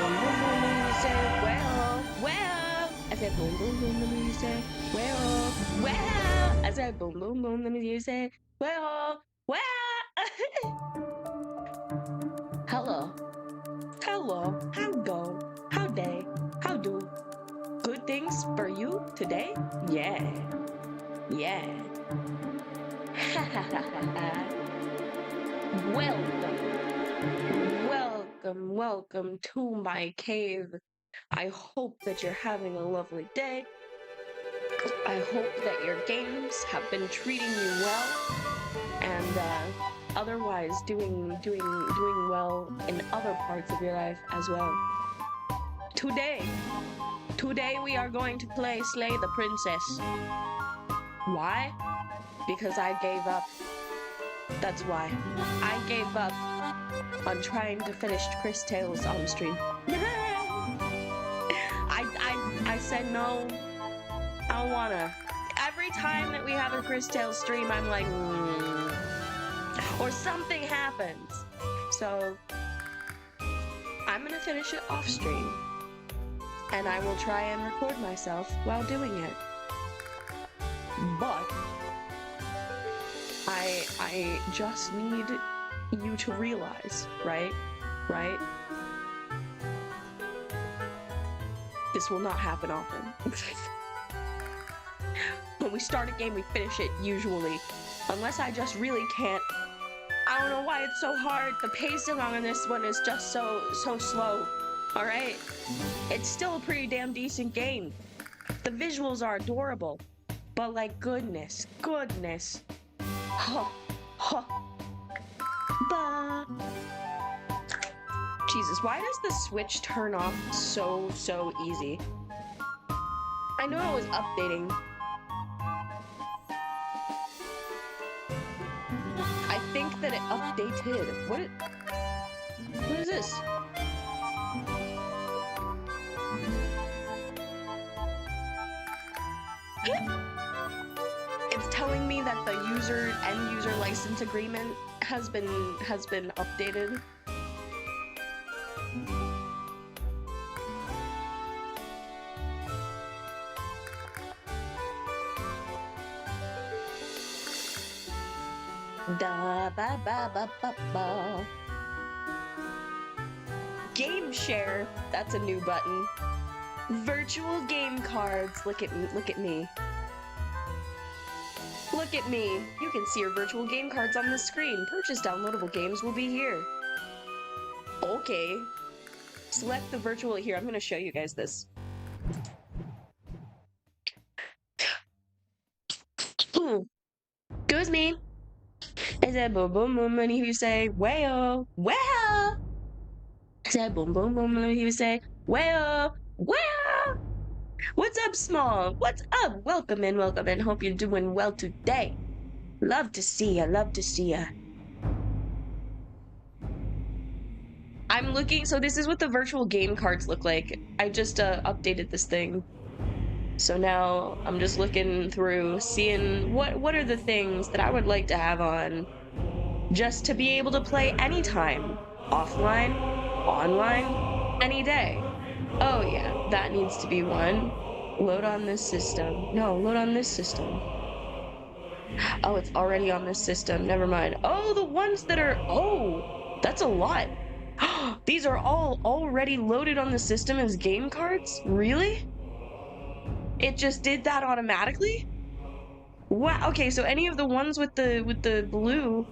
boom boom boom boom. You say well. I said boom boom boom boom. You say well. I said boom boom boom boom. You say well. Hello, hello. How go? How day? How do? Good things for you today? Yeah, yeah. Welcome to my cave. I hope that you're having a lovely day. I hope that your games have been treating you well, and otherwise doing well in other parts of your life as well. Today we are going to play Slay the Princess. Why? Because I gave up. That's why. I gave up on trying to finish Chris Tales on stream. I said no. I don't wanna. Every time that we have a Chris Tales stream, I'm like, or something happens. So I'm gonna finish it off stream, and I will try and record myself while doing it. But I just need you to realize, right? This will not happen often. When we start a game, we finish it usually. Unless I just really can't. I don't know why it's so hard. The pacing on this one is just so slow. Alright? It's still a pretty damn decent game. The visuals are adorable. But like, goodness. Bah. Jesus, why does the switch turn off so easy? I know it was updating. I think that it updated. What is this? It's telling me that the end user license agreement has been updated. Da ba ba ba ba ba. Game share. That's a new button. Virtual game cards. Look at me. Look at me. You can see your virtual game cards on the screen. Purchase downloadable games will be here. Okay. Select the virtual. Here, I'm going to show you guys this. Excuse me. I said boom boom boom, and he would say well. I said boom boom boom, and he would say well. What's up, Small? What's up? Welcome in. Hope you're doing well today. Love to see ya. I'm looking, so this is what the virtual game cards look like. I just updated this thing. So now I'm just looking through, seeing what are the things that I would like to have on, just to be able to play anytime, offline, online, any day. Oh yeah, that needs to be one. Load on this system. No, load on this system. Oh, it's already on this system. Never mind. Oh, the ones that are... Oh, that's a lot. These are all already loaded on the system as game cards? Really? It just did that automatically? Wow. Okay, so any of the ones with the blue,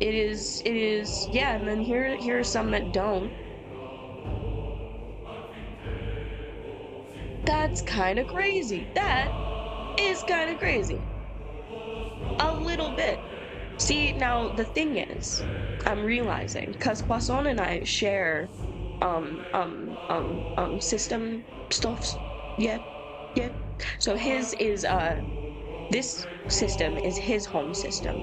it is yeah, and then here are some that don't. That's kind of crazy. That is kind of crazy. A little bit. See, now the thing is, I'm realizing, because Qwasonte and I share system stuffs. Yeah. So his is this system is his home system.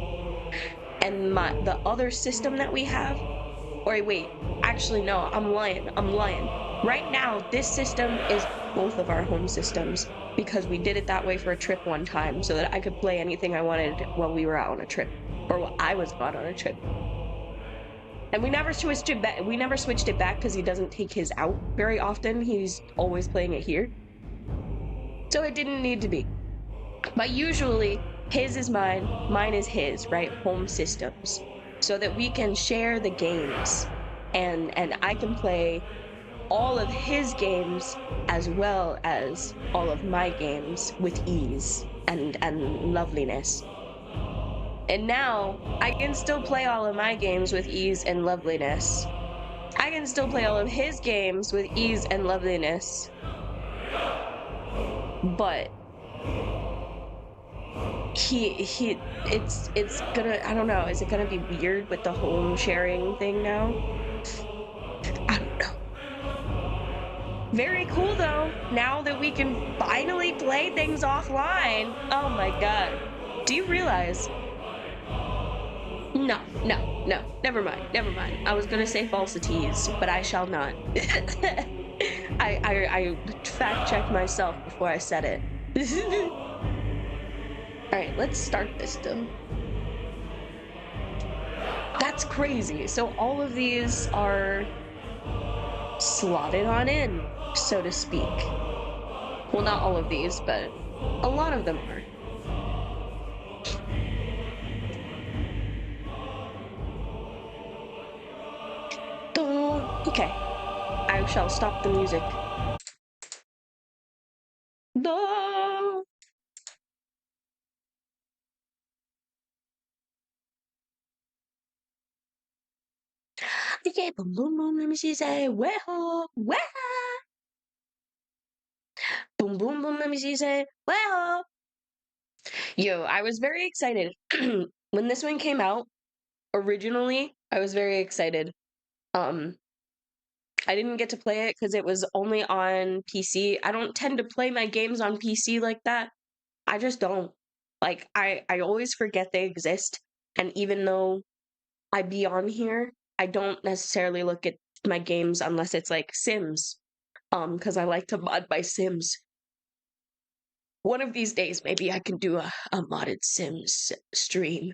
And the other system that we have, or wait, actually no, I'm lying. Right now, this system is both of our home systems, because we did it that way for a trip one time, so that I could play anything I wanted while we were out on a trip, or while I was out on a trip. And we never switched it back. We never switched it back because he doesn't take his out very often. He's always playing it here. So it didn't need to be. But usually his is mine is his, right? Home systems. So that we can share the games. And I can play all of his games as well as all of my games with ease and loveliness. And now I can still play all of my games with ease and loveliness. I can still play all of his games with ease and loveliness. But it's gonna, I don't know, is it gonna be weird with the home sharing thing now? I don't know. Very cool though, now that we can finally play things offline. Oh my god. Do you realize? No, no, no. Never mind. Never mind. I was gonna say falsities, but I shall not. I fact checked myself before I said it. Alright, let's start this though. That's crazy. So all of these are slotted on in, so to speak. Well, not all of these, but a lot of them are. Okay, I shall stop the music. No. Okay, boom, boom, boom, let me see, say, well, well. Boom, boom, boom, let me see, say, well. Yo, I was very excited. When this one came out, originally, I was very excited. I didn't get to play it because it was only on PC. I don't tend to play my games on PC like that. I just don't. Like, I always forget they exist. And even though I be on here, I don't necessarily look at my games unless it's like Sims. Because I like to mod my Sims. One of these days, maybe I can do a modded Sims stream,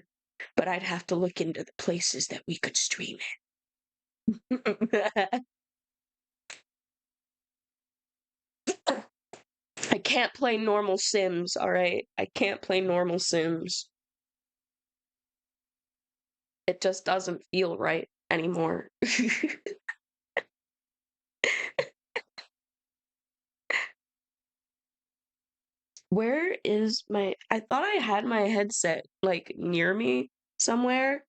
but I'd have to look into the places that we could stream it. I can't play normal Sims, alright? I can't play normal Sims. It just doesn't feel right anymore. Where is my... I thought I had my headset, like, near me somewhere,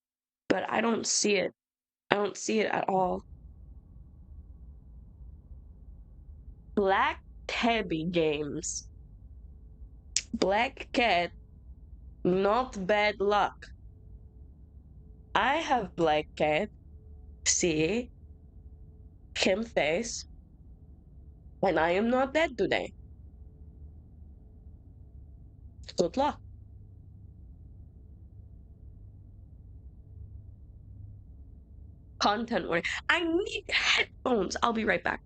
but I don't see it. I don't see it at all. Black Tabby Games. Black Cat, not bad luck. I have Black Cat. See? Kim face. And I am not dead today. Good luck. Content warning. I need headphones. I'll be right back.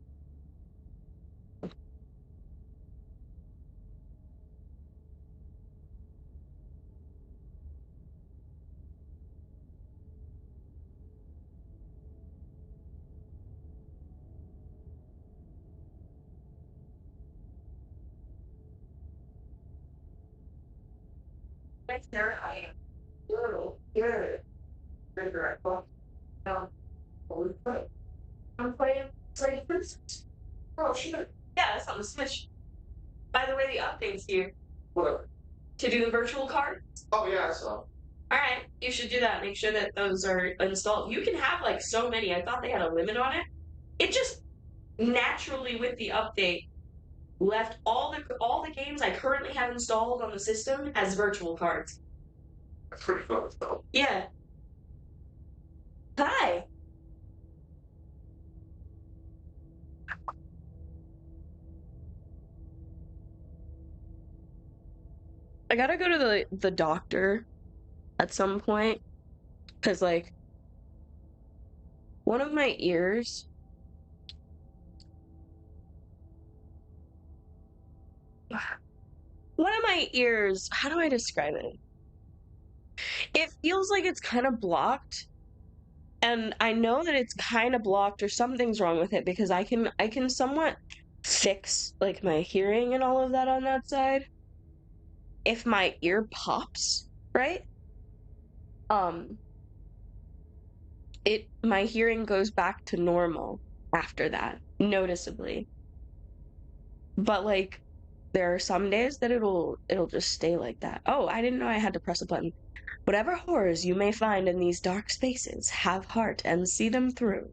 Right there, I am. You're I'm playing Princess. Oh, shoot. Yeah, that's on the Switch. By the way, the update's here. What? To do the virtual card? Oh, yeah, I saw. Alright, you should do that. Make sure that those are installed. You can have like so many. I thought they had a limit on it. It just naturally with the update left all the games I currently have installed on the system as virtual cards. That's pretty fun though. Yeah. Hi. I gotta go to the doctor at some point because like one of my ears how do I describe it? It feels like it's kind of blocked And I know that it's kind of blocked or something's wrong with it because I can somewhat fix like my hearing and all of that on that side if my ear pops, right? Um it my hearing goes back to normal after that, noticeably. But like there are some days that it'll just stay like that. Oh, I didn't know I had to press a button. Whatever horrors you may find in these dark spaces, have heart and see them through.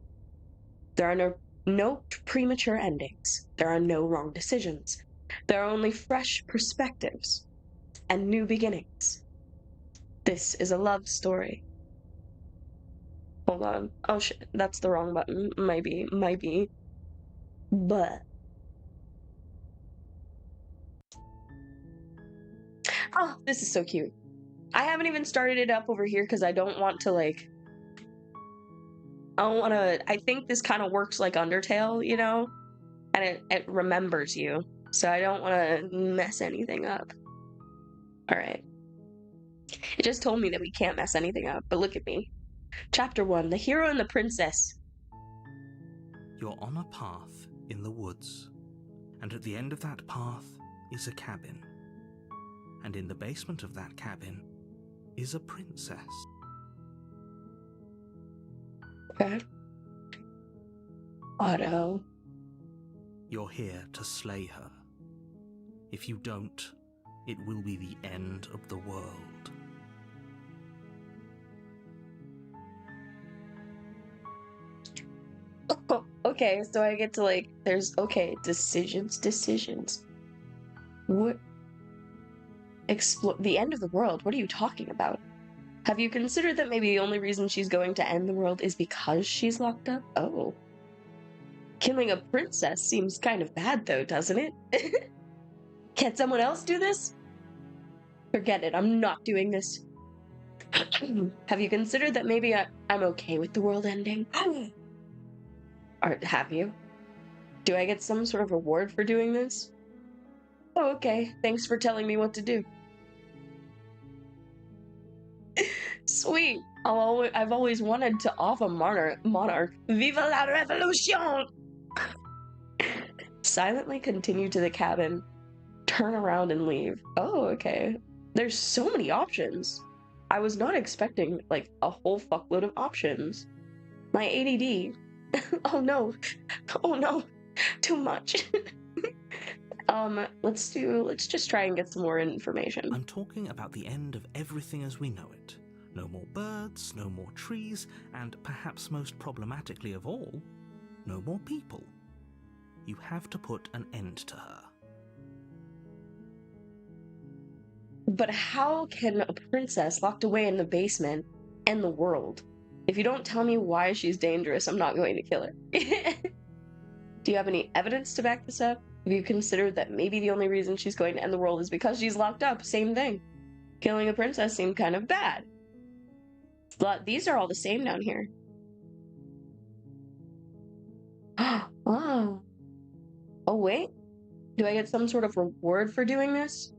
There are no premature endings. There are no wrong decisions. There are only fresh perspectives and new beginnings. This is a love story. Hold on. Oh shit, that's the wrong button. Might be. But oh, this is so cute. I haven't even started it up over here because I don't want to like I don't want to I think this kind of works like Undertale, you know? And it remembers you. So I don't want to mess anything up. All right. It just told me that we can't mess anything up, but look at me. Chapter 1, The Hero and the Princess. You're on a path in the woods, and at the end of that path is a cabin. And in the basement of that cabin is a princess. Okay. Otto. You're here to slay her. If you don't, it will be the end of the world. Oh, okay, so I get to like, there's, okay, decisions. What? Explore the end of the world? What are you talking about? Have you considered that maybe the only reason she's going to end the world is because she's locked up? Oh. Killing a princess seems kind of bad though, doesn't it? Can't someone else do this? Forget it, I'm not doing this. Have you considered that maybe I'm okay with the world ending? Or have you? Do I get some sort of reward for doing this? Oh, okay. Thanks for telling me what to do. Sweet. I've always wanted to off a monarch. Viva la revolution! Silently continue to the cabin. Turn around and leave. Oh, okay. There's so many options. I was not expecting, like, a whole fuckload of options. My ADD. Oh no. Oh no. Too much. Let's just try and get some more information. I'm talking about the end of everything as we know it. No more birds, no more trees, and perhaps most problematically of all, no more people. You have to put an end to her. But how can a princess locked away in the basement end the world? If you don't tell me why she's dangerous, I'm not going to kill her. Do you have any evidence to back this up? Have you considered that maybe the only reason she's going to end the world is because she's locked up? Same thing. Killing a princess seemed kind of bad. But these are all the same down here. Oh. Oh, wait. Do I get some sort of reward for doing this?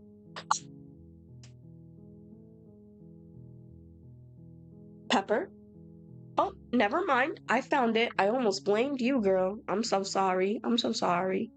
Pepper? Oh, never mind. I found it. I almost blamed you, girl. I'm so sorry. I'm so sorry.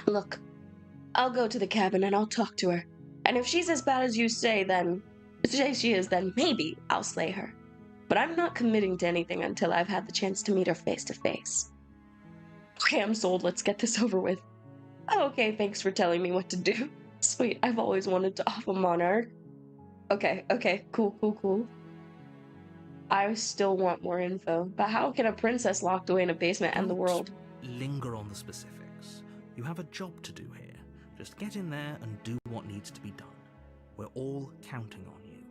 Look, I'll go to the cabin and I'll talk to her. And if she's as bad as you say she is, then maybe I'll slay her. But I'm not committing to anything until I've had the chance to meet her face to face. Okay, I'm sold. Let's get this over with. Oh, okay, thanks for telling me what to do. Sweet, I've always wanted to off a monarch. Okay, cool. I still want more info. But how can a princess locked away in a basement end the world? Linger on the specifics. You have a job to do here. Just get in there and do what needs to be done. We're all counting on you.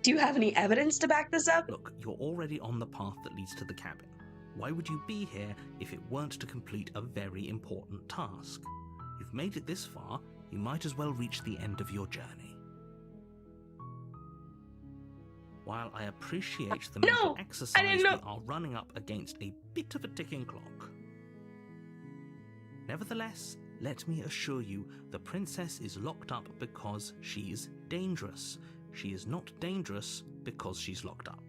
Do you have any evidence to back this up? Look, you're already on the path that leads to the cabin. Why would you be here if it weren't to complete a very important task? You've made it this far, you might as well reach the end of your journey. While I appreciate the mental exercise, we are running up against a bit of a ticking clock. Nevertheless, let me assure you, the princess is locked up because she's dangerous. She is not dangerous because she's locked up.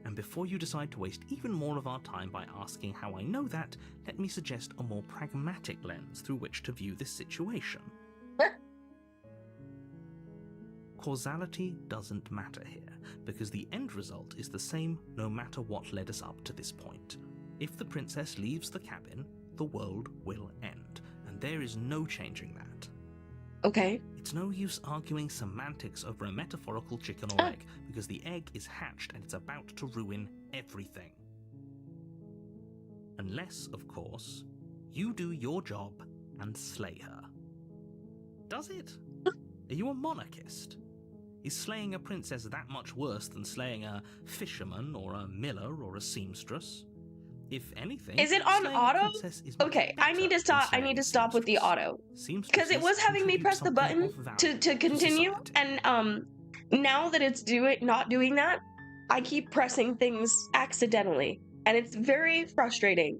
And before you decide to waste even more of our time by asking how I know that, let me suggest a more pragmatic lens through which to view this situation. Causality doesn't matter here, because the end result is the same no matter what led us up to this point. If the princess leaves the cabin, the world will end, and there is no changing that. Okay. It's no use arguing semantics over a metaphorical chicken or egg, because the egg is hatched and it's about to ruin everything. Unless, of course, you do your job and slay her. Does it? Are you a monarchist? Is slaying a princess that much worse than slaying a fisherman or a miller or a seamstress? If anything, is it on auto? Okay, I need to stop with the auto. Because it was having me press the button to continue, and now that it's not doing that, I keep pressing things accidentally, and it's very frustrating.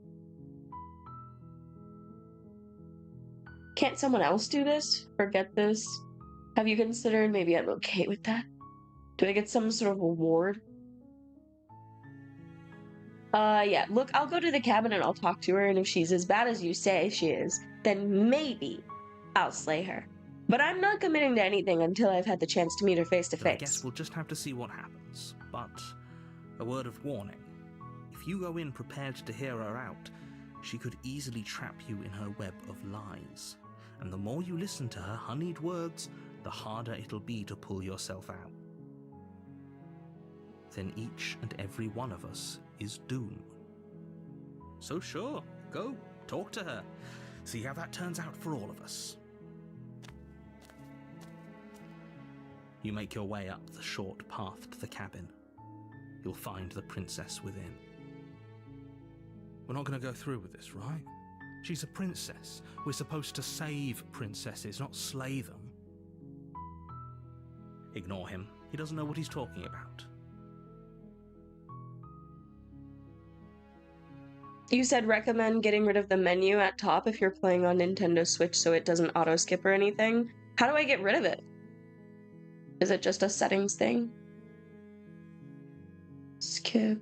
Can't someone else do this? Forget this? Have you considered maybe I'm okay with that? Do I get some sort of reward? Yeah, look, I'll go to the cabin and I'll talk to her, and if she's as bad as you say she is, then maybe I'll slay her. But I'm not committing to anything until I've had the chance to meet her face to face. I guess we'll just have to see what happens. But a word of warning. If you go in prepared to hear her out, she could easily trap you in her web of lies. And the more you listen to her honeyed words, the harder it'll be to pull yourself out. Then each and every one of us is doomed. So sure, go, talk to her. See how that turns out for all of us. You make your way up the short path to the cabin. You'll find the princess within. We're not going to go through with this, right? She's a princess. We're supposed to save princesses, not slay them. Ignore him. He doesn't know what he's talking about. You said recommend getting rid of the menu at top if you're playing on Nintendo Switch so it doesn't auto-skip or anything. How do I get rid of it? Is it just a settings thing? Skip.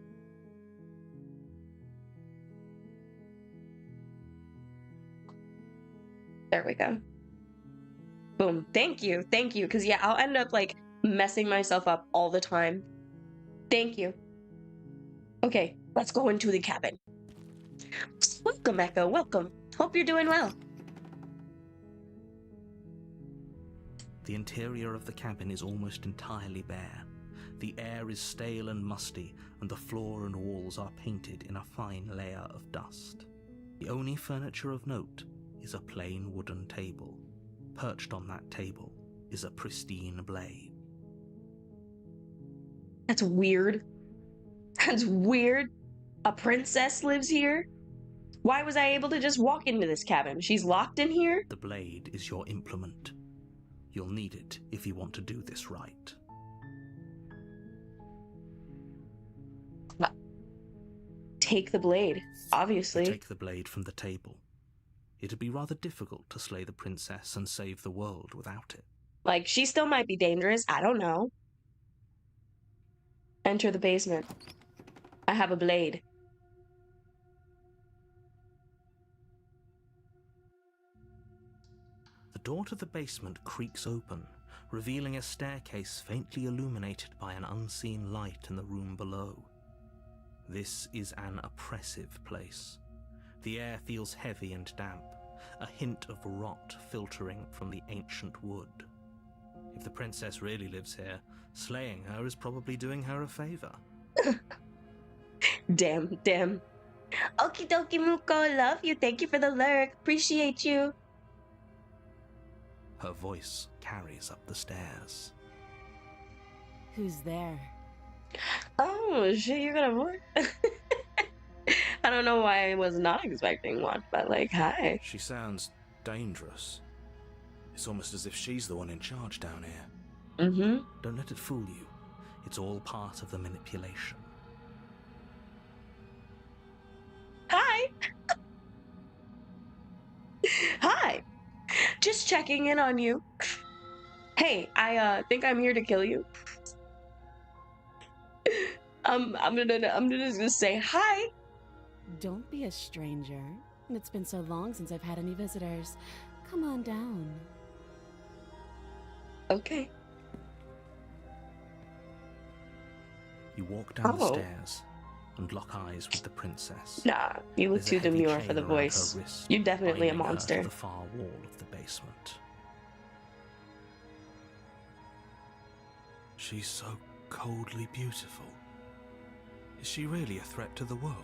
There we go. Boom. Thank you. Thank you. Because, yeah, I'll end up, like, messing myself up all the time. Thank you. Okay, let's go into the cabin. Welcome, Echo. Welcome. Hope you're doing well. The interior of the cabin is almost entirely bare. The air is stale and musty, and the floor and walls are painted in a fine layer of dust. The only furniture of note is a plain wooden table. Perched on that table is a pristine blade. That's weird. That's weird. A princess lives here? Why was I able to just walk into this cabin? She's locked in here? The blade is your implement. You'll need it if you want to do this right. Take the blade, obviously. Take the blade from the table. It'd be rather difficult to slay the princess and save the world without it. Like, she still might be dangerous. I don't know. Enter the basement. I have a blade. The door to the basement creaks open, revealing a staircase faintly illuminated by an unseen light in the room below. This is an oppressive place. The air feels heavy and damp, a hint of rot filtering from the ancient wood. If the princess really lives here, slaying her is probably doing her a favor. Damn. Okie dokie, Muko. Love you. Thank you for the lurk. Appreciate you. Her voice carries up the stairs. Who's there? Oh, shit, you got a voice? I don't know why I was not expecting one, but like, hi. She sounds dangerous. It's almost as if she's the one in charge down here. Mm-hmm. Don't let it fool you. It's all part of the manipulation. Hi. Hi. Just checking in on you. Hey, I think I'm here to kill you. I'm just gonna say hi. Don't be a stranger. It's been so long since I've had any visitors. Come on down. Okay. You walk down the Oh. stairs and lock eyes with the princess. Nah, you look There's a too heavy demure chain for the around her voice. wrist, You're definitely a binding her monster. to the far wall of the basement. She's so coldly beautiful. Is she really a threat to the world?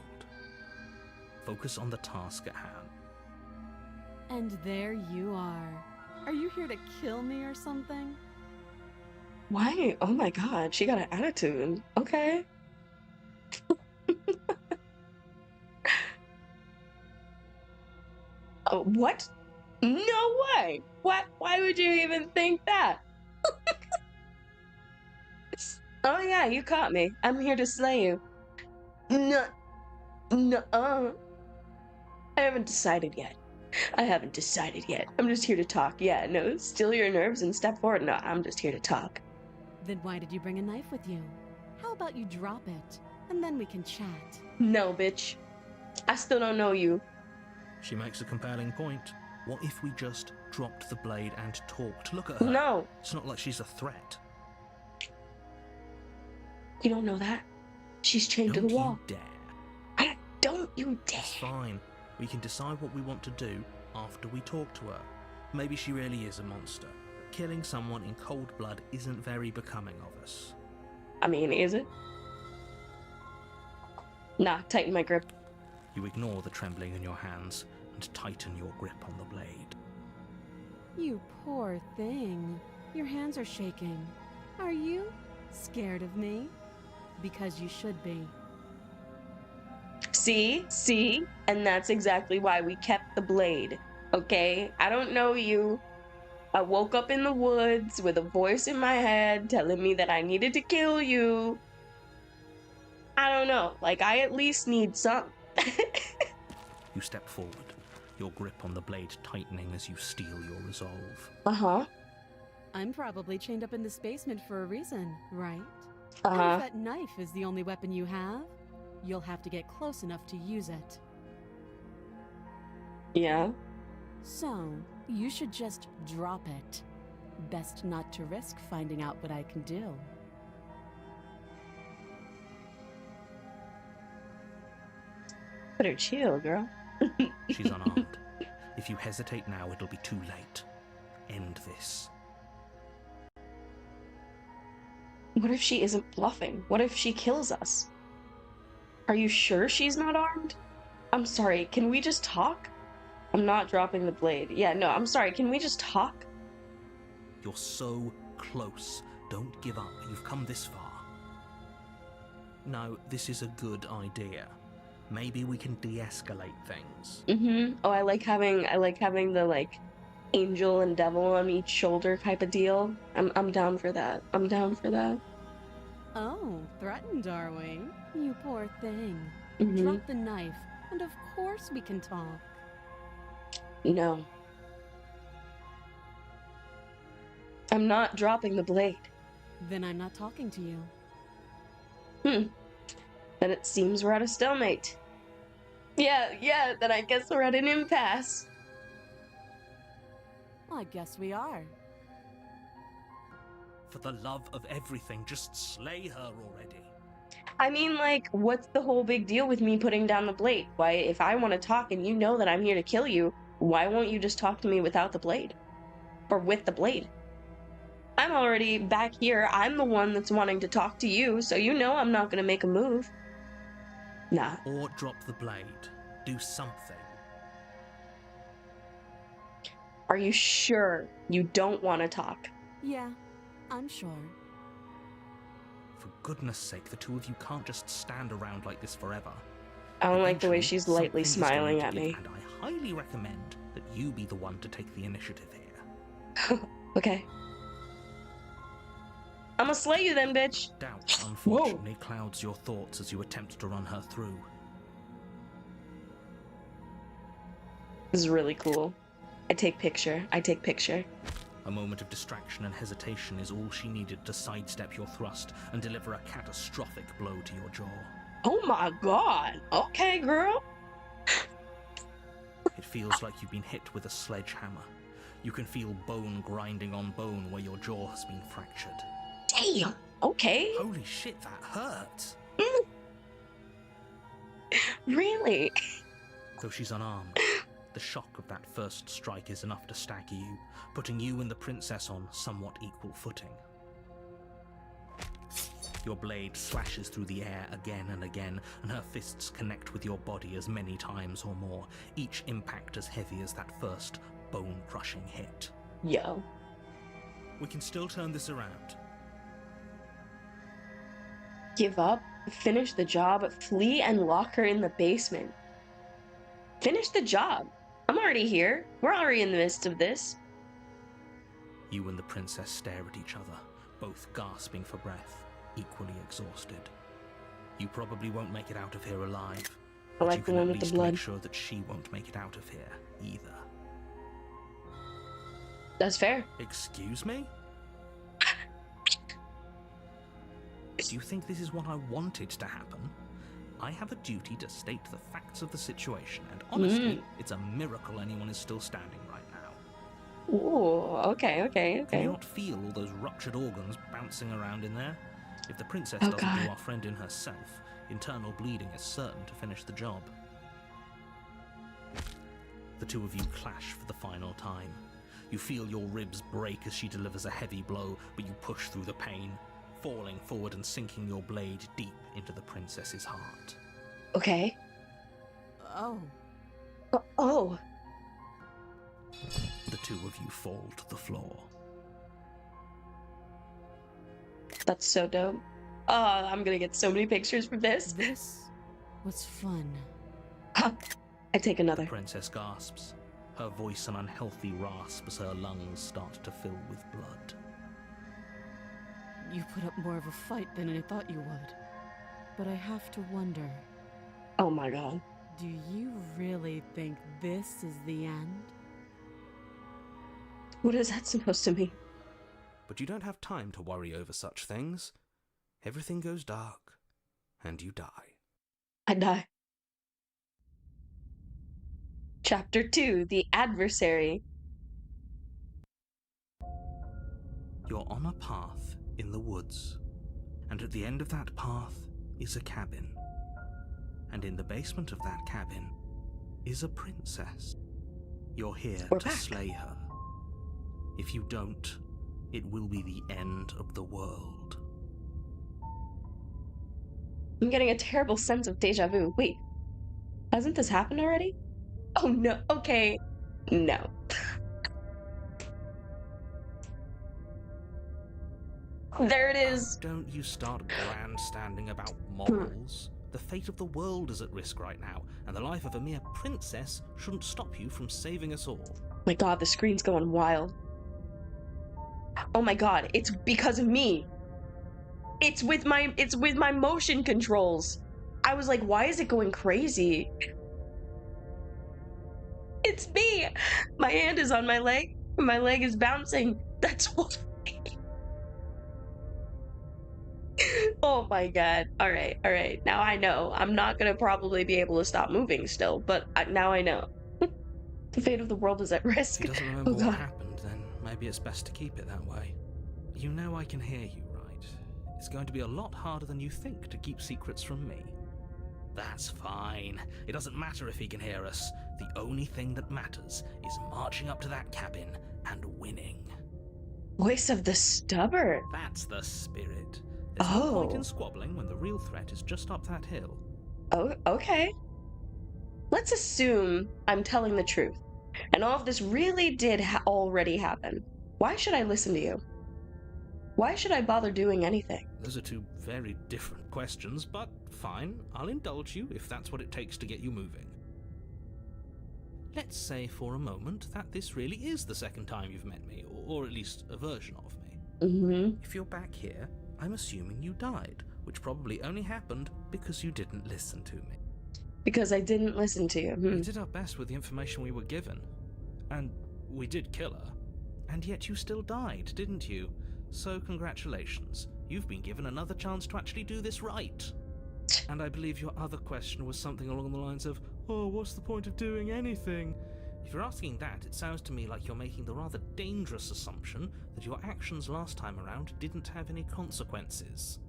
Focus on the task at hand. And there you are. Are you here to kill me or something? Why? Oh my god, she got an attitude. Okay. Oh, what? No way! What? Why would you even think that? Oh yeah, you caught me. I'm here to slay you. No, no, I haven't decided yet. I haven't decided yet. I'm just here to talk. Yeah, no, still your nerves and step forward. No, I'm just here to talk. Then why did you bring a knife with you? How about you drop it, and then we can chat? No, bitch. I still don't know you. She makes a compelling point. What if we just dropped the blade and talked? Look at her. No, It's not like she's a threat. you don't know that. She's chained to Don't the wall. you dare. Don't you dare. It's fine. We can decide what we want to do after we talk to her. Maybe she really is a monster. Killing someone in cold blood isn't very becoming of us. I mean, is it? Nah, tighten my grip. You ignore the trembling in your hands and tighten your grip on the blade. You poor thing. Your hands are shaking. Are you scared of me? Because you should be. See? And that's exactly why we kept the blade. Okay? I don't know you. I woke up in the woods with a voice in my head telling me that I needed to kill you. I don't know. Like, I at least need some. You step forward, your grip on the blade tightening as you steel your resolve. Uh-huh. I'm probably chained up in this basement for a reason, right? And Uh-huh. if that knife is the only weapon you have, you'll have to get close enough to use it. Yeah. So, you should just drop it. Best not to risk finding out what I can do. Better chill, girl. She's unarmed. If you hesitate now, it'll be too late. End this. What if she isn't bluffing? What if she kills us? Are you sure she's not armed? I'm sorry, can we just talk? I'm not dropping the blade. Yeah, no, I'm sorry, can we just talk? You're so close. Don't give up. You've come this far. No, this is a good idea. Maybe we can de-escalate things. Mm-hmm. Oh, I like having the like angel and devil on each shoulder type of deal. I'm down for that. I'm down for that. Oh, threatened, are we? You poor thing. Mm-hmm. Drop the knife, and of course we can talk. No. I'm not dropping the blade. Then I'm not talking to you. Then it seems we're at a stalemate. Yeah, then I guess we're at an impasse. I guess we are. For the love of everything, just slay her already. I mean, like, what's the whole big deal with me putting down the blade? Why, if I want to talk and you know that I'm here to kill you, why won't you just talk to me without the blade? Or with the blade? I'm already back here. I'm the one that's wanting to talk to you, so you know I'm not gonna make a move. Nah. Or drop the blade. Do something. Are you sure you don't want to talk? Yeah, I'm sure. For goodness sake, the two of you can't just stand around like this forever. I don't like the way Eventually, she's lightly something is going smiling to at give, me. and I highly recommend that you be the one to take the initiative here. Okay. I'm gonna slay you then, bitch. Doubt, unfortunately, clouds your thoughts as you attempt to run her through. This is really cool. I take picture. A moment of distraction and hesitation is all she needed to sidestep your thrust and deliver a catastrophic blow to your jaw. Oh my god. Okay, girl. It feels like you've been hit with a sledgehammer. You can feel bone grinding on bone where your jaw has been fractured. Damn. Okay. Holy shit, that hurts! Really? Though she's unarmed, the shock of that first strike is enough to stagger you, putting you and the princess on somewhat equal footing. Your blade slashes through the air again and again, and her fists connect with your body as many times or more, each impact as heavy as that first bone-crushing hit. Yo. We can still turn this around. Give up, finish the job, flee and lock her in the basement. Finish the job. I'm already here. We're already in the midst of this. You and the princess stare at each other, both gasping for breath, equally exhausted. You probably won't make it out of here alive, I but like you the can one at with the least blood. make sure that she won't make it out of here either. That's fair. Excuse me? Do you think this is what I wanted to happen? I have a duty to state the facts of the situation, and honestly, it's a miracle anyone is still standing right now. Ooh, okay. Can you not feel all those ruptured organs bouncing around in there? If the princess Oh, doesn't God. do our friend in herself, internal bleeding is certain to finish the job. The two of you clash for the final time. You feel your ribs break as she delivers a heavy blow, but you push through the pain, falling forward and sinking your blade deep into the princess's heart. Okay. Oh. Oh. The two of you fall to the floor. That's so dope. Oh, I'm gonna get so many pictures from this. This was fun. I take another. The princess gasps, her voice an unhealthy rasp as her lungs start to fill with blood. You put up more of a fight than I thought you would. But I have to wonder, Oh my god. do you really think this is the end? What is that supposed to mean? But you don't have time to worry over such things. Everything goes dark, and you die. I die. Chapter 2, The Adversary. You're on a path in the woods, and at the end of that path is a cabin. And in the basement of that cabin is a princess. You're here We're to back. slay her. If you don't, it will be the end of the world. I'm getting a terrible sense of deja vu. Wait, hasn't this happened already? Oh no, okay. No. There it is. Don't you start grandstanding about morals. The fate of the world is at risk right now, and the life of a mere princess shouldn't stop you from saving us all. My god, the screen's going wild. Oh my god, it's because of me. It's with my motion controls. I was like, why is it going crazy? It's me. My hand is on my leg. My leg is bouncing. That's why. Oh my god. All right. Now I know. I'm not gonna probably be able to stop moving still, but now I know. The fate of the world is at risk. If he doesn't remember Oh what god. happened, then maybe it's best to keep it that way. You know I can hear you, right? It's going to be a lot harder than you think to keep secrets from me. That's fine. It doesn't matter if he can hear us. The only thing that matters is marching up to that cabin and winning. Voice of the stubborn. That's the spirit. There's no Oh. point in squabbling when the real threat is just up that hill. Oh, okay. Let's assume I'm telling the truth, and all of this really did already happen. Why should I listen to you? Why should I bother doing anything? Those are two very different questions, but fine, I'll indulge you if that's what it takes to get you moving. Let's say for a moment that this really is the second time you've met me, or at least a version of me. Mm-hmm. If you're back here, I'm assuming you died, which probably only happened because you didn't listen to me. Because I didn't listen to you. We did our best with the information we were given. And we did kill her. And yet you still died, didn't you? So congratulations. You've been given another chance to actually do this right. And I believe your other question was something along the lines of, oh, what's the point of doing anything? If you're asking that, it sounds to me like you're making the rather dangerous assumption that your actions last time around didn't have any consequences.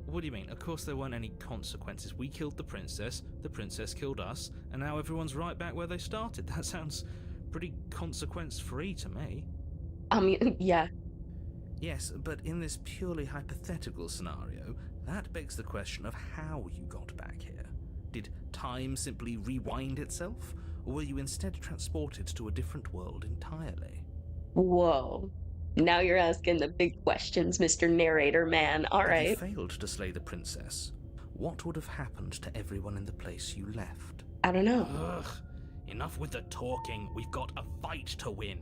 What do you mean? Of course there weren't any consequences. We killed the princess killed us, and now everyone's right back where they started. That sounds pretty consequence-free to me. Yeah. Yes, but in this purely hypothetical scenario, that begs the question of how you got back here. Did time simply rewind itself, or were you instead transported to a different world entirely? Whoa. Now you're asking the big questions, Mr. Narrator Man. All right. If you failed to slay the princess, what would have happened to everyone in the place you left? I don't know. Ugh. Enough with the talking. We've got a fight to win.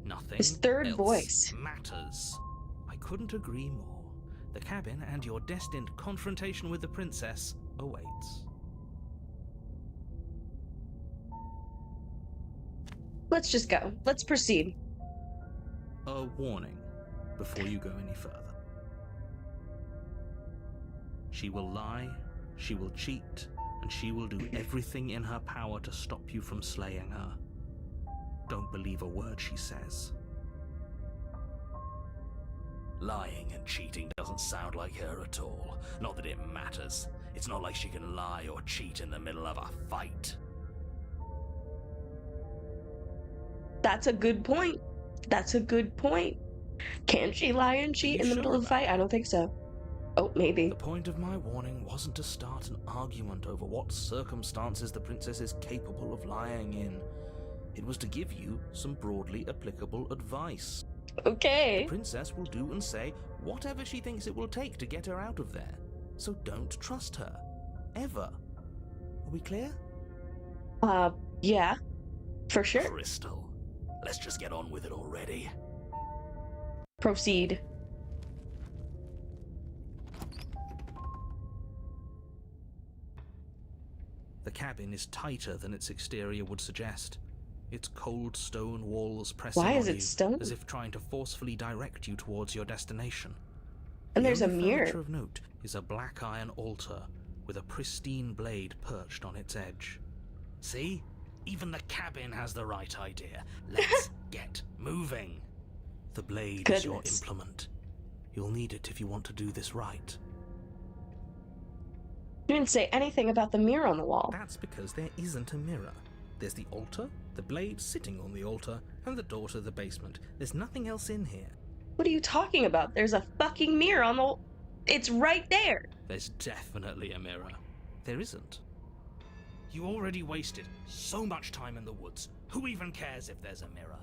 Nothing His third else voice. matters. I couldn't agree more. The cabin and your destined confrontation with the princess awaits. Let's just go. Let's proceed. A warning before you go any further. She will lie, she will cheat, and she will do everything in her power to stop you from slaying her. Don't believe a word she says. Lying and cheating doesn't sound like her at all. Not that it matters. It's not like she can lie or cheat in the middle of a fight. That's a good point. That's a good point. Can she lie and cheat in the middle of the fight? I don't think so. Oh, maybe. The point of my warning wasn't to start an argument over what circumstances the princess is capable of lying in. It was to give you some broadly applicable advice. Okay. The princess will do and say whatever she thinks it will take to get her out of there. So don't trust her. Ever. Are we clear? Yeah. For sure. Crystal, let's just get on with it already. Proceed. The cabin is tighter than its exterior would suggest. Its cold stone walls pressing Why on is it you, stone? as if trying to forcefully direct you towards your destination. And there's a only mirror. furniture of note is a black iron altar with a pristine blade perched on its edge. See? Even the cabin has the right idea. Let's get moving. The blade is your Goodness. implement. You'll need it if you want to do this right. You didn't say anything about the mirror on the wall. That's because there isn't a mirror. There's the altar, the blade sitting on the altar, and the door to the basement. There's nothing else in here. What are you talking about? There's a fucking mirror on the... It's right there. There's definitely a mirror. There isn't. You already wasted so much time in the woods. Who even cares if there's a mirror?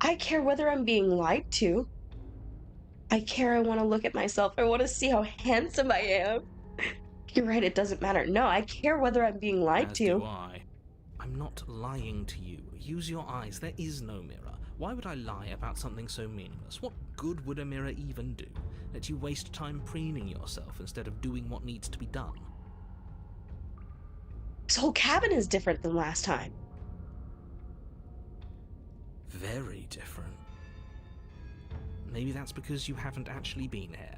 I care whether I'm being lied to. I care I want to look at myself. I want to see how handsome I am. You're right, it doesn't matter. No, I care whether I'm being lied As to. do I. I'm not lying to you. Use your eyes. There is no mirror. Why would I lie about something so meaningless? What good would a mirror even do? Let you waste time preening yourself instead of doing what needs to be done. This whole cabin is different than last time. Very different. Maybe that's because you haven't actually been here.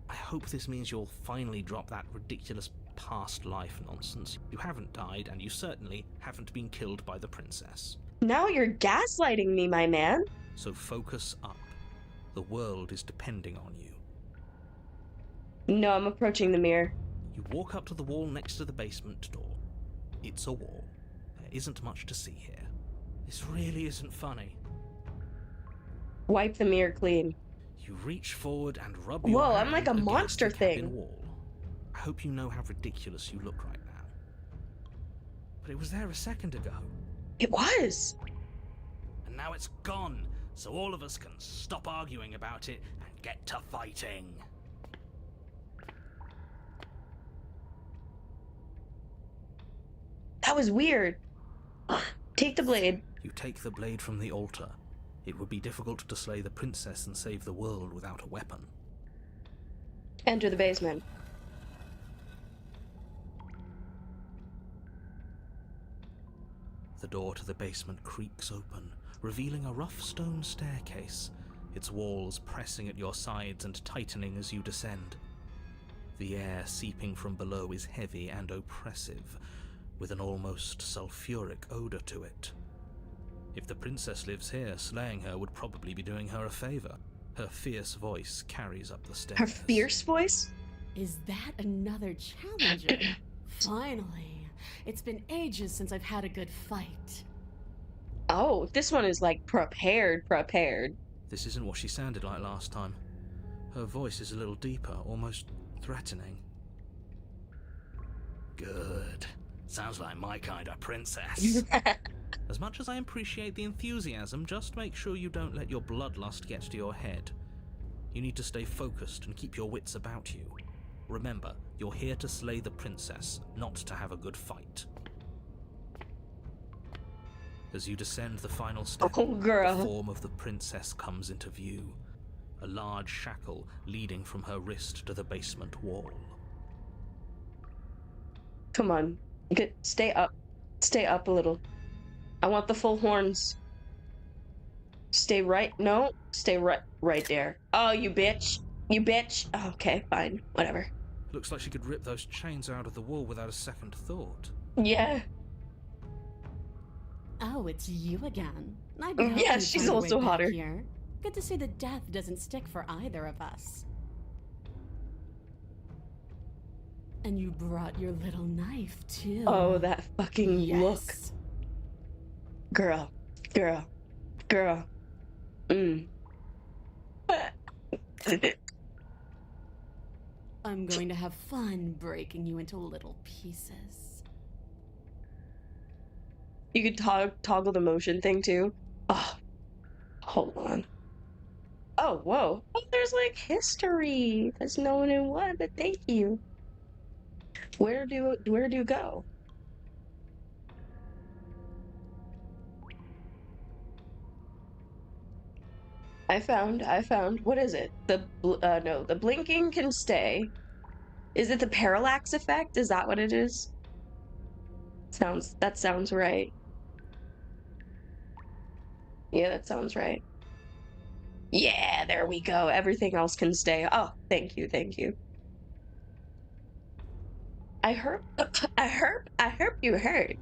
I hope this means you'll finally drop that ridiculous past life nonsense. You haven't died, and you certainly haven't been killed by the princess. Now you're gaslighting me, my man. So focus up. The world is depending on you. No, I'm approaching the mirror. You walk up to the wall next to the basement door. It's a wall. There isn't much to see here. This really isn't funny. Wipe the mirror clean. You reach forward and rub your Whoa, hand I'm like a against monster the cabin thing. wall. I hope you know how ridiculous you look right now. But it was there a second ago. It was. And now it's gone. so all of us can stop arguing about it and get to fighting. That was weird. Take the blade. You take the blade from the altar. It would be difficult to slay the princess and save the world without a weapon. Enter the basement. The door to the basement creaks open, revealing a rough stone staircase, its walls pressing at your sides and tightening as you descend. The air seeping from below is heavy and oppressive, with an almost sulfuric odor to it. If the princess lives here, slaying her would probably be doing her a favor. Her fierce voice carries up the stairs. Her fierce voice? Is that another challenger? Finally. It's been ages since I've had a good fight. Oh, this one is like prepared. This isn't what she sounded like last time. Her voice is a little deeper, almost threatening. Good. Sounds like my kind of princess. As much as I appreciate the enthusiasm, just make sure you don't let your bloodlust get to your head. You need to stay focused and keep your wits about you. Remember, you're here to slay the princess, not to have a good fight. As you descend the final step, Oh, girl. the form of the princess comes into view. A large shackle leading from her wrist to the basement wall. Come on. Stay up. Stay up a little. I want the full horns. Stay right. No. Stay right there. Oh, you bitch. You bitch. Oh, okay, fine. Whatever. Looks like she could rip those chains out of the wall without a second thought. Yeah. Oh, it's you again. Yeah, she's also hotter. Here. Good to see that death doesn't stick for either of us. And you brought your little knife, too. Oh, that fucking look. Yes. Girl. I'm going to have fun breaking you into little pieces. You could toggle the motion thing too. Oh, hold on. Oh, whoa. Oh, there's like history. There's no one in what, but thank you. Where do you go? I found. What is it? No, the blinking can stay. Is it the parallax effect? Is that what it is? That sounds right. Yeah, that sounds right. Yeah, there we go. Everything else can stay. Oh, thank you. I hope you heard.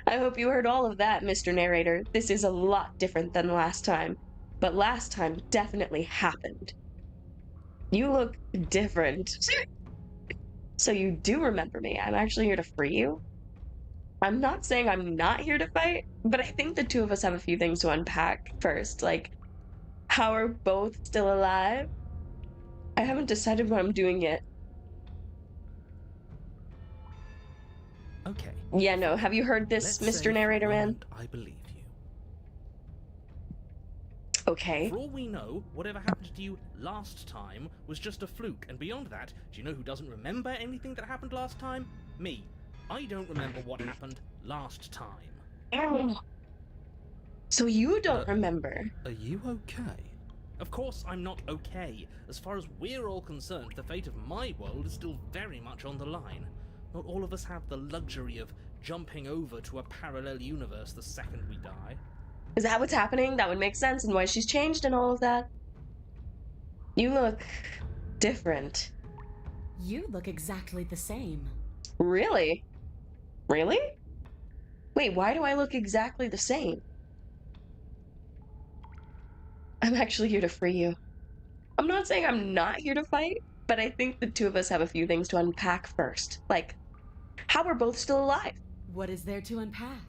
I hope you heard all of that, Mr. Narrator. This is a lot different than last time, but last time definitely happened. You look different. So you do remember me. I'm actually here to free you. I'm not saying I'm not here to fight, but I think the two of us have a few things to unpack first. Like, how are both still alive? I haven't decided what I'm doing yet. Okay. Yeah, no. Have you heard this, Let's say Mr. Narrator for a Man? moment I believe you. Okay. For all we know, whatever happened to you last time was just a fluke, and beyond that, do you know who doesn't remember anything that happened last time? Me. I don't remember what happened last time. So you don't remember? Are you okay? Of course I'm not okay. As far as we're all concerned, the fate of my world is still very much on the line. Not all of us have the luxury of jumping over to a parallel universe the second we die. Is that what's happening? That would make sense, and why she's changed and all of that. You look different. You look exactly the same. Really? Really? Wait, why do I look exactly the same? I'm actually here to free you. I'm not saying I'm not here to fight, but I think the two of us have a few things to unpack first. Like, how we're both still alive. What is there to unpack?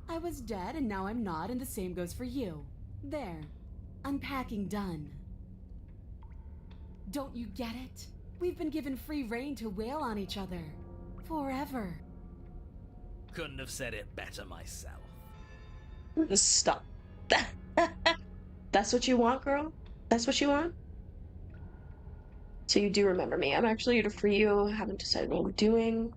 I was dead and now I'm not, and the same goes for you. There. Unpacking done. Don't you get it? We've been given free rein to wail on each other. Forever. Couldn't have said it better myself. Stop. That's what you want, girl? That's what you want? So you do remember me. I'm actually here to free you. Haven't decided what I'm doing.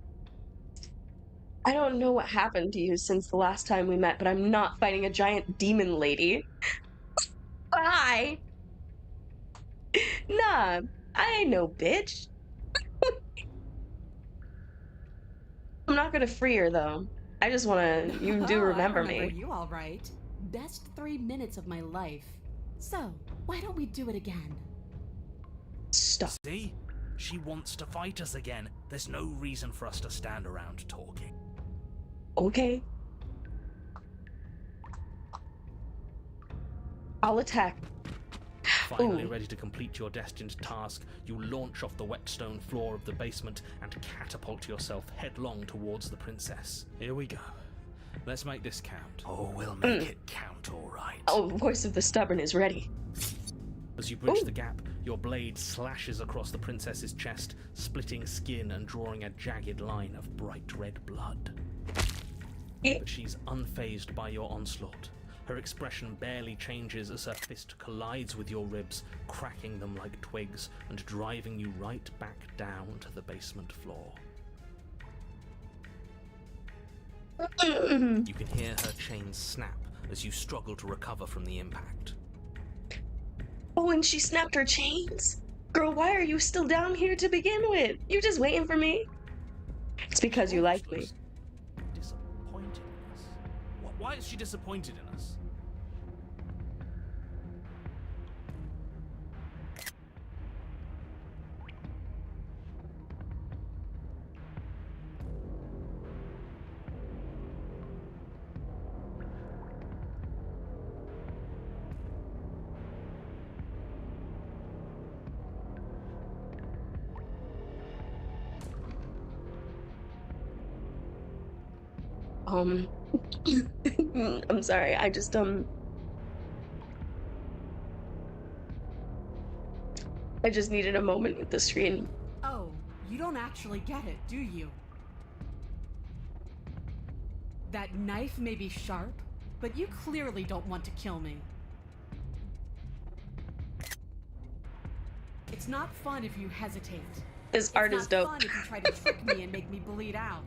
I don't know what happened to you since the last time we met, but I'm not fighting a giant demon lady. Bye! Nah, I ain't no bitch. I'm not gonna free her, though. I just wanna... You do Oh, I remember remember me. you all right. Best 3 minutes of my life. So, why don't we do it again? Stop. See? She wants to fight us again. There's no reason for us to stand around talking. Okay. I'll attack. Finally Ooh. ready to complete your destined task, you launch off the wet stone floor of the basement and catapult yourself headlong towards the princess. Here we go. Let's make this count. Oh, we'll make it count, all right. Oh, voice of the stubborn is ready. As you bridge Ooh. the gap, your blade slashes across the princess's chest, splitting skin and drawing a jagged line of bright red blood. But she's unfazed by your onslaught. Her expression barely changes as her fist collides with your ribs, cracking them like twigs and driving you right back down to the basement floor. You can hear her chains snap as you struggle to recover from the impact. Oh, and she snapped her chains? Girl, why are you still down here to begin with? You just waiting for me? It's because you like me. Disappointed in us? Why is she disappointed in us? I'm sorry, I just, I just needed a moment with the screen. Oh, you don't actually get it, do you? That knife may be sharp, but you clearly don't want to kill me. It's not fun if you hesitate. This art is dope. It's not fun if you try to trick me and make me bleed out.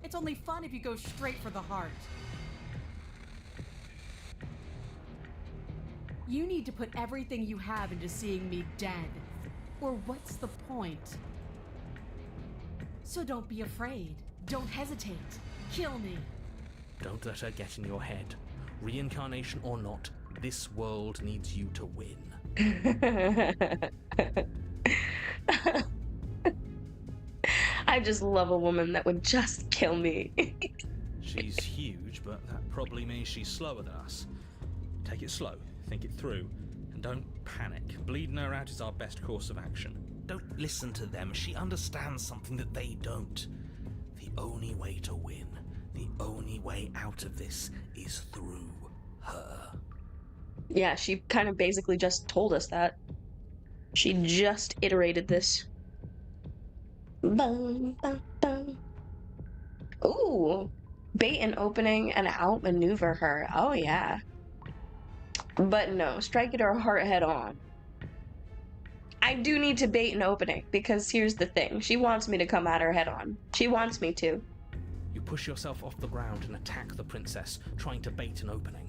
It's only fun if you go straight for the heart. You need to put everything you have into seeing me dead. Or what's the point? So don't be afraid. Don't hesitate. Kill me. Don't let her get in your head. Reincarnation or not, this world needs you to win. I just love a woman that would just kill me. She's huge, but that probably means she's slower than us. Take it slow, think it through, and don't panic. Bleeding her out is our best course of action. Don't listen to them. She understands something that they don't. The only way to win, the only way out of this is through her. Yeah, she kind of basically just told us that. She just iterated this. Bum, bum, bum. Ooh, bait an opening and outmaneuver her. Oh yeah. But no, strike at her heart head on. I do need to bait an opening, because here's the thing. She wants me to come at her head on. She wants me to. You push yourself off the ground and attack the princess, trying to bait an opening.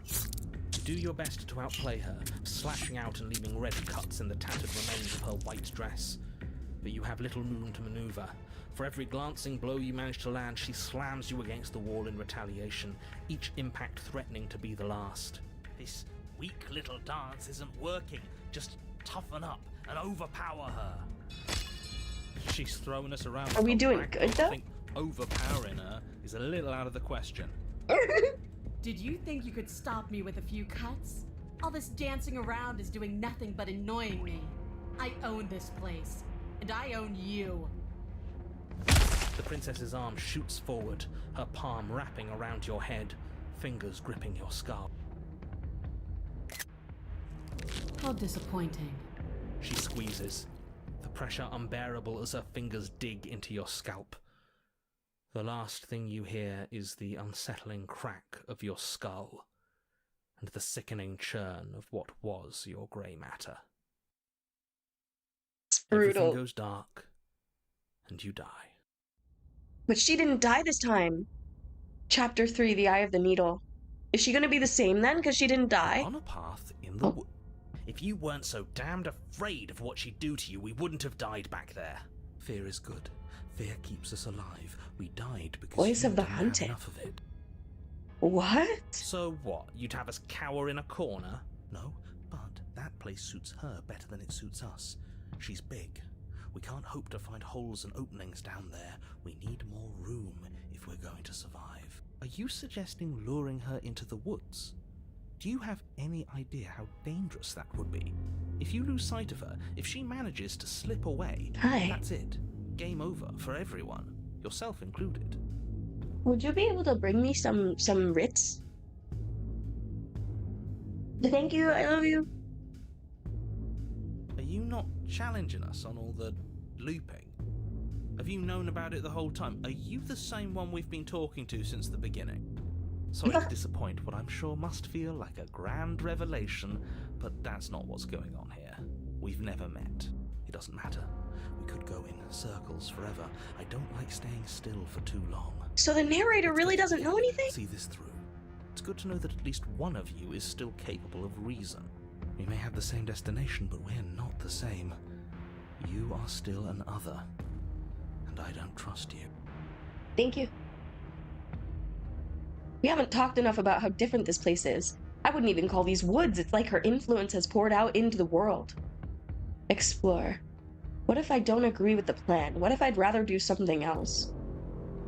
You do your best to outplay her, slashing out and leaving red cuts in the tattered remains of her white dress. But you have little room to maneuver. For every glancing blow you manage to land, she slams you against the wall in retaliation, each impact threatening to be the last. This weak little dance isn't working. Just toughen up and overpower her. She's throwing us around. Are we doing good, though? I think overpowering her is a little out of the question. Did you think you could stop me with a few cuts? All this dancing around is doing nothing but annoying me. I own this place, and I own you. The princess's arm shoots forward, her palm wrapping around your head, fingers gripping your skull. How disappointing. She squeezes, the pressure unbearable as her fingers dig into your scalp. The last thing you hear is the unsettling crack of your skull, and the sickening churn of what was your grey matter. It's Everything brutal. goes dark, and you die. But she didn't die this time. Chapter 3, The Eye of the Needle. Is she gonna be the same then, because she didn't die? You're on a path in the wood. If you weren't so damned afraid of what she'd do to you, we wouldn't have died back there. Fear is good. Fear keeps us alive. We died because Voice you of the didn't hunted. have enough of it. What? So what? You'd have us cower in a corner? No, but that place suits her better than it suits us. She's big. We can't hope to find holes and openings down there. We need more room if we're going to survive. Are you suggesting luring her into the woods? Do you have any idea how dangerous that would be? If you lose sight of her, if she manages to slip away, Hi. that's it. Game over for everyone, yourself included. Would you be able to bring me some Ritz? Thank you, I love you. Are you not challenging us on all the looping? Have you known about it the whole time? Are you the same one we've been talking to since the beginning? Sorry to disappoint what I'm sure must feel like a grand revelation, but that's not what's going on here. We've never met. It doesn't matter. We could go in circles forever. I don't like staying still for too long. So the narrator Let's really get doesn't know together, anything? See this through. It's good to know that at least one of you is still capable of reason. We may have the same destination, but we're not the same. You are still an other, and I don't trust you. Thank you. We haven't talked enough about how different this place is. I wouldn't even call these woods. It's like her influence has poured out into the world. Explore. What if I don't agree with the plan? What if I'd rather do something else?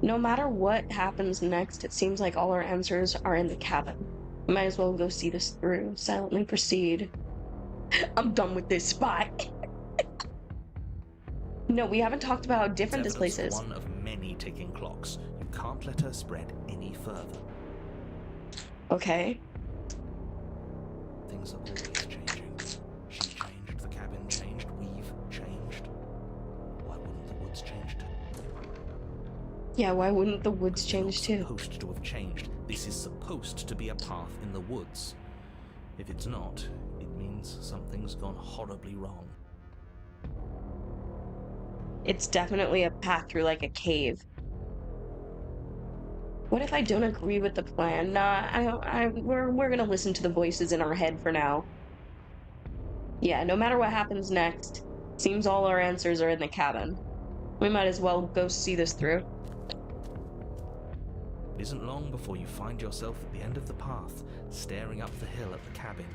No matter what happens next, it seems like all our answers are in the cabin. We might as well go see this through. Silently proceed. I'm done with this spot. No, we haven't talked about how different this place is. One of many ticking clocks. You can't let her spread any further. Okay. Things are always changing. She changed, the cabin changed, we've changed. Why wouldn't the woods change too? Yeah, why wouldn't the woods change too? It's supposed to have changed. This is supposed to be a path in the woods. If it's not, it means something's gone horribly wrong. It's definitely a path through like a cave. What if I don't agree with the plan? Nah, we're gonna listen to the voices in our head for now. Yeah, no matter what happens next, seems all our answers are in the cabin. We might as well go see this through. It isn't long before you find yourself at the end of the path, staring up the hill at the cabin.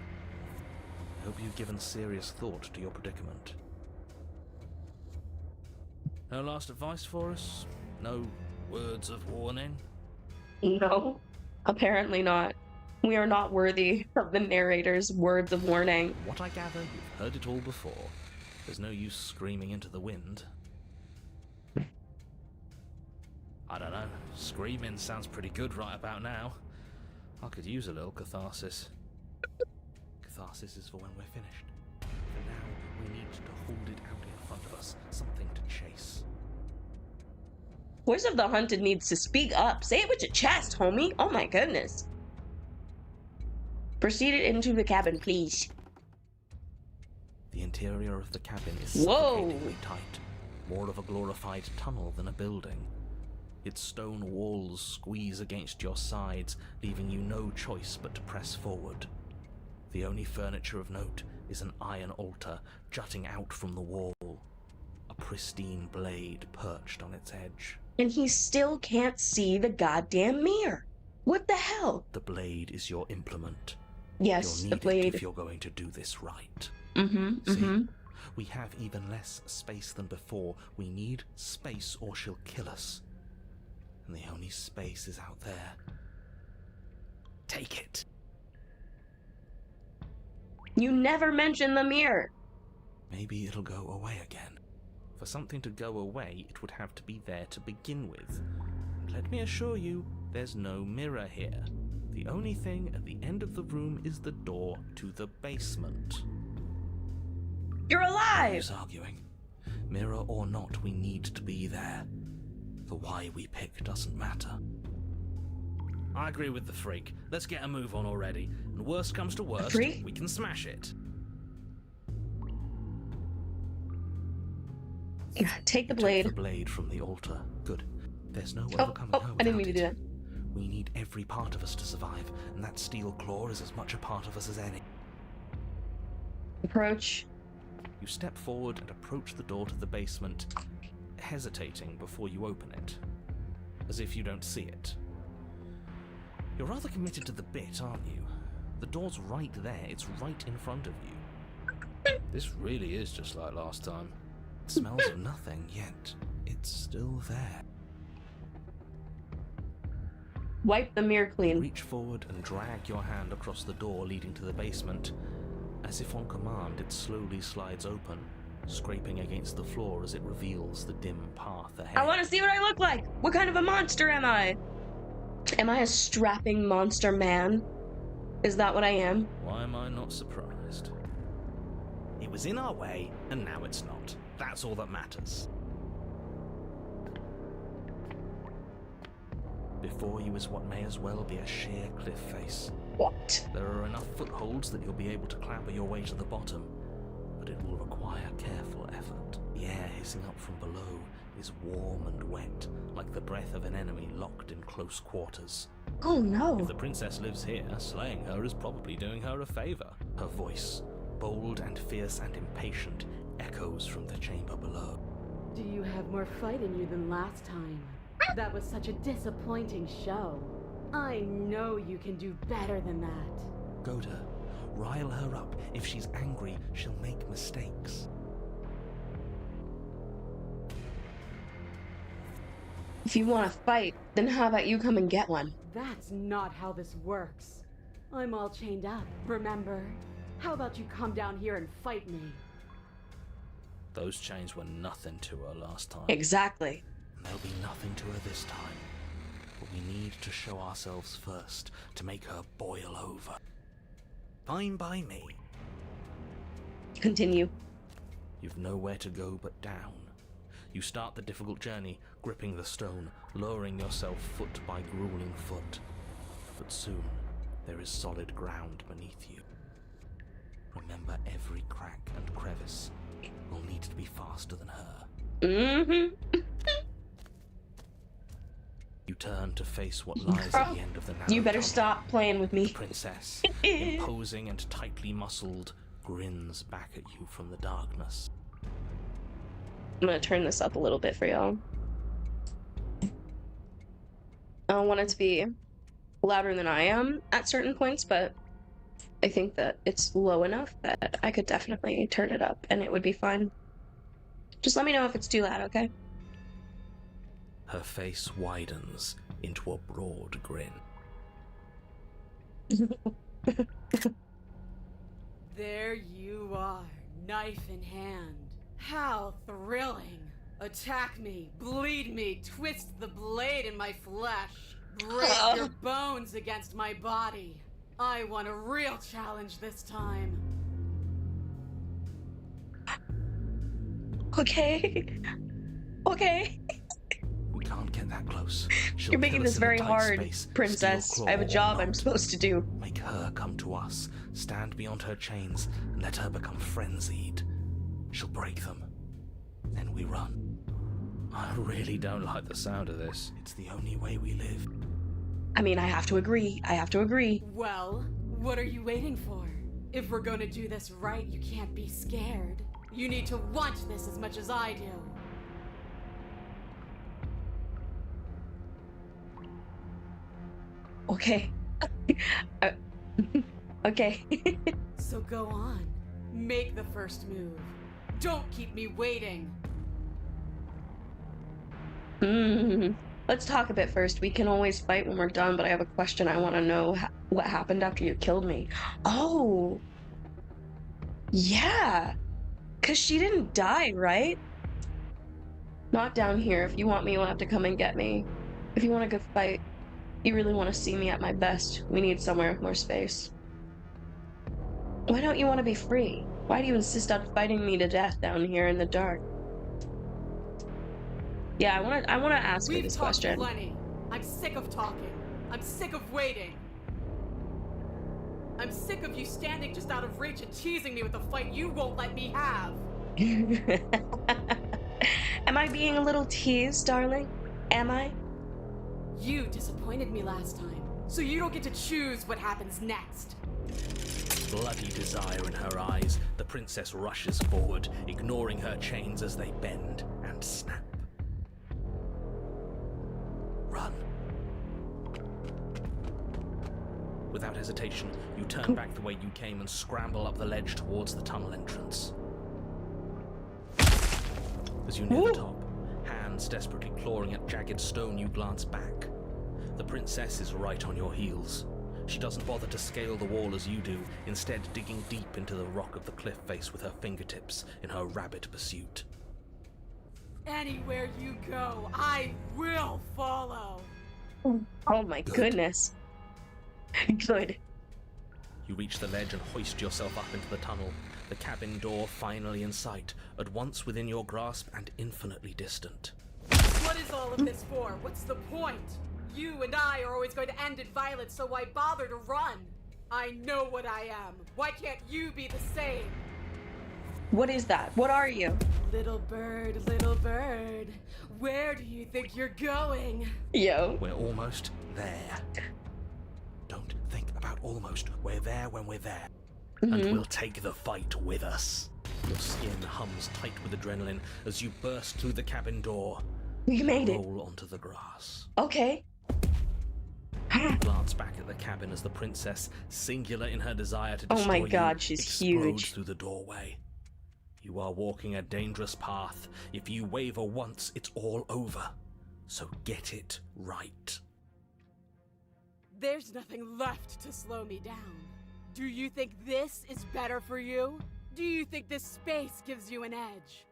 I hope you've given serious thought to your predicament. No last advice for us? No words of warning? No, apparently not. We are not worthy of the narrator's words of warning. What I gather, you've heard it all before. There's no use screaming into the wind. I don't know, screaming sounds pretty good right about now. I could use a little catharsis. Catharsis is for when we're finished. For now, we need to hold it out in front of us, something to chase. Voice of the hunted needs to speak up. Say it with your chest, homie. Oh my goodness. Proceed into the cabin, please. The interior of the cabin is Whoa. suffocatingly tight, more of a glorified tunnel than a building. Its stone walls squeeze against your sides, leaving you no choice but to press forward. The only furniture of note is an iron altar jutting out from the wall, a pristine blade perched on its edge. And he still can't see the goddamn mirror. What the hell? The blade is your implement. Yes, You'll the need blade. it if you're going to do this right. Mm-hmm, See, we have even less space than before. We need space or she'll kill us. And the only space is out there. Take it. You never mentioned the mirror. Maybe it'll go away again. For something to go away, it would have to be there to begin with. And let me assure you, there's no mirror here. The only thing at the end of the room is the door to the basement. You're alive! Who's arguing? Mirror or not, we need to be there. The why we pick doesn't matter. I agree with the freak. Let's get a move on already. And worst comes to worst, freak? we can smash it. Yeah, take the Take blade. the blade from the altar. Good. There's no Oh, overcoming her I didn't without mean to do it. that. We need every part of us to survive, and that steel claw is as much a part of us as any. Approach. You step forward and approach the door to the basement, hesitating before you open it, as if you don't see it. You're rather committed to the bit, aren't you? The door's right there, it's right in front of you. This really is just like last time. It smells of nothing, yet it's still there. Wipe the mirror clean. Reach forward and drag your hand across the door leading to the basement. As if on command, it slowly slides open, scraping against the floor as it reveals the dim path ahead. I want to see what I look like. What kind of a monster am I? Am I a strapping monster man? Is that what I am? Why am I not surprised? It was in our way, and now it's not. That's all that matters. Before you is what may as well be a sheer cliff face. What? There are enough footholds that you'll be able to clamber your way to the bottom, but it will require careful effort. The air hissing up from below is warm and wet, like the breath of an enemy locked in close quarters. Oh no. If the princess lives here, slaying her is probably doing her a favor. Her voice, bold and fierce and impatient, echoes from the chamber below. Do you have more fight in you than last time? That was such a disappointing show. I know you can do better than that. Goda, rile her up. If she's angry, she'll make mistakes. If you want to fight, then how about you come and get one? That's not how this works. I'm all chained up, remember? How about you come down here and fight me? Those chains were nothing to her last time. Exactly. And there'll be nothing to her this time. But we need to show ourselves first to make her boil over. Fine by me. Continue. You've nowhere to go but down. You start the difficult journey, gripping the stone, lowering yourself foot by grueling foot. But soon, there is solid ground beneath you. Remember every crack and crevice. You'll need to be faster than her. Mm-hmm. You turn to face what lies at the end of the narrow You better tunnel. stop playing with The me. princess, imposing and tightly muscled, grins back at you from the darkness. I'm gonna turn this up a little bit for y'all. I don't want it to be louder than I am at certain points, but I think that it's low enough that I could definitely turn it up and it would be fine. Just let me know if it's too loud, okay? Her face widens into a broad grin. There you are, knife in hand. How thrilling! Attack me, bleed me, twist the blade in my flesh, break your bones against my body. I want a real challenge this time. Okay. Okay. We can't get that close. She'll You're making kill us this in a very tight hard, space, princess. steel I have a claw or job I'm not. supposed to do. Make her come to us, stand beyond her chains, and let her become frenzied. She'll break them. Then we run. I really don't like the sound of this. It's the only way we live. I mean, I have to agree. I have to agree. Well, what are you waiting for? If we're gonna do this right, you can't be scared. You need to want this as much as I do. Okay. Okay. So go on. Make the first move. Don't keep me waiting. Let's talk a bit first. We can always fight when we're done, but I have a question. I want to know what happened after you killed me. Oh. Yeah. Because she didn't die, right? Not down here. If you want me, you'll have to come and get me. If you want a good fight, you really want to see me at my best, we need somewhere with more space. Why don't you want to be free? Why do you insist on fighting me to death down here in the dark? Yeah, I want to ask her We've this talked question. plenty. I'm sick of talking. I'm sick of waiting. I'm sick of you standing just out of reach and teasing me with a fight you won't let me have. Am I being a little teased, darling? Am I? You disappointed me last time, so you don't get to choose what happens next. Bloody desire in her eyes, the princess rushes forward, ignoring her chains as they bend and snap. Run. Without hesitation, you turn back the way you came and scramble up the ledge towards the tunnel entrance. As you near the top, hands desperately clawing at jagged stone, you glance back. The princess is right on your heels. She doesn't bother to scale the wall as you do, instead digging deep into the rock of the cliff face with her fingertips in her rabid pursuit. Anywhere you go, I will follow. Oh my goodness. Good. You reach the ledge and hoist yourself up into the tunnel, the cabin door finally in sight, at once within your grasp and infinitely distant. What is all of this for? What's the point? You and I are always going to end in violence, so why bother to run? I know what I am. Why can't you be the same? What is that? What are you? Little bird, where do you think you're going? Yo. We're almost there. Don't think about almost. We're there when we're there. And we'll take the fight with us. Your skin hums tight with adrenaline as you burst through the cabin door. You made it. Roll onto the grass. Okay. Glance back at the cabin as the princess, singular in her desire to destroy Oh my god, you, she's explodes huge. through the doorway. You are walking a dangerous path. If you waver once, it's all over. So get it right. There's nothing left to slow me down. Do you think this is better for you? Do you think this space gives you an edge?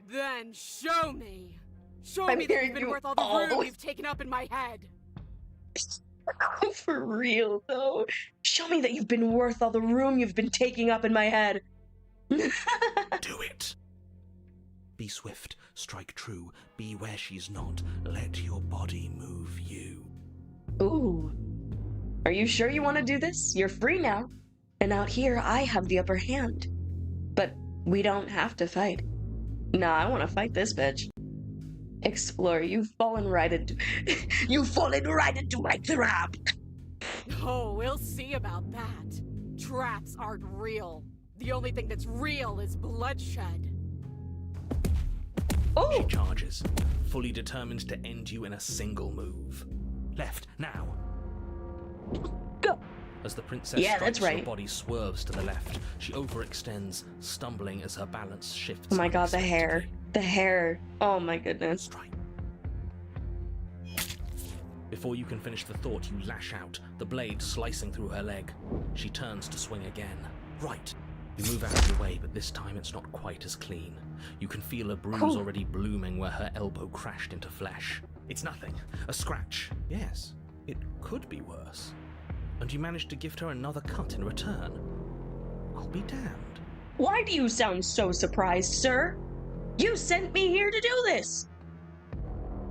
Then show me! Show I'm me that hearing you've been you worth all the room all. you've taken up in my head! For real, though. Show me that you've been worth all the room you've been taking up in my head. Do it! Be swift, strike true, be where she's not, let your body move you. Ooh. Are you sure you want to do this? You're free now. And out here, I have the upper hand. But we don't have to fight. Nah, I want to fight this bitch. Explore, you've fallen right into... You've fallen right into my trap! Oh, we'll see about that. Traps aren't real. The only thing that's real is bloodshed. She Oh! charges, fully determined to end you in a single move. Left, now! Go! As the princess Yeah, strikes, that's right. your body swerves to the left. She overextends, stumbling as her balance shifts. Oh my god, the hair. unexpectedly. The hair. Oh my goodness. Strike. Before you can finish the thought, you lash out, the blade slicing through her leg. She turns to swing again. Right. You move out of the way, but this time it's not quite as clean. You can feel a bruise Cool. already blooming where her elbow crashed into flesh. It's nothing. A scratch. Yes, it could be worse. And you manage to gift her another cut in return. I'll be damned. Why do you sound so surprised, sir? You sent me here to do this!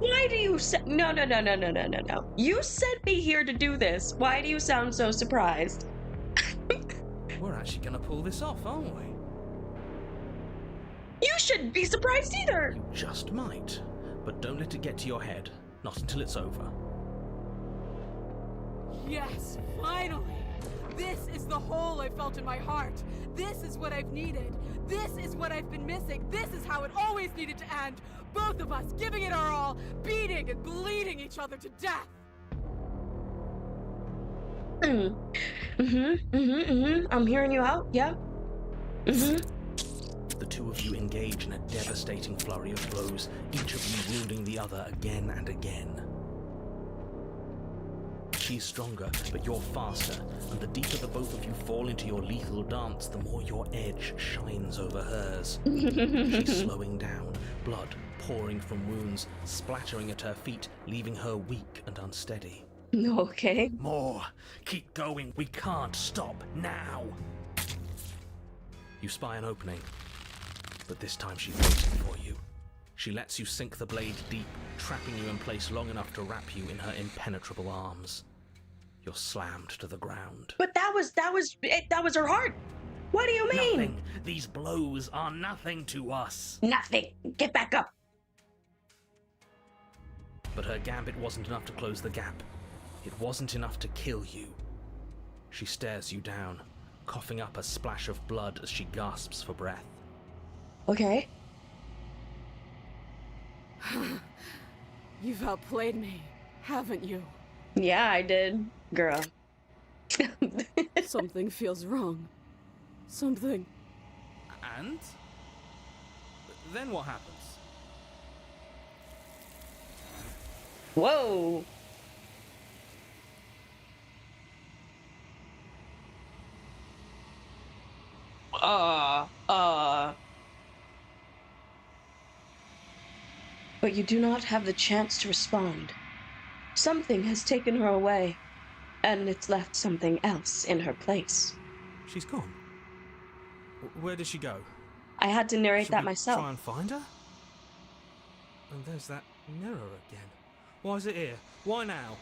Why do you No. You sent me here to do this. Why do you sound so surprised? We're actually gonna pull this off, aren't we? You shouldn't be surprised either! You just might. But don't let it get to your head. Not until it's over. Yes, finally! This is the hole I felt in my heart. This is what I've needed. This is what I've been missing. This is how it always needed to end. Both of us giving it our all, beating and bleeding each other to death. I'm hearing you out, yeah? The two of you engage in a devastating flurry of blows, each of you wounding the other again and again. She's stronger, but you're faster, and the deeper the both of you fall into your lethal dance, the more your edge shines over hers. She's slowing down, blood pouring from wounds, splattering at her feet, leaving her weak and unsteady. Okay. More! Keep going! We can't stop now! You spy an opening, but this time she's waiting for you. She lets you sink the blade deep, trapping you in place long enough to wrap you in her impenetrable arms. You're slammed to the ground. But that was her heart. What do you mean? Nothing. These blows are nothing to us. Nothing. Get back up. But her gambit wasn't enough to close the gap. It wasn't enough to kill you. She stares you down, coughing up a splash of blood as she gasps for breath. Okay. You've outplayed me, haven't you? Yeah, I did, girl. Something feels wrong. Something. And? Then what happens? Whoa. But you do not have the chance to respond. Something has taken her away, and it's left something else in her place. She's gone. Where did she go? I had to narrate Should that we myself. try and find her? And there's that mirror again. Why is it here? Why now?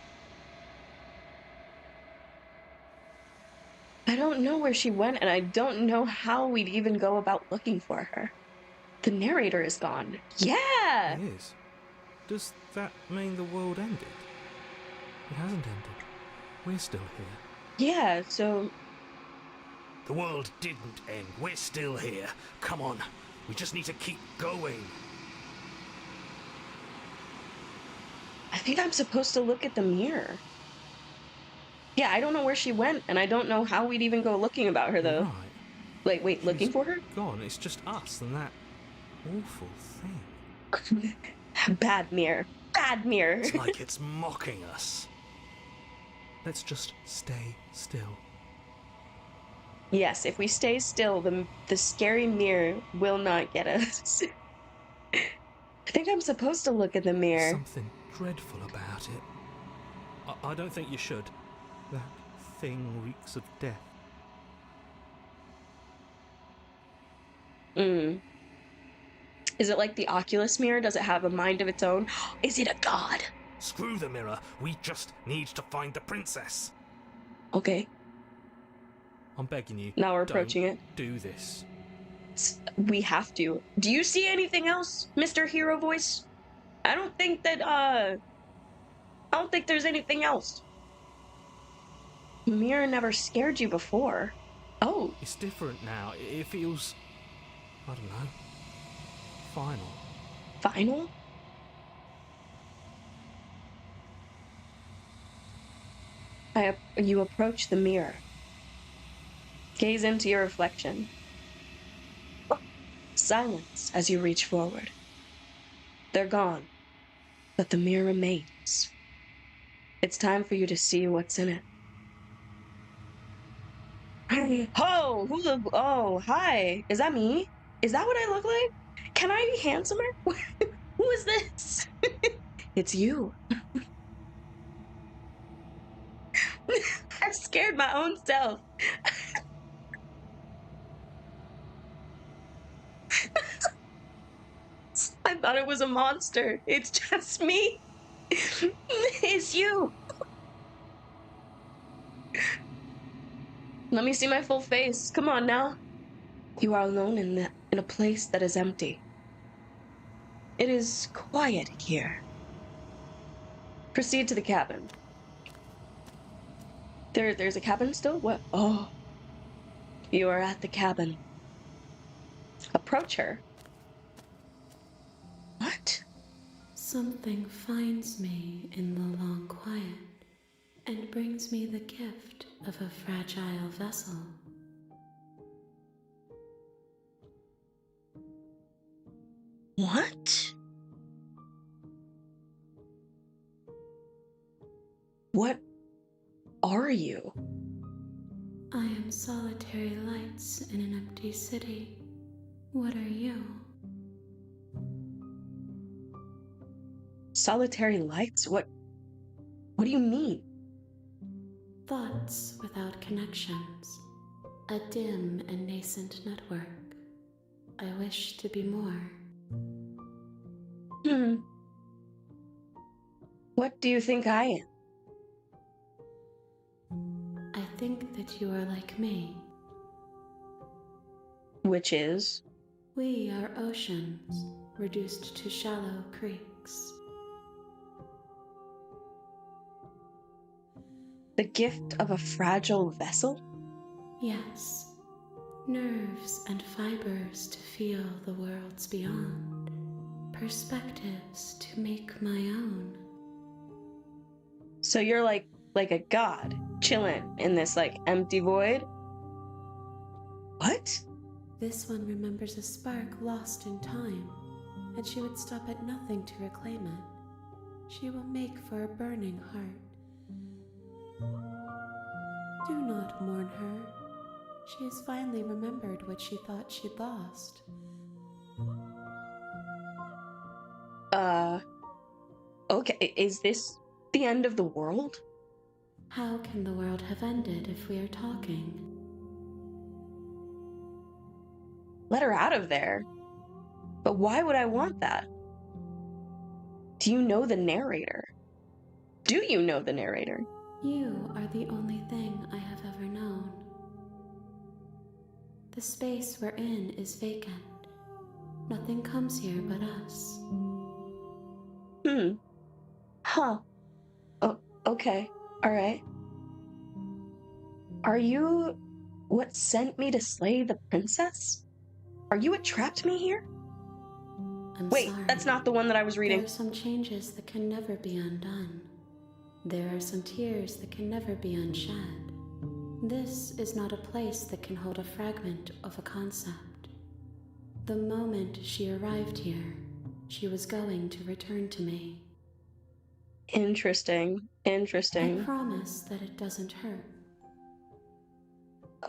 I don't know where she went, and I don't know how we'd even go about looking for her. The narrator is gone. Yeah! It is. Does that mean the world ended? It hasn't ended. We're still here. Yeah, so The world didn't end. We're still here. Come on. We just need to keep going. I think I'm supposed to look at the mirror. Yeah, I don't know where she went, and I don't know how we'd even go looking about her, though. Right. Like, wait, looking for her? Gone. It's just us and that awful thing. Bad mirror. Bad mirror. It's like it's mocking us. Let's just stay still. Yes, if we stay still, the scary mirror will not get us. I think I'm supposed to look at the mirror. Something dreadful about it. I don't think you should. That thing reeks of death. Is it like the Oculus mirror? Does it have a mind of its own? Is it a god? Screw the mirror. We just need to find the princess. Okay, I'm begging you. now we're don't approaching it. Do this. We have to. Do you see anything else, Mr. Hero Voice? I don't think there's anything else. Mirror never scared you before. Oh, It's different now. It feels, I don't know, final. final? You approach the mirror. Gaze into your reflection. Silence as you reach forward. They're gone, but the mirror remains. It's time for you to see what's in it. Oh, oh, hi. Is that me? Is that what I look like? Can I be handsomer? Who is this? It's you. I scared my own self. I thought it was a monster. It's just me. It's you. Let me see my full face. Come on now. You are alone in a place that is empty. It is quiet here. Proceed to the cabin. There's a cabin still? What? Oh. You are at the cabin. Approach her. What? Something finds me in the long quiet and brings me the gift of a fragile vessel. What? What are you? I am solitary lights in an empty city. What are you? Solitary lights? What do you mean? Thoughts without connections. A dim and nascent network. I wish to be more. What do you think I am? think that you are like me. Which is? We are oceans, reduced to shallow creeks. The gift of a fragile vessel? Yes, nerves and fibers to feel the worlds beyond, perspectives to make my own. So you're like a god, chilling in this like empty void? What? This one remembers a spark lost in time, and she would stop at nothing to reclaim it. She will make for a burning heart. Do not mourn her. She has finally remembered what she thought she'd lost. Okay, is this the end of the world? How can the world have ended if we are talking? Let her out of there. But why would I want that? Do you know the narrator? Do you know the narrator? You are the only thing I have ever known. The space we're in is vacant. Nothing comes here but us. Huh. Oh, okay. Alright. Are you what sent me to slay the princess? Are you what trapped me here? I'm Wait, sorry. that's not the one that I was There reading. are some changes that can never be undone. There are some tears that can never be unshed. This is not a place that can hold a fragment of a concept. The moment she arrived here, she was going to return to me. Interesting. I promise that it doesn't hurt.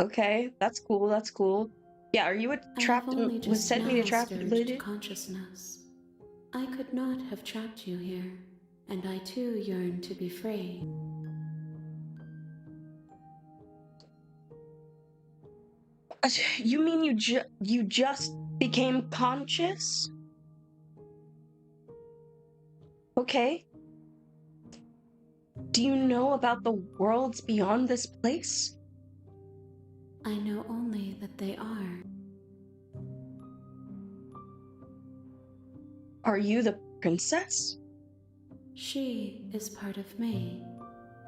Okay, that's cool, that's cool. Yeah, are you what I trapped have only was just sent me to now trap stirred to lady? consciousness. I could not have trapped you here, and I too yearn to be free. You mean you just became conscious? Okay. Do you know about the worlds beyond this place? I know only that they are. Are you the princess? She is part of me,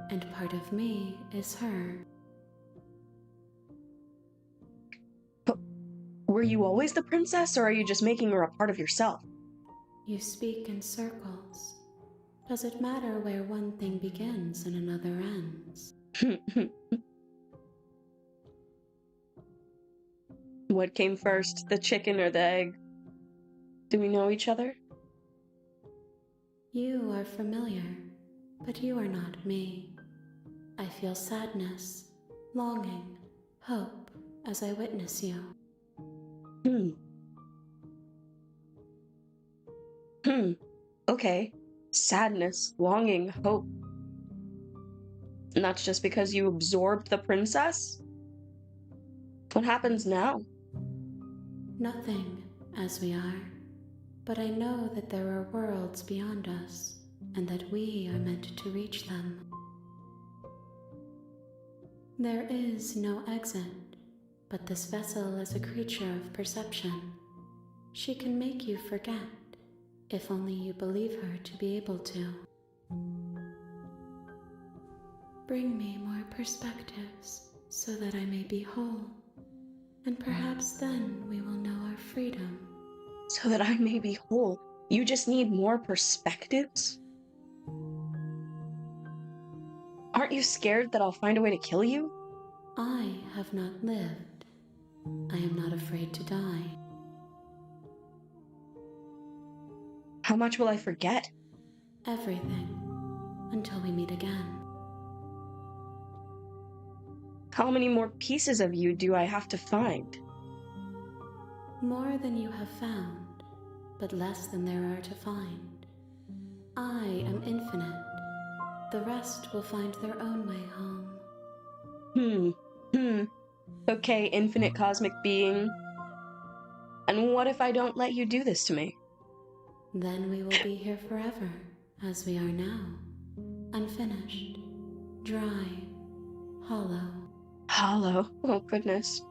and part of me is her. But were you always the princess, or are you just making her a part of yourself? You speak in circles. Does it matter where one thing begins and another ends? What came first, the chicken or the egg? Do we know each other? You are familiar, but you are not me. I feel sadness, longing, hope as I witness you. Okay. Sadness, longing, hope. And that's just because you absorbed the princess? What happens now? Nothing, as we are, but I know that there are worlds beyond us, and that we are meant to reach them. There is no exit, but this vessel is a creature of perception. She can make you forget, if only you believe her to be able to. Bring me more perspectives, so that I may be whole, and perhaps then we will know our freedom. So that I may be whole. You just need more perspectives? Aren't you scared that I'll find a way to kill you? I have not lived. I am not afraid to die. How much will I forget? Everything, until we meet again. How many more pieces of you do I have to find? More than you have found, but less than there are to find. I am infinite. The rest will find their own way home. Okay, infinite cosmic being. And what if I don't let you do this to me? Then we will be here forever, as we are now. Unfinished, dry, hollow. Hollow. Oh, goodness.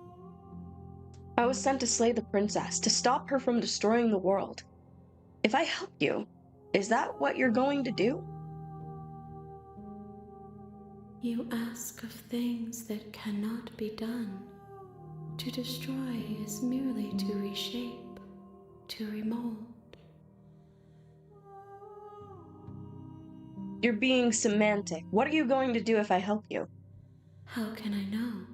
I was sent to slay the princess, to stop her from destroying the world. If I help you, is that what you're going to do? You ask of things that cannot be done. To destroy is merely to reshape, to remold. You're being semantic. What are you going to do if I help you? How can I know?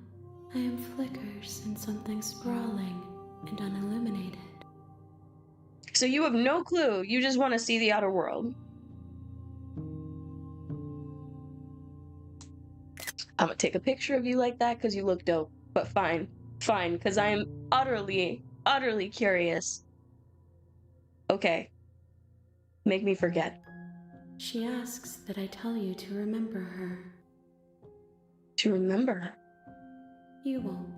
I am flickers in something sprawling and unilluminated. So you have no clue. You just want to see the outer world. I'm gonna take a picture of you like that because you look dope. But fine, because I am utterly, utterly curious. Okay. Make me forget. She asks that I tell you to remember her. To remember her. You won't.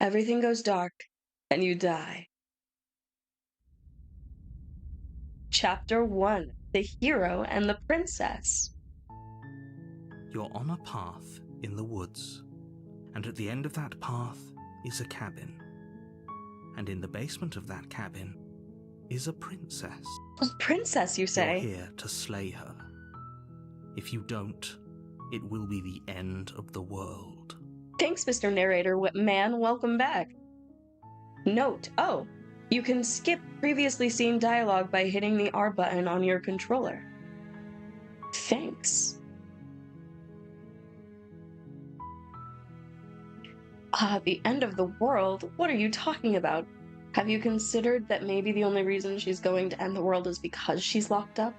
Everything goes dark, and you die. Chapter 1. The Hero and the Princess. You're on a path in the woods, and at the end of that path is a cabin. And in the basement of that cabin is a princess. A princess, you say? You're here to slay her. If you don't, it will be the end of the world. Thanks, Mr. Narrator. Man, welcome back. Note, you can skip previously seen dialogue by hitting the R button on your controller. Thanks. The end of the world? What are you talking about? Have you considered that maybe the only reason she's going to end the world is because she's locked up?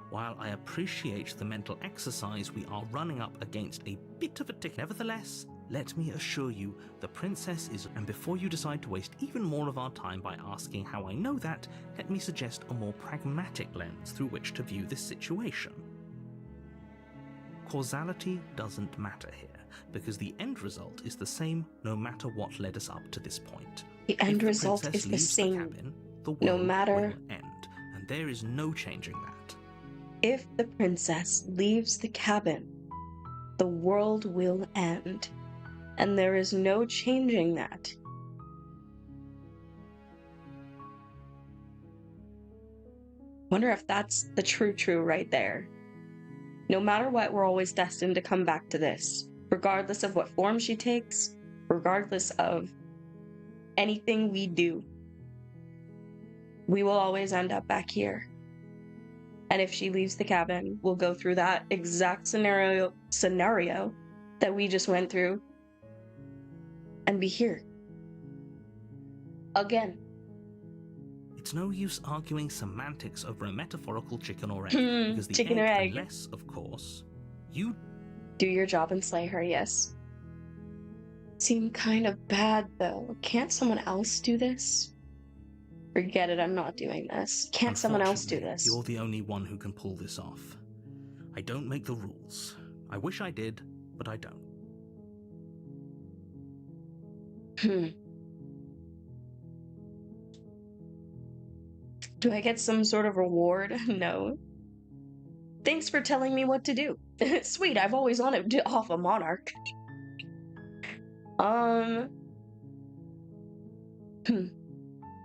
While I appreciate the mental exercise, we are running up against a bit of a tick. Nevertheless, let me assure you, the princess is... And before you decide to waste even more of our time by asking how I know that, let me suggest a more pragmatic lens through which to view this situation. Causality doesn't matter here, because the end result is the same no matter what led us up to this point. The end result is the same, cabin, the world no matter... will end, and there is no changing that. If the princess leaves the cabin, the world will end, and there is no changing that. Wonder if that's the true right there. No matter what, we're always destined to come back to this, regardless of what form she takes, regardless of anything we do. We will always end up back here. And if she leaves the cabin, we'll go through that exact scenario that we just went through and be here. Again. It's no use arguing semantics over a metaphorical chicken or egg, because the chicken or egg. Unless, of course, you do your job and slay her, yes. Seem kind of bad, though. Can't someone else do this? Forget it, I'm not doing this. Can't someone else do this? You're the only one who can pull this off. I don't make the rules. I wish I did, but I don't. Do I get some sort of reward? No. Thanks for telling me what to do. Sweet, I've always wanted to off a monarch.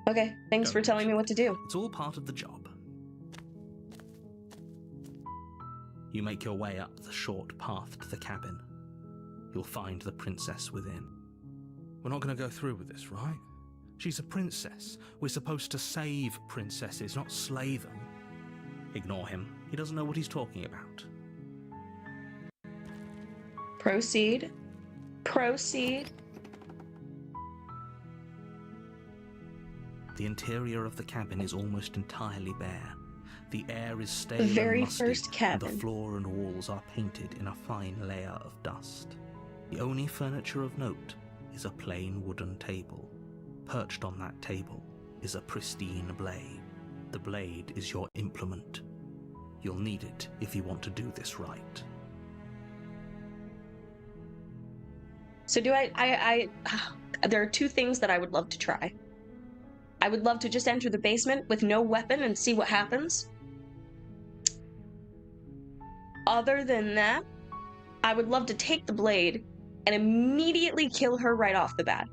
Okay, thanks for telling me what to do. It's all part of the job. You make your way up the short path to the cabin. You'll find the princess within. We're not going to go through with this, right? She's a princess. We're supposed to save princesses, not slay them. Ignore him. He doesn't know what he's talking about. Proceed. Proceed. The interior of the cabin is almost entirely bare. The air is stale The very and musty, first cabin. and the floor and walls are painted in a fine layer of dust. The only furniture of note is a plain wooden table. Perched on that table is a pristine blade. The blade is your implement. You'll need it if you want to do this right. So do I there are two things that I would love to try. I would love to just enter the basement with no weapon and see what happens. Other than that, I would love to take the blade and immediately kill her right off the bat.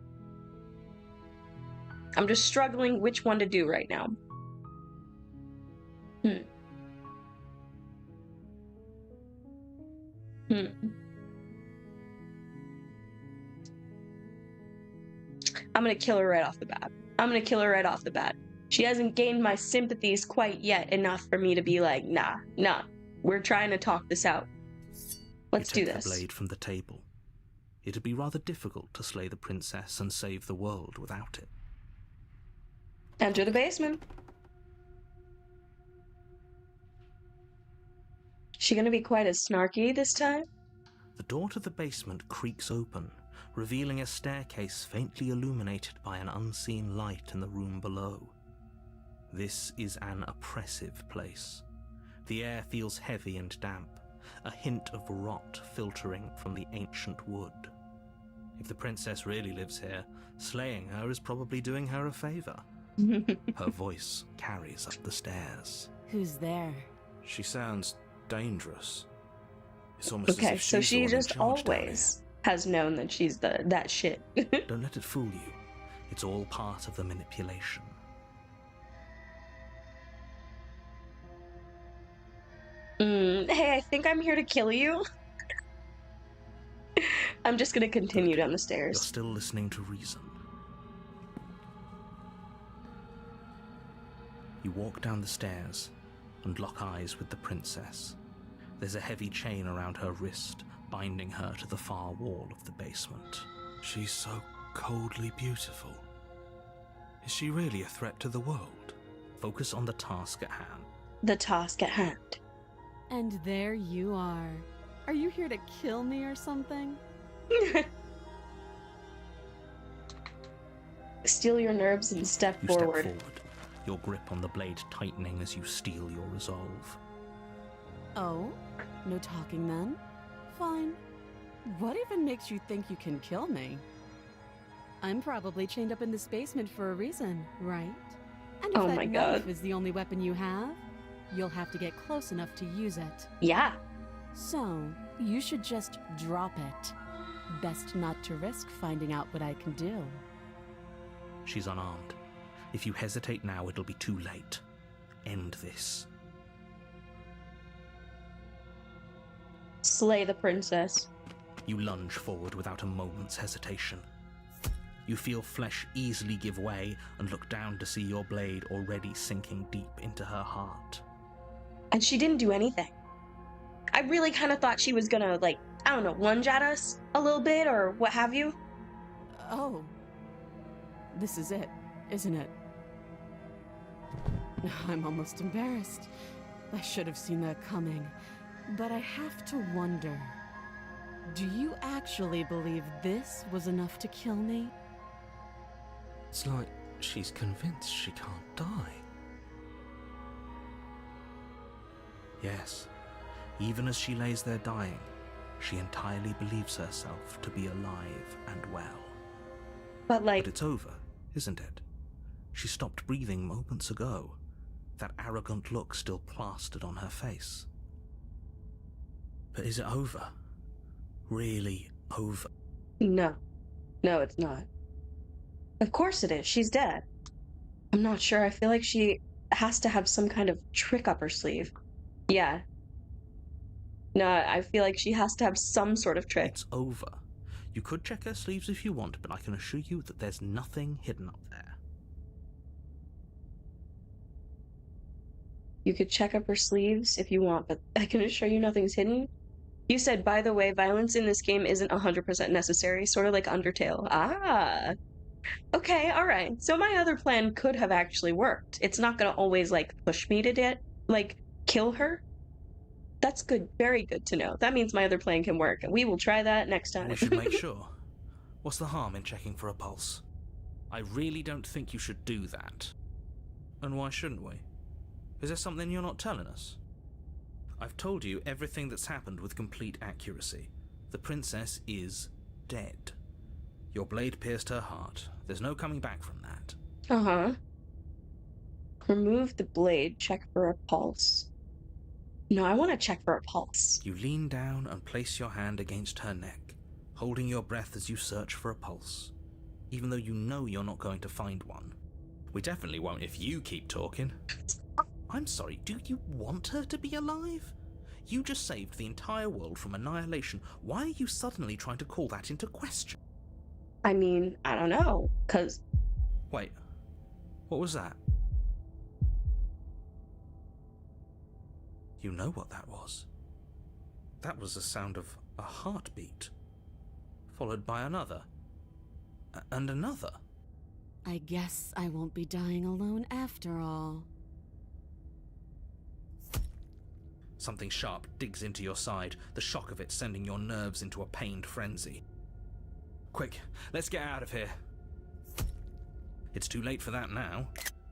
I'm just struggling which one to do right now. I'm gonna kill her right off the bat. She hasn't gained my sympathies quite yet enough for me to be like, nah, we're trying to talk this out. Let's do this. The blade from the table. It'd be rather difficult to slay the princess and save the world without it. Enter the basement. She gonna be quite as snarky this time? The door to the basement creaks open, revealing a staircase faintly illuminated by an unseen light in the room below. This is an oppressive place. The air feels heavy and damp, a hint of rot filtering from the ancient wood. If the princess really lives here, slaying her is probably doing her a favor. Her voice carries up the stairs. Who's there? She sounds dangerous. It's almost as Okay, if so she's she the one in just charge down always has known that she's that shit. Don't let it fool you. It's all part of the manipulation. Hey, I think I'm here to kill you. I'm just gonna continue down the You're stairs. still listening to reason. You walk down the stairs and lock eyes with the princess. There's a heavy chain around her wrist, binding her to the far wall of the basement. She's so coldly beautiful. Is she really a threat to the world? Focus on the task at hand. The task at hand. And there you are. Are you here to kill me or something? Steel your nerves and step You forward. step forward, your grip on the blade tightening as you steel your resolve. Oh? No talking then? Fine. What even makes you think you can kill me? I'm probably chained up in this basement for a reason, right? And if Oh that my knife God. is the only weapon you have, you'll have to get close enough to use it. Yeah. So, you should just drop it. Best not to risk finding out what I can do. She's unarmed. If you hesitate now, it'll be too late. End this. Slay the princess. You lunge forward without a moment's hesitation. You feel flesh easily give way and look down to see your blade already sinking deep into her heart. And she didn't do anything. I really kind of thought she was gonna, like, I don't know, lunge at us a little bit or what have you. Oh. This is it, isn't it? I'm almost embarrassed. I should have seen that coming. But I have to wonder, do you actually believe this was enough to kill me? It's like she's convinced she can't die. Yes, even as she lays there dying, she entirely believes herself to be alive and well. But, like, But it's over, isn't it? She stopped breathing moments ago, that arrogant look still plastered on her face. But is it over? Really over? no. No, it's not. Of course it is. She's dead. I'm not sure. I feel like she has to have some kind of trick up her sleeve. Yeah. No, I feel like she has to have some sort of trick. It's over. You could check her sleeves if you want, but I can assure you that there's nothing hidden up there. You could check up her sleeves if you want, but I can assure you nothing's hidden. You said, by the way, violence in this game isn't 100% necessary, sort of like Undertale. Ah. Okay, alright. So my other plan could have actually worked. It's not gonna always, like, push me to kill her. That's good. Very good to know. That means my other plan can work. We will try that next time. We should make sure. What's the harm in checking for a pulse? I really don't think you should do that. And why shouldn't we? Is there something you're not telling us? I've told you everything that's happened with complete accuracy. The princess is dead. Your blade pierced her heart. There's no coming back from that. Uh-huh. Remove the blade. Check for a pulse. No, I want to check for a pulse. You lean down and place your hand against her neck, holding your breath as you search for a pulse, even though you know you're not going to find one. We definitely won't if you keep talking. I'm sorry, do you want her to be alive? You just saved the entire world from annihilation. Why are you suddenly trying to call that into question? I mean, I don't know, cause... Wait, what was that? You know what that was. That was the sound of a heartbeat, followed by another, and another. I guess I won't be dying alone after all. Something sharp digs into your side, the shock of it sending your nerves into a pained frenzy. Quick, let's get out of here. It's too late for that now.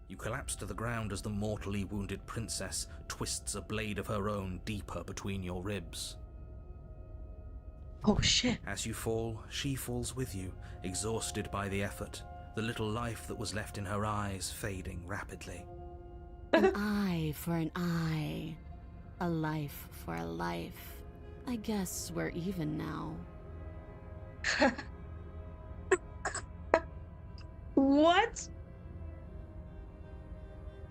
You collapse to the ground as the mortally wounded princess twists a blade of her own deeper between your ribs. Oh shit. As you fall, she falls with you, exhausted by the effort, the little life that was left in her eyes fading rapidly. An eye for an eye. A life for a life. I guess we're even now. What?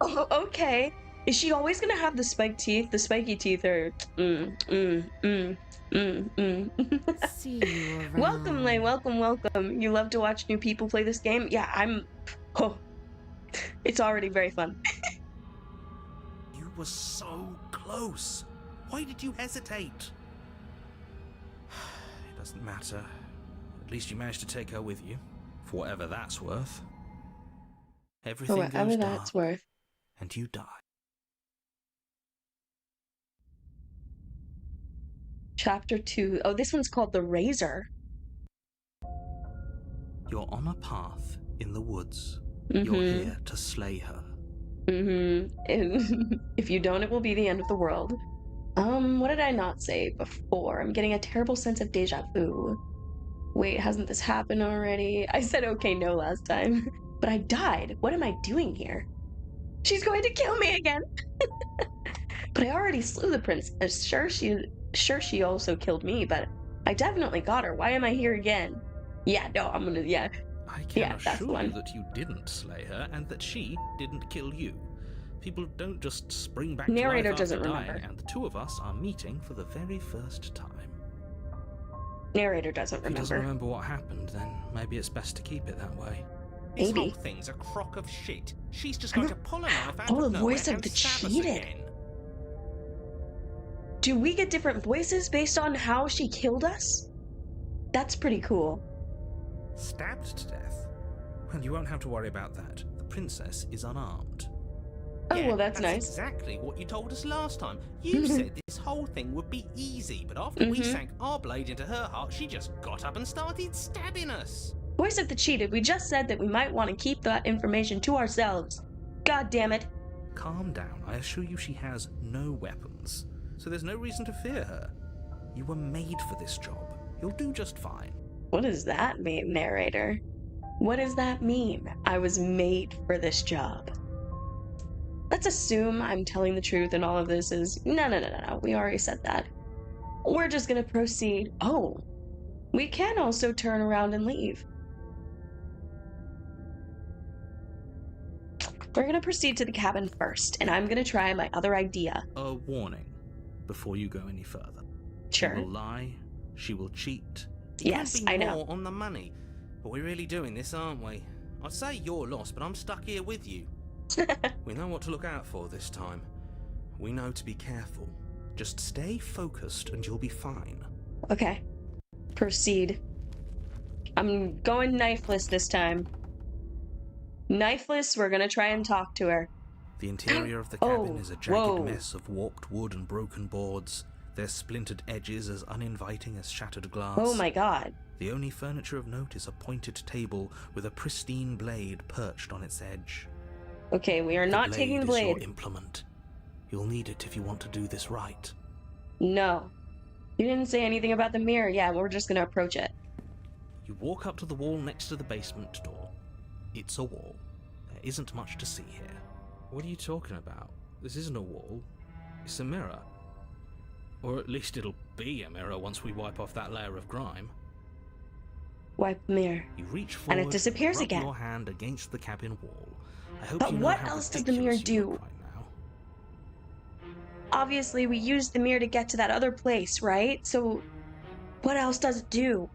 Oh, okay. Is she always gonna have the spiked teeth? The spiky teeth are... See you around. Welcome, Lay. Welcome. You love to watch new people play this game? Yeah, I'm... Oh. It's already very fun. You were so close. Why did you hesitate? It doesn't matter. At least you managed to take her with you. For whatever that's worth. Everything For whatever goes that's dark, worth. and you die. Chapter 2. Oh, this one's called The Razor. You're on a path in the woods. Mm-hmm. You're here to slay her. Mm-hmm. If you don't, it will be the end of the world. What did I not say before? I'm getting a terrible sense of deja vu. Wait, hasn't this happened already? I said okay no last time. But I died. What am I doing here? She's going to kill me again! But I already slew the princess. Sure she also killed me, but I definitely got her. Why am I here again? Yeah, no, I'm gonna, yeah. I can Yeah, that's the assure you one. that you didn't slay her and that she didn't kill you. People don't just spring back Narrator to life doesn't after dying, remember. and the two of us are meeting for the very first time. Narrator doesn't If he doesn't remember. remember what happened, then maybe it's best to keep it that way. This Maybe. whole thing's a crock of shit. She's just going to pull a knife out Oh, of the nowhere voice of and the stab us cheated. again. Do we get different voices based on how she killed us? That's pretty cool. Stabbed to death? Well, you won't have to worry about that. The princess is unarmed. Oh, Yeah, well, that's nice. exactly what you told us last time. You said this whole thing would be easy, but after we sank our blade into her heart, she just got up and started stabbing us. Voice of the cheated, we just said that we might want to keep that information to ourselves. God damn it. Calm down. I assure you she has no weapons, so there's no reason to fear her. You were made for this job. You'll do just fine. What does that mean, narrator? What does that mean? I was made for this job. Let's assume I'm telling the truth and all of this is... No. We already said that. We're just gonna proceed. Oh, we can also turn around and leave. We're gonna proceed to the cabin first, and I'm gonna try my other idea. A warning before you go any further. Sure. She will lie. She will cheat. Yes, Can't be I know. more on the money. But we're really doing this, aren't we? I'd say you're lost, but I'm stuck here with you. We know what to look out for this time. We know to be careful. Just stay focused and you'll be fine. Okay. Proceed. I'm going knifeless this time. Knifeless, we're gonna try and talk to her. The interior of the Oh, cabin is a jagged whoa. mess of warped wood and broken boards, their splintered edges as uninviting as shattered glass. Oh my god. The only furniture of note is a pointed table with a pristine blade perched on its edge. Okay, we are not taking the Is blade. your implement. You'll need it if you want to do this right. No. You didn't say anything about the mirror. Yeah, we're just gonna approach it. You walk up to the wall next to the basement door. It's a wall. There isn't much to see here. What are you talking about? This isn't a wall. It's a mirror. Or at least it'll be a mirror once we wipe off that layer of grime. Wipe the mirror. You reach forward And it disappears rub again. your hand against the cabin wall. I hope But you know what how else does the mirror ridiculous you do? look right now. Obviously, we used the mirror to get to that other place, right? So, what else does it do?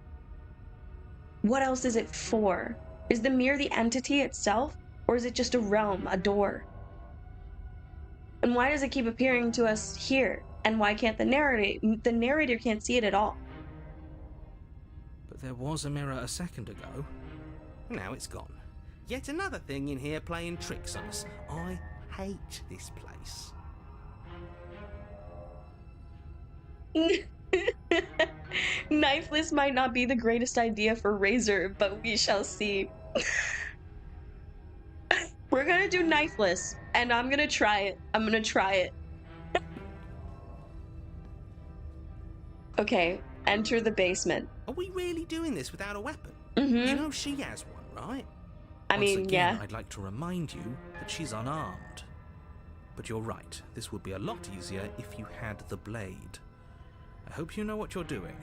What else is it for? Is the mirror the entity itself? Or is it just a realm, a door? And why does it keep appearing to us here? And why can't the narrator can't see it at all? But there was a mirror a second ago. Now it's gone. Yet another thing in here playing tricks on us. I hate this place. Knifeless might not be the greatest idea for Razor, but we shall see. We're gonna do knifeless, and I'm gonna try it. I'm gonna try it. Okay, enter the basement. Are we really doing this without a weapon? Mm-hmm. You know she has one, right? I Once mean, again, yeah. I'd like to remind you that she's unarmed. But you're right, this would be a lot easier if you had the blade. I hope you know what you're doing.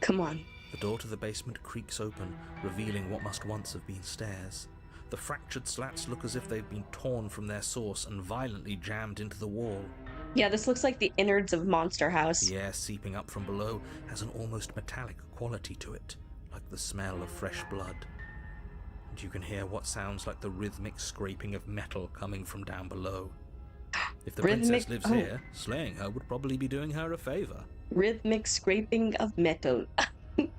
Come on. The door to the basement creaks open, revealing what must once have been stairs. The fractured slats look as if they've been torn from their source and violently jammed into the wall. Yeah, this looks like the innards of Monster House. The air seeping up from below has an almost metallic quality to it, like the smell of fresh blood. And you can hear what sounds like the rhythmic scraping of metal coming from down below. If the princess lives here, slaying her would probably be doing her a favor. Rhythmic scraping of metal.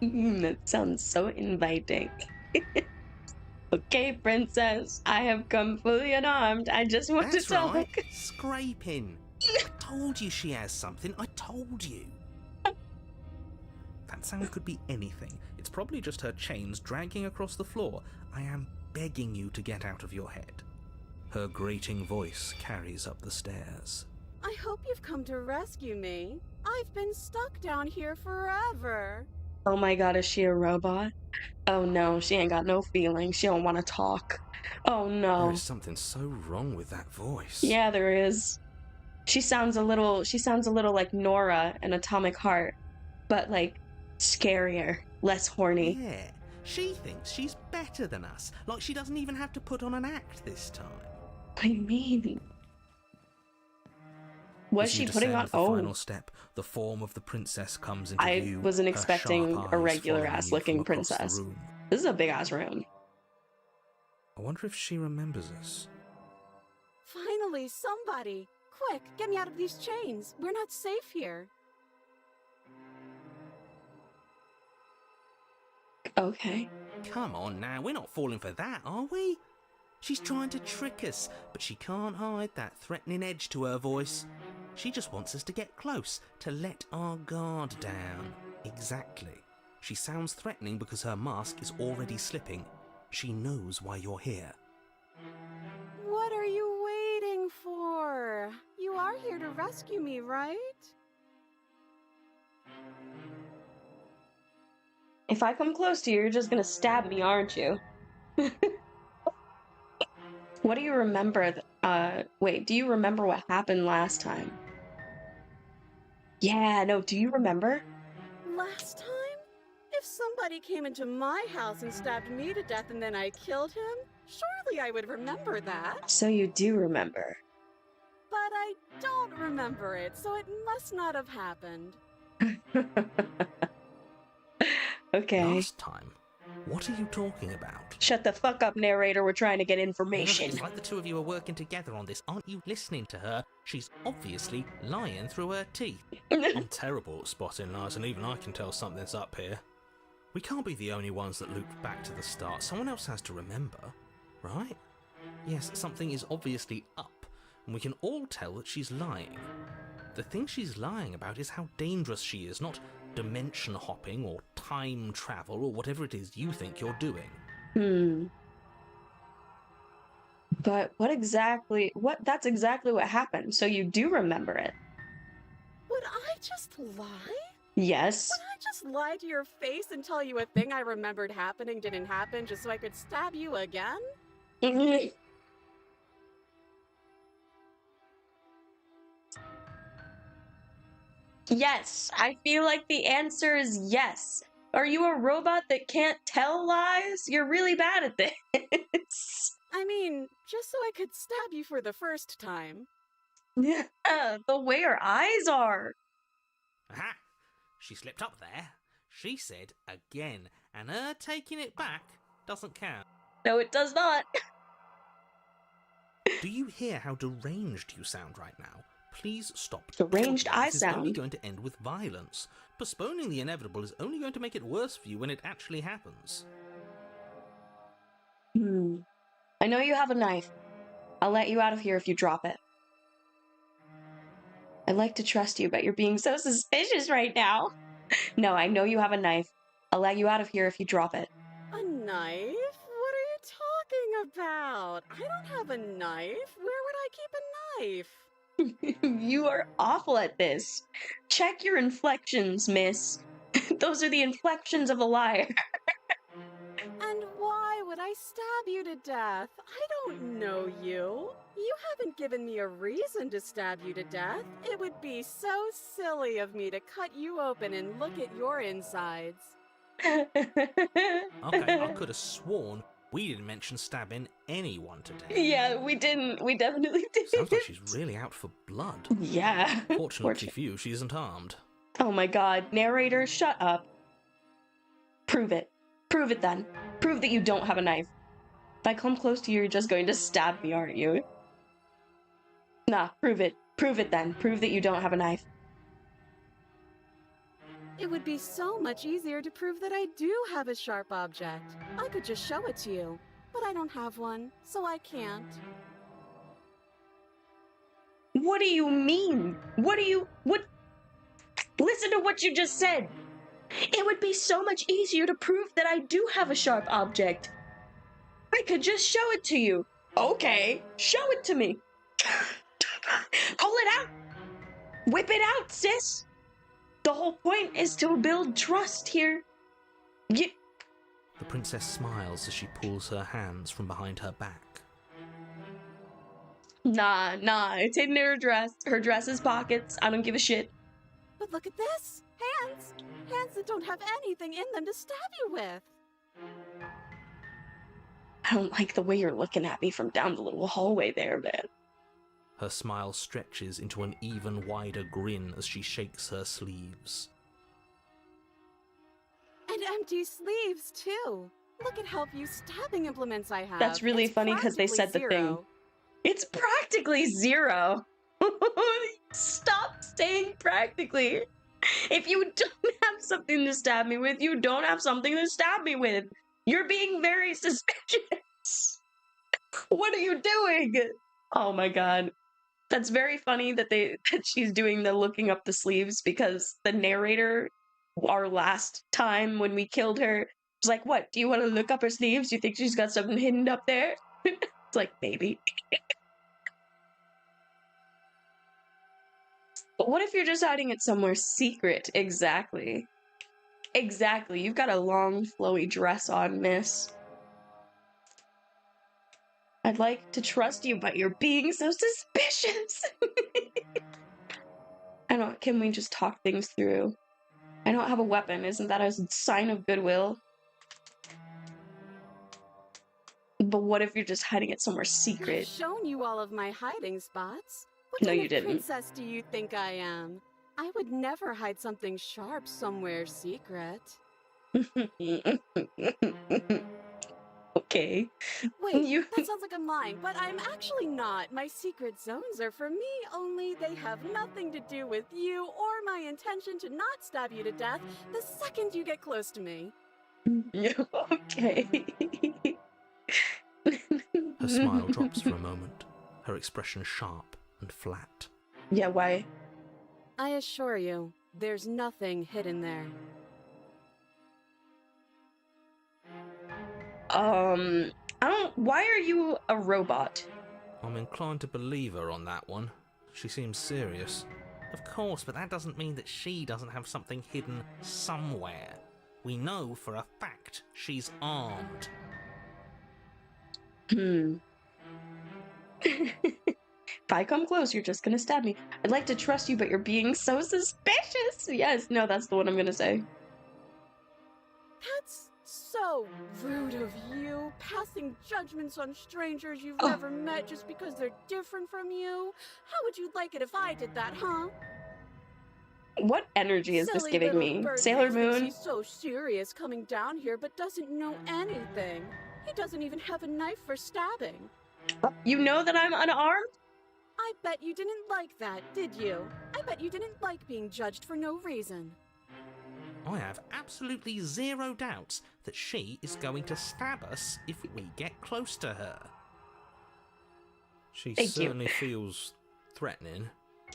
That sounds so inviting. Okay, princess, I have come fully unarmed. I just want That's to talk. right. Scraping. I told you she has something. I told you. That sound could be anything. It's probably just her chains dragging across the floor. I am begging you to get out of your head. Her grating voice carries up the stairs. I hope you've come to rescue me. I've been stuck down here forever. Oh my god, is she a robot? Oh no, she ain't got no feelings. She don't want to talk. Oh There no. is something so wrong with that voice. Yeah, there is. She sounds a little like Nora in Atomic Heart, but like scarier, less horny. Yeah. She thinks she's better than us. Like she doesn't even have to put on an act this time. I mean, was As she you putting on? descend the Oh, final step, the form of the princess comes into I view. wasn't her expecting sharp a eyes regular following ass you looking from across the princess. room. This is a big ass room. I wonder if she remembers us. Finally, somebody. Quick, get me out of these chains. We're not safe here. Okay. Come on now, we're not falling for that, are we? She's trying to trick us, but she can't hide that threatening edge to her voice. She just wants us to get close, to let our guard down. Exactly. She sounds threatening because her mask is already slipping. She knows why you're here. What are you waiting for? You are here to rescue me, right? If I come close to you, you're just gonna stab me, aren't you? What do you remember? Wait, do you remember what happened last time? Yeah, no, do you remember? Last time? If somebody came into my house and stabbed me to death and then I killed him, surely I would remember that. So you do remember. But I don't remember it, so it must not have happened. Okay. Last time? What are you talking about? Shut the fuck up, narrator. We're trying to get information. It's like the two of you are working together on this. Aren't you listening to her? She's obviously lying through her teeth. I'm terrible at spotting lies, and even I can tell something's up here. We can't be the only ones that looped back to the start. Someone else has to remember, right? Yes, something is obviously up, and we can all tell that she's lying. The thing she's lying about is how dangerous she is, not dimension hopping or time travel or whatever it is you think you're doing. But that's exactly what happened, so you do remember it. Would I just lie? Yes. Would I just lie to your face and tell you a thing I remembered happening didn't happen just so I could stab you again? Yes, I feel like the answer is yes. Are you a robot that can't tell lies? You're really bad at this. I mean, just so I could stab you for the first time. Yeah, the way her eyes are. Aha! She slipped up there. She said again, and her taking it back doesn't count. No, it does not. Do you hear how deranged you sound right now? Please stop. Deranged talking. I This is only sound. going to end with violence. Postponing the inevitable is only going to make it worse for you when it actually happens. I know you have a knife. I'll let you out of here if you drop it. I'd like to trust you, but you're being so suspicious right now. No, I know you have a knife. I'll let you out of here if you drop it. A knife? What are you talking about? I don't have a knife. Where would I keep a knife? You are awful at this. Check your inflections, miss. Those are the inflections of a liar. And why would I stab you to death? I don't know you. You haven't given me a reason to stab you to death. It would be so silly of me to cut you open and look at your insides. Okay, I could have sworn we didn't mention stabbing anyone today. Yeah, we didn't. We definitely did. Sounds like she's really out for blood. Yeah. Fortunately for you, she isn't armed. Oh my god. Narrator, shut up. Prove it. Prove it then. Prove that you don't have a knife. If I come close to you, you're just going to stab me, aren't you? Nah, prove it. Prove it then. Prove that you don't have a knife. It would be so much easier to prove that I do have a sharp object. I could just show it to you, but I don't have one, so I can't. What do you mean? What? Listen to what you just said. It would be so much easier to prove that I do have a sharp object. I could just show it to you. Okay, show it to me. Pull it out. Whip it out, sis. The whole point is to build trust here. The princess smiles as she pulls her hands from behind her back. Nah, it's hidden in her dress's pockets. I don't give a shit. But look at this! Hands! Hands that don't have anything in them to stab you with! I don't like the way you're looking at me from down the little hallway there, man. Her smile stretches into an even wider grin as she shakes her sleeves. And empty sleeves, too! Look at how few stabbing implements I have. That's really It's funny because they said the practically thing. zero. It's practically zero. Stop saying practically. If you don't have something to stab me with, you don't have something to stab me with. You're being very suspicious. What are you doing? Oh my god. That's very funny that she's doing the looking up the sleeves, because the narrator, our last time when we killed her, was like, what, do you want to look up her sleeves? You think she's got something hidden up there? It's like, maybe. But what if you're just hiding it somewhere secret? Exactly. Exactly. You've got a long, flowy dress on, miss. I'd like to trust you, but you're being so suspicious. Can we just talk things through? I don't have a weapon. Isn't that a sign of goodwill? But what if you're just hiding it somewhere I've secret? shown you all of my hiding spots. What No, kind you of didn't. princess do you think I am? I would never hide something sharp somewhere secret. Okay. Wait, that sounds like I'm lying, but I'm actually not. My secret zones are for me, only they have nothing to do with you or my intention to not stab you to death the second you get close to me. Okay. Her smile drops for a moment, her expression sharp and flat. Yeah, why? I assure you, there's nothing hidden there. Why are you a robot? I'm inclined to believe her on that one. She seems serious. Of course, but that doesn't mean that she doesn't have something hidden somewhere. We know for a fact she's armed. If I come close, you're just gonna stab me. I'd like to trust you, but you're being so suspicious. Yes, no, that's the one I'm gonna say. That's so rude of you, passing judgments on strangers you've Oh. never met just because they're different from you. How would you like it if I did that, huh? What energy is this Silly giving little me? bird Sailor thinks Moon? he's so serious coming down here, but doesn't know anything. He doesn't even have a knife for stabbing. You know that I'm unarmed? I bet you didn't like that, did you? I bet you didn't like being judged for no reason. I have absolutely zero doubts that she is going to stab us if we get close to her. She Thank you. certainly feels threatening.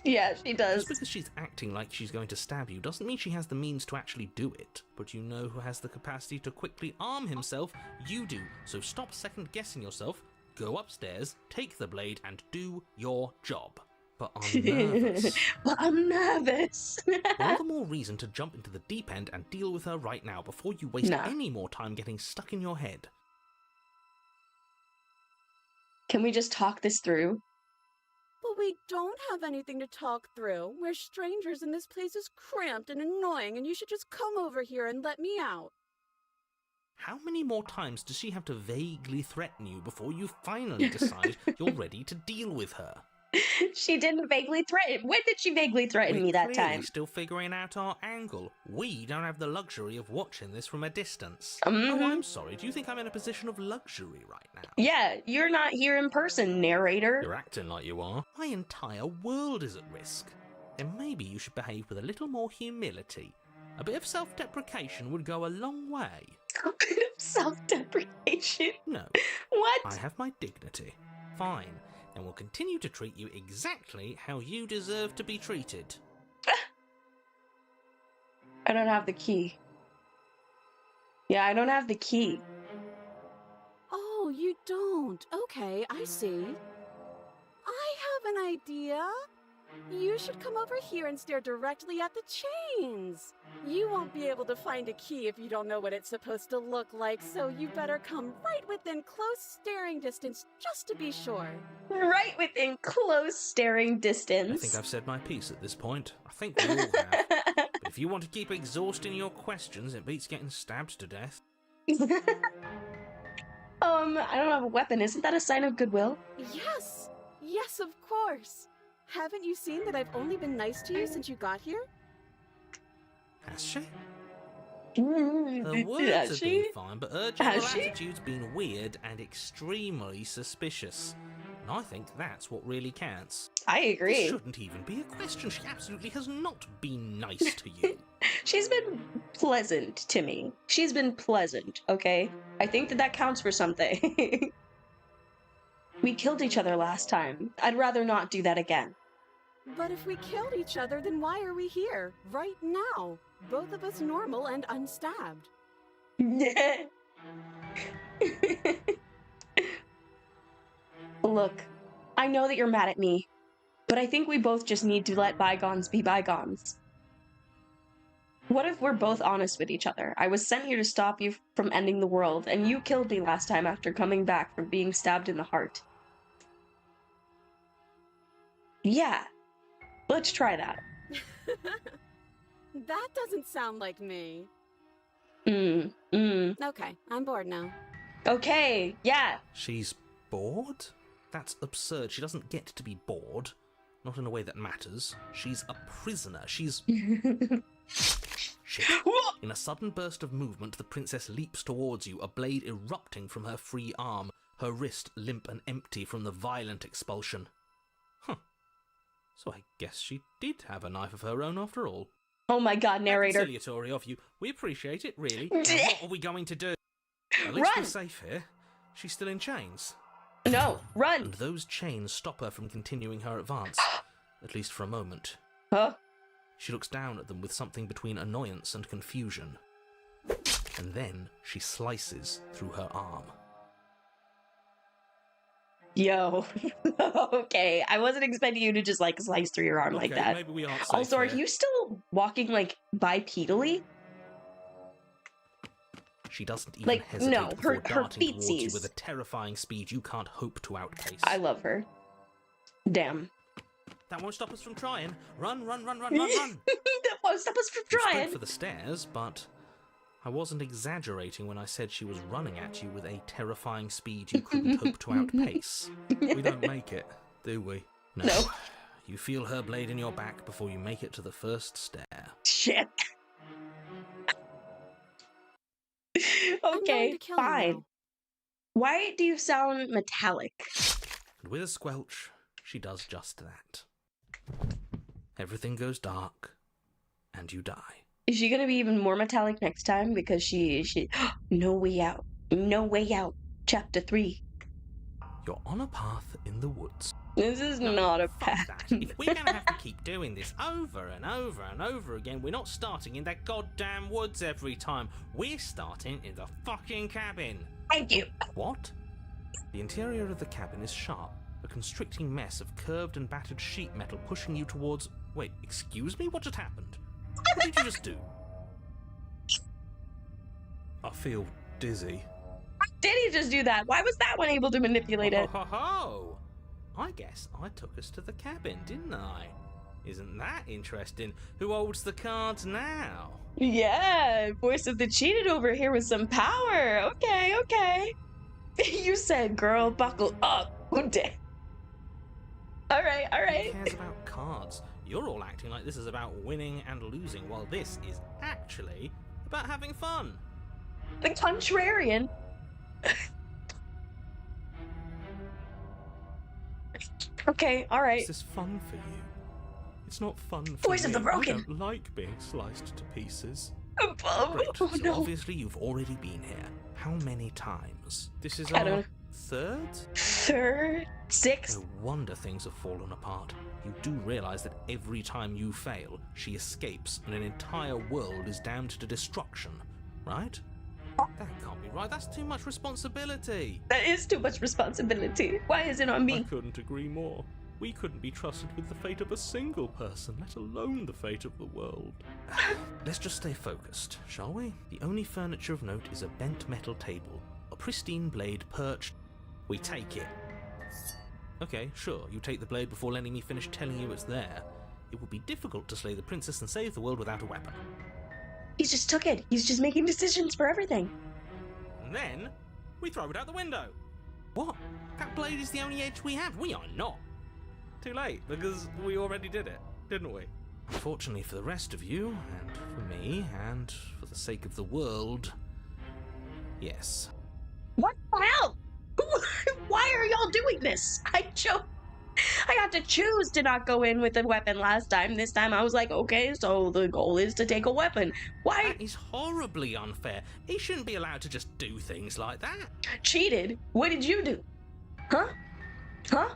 Yeah, she does. Just because she's acting like she's going to stab you doesn't mean she has the means to actually do it. But you know who has the capacity to quickly arm himself? You do. So stop second-guessing yourself, go upstairs, take the blade, and do your job. But I'm nervous. But I'm nervous. All the more reason to jump into the deep end and deal with her right now before you waste Nah. any more time getting stuck in your head. Can we just talk this through? But we don't have anything to talk through. We're strangers and this place is cramped and annoying and you should just come over here and let me out. How many more times does she have to vaguely threaten you before you finally decide you're ready to deal with her? She didn't vaguely threaten. When did she vaguely threaten me that We're time? clearly still figuring out our angle. We don't have the luxury of watching this from a distance. Mhm. Oh, I'm sorry. Do you think I'm in a position of luxury right now? Yeah, you're not here in person, narrator. You're acting like you are. My entire world is at risk. Then maybe you should behave with a little more humility. A bit of self-deprecation would go a long way. A bit of self-deprecation. No, What? I have my dignity. Fine, and will continue to treat you exactly how you deserve to be treated. I don't have the key. Yeah, I don't have the key. Oh, you don't. Okay, I see. I have an idea. You should come over here and stare directly at the chains. You won't be able to find a key if you don't know what it's supposed to look like, so you better come right within close staring distance just to be sure. Right within close staring I distance. think I've said my piece at this point. I think we all have. But if you want to keep exhausting your questions, it beats getting stabbed to death. I don't have a weapon. Isn't that a sign of goodwill? Yes! Yes, of course! Haven't you seen that I've only been nice to you since you got here? Has she? Her Has words have she? been fine, but her general Has she? attitude's been weird and extremely suspicious. And I think that's what really counts. I This agree. shouldn't even be a question. She absolutely has not been nice to you. She's been pleasant to me. She's been pleasant, okay? I think that counts for something. We killed each other last time. I'd rather not do that again. But if we killed each other, then why are we here? Right now. Both of us normal and unstabbed. Look, I know that you're mad at me, but I think we both just need to let bygones be bygones. What if we're both honest with each other? I was sent here to stop you from ending the world, and you killed me last time after coming back from being stabbed in the heart. Yeah, let's try that. That doesn't sound like me. Okay, I'm bored now. Okay, yeah. She's bored? That's absurd. She doesn't get to be bored. Not in a way that matters. She's a prisoner. She's... Shit. In a sudden burst of movement, the princess leaps towards you, a blade erupting from her free arm, her wrist limp and empty from the violent expulsion. Huh. So I guess she did have a knife of her own after all. Oh my god, narrator. Conciliatory of you. We appreciate it, really. Now, what are we going to do? At least Run! we're safe here. She's still in chains. No, run! And those chains stop her from continuing her advance. At least for a moment. Huh? She looks down at them with something between annoyance and confusion. And then she slices through her arm. Yo. Okay, I wasn't expecting you to just, like, slice through your arm like Okay, that. maybe we aren't safe Also, are here. you still walking, like, bipedally? She doesn't even Like, hesitate no, before her darting towards you feetsies. with a terrifying speed you can't hope to outpace. I love her. Damn. That won't stop us from trying. Run, run, run, run, run, run! That won't stop us from You trying. sprint for the stairs, but I wasn't exaggerating when I said she was running at you with a terrifying speed you couldn't hope to outpace. We don't make it, do we? No. You feel her blade in your back before you make it to the first stair. Shit. I'm going Okay, to kill you fine. now. Why do you sound metallic? And with a squelch, she does just that. Everything goes dark, and you die. Is she gonna be even more metallic next time? Because she no way out. No way out. Chapter 3. You're on a path in the woods. This is No, not a fuck path. that. If we're gonna have to keep doing this over and over and over again, we're not starting in that goddamn woods every time. We're starting in the fucking cabin. Thank you. What? The interior of the cabin is sharp, a constricting mess of curved and battered sheet metal pushing you towards... Wait, excuse me? What just happened? What did you just do? I feel dizzy. Did he just do that? Why was that one able to manipulate it? Ho, ho, ho. I guess I took us to the cabin, didn't I? Isn't that interesting? Who holds the cards now? Yeah, voice of the cheated over here with some power. Okay, okay. You said, girl, buckle up. Okay. All right, all Who right. cares about cards? You're all acting like this is about winning and losing, while this is actually about having fun. The contrarian. Okay, all right. Is this fun for you? It's not fun for Voice me. of the broken. I don't like being sliced to pieces. Oh, Great. oh, So no. obviously you've already been here. How many times? This is I our don't- third? Third, sixth. No wonder things have fallen apart. You do realize that every time you fail, she escapes and an entire world is damned to destruction, right? That can't be right. That's too much responsibility. That is too much responsibility. Why is it on I me? couldn't agree more. We couldn't be trusted with the fate of a single person, let alone the fate of the world. Let's just stay focused, shall we? The only furniture of note is a bent metal table, a pristine blade perched. We take it. Okay, sure, you take the blade before letting me finish telling you it's there. It would be difficult to slay the princess and save the world without a weapon. He just took it. He's just making decisions for everything. And then, we throw it out the window. What? That blade is the only edge we have. We are not. Too late, because we already did it, didn't we? Unfortunately for the rest of you, and for me, and for the sake of the world, yes. What the hell? Why are y'all doing this? I got to choose to not go in with a weapon last time. This time I was like, okay, so the goal is to take a weapon. Why? That is horribly unfair. He shouldn't be allowed to just do things like that. Cheated? What did you do? Huh? Huh?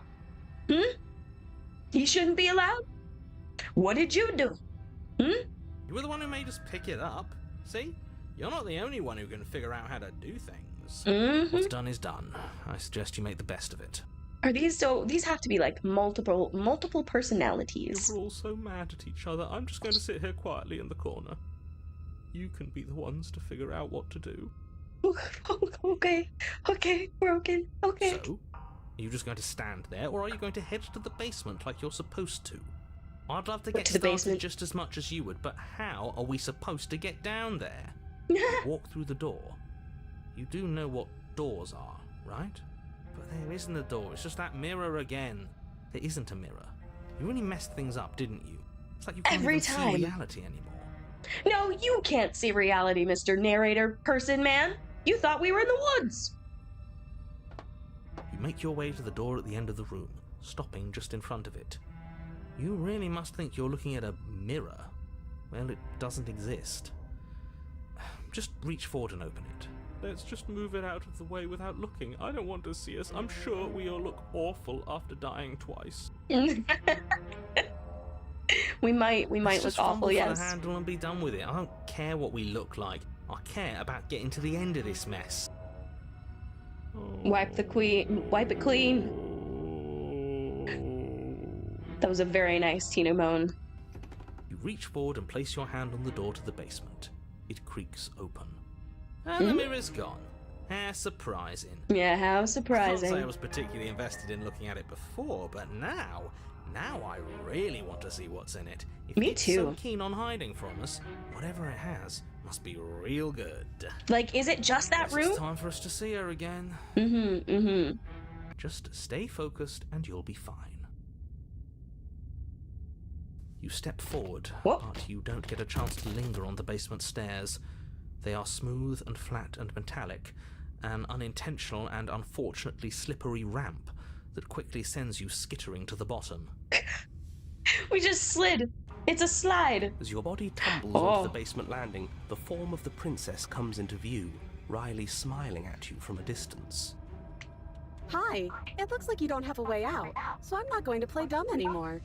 He shouldn't be allowed? What did you do? You were the one who made us pick it up. See? You're not the only one who can figure out how to do things. Mm-hmm. What's done is done. I suggest you make the best of it. Are these so? These have to be like multiple personalities. We're all so mad at each other. I'm just going to sit here quietly in the corner. You can be the ones to figure out what to do. Okay, broken. Okay. So, are you just going to stand there, or are you going to head to the basement like you're supposed to? I'd love to get To the started basement. just as much as you would, but how are we supposed to get down there? Walk through the door. You do know what doors are, right? But there isn't a door, it's just that mirror again. There isn't a mirror. You really messed things up, didn't you? It's like you can't Every even time. see reality anymore. No, you can't see reality, Mr. Narrator Person Man. You thought we were in the woods. You make your way to the door at the end of the room, stopping just in front of it. You really must think you're looking at a mirror. Well, it doesn't exist. Just reach forward and open it. Let's just move it out of the way without looking. I don't want to see us. I'm sure we all look awful after dying twice. we might Let's look just awful, fumble for yes. the handle and be done with it. I don't care what we look like. I care about getting to the end of this mess. Wipe it clean. That was a very nice Tina moan. You reach forward and place your hand on the door to the basement. It creaks open. And the mirror's gone. How surprising. Yeah, how I can't surprising. say I was particularly invested in looking at it before, but now I really want to see what's in it. If Me it's so too. keen on hiding from us, whatever it has must be real good. Like, is it just that Guess room? it's time for us to see her again. Mm-hmm. Just stay focused and you'll be fine. You step forward, What? but you don't get a chance to linger on the basement stairs. They are smooth and flat and metallic, an unintentional and unfortunately slippery ramp that quickly sends you skittering to the bottom. We just slid. It's a slide. As your body tumbles onto the basement landing, the form of the princess comes into view, wryly smiling at you from a distance. Hi, it looks like you don't have a way out, so I'm not going to play dumb anymore.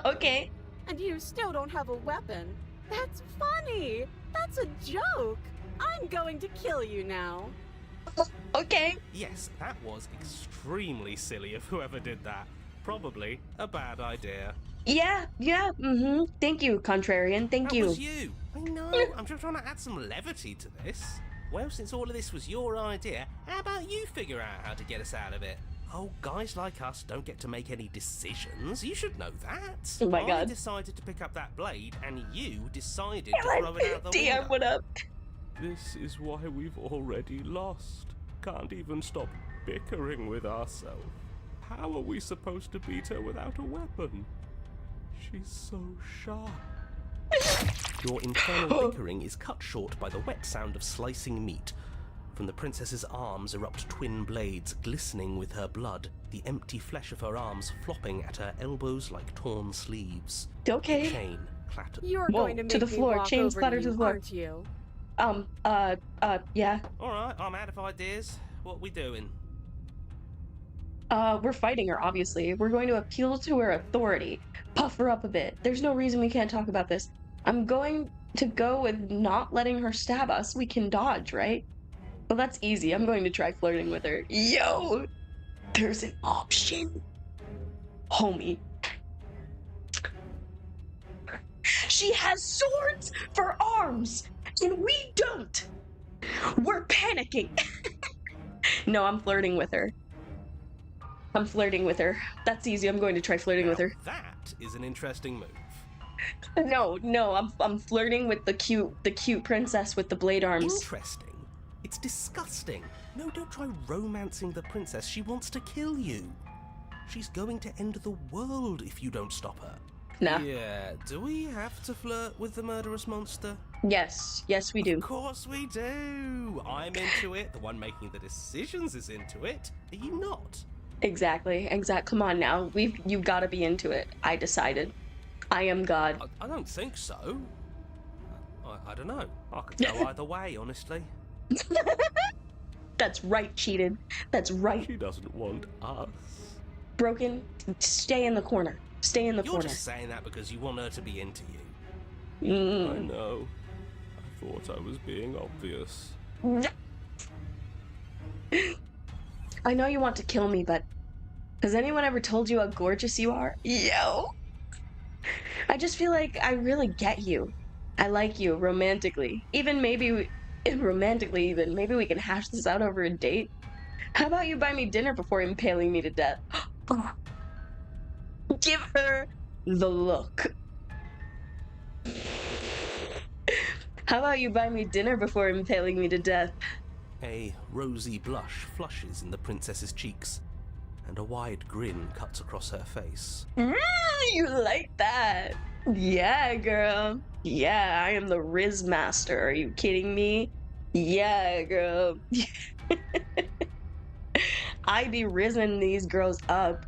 Okay. And you still don't have a weapon. That's funny. That's a joke. I'm going to kill you now. Okay. Yes, that was extremely silly of whoever did that. Probably a bad idea. Yeah, Thank you, contrarian. Thank That you. was you. I know. I'm just trying to add some levity to this. Well, since all of this was your idea, how about you figure out how to get us out of it? Oh, guys like us don't get to make any decisions. You should know that. Oh my I God. decided to pick up that blade, and you decided to throw it out the DM, window. what up? This is why we've already lost. Can't even stop bickering with ourselves. How are we supposed to beat her without a weapon? She's so sharp. Your internal bickering is cut short by the wet sound of slicing meat. From the princess's arms erupt twin blades, glistening with her blood, the empty flesh of her arms flopping at her elbows like torn sleeves. Okay. Chain clatters. You're Whoa, going to make to the me floor. walk Chains over clatter to to you, the floor. aren't you? Yeah. Alright, I'm out of ideas. What we doing? We're fighting her, obviously. We're going to appeal to her authority. Puff her up a bit. There's no reason we can't talk about this. I'm going to go with not letting her stab us. We can dodge, right? Well, that's easy. I'm going to try flirting with her. Yo! There's an option. Homie. She has swords for arms, and we don't. We're panicking. No, I'm flirting with her. I'm flirting with her. That's easy. I'm going to try flirting with her. That is an interesting move. No, I'm flirting with the cute princess with the blade arms. Interesting? It's disgusting. No, don't try romancing the princess. She wants to kill you. She's going to end the world if you don't stop her. Nah. Yeah, do we have to flirt with the murderous monster? Yes, we do. Of course we do. I'm into it. The one making the decisions is into it. Are you not? Exactly. Come on now. You've got to be into it. I decided. I am God. I don't think so. I don't know. I could go either way, honestly. That's right, cheated. That's right. She doesn't want us. Broken. Stay in the corner. Stay in the You're corner. just saying that because you want her to be into you. I know. I thought I was being obvious. I know you want to kill me, but has anyone ever told you how gorgeous you are? Yo! I just feel like I really get you. I like you romantically. Maybe we can hash this out over a date. How about you buy me dinner before impaling me to death? Give her the look. How about you buy me dinner before impaling me to death? A rosy blush flushes in the princess's cheeks, and a wide grin cuts across her face. You like that? Yeah, girl. Yeah, I am the Riz Master. Are you kidding me? Yeah, girl. I be rizzing these girls up.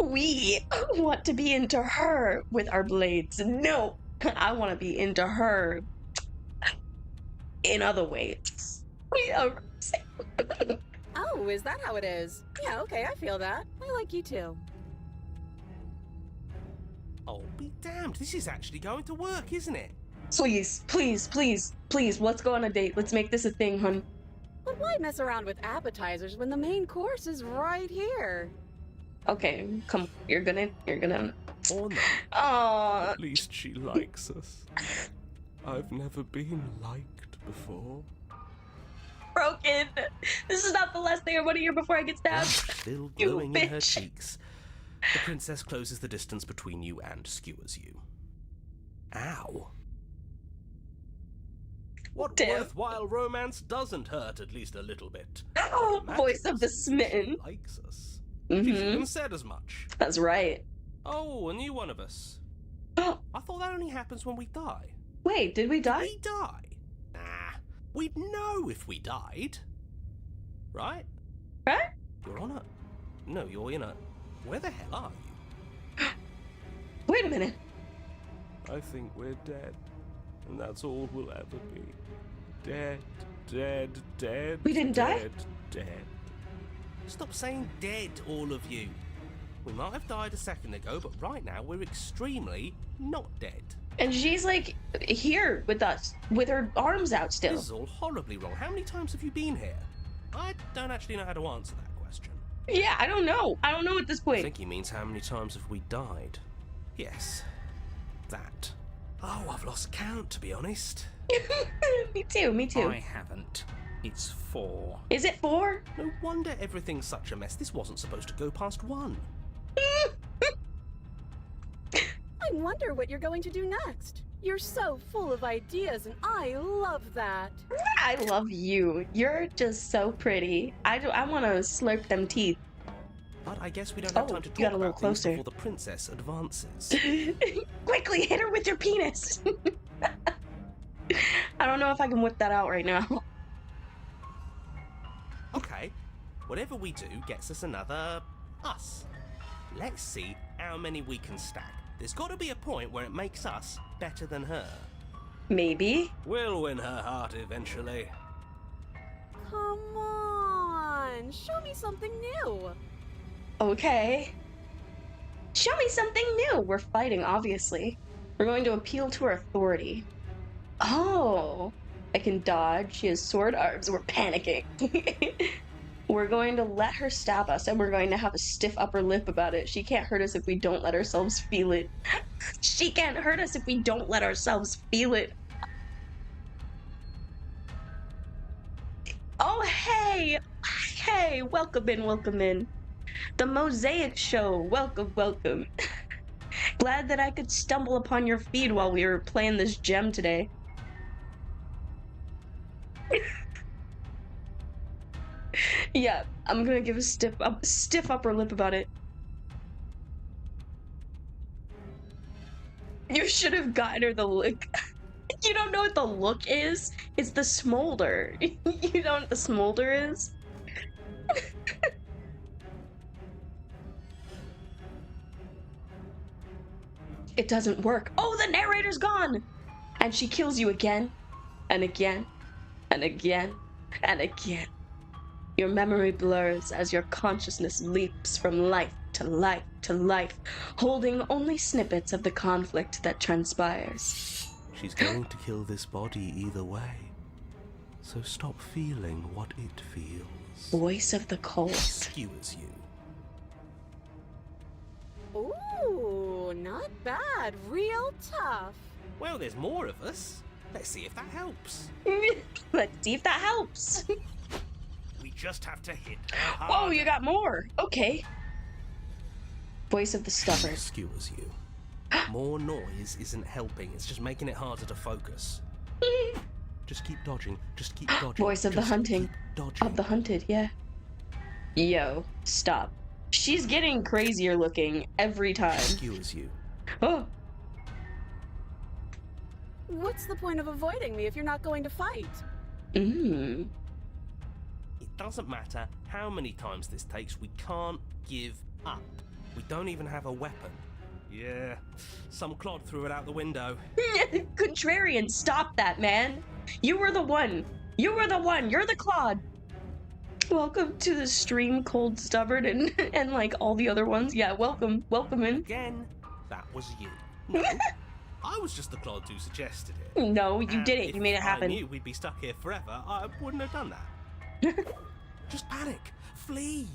We want to be into her with our blades. No, I want to be into her in other ways. Oh, is that how it is? Yeah, okay, I feel that. I like you too. Oh, be damned. This is actually going to work, isn't it? Please, let's go on a date. Let's make this a thing, hun. But why mess around with appetizers when the main course is right here? Okay, come. You're gonna. Or not. Aww. At least she likes us. I've never been liked before. broken. This is not the last thing I want to hear before I get stabbed. Still You glowing in her bitch. cheeks. The princess closes the distance between you and skewers you. Ow. What Damn. worthwhile romance doesn't hurt at least a little bit? Oh, Magic voice of the is smitten. She likes us. Mhm. She's even said as much. That's right. Oh, a new one of us. I thought that only happens when we die. Wait, did we die? We die? Nah, we'd know if we died. Right? Right? You're on a... No, you're in a... Where the hell are you? Wait a minute. I think we're dead, and that's all we'll ever be. Dead, dead, dead. We didn't die? Dead, dead. Stop saying dead, all of you. We might have died a second ago, but right now we're extremely not dead. And she's like here with us, with her arms out still. This is all horribly wrong. How many times have you been here? I don't actually know how to answer that question. Yeah, I don't know. I don't know at this I point. think he means how many times have we died? Yes, that. Oh, I've lost count, to be honest. Me too, me too. I haven't. It's 4. Is it 4? No wonder everything's such a mess. This wasn't supposed to go past 1. I wonder what you're going to do next. You're so full of ideas, and I love that. I love you. You're just so pretty. I want to slurp them teeth. But I guess we don't have Oh, time to you talk got a little about things closer. before the princess advances. Quickly, hit her with your penis. I don't know if I can whip that out right now. Okay, whatever we do gets us another us. Let's see how many we can stack. There's got to be a point where it makes us better than her. Maybe. We'll win her heart eventually. Come on, show me something new. Okay. Show me something new. We're fighting, obviously. We're going to appeal to her authority. Oh. I can dodge. She has sword arms. We're panicking. We're going to let her stab us, and we're going to have a stiff upper lip about it. She can't hurt us if we don't let ourselves feel it. She can't hurt us if we don't let ourselves feel it. Oh, hey! Hey, welcome in, welcome in. The Mosaic Show, welcome, welcome. Glad that I could stumble upon your feed while we were playing this gem today. Yeah, I'm gonna give a stiff upper lip about it. You should have gotten her the look. You don't know what the look is? It's the smolder. You know what the smolder is? It doesn't work. Oh, the narrator's gone! And she kills you again, and again, and again, and again. Your memory blurs as your consciousness leaps from life to life to life, holding only snippets of the conflict that transpires. She's going to kill this body either way. So stop feeling what it feels. Voice of the cold. Skewers you. Ooh, not bad. Real tough. Well, there's more of us. Let's see if that helps. Let's see if that helps. We just have to hit her Whoa, harder. you got more. Okay. Voice of the stubborn. Skewers you. More noise isn't helping. It's just making it harder to focus. Just keep dodging. Just keep dodging. Voice of the Just hunting. keep dodging. Of the hunted, yeah. Yo, stop. She's getting crazier looking every time. Skewers you. Oh, What's the point of avoiding me if you're not going to fight? mmm. It doesn't matter how many times this takes. We can't give up. We don't even have a weapon. Yeah, some clod threw it out the window. Contrarian, stop that, man. You were the one. You were the one. You're the Claude. Welcome to the stream, Cold Stubborn, and like all the other ones. Yeah, welcome. Welcome in. Again, that was you. No, I was just the clod who suggested it. No, you And did it. if You made it I happen. knew we'd be stuck here forever, I wouldn't have done that. Just panic. Flee.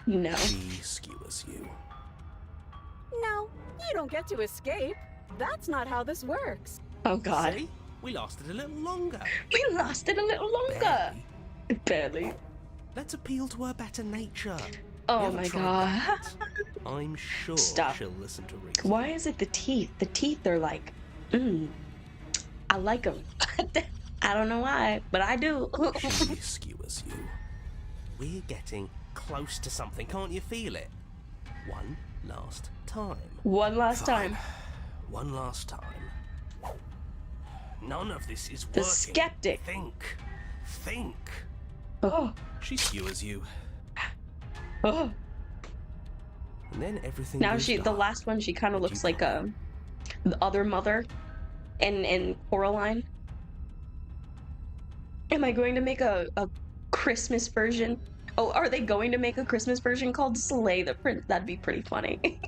No. She skewers you. No, you don't get to escape. That's not how this works. Oh God. See? We lasted a little longer. We lasted a little longer. Barely. Let's appeal to her better nature. Oh You haven't my tried god. that. I'm sure Stop. she'll listen to reason. Why is it the teeth? The teeth are like, I like them. I don't know why, but I do. She skewers you. We're getting close to something, can't you feel it? One last time. One last Fine. time. One last time. None of this is The working. skeptic. Think. Oh, She skewers you. oh. And then everything Now goes the dark. last one, she kind of And looks you like cry. the other mother in Coraline. Am I going to make a Christmas version? Oh, are they going to make a Christmas version called Slay the Prince? That'd be pretty funny.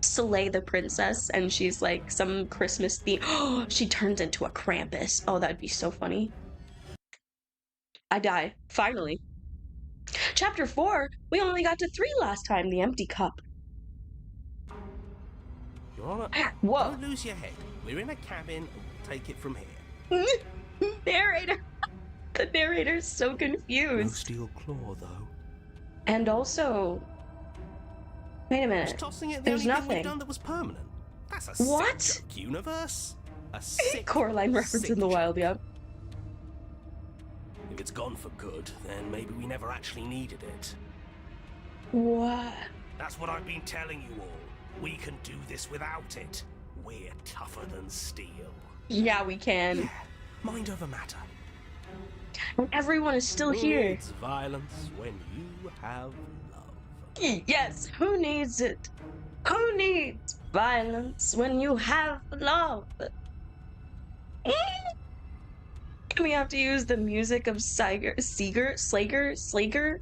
Slay the Princess, and she's like some Christmas theme. Oh, she turns into a Krampus. Oh, that'd be so funny. I die. Finally. Chapter 4, we only got to 3 last time, the empty cup. Your Honor, Whoa. don't lose your head. We're in a cabin, and we'll take it from here. Narrator. The narrator's so No confused. steel claw, though. And also, wait a Was minute. tossing it the There's only thing nothing. we've done that was permanent? That's a What? sick joke, universe. A sick, Coraline reference sick in the joke. wild, yeah. If it's gone for good, then maybe we never actually needed it. What? That's what I've been telling you all. We can do this without it. We're tougher than steel. Yeah, we can. Mind over matter. And everyone is still Who here. needs violence when you have love? Yes, who needs it? Who needs violence when you have love? Do we have to use the music of Slager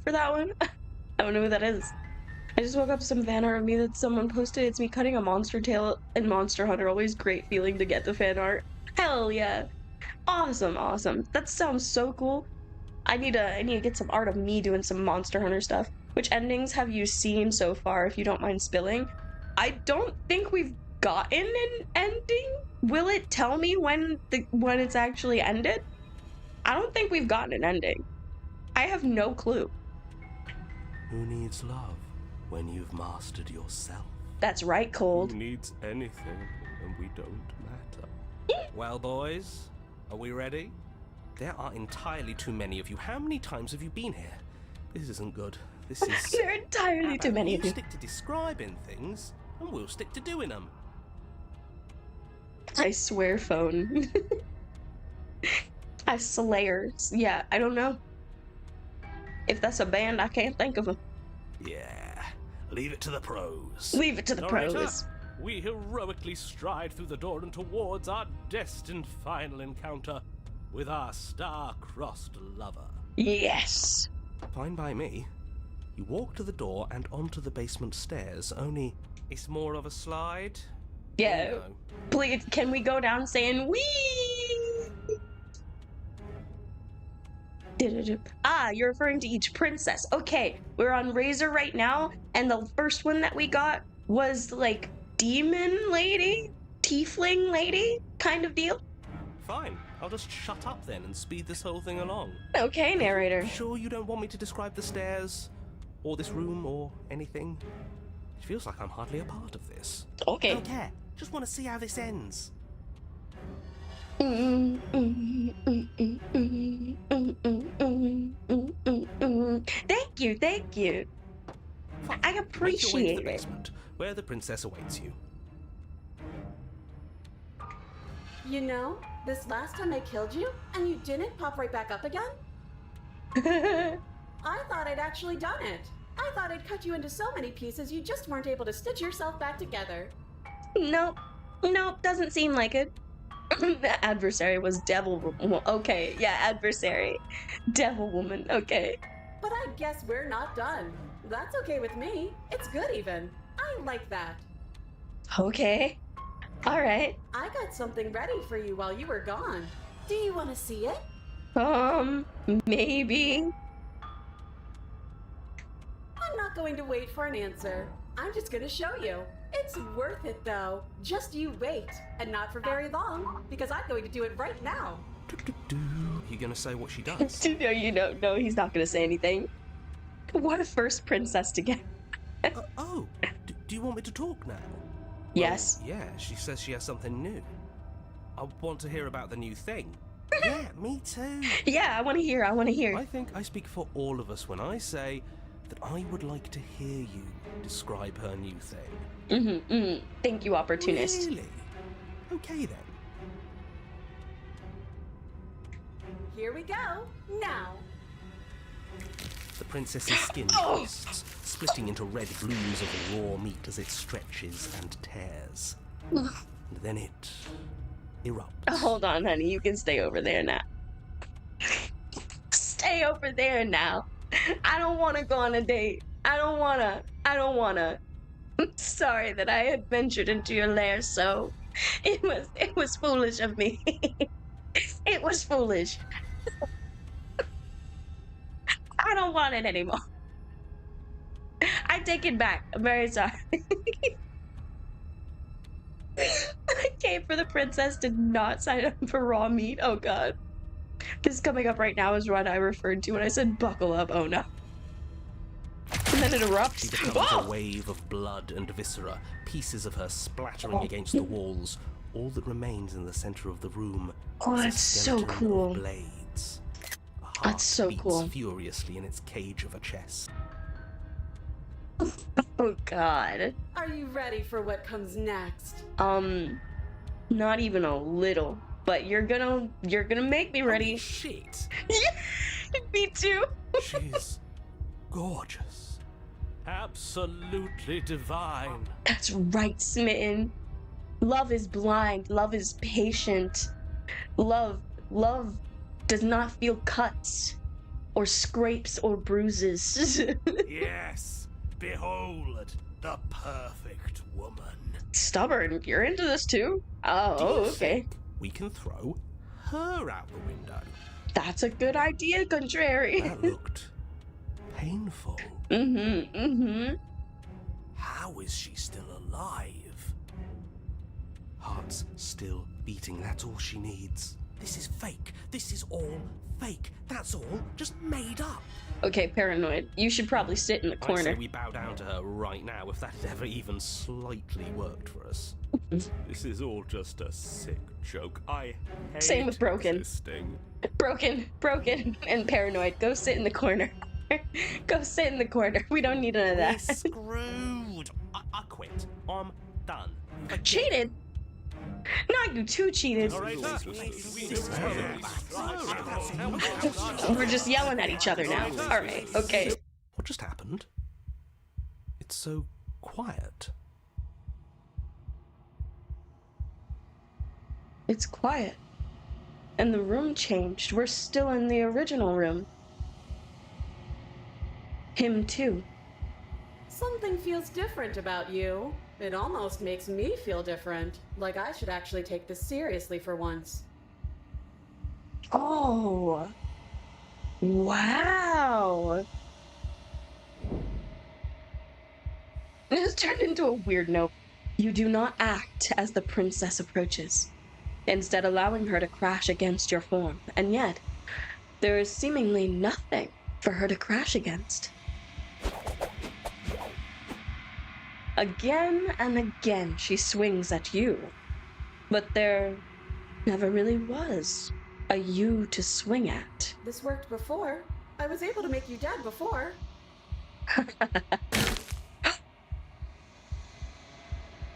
for that one? I don't know who that is. I just woke up some fan art of me that someone posted. It's me cutting a monster tail in Monster Hunter. Always great feeling to get the fan art. Hell yeah. Awesome, awesome. That sounds so cool. I need to get some art of me doing some Monster Hunter stuff. Which endings have you seen so far, if you don't mind spilling? I don't think we've gotten an ending. Will it tell me when it's actually ended? I don't think we've gotten an ending. I have no clue. Who needs love when you've mastered yourself? That's right, Cold. Who needs anything and we don't matter? Well, boys, are we ready? There are entirely too many of you. How many times have you been here? This isn't good. This is... There are entirely too many of You you. stick to describing things, and we'll stick to doing them. I swear, phone. Slayers. Yeah, I don't know. If that's a band, I can't think of them. Yeah, leave it to the pros. Leave it to the Narrator, pros. we heroically stride through the door and towards our destined final encounter with our star-crossed lover. Yes. Fine by me. You walk to the door and onto the basement stairs, only it's more of a slide. Yeah. You know. Please, can we go down saying wee? Ah, you're referring to each princess. Okay, we're on Razor right now, and the first one that we got was like demon lady, tiefling lady kind of deal. Fine, I'll just shut up then and speed this whole thing along. Okay, narrator. Sure you don't want me to describe the stairs, or this room, or anything? It feels like I'm hardly a part of this. Okay. Don't care. Just want to see how this ends. Thank you, thank you. Fine. I Make your way to appreciate the it. basement, where the princess awaits you. You know, this last time I killed you, and you didn't pop right back up again? I thought I'd actually done it. I thought I'd cut you into so many pieces you just weren't able to stitch yourself back together. Nope, doesn't seem like it. The adversary was devil. Okay, yeah, adversary, devil woman. Okay. But I guess we're not done. That's okay with me. It's good even. I like that. Okay. All right. I got something ready for you while you were gone. Do you want to see it? Maybe. I'm not going to wait for an answer. I'm just going to show you. It's worth it, though. Just you wait. And not for very long, because I'm going to do it right now. You gonna say what she does? No, you don't. No, he's not going to say anything. What a first princess to get. Do you want me to talk now? Yes. Well, yeah, she says she has something new. I want to hear about the new thing. Yeah, me too. Yeah, I want to hear. I think I speak for all of us when I say that I would like to hear you describe her new thing. Thank you, opportunist. Really? Okay then. Here we go. Now. The princess's skin twists, splitting into red blooms of raw meat as it stretches and tears. And then it erupts. Hold on, honey. You can stay over there now. Stay over there now. I don't want to go on a date. I don't want to. I'm sorry that I had ventured into your lair, so it was foolish of me. It was foolish. I don't want it anymore. I take it back. I'm very sorry. I came for the princess, did not sign up for raw meat. Oh god. This coming up right now is what I referred to when I said buckle up. Oh no. And then it erupts. She becomes a wave of blood and viscera, pieces of her splattering against the walls. All that remains in the center of the room is that's a so skeleton cool. of blades. A heart That's so beats cool. furiously in its cage of a chest. Oh god. Are you ready for what comes next? Not even a little. But you're gonna make me ready. Holy shit! Me too. She's gorgeous. Absolutely divine. That's right, Smitten. Love is blind. Love is patient. Love does not feel cuts or scrapes or bruises. Yes, behold the perfect woman. Stubborn. You're into this too? Do Oh, you okay. think we can throw her out the window? That's a good idea, contrary. That looked painful. How is she still alive? Heart's still beating, that's all she needs. This is fake. This is all fake. That's all just made up. Okay, paranoid. You should probably sit in the I corner. say we bow down to her right now if that had ever even slightly worked for us. This is all just a sick joke. I hate Same with Broken. existing. Broken, and paranoid. Go sit in the corner. Go sit in the corner. We don't need none of We're that. screwed. I quit. I'm done. Cheated? Not you two cheated. We're just yelling at each other now. Alright, okay. What just happened? It's so quiet. It's quiet. And the room changed. We're still in the original room. Him too. Something feels different about you. It almost makes me feel different. Like I should actually take this seriously for once. Oh. Wow. It has turned into a weird note. You do not act as the princess approaches, instead allowing her to crash against your form. And yet, there is seemingly nothing for her to crash against. Again and again she swings at you, but there never really was a you to swing at. This worked before. I was able to make you dead before.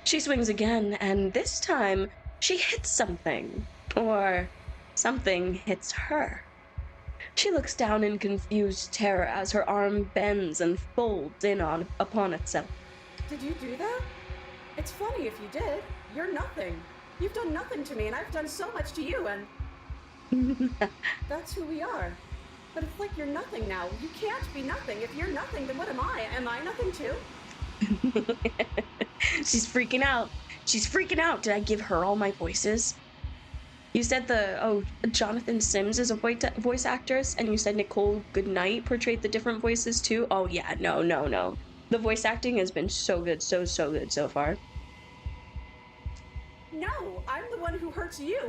She swings again, and this time she hits something, or something hits her. She looks down in confused terror as her arm bends and folds in upon itself. Did you do that? It's funny if you did. You're nothing. You've done nothing to me, and I've done so much to you, and that's who we are. But it's like you're nothing now. You can't be nothing. If you're nothing, then what am I? Am I nothing too? She's freaking out. She's freaking out. Did I give her all my voices? You said Jonathan Sims is a voice actress, and you said Nicole Goodnight portrayed the different voices too? Oh yeah, no. The voice acting has been so good, so good so far. No, I'm the one who hurts you.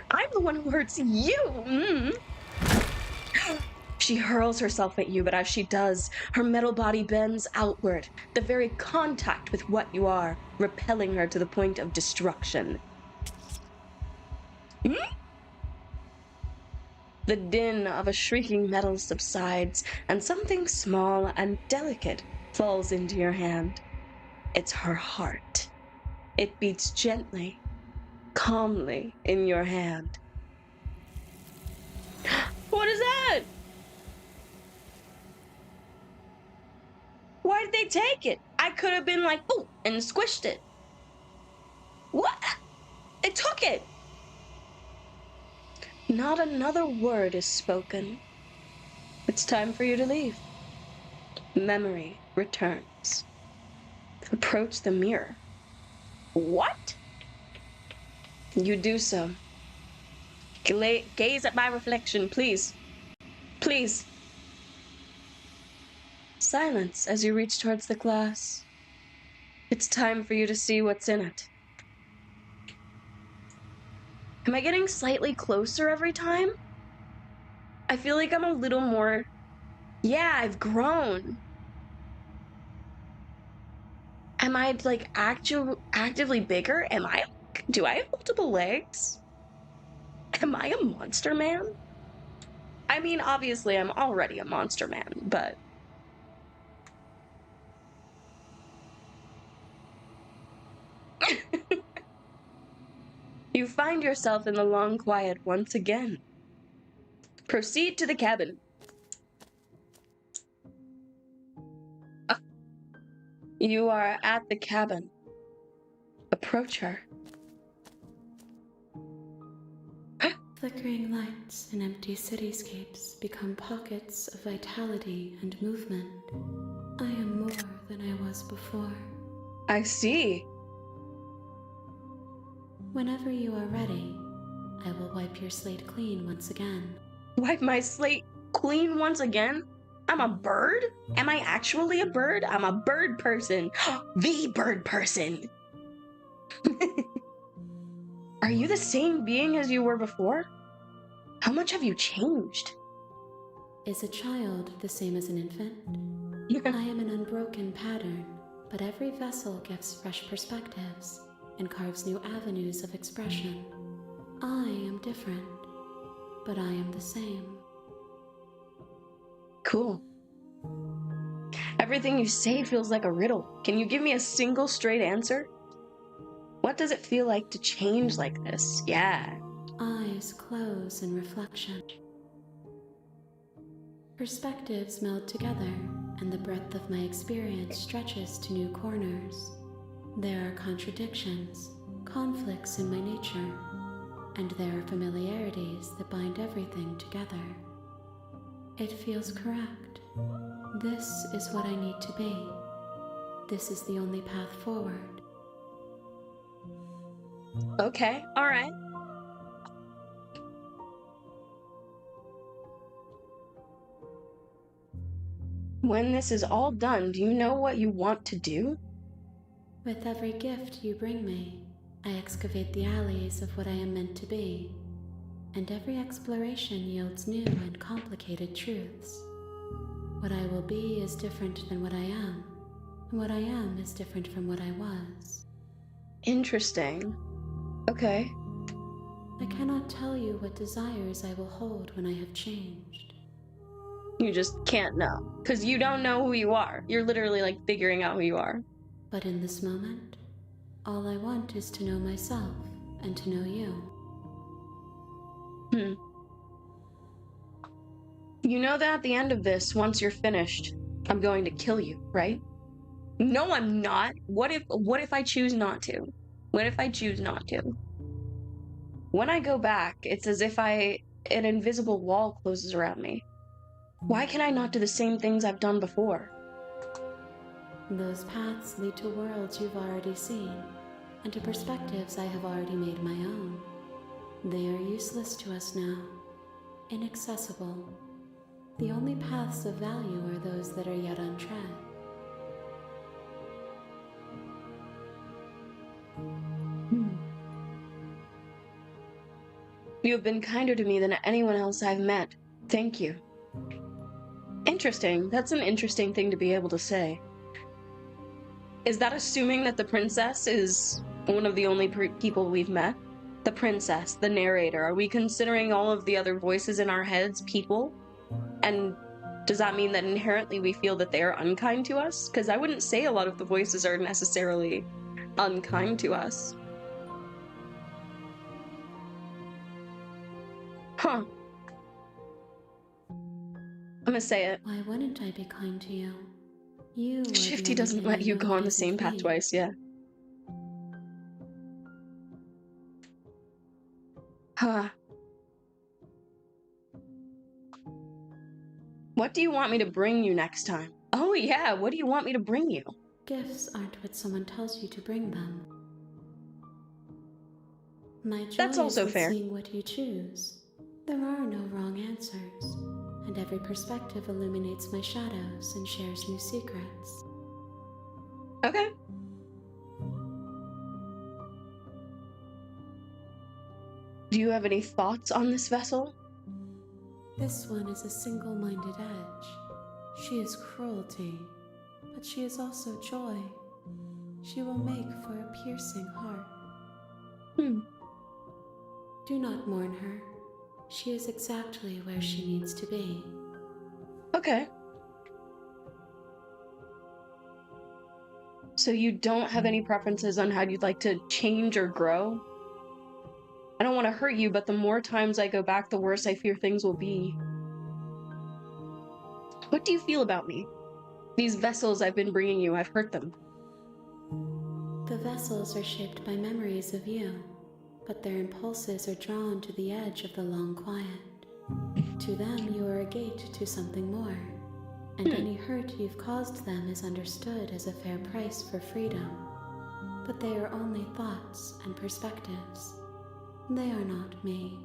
I'm the one who hurts you! Mm. She hurls herself at you, but as she does, her metal body bends outward, the very contact with what you are, repelling her to the point of destruction. Mm? The din of a shrieking metal subsides, and something small and delicate falls into your hand. It's her heart. It beats gently, calmly in your hand. What is that? Why did they take it? I could have been like, oh, and squished it. What? They took it. Not another word is spoken. It's time for you to leave. Memory returns. Approach the mirror. What? You do so. Gaze at my reflection, please. Please. Silence as you reach towards the glass. It's time for you to see what's in it. Am I getting slightly closer every time? I feel like I'm a little more... Yeah, I've grown. Am I, like, actively bigger? Do I have multiple legs? Am I a monster man? I mean, obviously, I'm already a monster man, but... You find yourself in the long quiet once again. Proceed to the cabin. You are at the cabin. Approach her. Flickering lights in empty cityscapes become pockets of vitality and movement. I am more than I was before. I see. Whenever you are ready, I will wipe your slate clean once again. Wipe my slate clean once again? I'm a bird? Am I actually a bird? I'm a bird person. The bird person. Are you the same being as you were before? How much have you changed? Is a child the same as an infant? I am an unbroken pattern, but every vessel gives fresh perspectives and carves new avenues of expression. I am different, but I am the same. Cool. Everything you say feels like a riddle. Can you give me a single straight answer? What does it feel like to change like this? Yeah. Eyes close in reflection. Perspectives meld together, and the breadth of my experience stretches to new corners. There are contradictions, conflicts in my nature, and there are familiarities that bind everything together. It feels correct. This is what I need to be. This is the only path forward. Okay, alright. When this is all done, do you know what you want to do? With every gift you bring me, I excavate the alleys of what I am meant to be, and every exploration yields new and complicated truths. What I will be is different than what I am, and what I am is different from what I was. Interesting. Okay. I cannot tell you what desires I will hold when I have changed. You just can't know. Because you don't know who you are. You're literally like figuring out who you are. But in this moment, all I want is to know myself and to know you. You know that at the end of this, once you're finished, I'm going to kill you, right? No, I'm not. What if I choose not to? What if I choose not to? When I go back, it's as if an invisible wall closes around me. Why can I not do the same things I've done before? Those paths lead to worlds you've already seen, and to perspectives I have already made my own. They are useless to us now, inaccessible. The only paths of value are those that are yet untread. You have been kinder to me than anyone else I've met. Thank you. Interesting. That's an interesting thing to be able to say. Is that assuming that the princess is one of the only people we've met? The princess, the narrator. Are we considering all of the other voices in our heads people? And does that mean that inherently we feel that they are unkind to us? Because I wouldn't say a lot of the voices are necessarily unkind to us. Huh. I'm gonna say it. Why wouldn't I be kind to you? You are the Shifty only doesn't thing let I you know go that on the isn't same path me. twice, yeah. Huh. What do you want me to bring you next time? Oh yeah, what do you want me to bring you? Gifts aren't what someone tells you to bring them. My joy That's is also in fair. seeing what you choose. There are no wrong answers, and every perspective illuminates my shadows and shares new secrets. Okay. Do you have any thoughts on this vessel? This one is a single-minded edge. She is cruelty, but she is also joy. She will make for a piercing heart. Do not mourn her. She is exactly where she needs to be. Okay. So you don't have any preferences on how you'd like to change or grow? I don't want to hurt you, but the more times I go back, the worse I fear things will be. What do you feel about me? These vessels I've been bringing you, I've hurt them. The vessels are shaped by memories of you, but their impulses are drawn to the edge of the long quiet. To them, you are a gate to something more, and any hurt you've caused them is understood as a fair price for freedom. But they are only thoughts and perspectives. They are not me.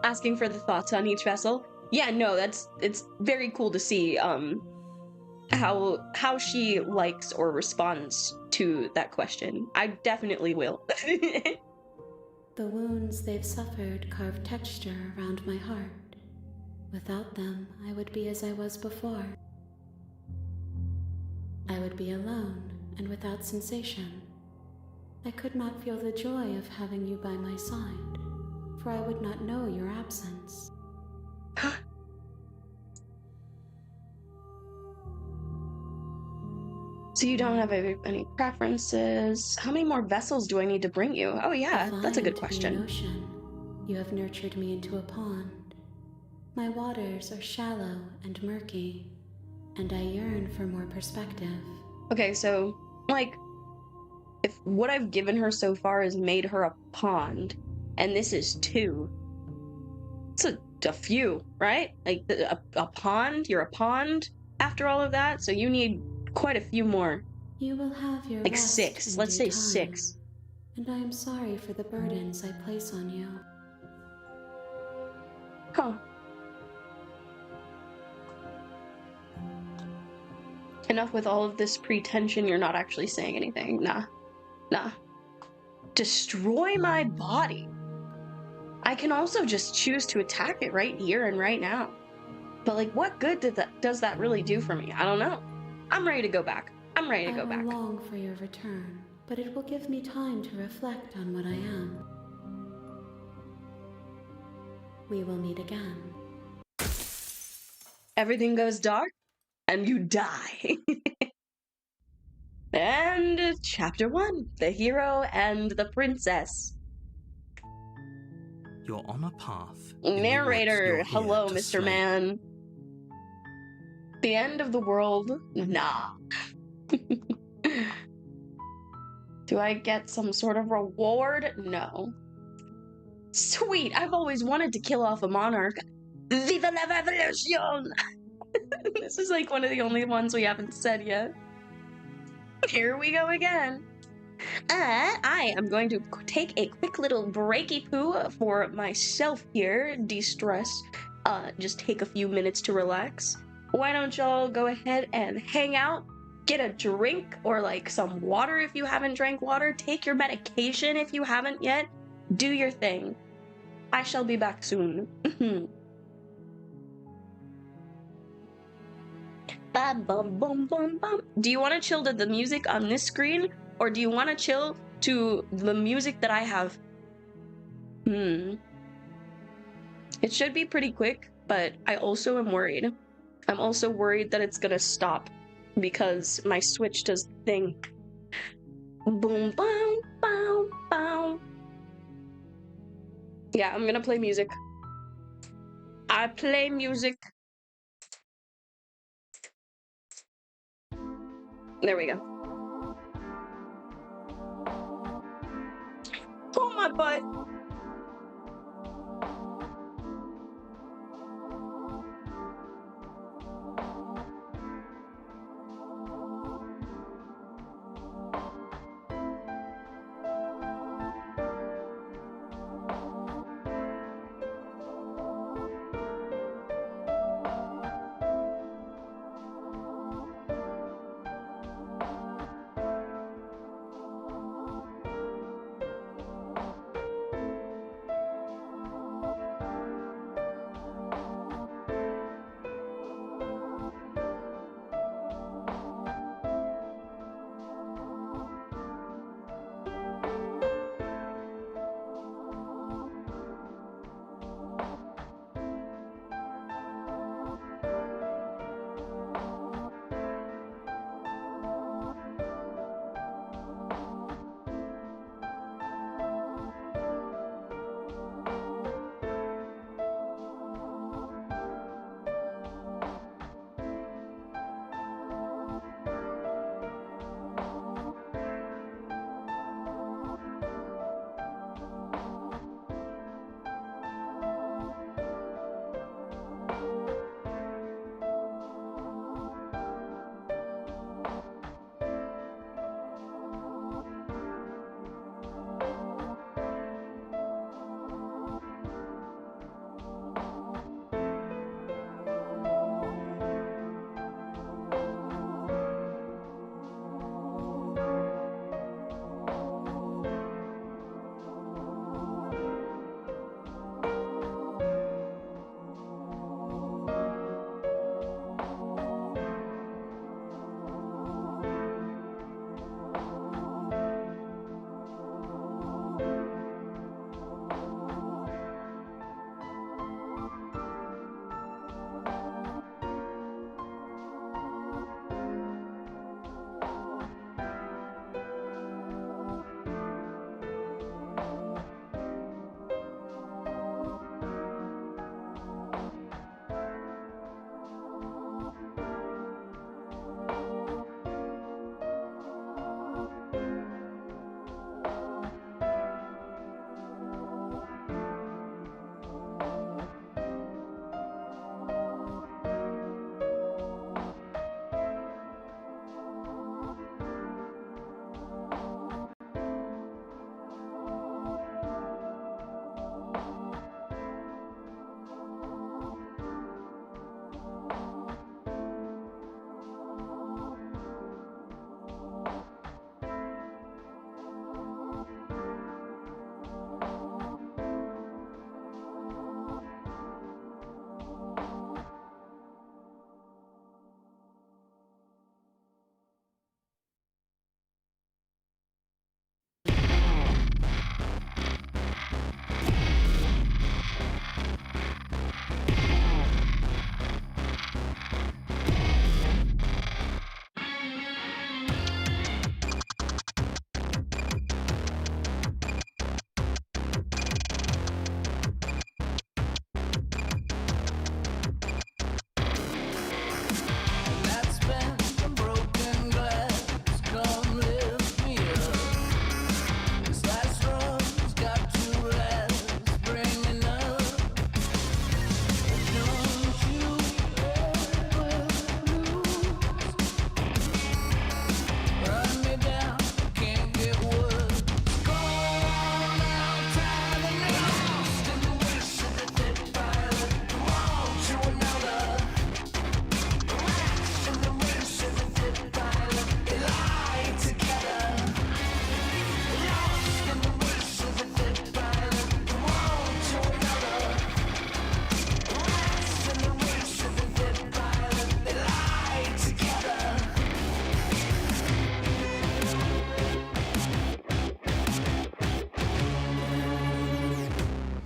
Asking for the thoughts on each vessel? Yeah, no, it's very cool to see how she likes or responds to that question. I definitely will. The wounds they've suffered carve texture around my heart. Without them, I would be as I was before. I would be alone and without sensation. I could not feel the joy of having you by my side, for I would not know your absence. So you don't have any preferences? How many more vessels do I need to bring you? Oh yeah, If that's a I good am to be question. an ocean, you have nurtured me into a pond. My waters are shallow and murky, and I yearn for more perspective. Okay, so, like, if what I've given her so far has made her a pond, and this is 2, it's a few, right? Like, a pond? You're a pond after all of that? So you need quite a few more. You will have your Like rest 6. in Let's due say time, 6. and I am sorry for the burdens I place on you. Huh. Enough with all of this pretension, you're not actually saying anything. Nah. Destroy my body. I can also just choose to attack it right here and right now. But like, what good does that really do for me? I don't know. I'm ready to go back. I'm ready to go back. I will long for your return, but it will give me time to reflect on what I am. We will meet again. Everything goes dark, and you die. And chapter 1, the hero and the princess. You're on a path. in the woods. Narrator, You're here hello, to Mr. slay. Man. The end of the world? Nah. Do I get some sort of reward? No. Sweet, I've always wanted to kill off a monarch. Viva la revolution! This is like one of the only ones we haven't said yet. Here we go again. I am going to take a quick little breaky poo for myself here, de-stress, just take a few minutes to relax. Why don't y'all go ahead and hang out get a drink or like some water if you haven't drank water. Take your medication if you haven't yet. Do your thing. I shall be back soon. Bum, bum, bum, bum, bum. Do you want to chill to the music on this screen, or do you want to chill to the music that I have? It should be pretty quick, but I also am worried. I'm also worried that it's gonna stop because my Switch does the thing. Boom, bow, bow, bow. Yeah, I'm gonna play music. I play music. There we go. Oh, my butt.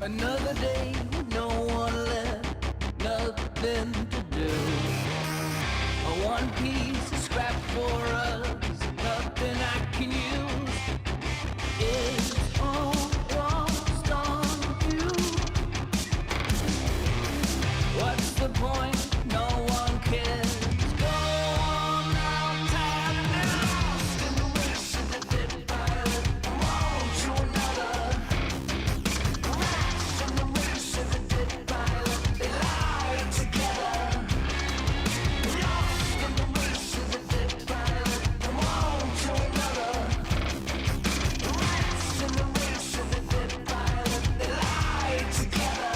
Another day, no one left, nothing to do. A one piece of scrap for us, nothing I can use. It's all lost on you. What's the point? No one cares. Go on now, time now. Lost in the wish of the dead pilot. From one to another. Lost in the wish of the dead pilot. They lie together. Lost in the wish of the dead pilot. From one to another. Lost in the wish of the dead pilot. They lie together.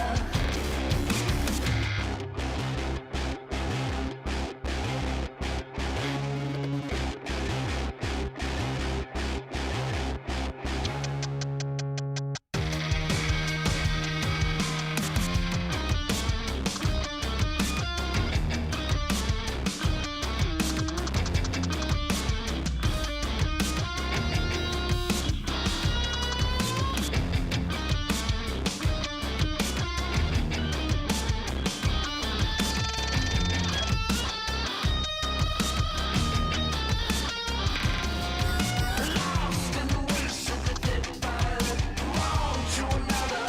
Lost in the wish of the dead pilot. From one to another.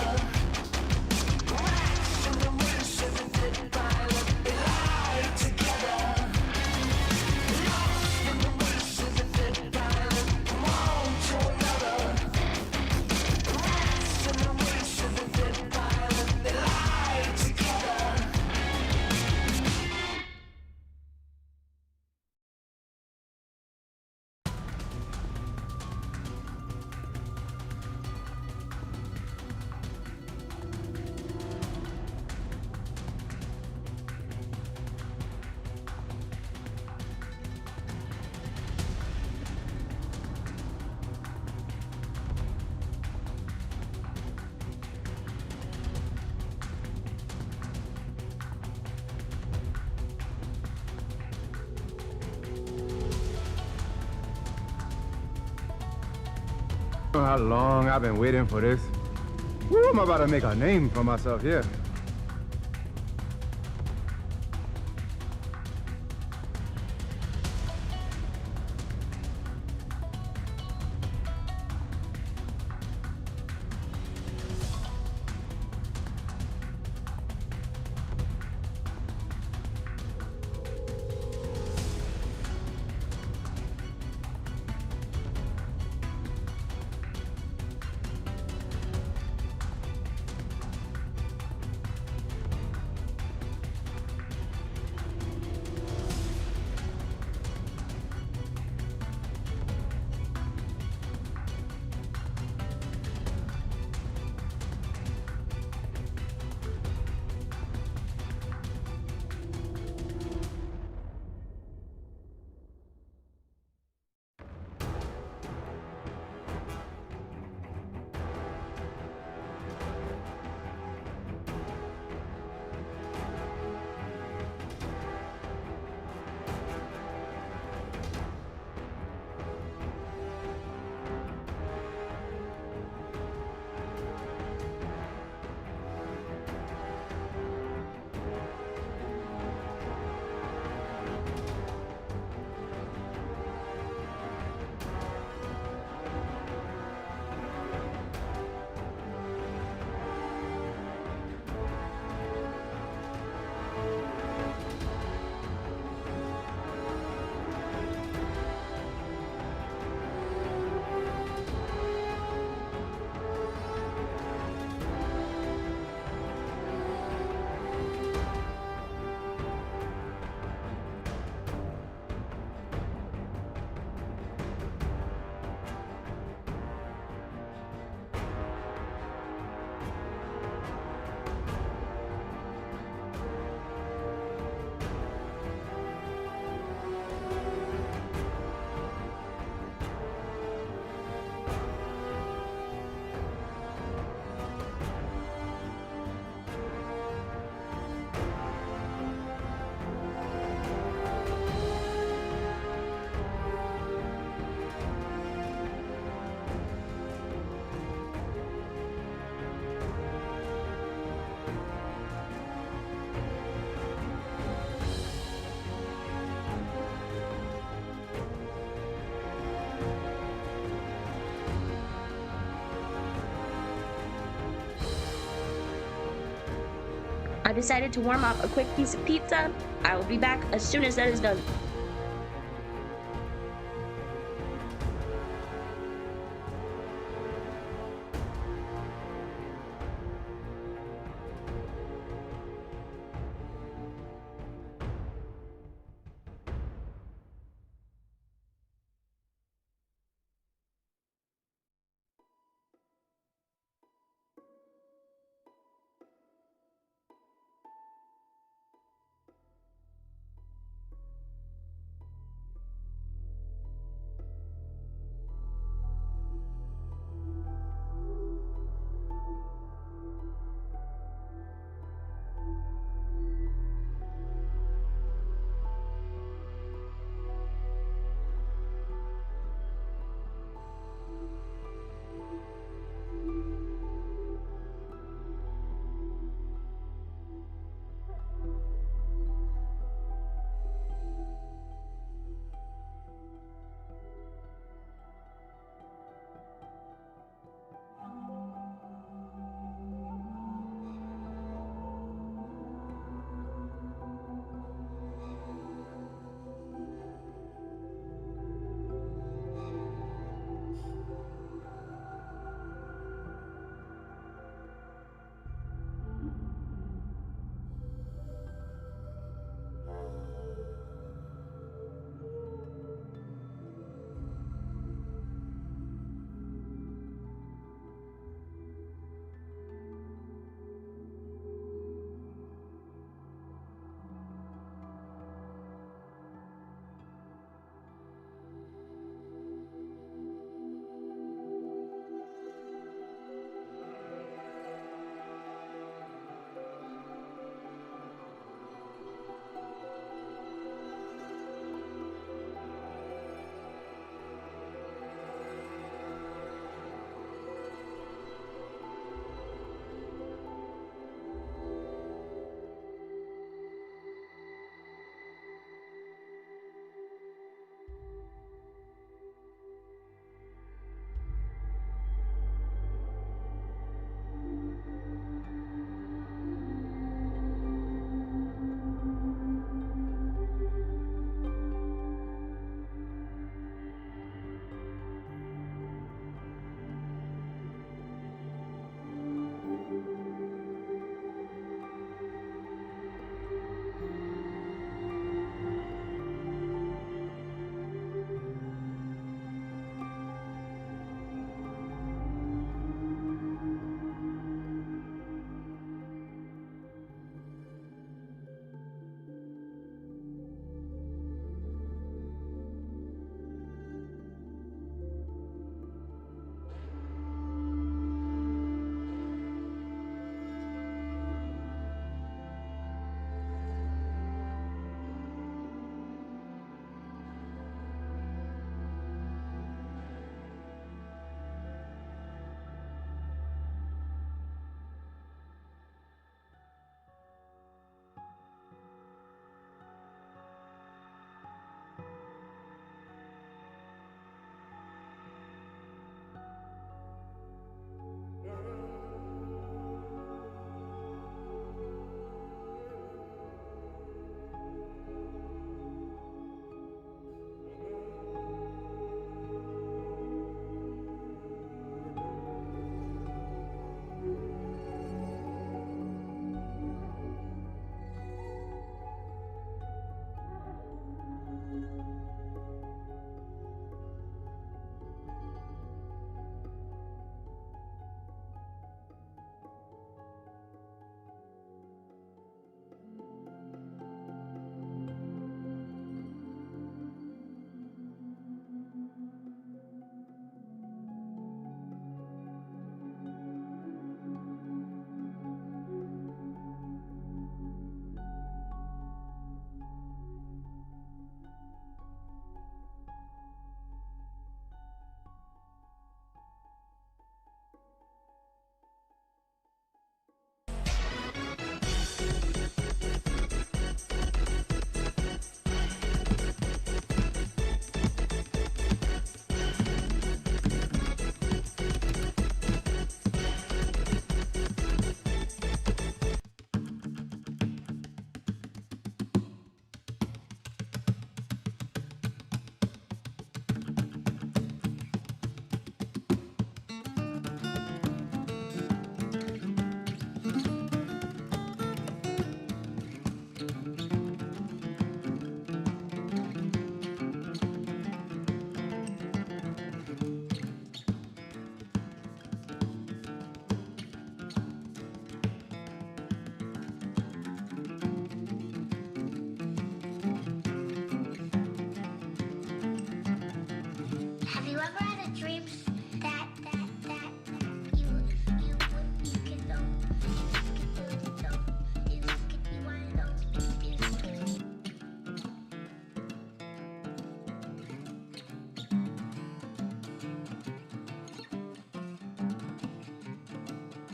Lost in the wish of the dead pilot. They lie together. Lost in the wish of the dead pilot. From one to another. Lost in the wish of the dead pilot. They lie together. You know how long I've been waiting for this. Woo, I'm about to make a name for myself here. I decided to warm up a quick piece of pizza. I will be back as soon as that is done.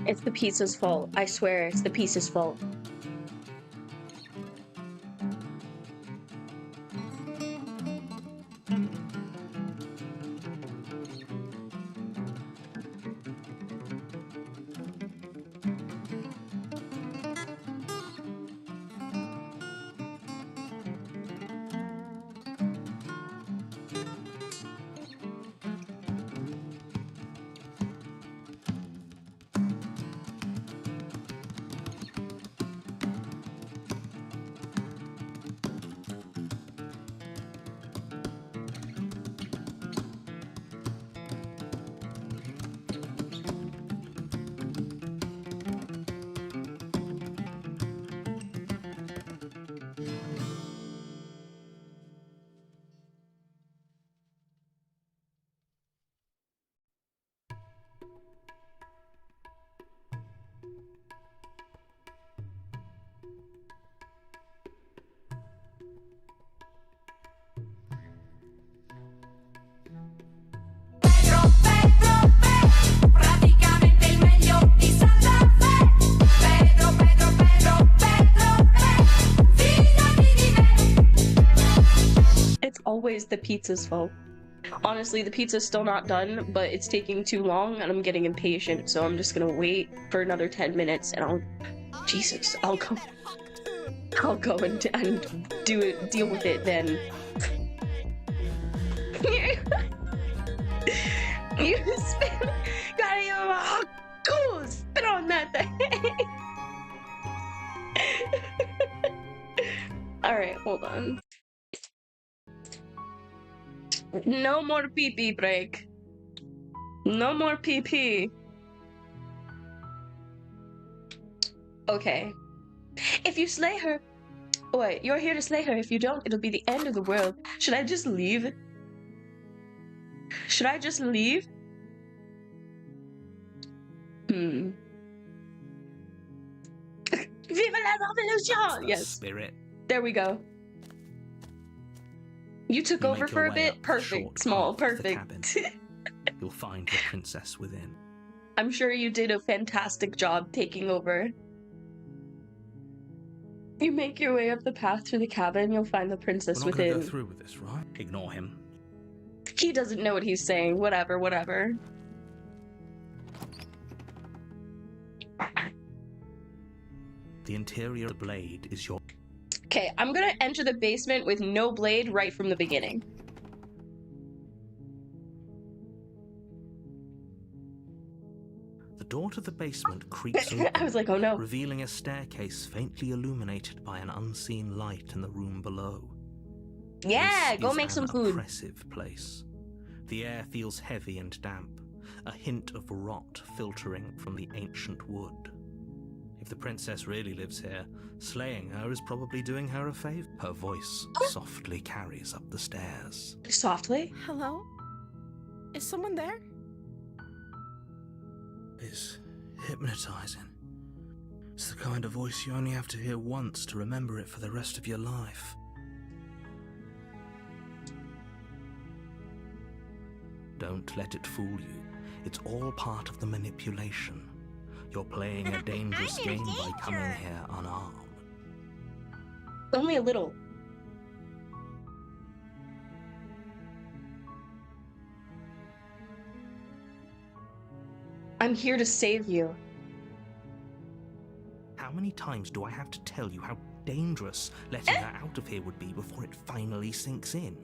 It's the pizza's fault. I swear, it's the pizza's fault. It's always the pizza's fault. Honestly, the pizza's still not done, but it's taking too long and I'm getting impatient, so I'm just gonna wait for another 10 minutes and I'll go and deal with it then. You spit on that thing. Alright, hold on. No more pee-pee break. No more pee-pee. Okay. If you slay her... Wait, you're here to slay her. If you don't, it'll be the end of the world. Should I just leave? Should I just leave? Viva la revolution! Yes. Spirit. There we go. You took You over make for your a way bit? up the Perfect. short Small. path to the Perfect. cabin. You'll find the princess within. I'm sure you did a fantastic job taking over. You make your way up the path to the cabin, you'll find the princess We're not going to within. go through with this, right? Ignore him. He doesn't know what he's saying. Whatever, whatever. The interior blade is your... Okay, I'm gonna enter the basement with no blade right from the beginning. The door to the basement creaks open, I was like, oh no. revealing a staircase faintly illuminated by an unseen light in the room below. Yeah, This go is make some an food. oppressive place. The air feels heavy and damp, a hint of rot filtering from the ancient wood. If the princess really lives here, slaying her is probably doing her a favor. Her voice softly carries up the stairs. Softly? Hello? Is someone there? It's hypnotizing. It's the kind of voice you only have to hear once to remember it for the rest of your life. Don't let it fool you. It's all part of the manipulation. You're playing a dangerous game by coming here unarmed. Only a little. I'm here to save you. How many times do I have to tell you how dangerous letting her out of here would be before it finally sinks in?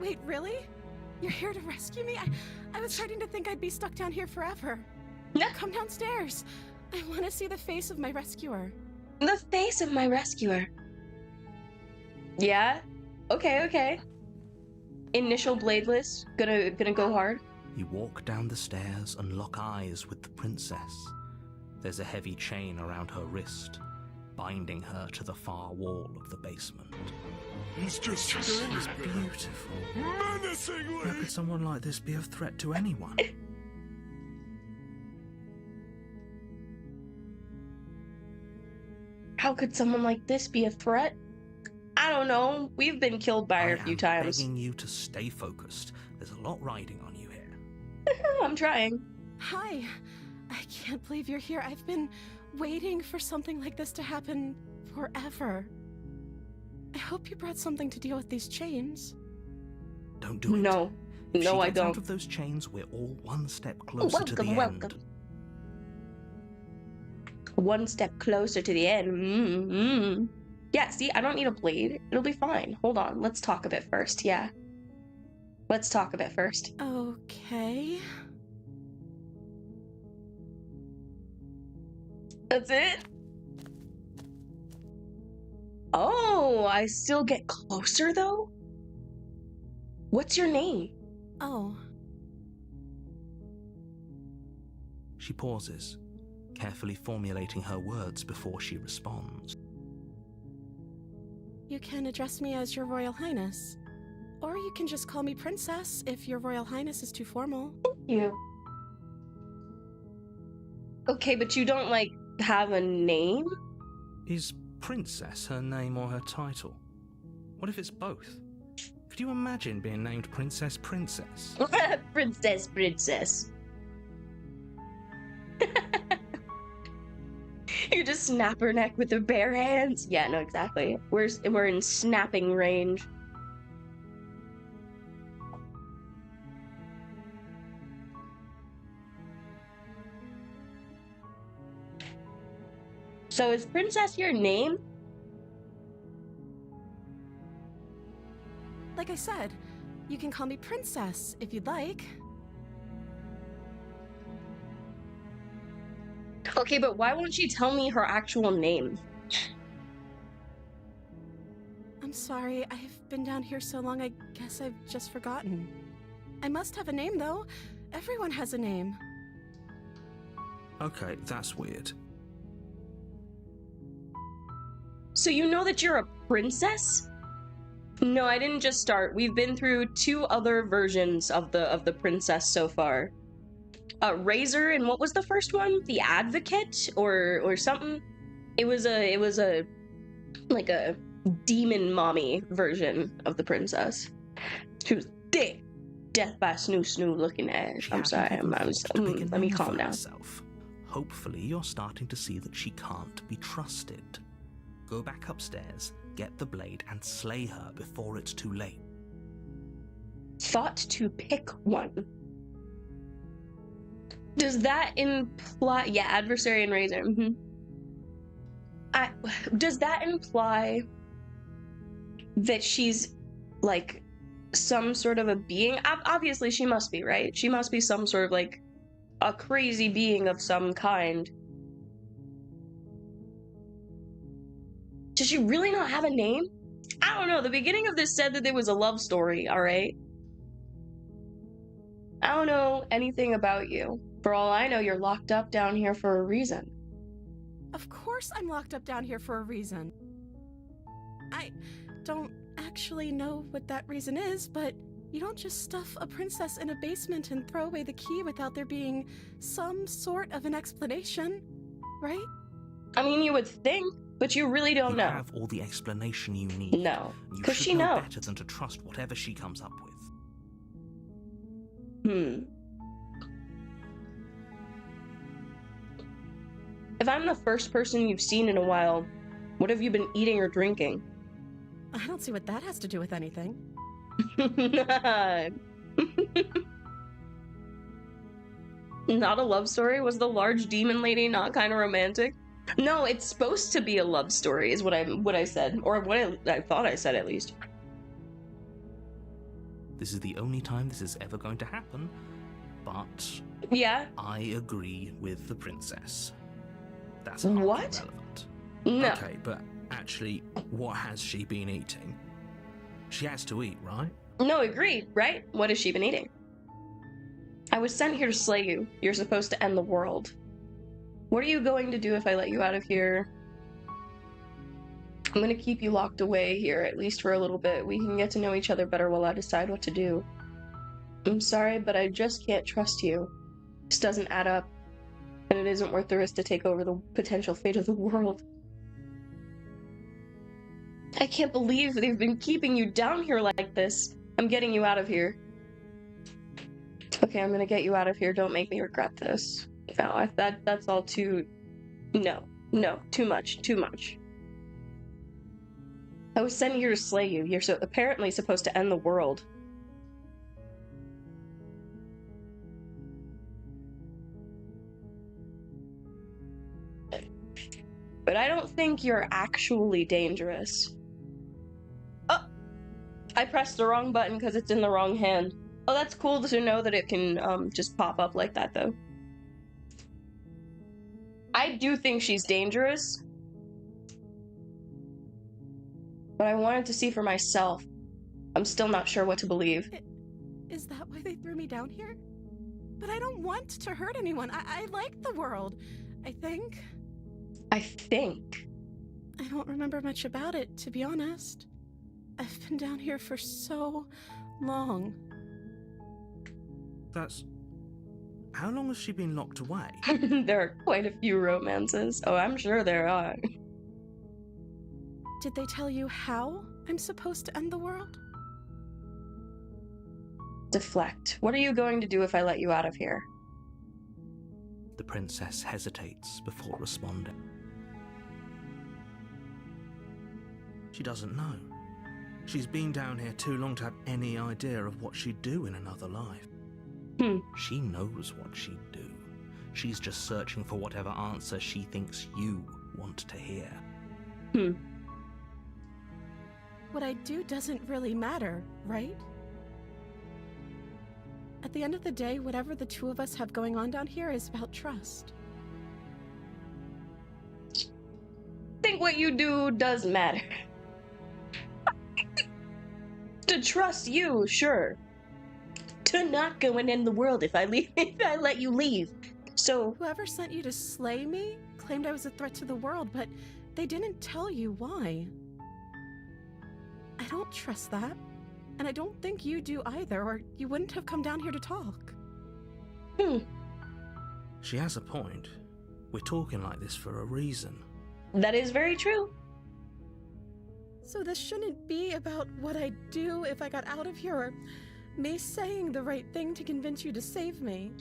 Wait, really? You're here to rescue me? I was starting to think I'd be stuck down here forever. Come downstairs. I want to see the face of my rescuer. The face of my rescuer. Yeah? Okay, okay. Initial bladeless. Gonna go hard. You walk down the stairs and lock eyes with the princess. There's a heavy chain around her wrist, binding her to the far wall of the basement. He's just It's beautiful. menacingly. How could someone like this be a threat to anyone? How could someone like this be a threat? I don't know. We've been killed by her a few times. I'm begging you to stay focused. There's a lot riding on you here. I'm trying. Hi. can't believe you're here. I've been waiting for something like this to happen forever. I hope you brought something to deal with these chains. Don't do it. No. If No, she I gets don't. out of those chains, we're all one step closer to the Welcome. end. One step closer to the end. Mm-hmm. Yeah, see, I don't need a blade. It'll be fine. Hold on. Let's talk a bit first. Yeah. Let's talk a bit first. Okay. That's it? Oh, I still get closer, though? What's your name? Oh. She pauses, carefully formulating her words before she responds. You can address me as Your Royal Highness. Or you can just call me Princess if Your Royal Highness is too formal. You. Okay, but you don't, like, have a name? Is Princess her name or her title? What if it's both? Could you imagine being named Princess Princess? Princess. You just snap her neck with her bare hands. Yeah, no, exactly. We're in snapping range. So is Princess your name? Like I said, you can call me Princess if you'd like. Okay, but why won't she tell me her actual name? I'm sorry, I've been down here so long, I guess I've just forgotten. I must have a name, though. Everyone has a name. Okay, that's weird. So you know that you're a princess? No, I didn't just start. We've been through 2 other versions of the princess so far. Razor, and what was the first one? The Advocate or something? It was a like a demon mommy version of the princess. She was thick, death by snoo looking ass. I'm sorry. Let me calm down. Herself. Hopefully you're starting to see that she can't be trusted. Go back upstairs, get the blade, and slay her before it's too late. Thought to pick one. Does that imply... Yeah, adversary and razor. Mm-hmm. Does that imply that she's, like, some sort of a being? Obviously, she must be, right? She must be some sort of, like, a crazy being of some kind. Does she really not have a name? I don't know. The beginning of this said that there was a love story, alright? I don't know anything about you. For all I know, you're locked up down here for a reason. Of course I'm locked up down here for a reason. I don't actually know what that reason is, but you don't just stuff a princess in a basement and throw away the key without there being some sort of an explanation, right? I mean, you would think, but you really don't know. You have all the explanation you need. No, because she knows better than to trust whatever she comes up with. If I'm the first person you've seen in a while, what have you been eating or drinking? I don't see what that has to do with anything. Not a love story? Was the large demon lady not kind of romantic? No, it's supposed to be a love story, is what I said, or what I thought I said at least. This is the only time this is ever going to happen, but yeah, I agree with the princess. That's what? Relevant. No. Okay, but actually, what has she been eating? She has to eat, right? No, agreed, right? What has she been eating? I was sent here to slay you. You're supposed to end the world. What are you going to do if I let you out of here? I'm gonna keep you locked away here, at least for a little bit. We can get to know each other better while I decide what to do. I'm sorry, but I just can't trust you. This doesn't add up. And it isn't worth the risk to take over the potential fate of the world. I can't believe they've been keeping you down here like this. I'm getting you out of here. Okay, I'm gonna get you out of here. Don't make me regret this. No, that's all too... No, too much. I was sent here to slay you. You're apparently supposed to end the world. But I don't think you're actually dangerous. Oh! I pressed the wrong button because it's in the wrong hand. Oh, that's cool to know that it can just pop up like that, though. I do think she's dangerous. But I wanted to see for myself. I'm still not sure what to believe. Is that why they threw me down here? But I don't want to hurt anyone. I like the world, I think. I think? I don't remember much about it, to be honest. I've been down here for so long. That's... How long has she been locked away? There are quite a few romances. Oh, I'm sure there are. Did they tell you how I'm supposed to end the world? Deflect. What are you going to do if I let you out of here? The princess hesitates before responding. She doesn't know. She's been down here too long to have any idea of what she'd do in another life. She knows what she'd do. She's just searching for whatever answer she thinks you want to hear. What I do doesn't really matter, right? At the end of the day, whatever the two of us have going on down here is about trust. I think what you do does matter. To trust you, sure. To not go and end the world if I let you leave. So whoever sent you to slay me claimed I was a threat to the world, but they didn't tell you why. I don't trust that, and I don't think you do either, or you wouldn't have come down here to talk. She has a point. We're talking like this for a reason. That is very true. So this shouldn't be about what I'd do if I got out of here, or me saying the right thing to convince you to save me.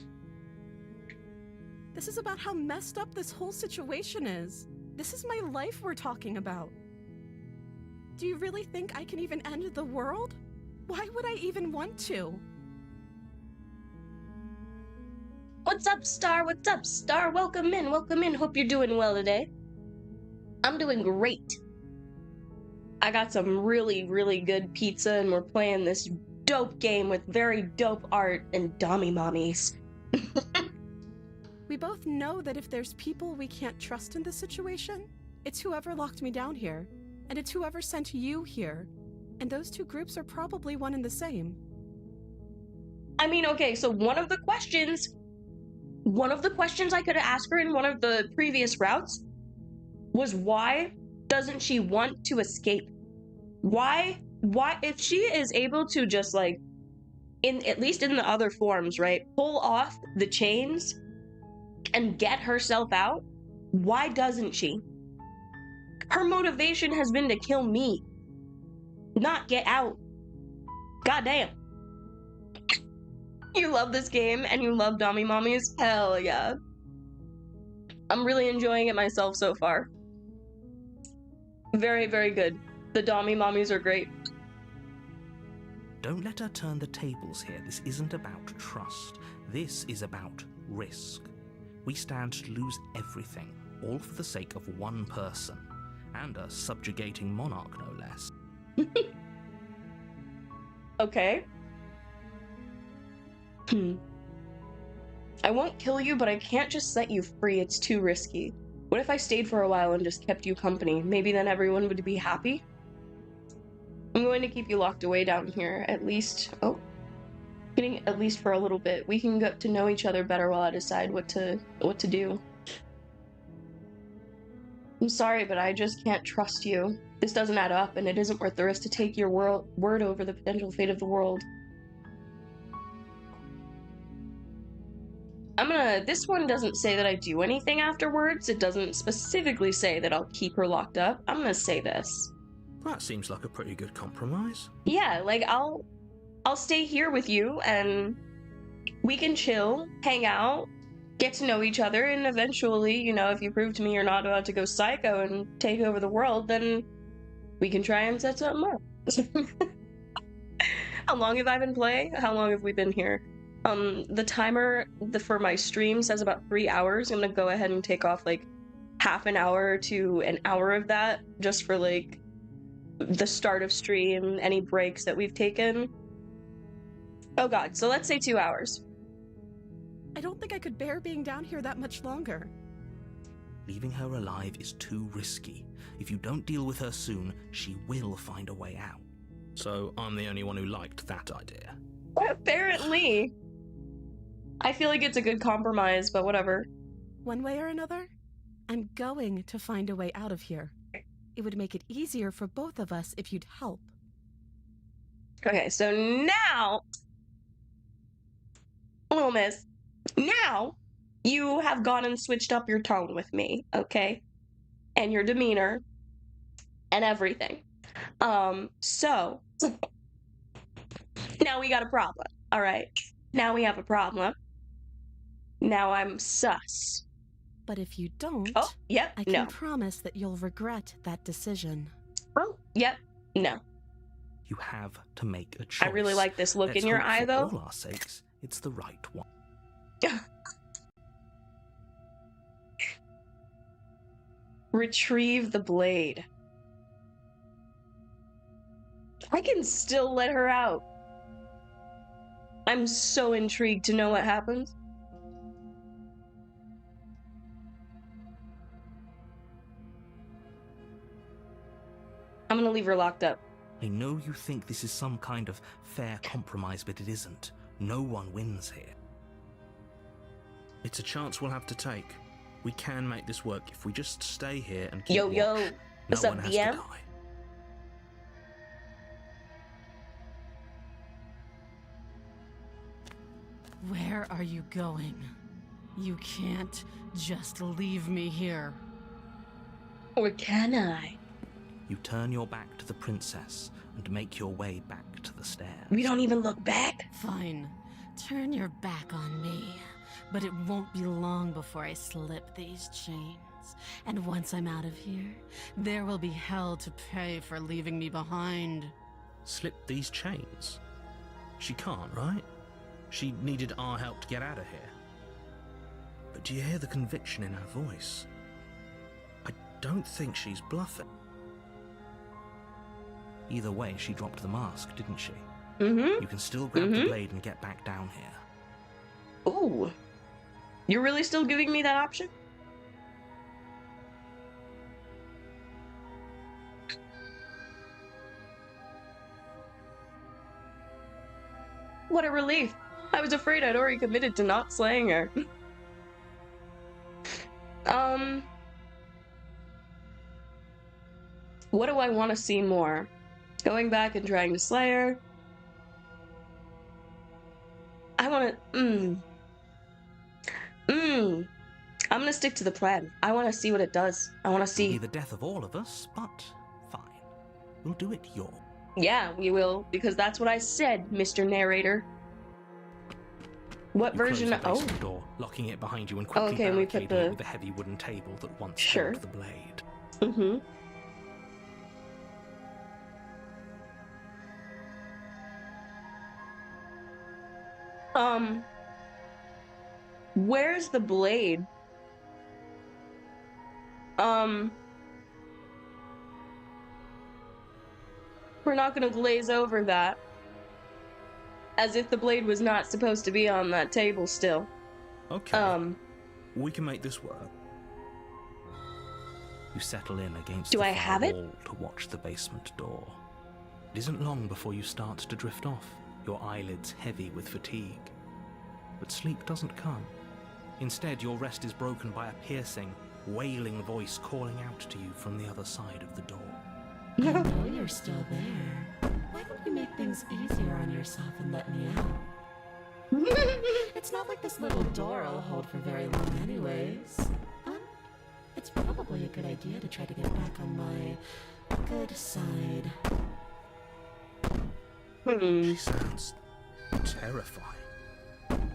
This is about how messed up this whole situation is. This is my life we're talking about. Do you really think I can even end the world? Why would I even want to? What's up, Star? What's up, Star? Welcome in, welcome in. Hope you're doing well today. I'm doing great. I got some really, really good pizza, and we're playing this dope game with very dope art and dommy mommies. We both know that if there's people we can't trust in this situation, it's whoever locked me down here, and it's whoever sent you here. And those two groups are probably one and the same. I mean, okay, so one of the questions I could have asked her in one of the previous routes was, why doesn't she want to escape? Why, if she is able to just, like, at least in the other forms, right, pull off the chains and get herself out, why doesn't she? Her motivation has been to kill me, not get out. Goddamn. You love this game and you love Dommy Mommies? Hell yeah. I'm really enjoying it myself so far. Very, very good. The Dommy Mommies are great. Don't let her turn the tables here. This isn't about trust. This is about risk. We stand to lose everything, all for the sake of one person, and a subjugating monarch, no less. Okay. I won't kill you, but I can't just set you free. It's too risky. What if I stayed for a while and just kept you company? Maybe then everyone would be happy? I'm going to keep you locked away down here, at least... Oh. At least for a little bit. We can get to know each other better while I decide what to do. I'm sorry, but I just can't trust you. This doesn't add up, and it isn't worth the risk to take your word over the potential fate of the world. This one doesn't say that I do anything afterwards. It doesn't specifically say that I'll keep her locked up. I'm gonna say this. That seems like a pretty good compromise. Yeah, like, I'll stay here with you, and we can chill, hang out, get to know each other, and eventually, you know, if you prove to me you're not about to go psycho and take over the world, then we can try and set something up. How long have I been playing? How long have we been here? The timer for my stream says about 3 hours. I'm gonna go ahead and take off like half an hour to an hour of that just for like the start of stream, any breaks that we've taken. Oh god, so let's say 2 hours. I don't think I could bear being down here that much longer. Leaving her alive is too risky. If you don't deal with her soon, she will find a way out. So I'm the only one who liked that idea. Apparently. I feel like it's a good compromise, but whatever. One way or another, I'm going to find a way out of here. It would make it easier for both of us if you'd help. Okay, so now, little miss, now you have gone and switched up your tone with me, okay? And your demeanor and everything. So now we got a problem, all right? Now we have a problem. Now I'm sus. But if you don't, yep, I can promise that you'll regret that decision. Oh, yep, no. You have to make a choice. I really like this look in your eye, though. For all our sakes, it's the right one. Retrieve the blade. I can still let her out. I'm so intrigued to know what happens. I'm gonna leave her locked up. I know you think this is some kind of fair compromise, but it isn't. No one wins here. It's a chance we'll have to take. We can make this work if we just stay here and keep watch. Yo, no what's one up, has DM? to die. Where are you going? You can't just leave me here. Or can I? You turn your back to the princess and make your way back to the stairs. We don't even look back? Fine. Turn your back on me. But it won't be long before I slip these chains. And once I'm out of here, there will be hell to pay for leaving me behind. Slip these chains? She can't, right? She needed our help to get out of here. But do you hear the conviction in her voice? I don't think she's bluffing. Either way, she dropped the mask, didn't she? Mm-hmm. You can still grab the blade and get back down here. Ooh. You're really still giving me that option? What a relief. I was afraid I'd already committed to not slaying her. What do I want to see more? Going back and trying to slay her? I want to... I'm gonna stick to the plan. I want to see what it does. I want to see... It'll be the death of all of us, but fine. We'll do it your... Yeah, we will, because that's what I said, Mr. Narrator. What version? Oh, door, locking it behind you and quickly okay, and we put it with the heavy wooden table that once held the blade. Mm-hmm. Where's the blade? We're not gonna glaze over that. As if the blade was not supposed to be on that table still. Okay. We can make this work. You settle in against Do the I far have it? wall to watch the basement door. It isn't long before you start to drift off, your eyelids heavy with fatigue. But sleep doesn't come. Instead, your rest is broken by a piercing, wailing voice calling out to you from the other side of the door. I know you're still there. Why don't you make things easier on yourself and let me out? It's not like this little door will hold for very long anyways. It's probably a good idea to try to get back on my good side. She sounds terrifying.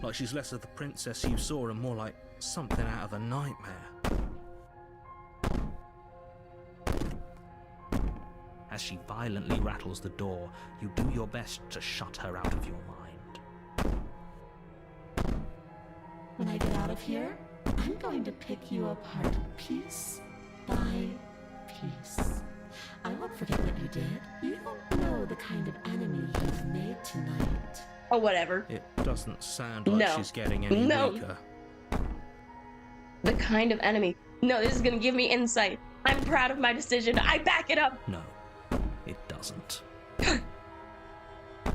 Like she's less of the princess you saw and more like something out of a nightmare. As she violently rattles the door, you do your best to shut her out of your mind. When I get out of here, I'm going to pick you apart piece by piece. I won't forget what you did. You don't know the kind of enemy you've made tonight. Oh, whatever. It doesn't sound like she's getting any weaker. The kind of enemy. No, this is gonna give me insight. I'm proud of my decision. I back it up. No, it doesn't.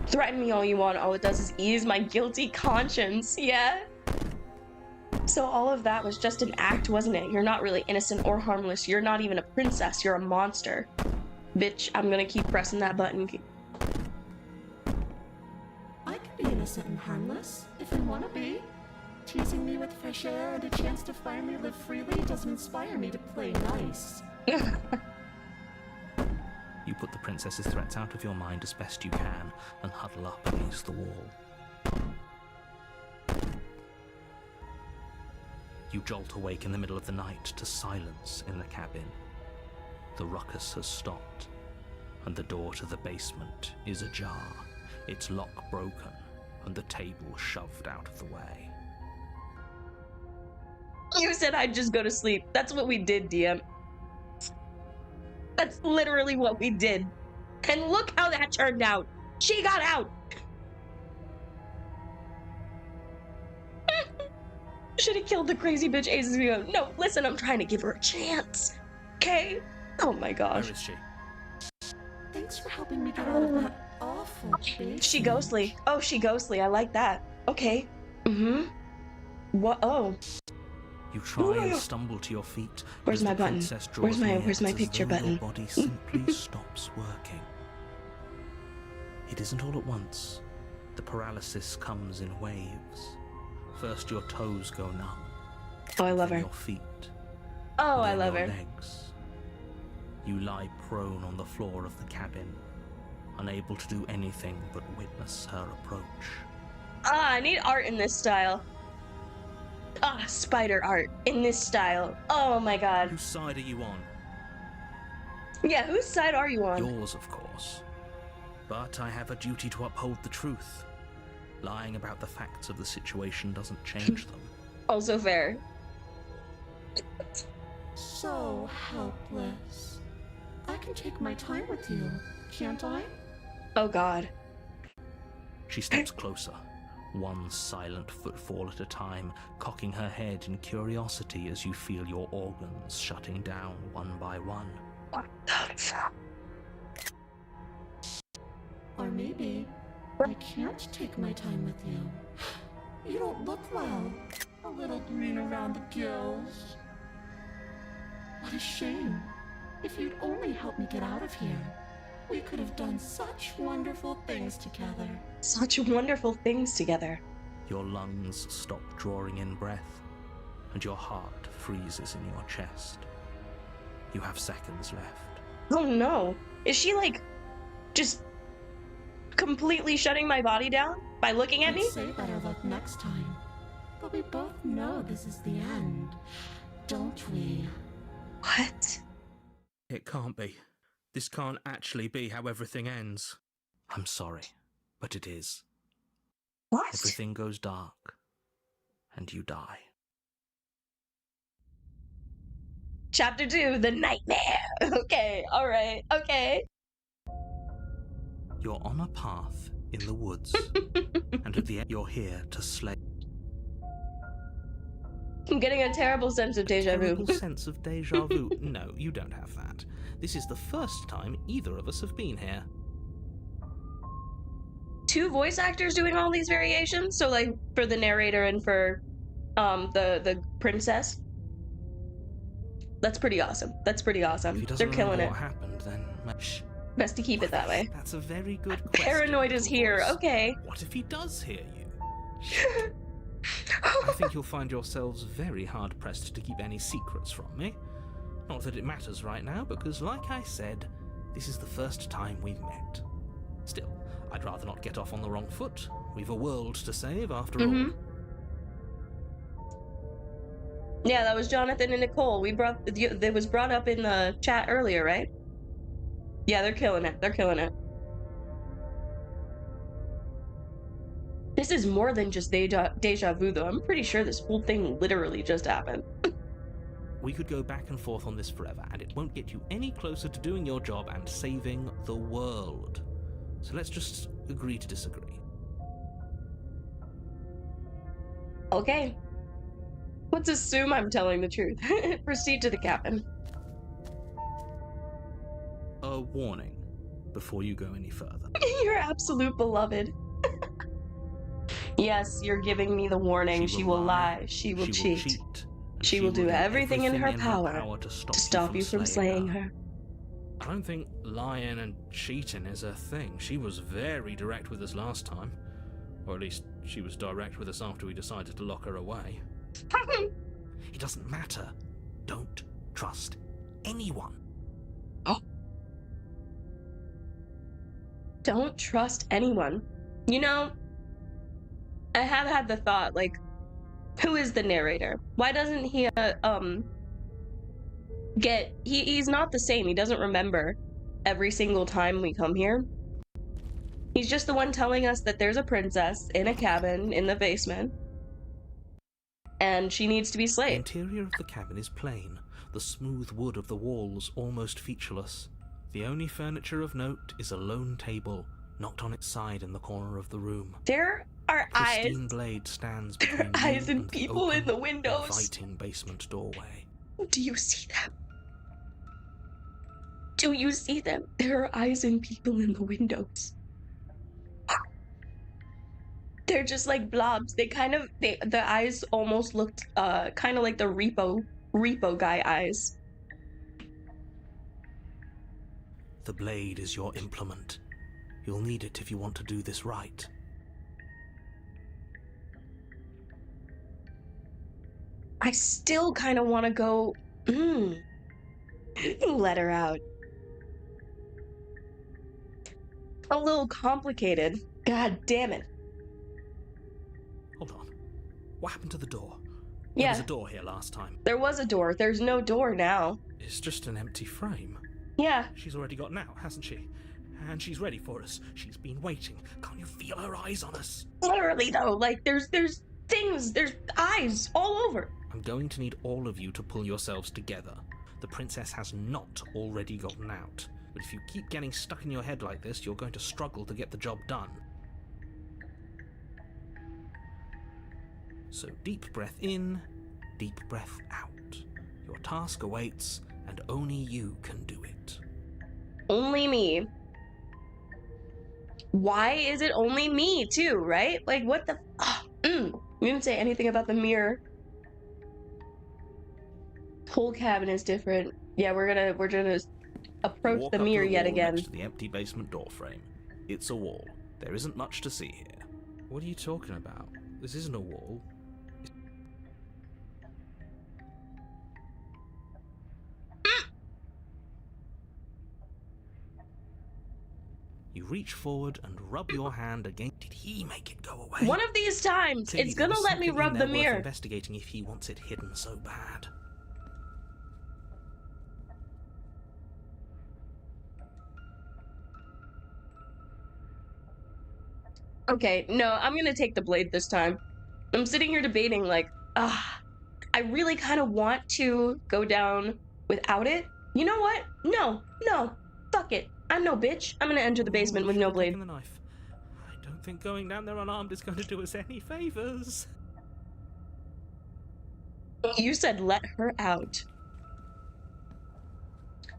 Threaten me all you want. All it does is ease my guilty conscience. Yeah? So all of that was just an act, wasn't it? You're not really innocent or harmless. You're not even a princess. You're a monster. Bitch, I'm gonna keep pressing that button. I can be innocent and harmless, if I want to be. Teasing me with fresh air and a chance to finally live freely doesn't inspire me to play nice. You put the princess's threats out of your mind as best you can and huddle up against the wall. You jolt awake in the middle of the night to silence in the cabin. The ruckus has stopped, and the door to the basement is ajar, its lock broken, and the table shoved out of the way. You said I'd just go to sleep. That's what we did, DM. That's literally what we did. And look how that turned out. She got out. Should have killed the crazy bitch ages ago. No, listen, I'm trying to give her a chance. Okay? Oh my gosh. Where is she? Thanks for helping me get out of that awful basement. She ghostly. Oh, she ghostly. I like that. Okay. Mm-hmm. What? Oh. You try and stumble to your feet. Where's as my the button? princess draws Where's my near, picture as though button? Your body simply stops working. It isn't all at once. The paralysis comes in waves. First your toes go numb. Oh, I love then her. Your feet. Oh, I then love your her. legs. You lie prone on the floor of the cabin, unable to do anything but witness her approach. Ah, I need art in this style. Ah, spider art in this style. Oh my god. Whose side are you on? Yeah, whose side are you on? Yours, of course. But I have a duty to uphold the truth. Lying about the facts of the situation doesn't change them. Also fair. So helpless. I can take my time with you, can't I? Oh god. She steps closer, one silent footfall at a time, cocking her head in curiosity as you feel your organs shutting down one by one. What the fuck? Or maybe I can't take my time with you. You don't look well. A little green around the gills. What a shame. If you'd only help me get out of here, we could have done such wonderful things together. Such wonderful things together. Your lungs stop drawing in breath, and your heart freezes in your chest. You have seconds left. Oh no. Is she like just completely shutting my body down by looking at me? I'd say better luck next time. But we both know this is the end, don't we? What? It can't be. This can't actually be how everything ends. I'm sorry, but it is. What? Everything goes dark, and you die. Chapter 2, the nightmare. Okay, alright, okay. You're on a path in the woods, and at the end you're here to slay. I'm getting a terrible sense of deja vu. Terrible sense of deja vu? No, you don't have that. This is the first time either of us have been here. 2 voice actors doing all these variations? So like for the narrator and for the princess? That's pretty awesome. That's pretty awesome. If he doesn't They're killing remember it. what happened, then shh. Best to keep it that way. That's a very good question. Paranoid is here. Voice. Okay. What if he does hear you? I think you'll find yourselves very hard-pressed to keep any secrets from me. Not that it matters right now, because like I said, this is the first time we've met. Still, I'd rather not get off on the wrong foot. We've a world to save, after all. Yeah, that was Jonathan and Nicole. That was brought up in the chat earlier, right? Yeah, they're killing it. They're killing it. This is more than just deja vu, though. I'm pretty sure this whole thing literally just happened. We could go back and forth on this forever, and it won't get you any closer to doing your job and saving the world. So let's just agree to disagree. Okay. Let's assume I'm telling the truth. Proceed to the cabin. A warning before you go any further. Your absolute beloved. Yes, you're giving me the warning. She will lie. She will cheat. She will do everything in her power to stop you from slaying her. I don't think lying and cheating is a thing. She was very direct with us last time. Or at least, she was direct with us after we decided to lock her away. It doesn't matter. Don't trust anyone. Oh. Don't trust anyone. You know, I have had the thought, like, who is the narrator? Why doesn't he, he's not the same. He doesn't remember every single time we come here. He's just the one telling us that there's a princess in a cabin in the basement. And she needs to be The slayed. interior of the cabin is plain, the smooth wood of the walls almost featureless. The only furniture of note is a lone table, knocked on its side in the corner of the room. There are Pristine eyes. blade stands There between are eyes you and people in the windows. inviting basement doorway. Do you see them? Do you see them? There are eyes and people in the windows. They're just like blobs. The eyes almost looked kind of like the repo guy eyes. The blade is your implement. You'll need it if you want to do this right. I still kind of want to go, let her out. A little complicated. God damn it. Hold on. What happened to the door? Yeah. There was a door here last time. There was a door. There's no door now. It's just an empty frame. Yeah. She's already got out, hasn't she? And she's ready for us. She's been waiting. Can't you feel her eyes on us? Literally, though. Like, there's things. There's eyes all over. I'm going to need all of you to pull yourselves together. The princess has not already gotten out. But if you keep getting stuck in your head like this, you're going to struggle to get the job done. So deep breath in, deep breath out. Your task awaits, and only you can do it. Only me. Why is it only me, too, right? Like, what the... You didn't say anything about the mirror. Whole cabin is different. Yeah, we're gonna approach Walk the up to mirror yet wall again. next to the empty basement door frame. It's a wall. There isn't much to see here. What are you talking about? This isn't a wall. You reach forward and rub your hand against... Did he make it go away? One of these times, Clearly it's there gonna was let me something in rub there the worth mirror. investigating if he wants it hidden so bad. Okay, no, I'm gonna take the blade this time. I'm sitting here debating, like, I really kind of want to go down without it. You know what? No, fuck it. I'm no bitch. I'm gonna enter the basement with no Should've blade. taken the knife. I don't think going down there unarmed is going to do us any favors. You said let her out.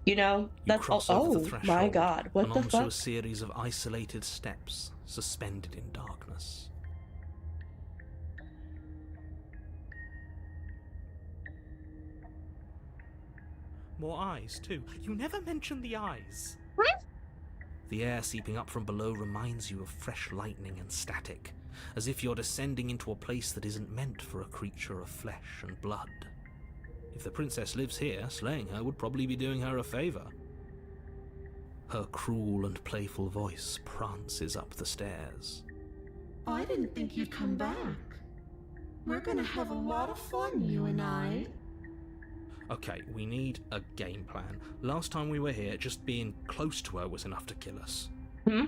You know, that's all. Cross over the Oh threshold my god, what and the onto fuck? a series of isolated steps, suspended in darkness. More eyes, too. You never mention the eyes. What? The air seeping up from below reminds you of fresh lightning and static, as if you're descending into a place that isn't meant for a creature of flesh and blood. If the princess lives here, slaying her would probably be doing her a favor. Her cruel and playful voice prances up the stairs. I didn't think you'd come back. We're gonna have a lot of fun, you and I. Okay, we need a game plan. Last time we were here, just being close to her was enough to kill us. Hmm?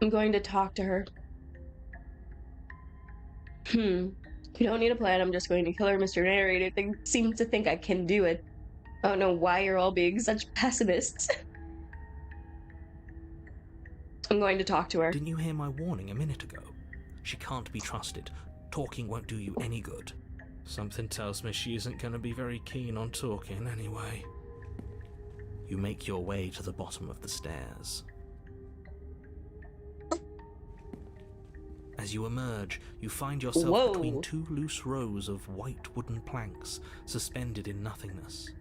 I'm going to talk to her. You don't need a plan, I'm just going to kill her, Mr. Narrator. They seem to think I can do it. I don't know why you're all being such pessimists. I'm going to talk to her. Didn't you hear my warning a minute ago? She can't be trusted. Talking won't do you any good. Something tells me she isn't going to be very keen on talking anyway. You make your way to the bottom of the stairs. As you emerge, you find yourself between two loose rows of white wooden planks suspended in nothingness.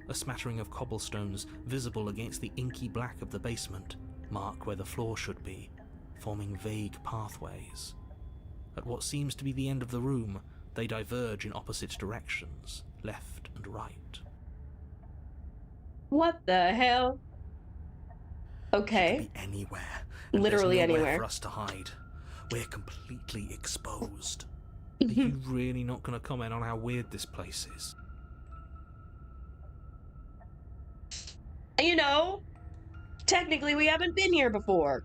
A smattering of cobblestones visible against the inky black of the basement mark where the floor should be, forming vague pathways. At what seems to be the end of the room, they diverge in opposite directions, left and right. What the hell? Okay. She could be anywhere. And Literally there's nowhere anywhere. for us to hide. We're completely exposed. Are you really not going to comment on how weird this place is? You know, technically we haven't been here before.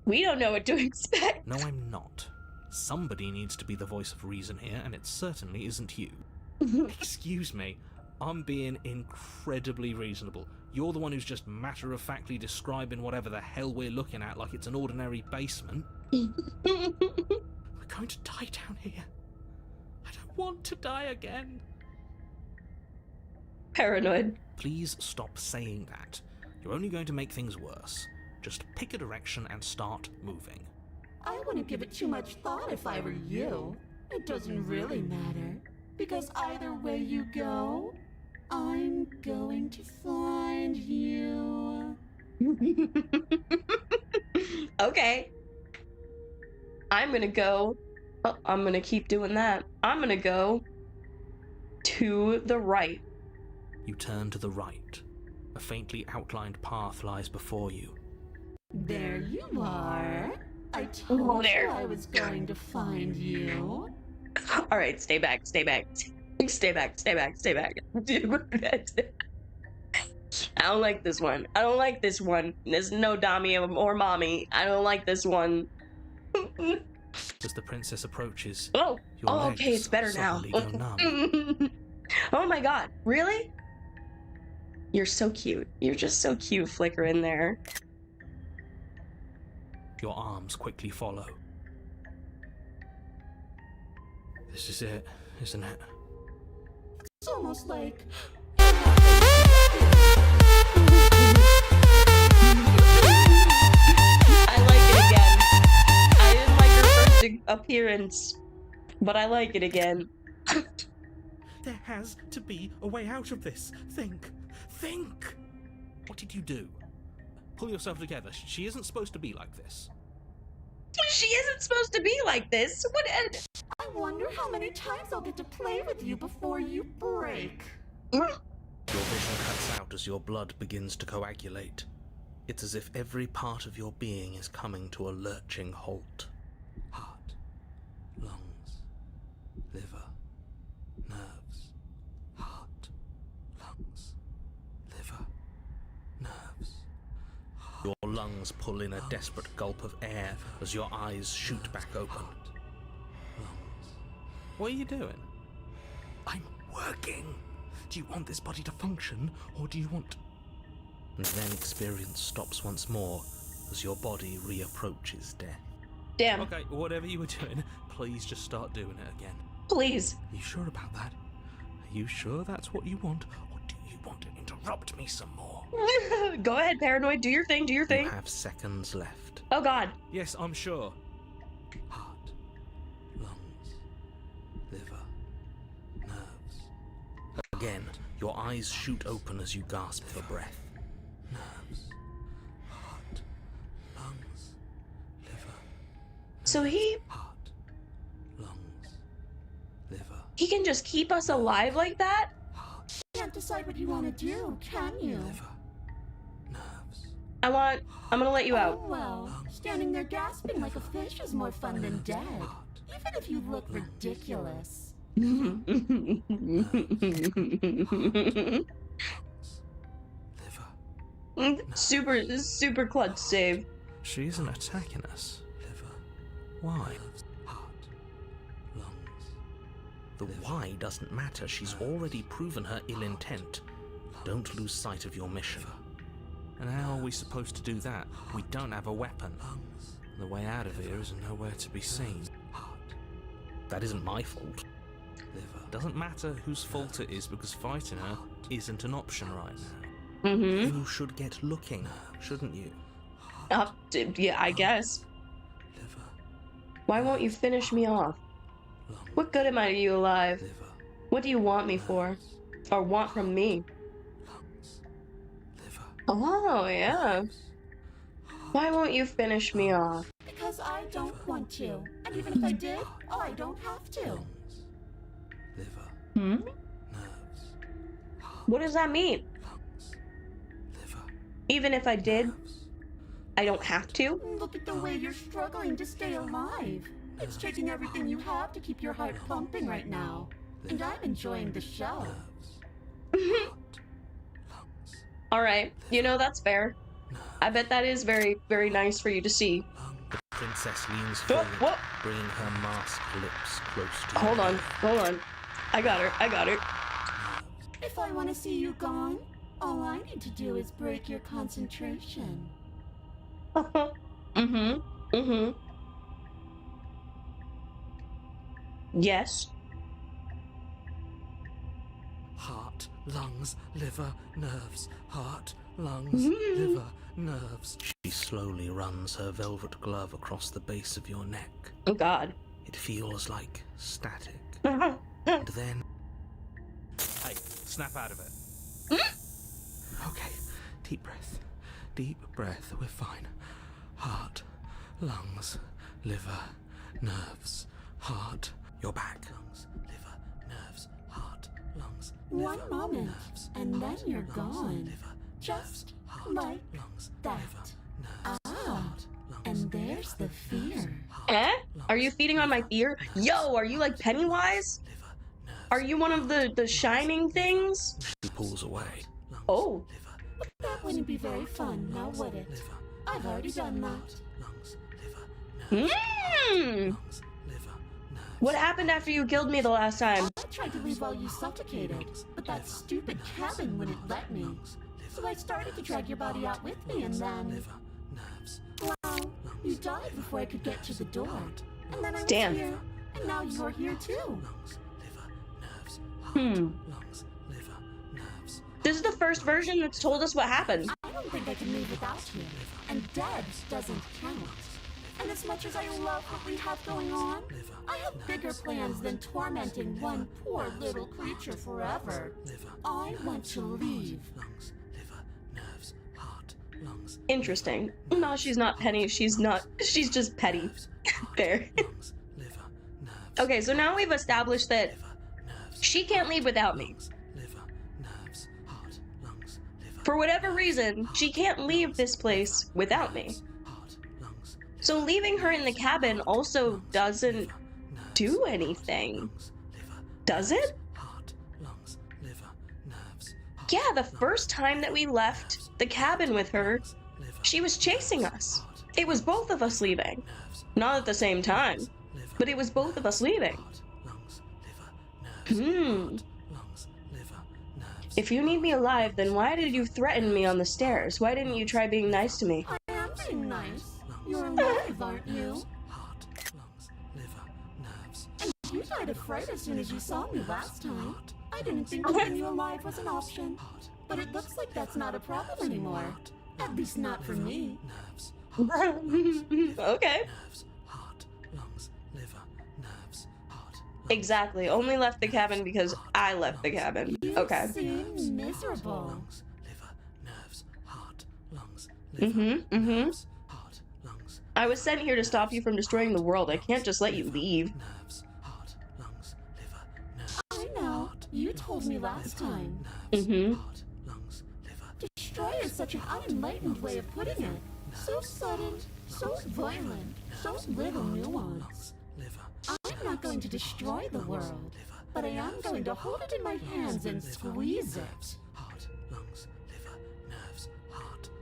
We don't know what to expect. No, I'm not. Somebody needs to be the voice of reason here, and it certainly isn't you. Excuse me, I'm being incredibly reasonable. You're the one who's just matter-of-factly describing whatever the hell we're looking at like it's an ordinary basement. We're going to die down here. I don't want to die again. Paranoid. Please stop saying that. You're only going to make things worse. Just pick a direction and start moving. I wouldn't give it too much thought if I were you. It doesn't really matter, because either way you go, I'm going to find you. Okay. I'm gonna go. Oh, I'm gonna keep doing that. I'm gonna go to the right. You turn to the right. A faintly outlined path lies before you. There you are. I told you I was going to find you. Alright, stay back, stay back. Stay back, stay back, stay back. I don't like this one. I don't like this one. There's no Dami or Mommy. I don't like this one. As the princess approaches, Oh, your legs okay, it's better now. suddenly go numb. Oh my god, really? You're so cute. You're just so cute, Flicker in there. Your arms quickly follow. This is it, isn't it? It's almost like... I like it again. I didn't like her first appearance, but I like it again. There has to be a way out of this. Think. Think! What did you do? Pull yourself together. She isn't supposed to be like this. She isn't supposed to be like this. What? I wonder how many times I'll get to play with you before you break. Your vision cuts out as your blood begins to coagulate. It's as if every part of your being is coming to a lurching halt. Heart, lungs, liver, nerves. Heart, lungs, liver, nerves. Your lungs pull in a desperate gulp of air as your eyes shoot back open. Lungs. What are you doing? I'm working. Do you want this body to function, or do you want... And then experience stops once more as your body reapproaches death. Damn. Okay, whatever you were doing, please just start doing it again. Please. Are you sure about that? Are you sure that's what you want, or do you want to interrupt me some more? Go ahead, Paranoid. Do your thing, do your thing. You have seconds left. Oh god. Yes, I'm sure. Heart, lungs, liver, nerves. Again, your eyes shoot open as you gasp for breath. Nerves, heart, lungs, liver. So he Heart, lungs, liver. he can just keep us alive like that? You can't decide what you want to do, can you? Liver, nerves. I'm gonna let you out. Oh, well, standing there gasping like a fish is more fun than dead. Even if you look ridiculous. Super clutch save. She isn't attacking us. Why? The why doesn't matter. She's already proven her ill intent. Don't lose sight of your mission. And how are we supposed to do that? We don't have a weapon. The way out of here is nowhere to be seen. That isn't my fault. Doesn't matter whose fault it is, because fighting her isn't an option right now. Mm-hmm. You should get looking, shouldn't you? Yeah, I guess. Why won't you finish me off? What good am I to you alive? What do you want me for? Or want from me? Oh, yeah. Why won't you finish me off? Because I don't want to. And even if I did, I don't have to. Hmm? What does that mean? Even if I did, I don't have to? Look at the way you're struggling to stay alive. It's taking everything you have to keep your heart pumping right now. And I'm enjoying the show. Alright, you know, that's fair. I bet that is very, very nice for you to see. The princess leans forward, bringing her masked lips close to Hold on. I got her. If I want to see you gone, all I need to do is break your concentration. Yes. Heart, lungs, liver, nerves. Heart, lungs, liver, nerves. She slowly runs her velvet glove across the base of your neck. Oh, God. It feels like static. And then... Hey, snap out of it. Okay, deep breath. Deep breath, we're fine. Heart, lungs, liver, nerves. Heart, you're back. Lungs, liver, nerves. Heart, lungs, liver, One moment, nerves. and then you're Lungs, gone. liver, Just heart, like lungs, that. liver, nerves. Ah, and there's the fear. Are you feeding on my fear? Yo, are you like Pennywise? Are you one of the shining things? She pulls away. Oh. That wouldn't be very fun, now would it? I've already done that. What happened after you killed me the last time? I tried to leave while you suffocated, but that stupid cabin wouldn't let me. So I started to drag your body out with me, and then... Well, you died before I could get to the door. And then I was Damn. here, and now you're here too. This is the first version that's told us what happened. I don't think I can leave without you, and dead doesn't count. And as much as I love what we have going on, I have bigger plans than tormenting one poor little creature forever. I want to leave. Interesting. No, she's not Penny. She's just petty. There. Okay, so now we've established that she can't leave without me. For whatever reason, she can't leave this place without me. So leaving her in the cabin also doesn't do anything. Does it? Yeah, the first time that we left the cabin with her, she was chasing us. It was both of us leaving. Not at the same time, but it was both of us leaving. If you need me alive, then why did you threaten me on the stairs? Why didn't you try being nice to me? I am being nice. You're alive, aren't you? And you died of fright as soon as you saw me last time. I didn't think keeping you alive was an option. But it looks like that's not a problem anymore. At least not for me. Okay. Exactly. Only left the cabin because I left the cabin. Okay. You seem miserable. I was sent here to stop you from destroying the world. I can't just let you leave. I know. You told me last time. Mm-hmm. Destroy is such an unenlightened way of putting it. So sudden, so violent, so little nuance. I'm not going to destroy the world, but I am going to hold it in my hands and squeeze it.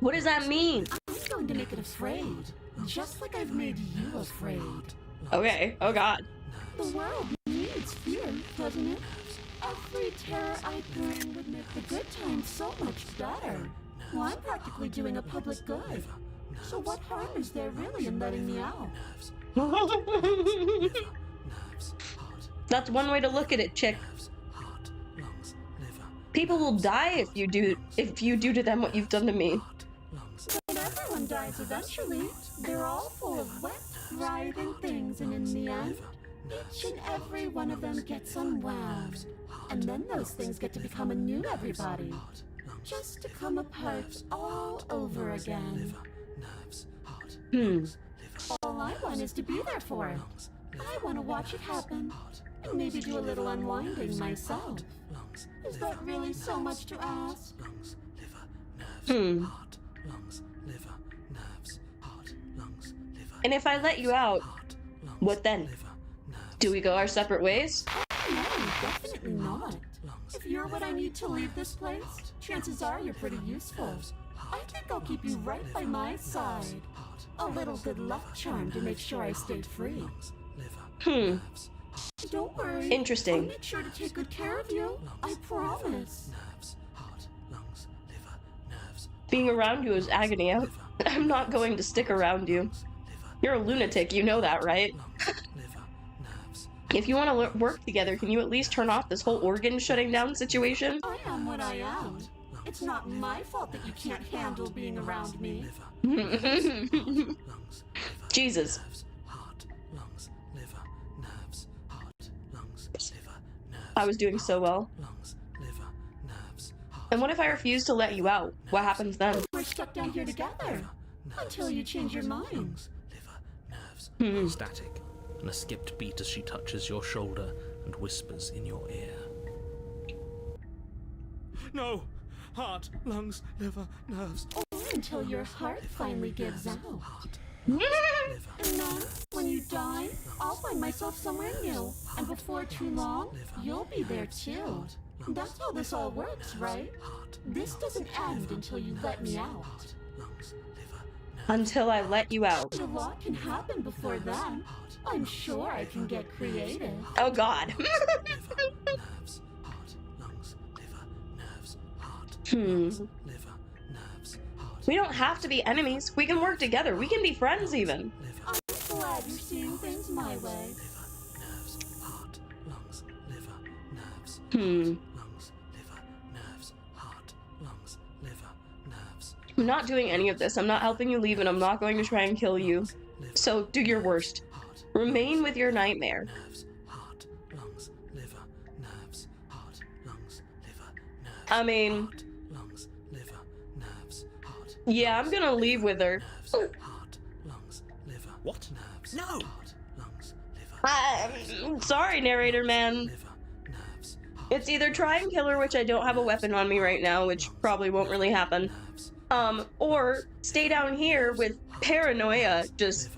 What does that mean? I'm going to make it afraid, just like I've made you afraid. Okay, oh god. The world needs fear, doesn't it? Every terror I bring would make the good times so much better. Well, I'm practically doing a public good. So what harm is there really in letting me out? That's one way to look at it, chick. People will die if you do to them what you've done to me. But everyone dies eventually. They're all full of wet, writhing things, and in the end, each and every one of them gets unwound. And then those things get to become a new everybody. Just to come apart all over again. All I want is to be there for it. I want to watch it happen. And maybe do a little unwinding myself. Is that really so much to ask? And if I let you out, what then? Do we go our separate ways? No, definitely not. If you're what I need to leave this place, chances are you're pretty useful. I think I'll keep you right by my side. A little good luck charm to make sure I stay free. Don't worry. Interesting. I'll make sure to take good care of you. I promise. Being around you is agony. I'm not going to stick around you. You're a lunatic, you know that, right? If you want to work together, can you at least turn off this whole organ shutting down situation? I am what I am. It's not my fault that you can't handle being around me. Jesus. I was doing so well. And what if I refuse to let you out? What happens then? We're stuck down here together. Until you change your mind. Static, and a skipped beat as she touches your shoulder and whispers in your ear. No! Heart, lungs, liver, nerves. Or until your heart finally gives out. And then, when you die, I'll find myself somewhere new. And before too long, you'll be there too. That's how this all works, right? This doesn't end until you let me out. Until I let you out. A lot can happen before then. I'm sure I can get creative. Oh god. We don't have to be enemies. We can work together. We can be friends even. I'm glad you're seeing things my way. I'm not doing any of this. I'm not helping you leave, and I'm not going to try and kill you. So do your worst. Remain with your nightmare. I mean, yeah, I'm gonna leave with her. What? No! I'm sorry, narrator man. It's either try and kill her, which I don't have a weapon on me right now, which probably won't really happen. Or stay down here with paranoia, just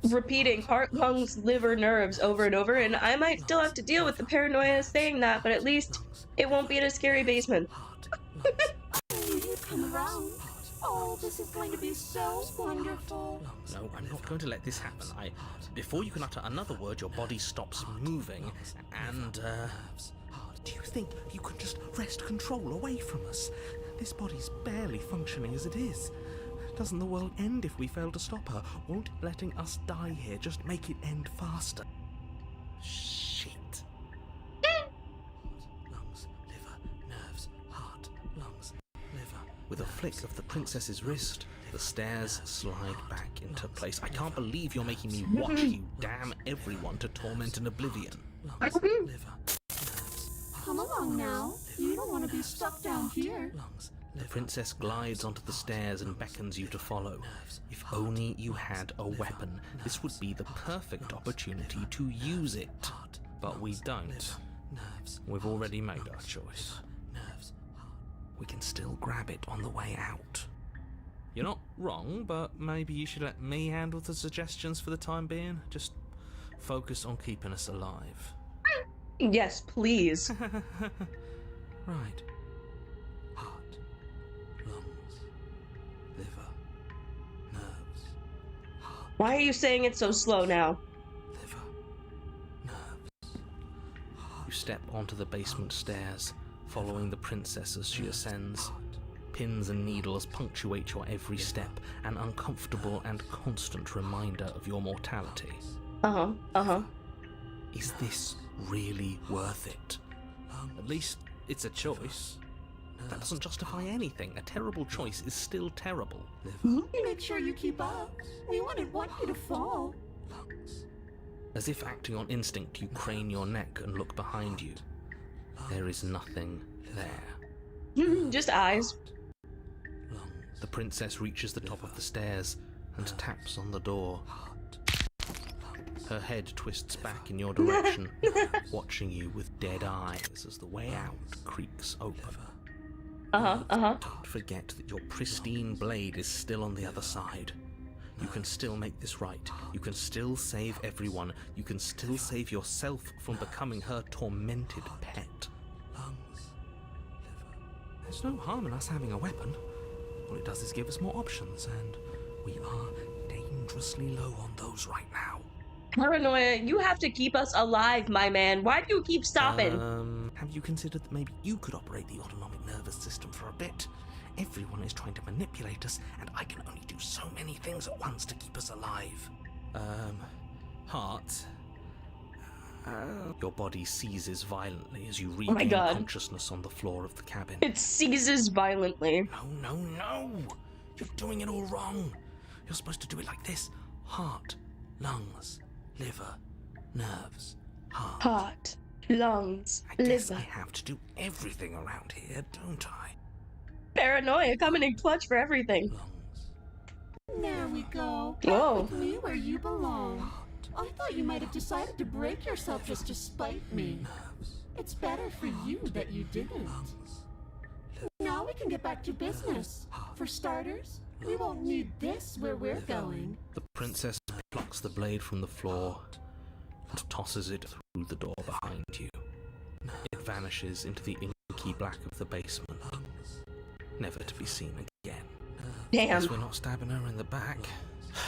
repeating heart, lungs, liver, nerves over and over, and I might still have to deal with the paranoia saying that, but at least it won't be in a scary basement. You come around. Oh, this is going to be so wonderful. No, I'm not going to let this happen. Before you can utter another word, your body stops moving, and, Do you think you can just wrest control away from us? This body's barely functioning as it is. Doesn't the world end if we fail to stop her? Won't letting us die here just make it end faster? shit. With a flick of the princess's wrist, the stairs slide back into place. I can't believe you're making me watch you damn everyone to torment and oblivion. Come along now. You don't want to be stuck down here. The princess glides onto the stairs and beckons you to follow. If only you had a weapon, this would be the perfect opportunity to use it. But we don't. We've already made our choice. we can still grab it on the way out. You're not wrong, but maybe you should let me handle the suggestions for the time being. Just focus on keeping us alive. Yes, please. Right. Heart, lungs, liver, nerves. Heart, Why are you saying it so slow now? liver, nerves. You step onto the basement stairs, following the princess as she ascends. Pins and needles punctuate your every step, an uncomfortable and constant reminder of your mortality. Is this really worth it? At least it's a choice. That doesn't justify anything. A terrible choice is still terrible. Make sure you keep up. We wouldn't want you to fall. As if acting on instinct, you crane your neck and look behind you. There is nothing there. Just eyes. The princess reaches the top of the stairs and taps on the door. Her head twists back in your direction, watching you with dead eyes as the way out creaks open. Don't forget that your pristine blade is still on the other side. You can still make this right. You can still save everyone. You can still save yourself from becoming her tormented pet. There's no harm in us having a weapon. All it does is give us more options, and we are dangerously low on those right now. Paranoia, you have to keep us alive, my man. Why do you keep stopping? Have you considered that maybe you could operate the autonomic nervous system for a bit? Everyone is trying to manipulate us, and I can only do so many things at once to keep us alive. Heart. Your body seizes violently as you regain consciousness on the floor of the cabin. It seizes violently. No! You're doing it all wrong. You're supposed to do it like this. Heart, lungs, liver, nerves, heart. Heart, lungs, I guess liver. I have to do everything around here, don't I? Paranoia coming in clutch for everything. There we go. Whoa. With me where you belong. I thought you might have decided to break yourself just to spite me. It's better for you that you didn't. Now we can get back to business. For starters, we won't need this where we're going. The princess plucks the blade from the floor and tosses it through the door behind you. It vanishes into the inky black of the basement, never to be seen again. Damn. Guess we're not stabbing her in the back.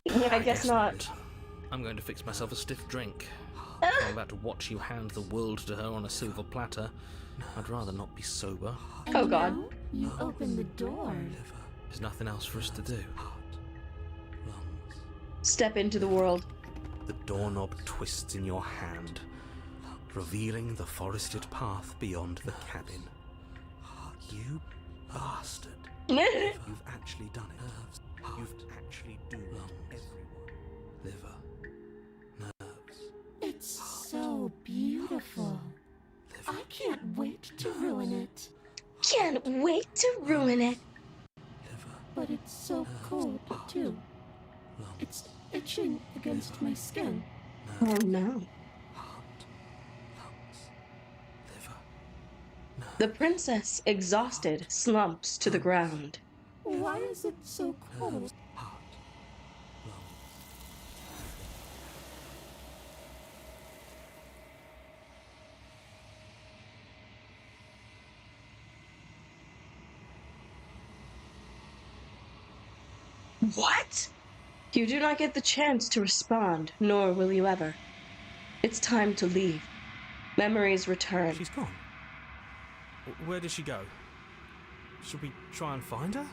Yeah, I guess not. I'm going to fix myself a stiff drink. I'm about to watch you hand the world to her on a silver platter. I'd rather not be sober. And oh god. Now you open the door. There's nothing else for us to do. Step into the world. The doorknob twists in your hand, revealing the forested path beyond the cabin. You bastard. You've actually done it. You've actually doomed everyone. Liver. Nerves. It's so beautiful. I can't wait to ruin it. Can't wait to ruin it. But it's so cold, too. It's itching against my skin. Oh no. The princess, exhausted, slumps to the ground. Why is it so cold? What? You do not get the chance to respond, nor will you ever. It's time to leave. Memories return. She's gone. Where did she go? Should we try and find her?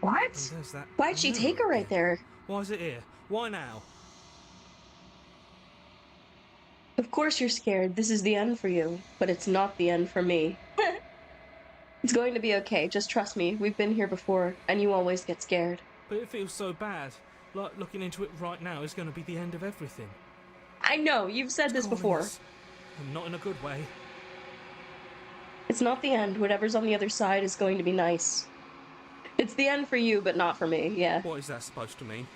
What? There's that. Why'd she take her right there? Why is it here? Why now? Of course you're scared. This is the end for you. But it's not the end for me. It's going to be okay. Just trust me. We've been here before, and you always get scared. But it feels so bad. Like looking into it right now is going to be the end of everything. I know. You've said this before. And not in a good way. It's not the end. Whatever's on the other side is going to be nice. It's the end for you, but not for me, yeah. What is that supposed to mean?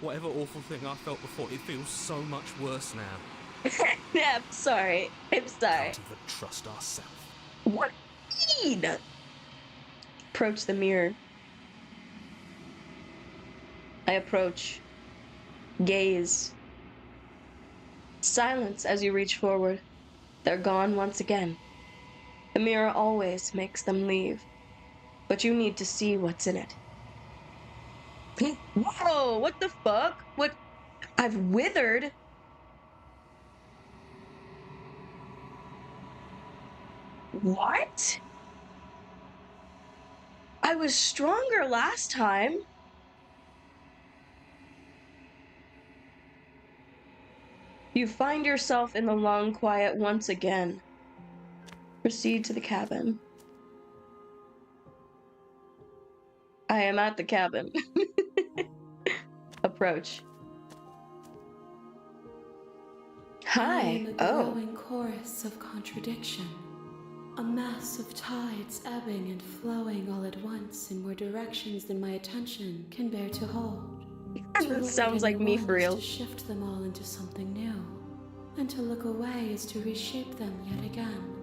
Whatever awful thing I felt before, it feels so much worse now. Yeah, I'm sorry. I'm sorry. Can't even trust ourselves. What? approach the mirror. I approach. Gaze. Silence as you reach forward. They're gone once again. The mirror always makes them leave. But you need to see what's in it. Whoa, what the fuck? What? I've withered? What? I was stronger last time. You find yourself in the long quiet once again. Proceed to the cabin. I am at the cabin. Approach. Hi. I am a growing chorus of contradiction. A mass of tides ebbing and flowing all at once in more directions than my attention can bear to hold. That sounds like me for real. To shift them all into something new, and to look away is to reshape them yet again.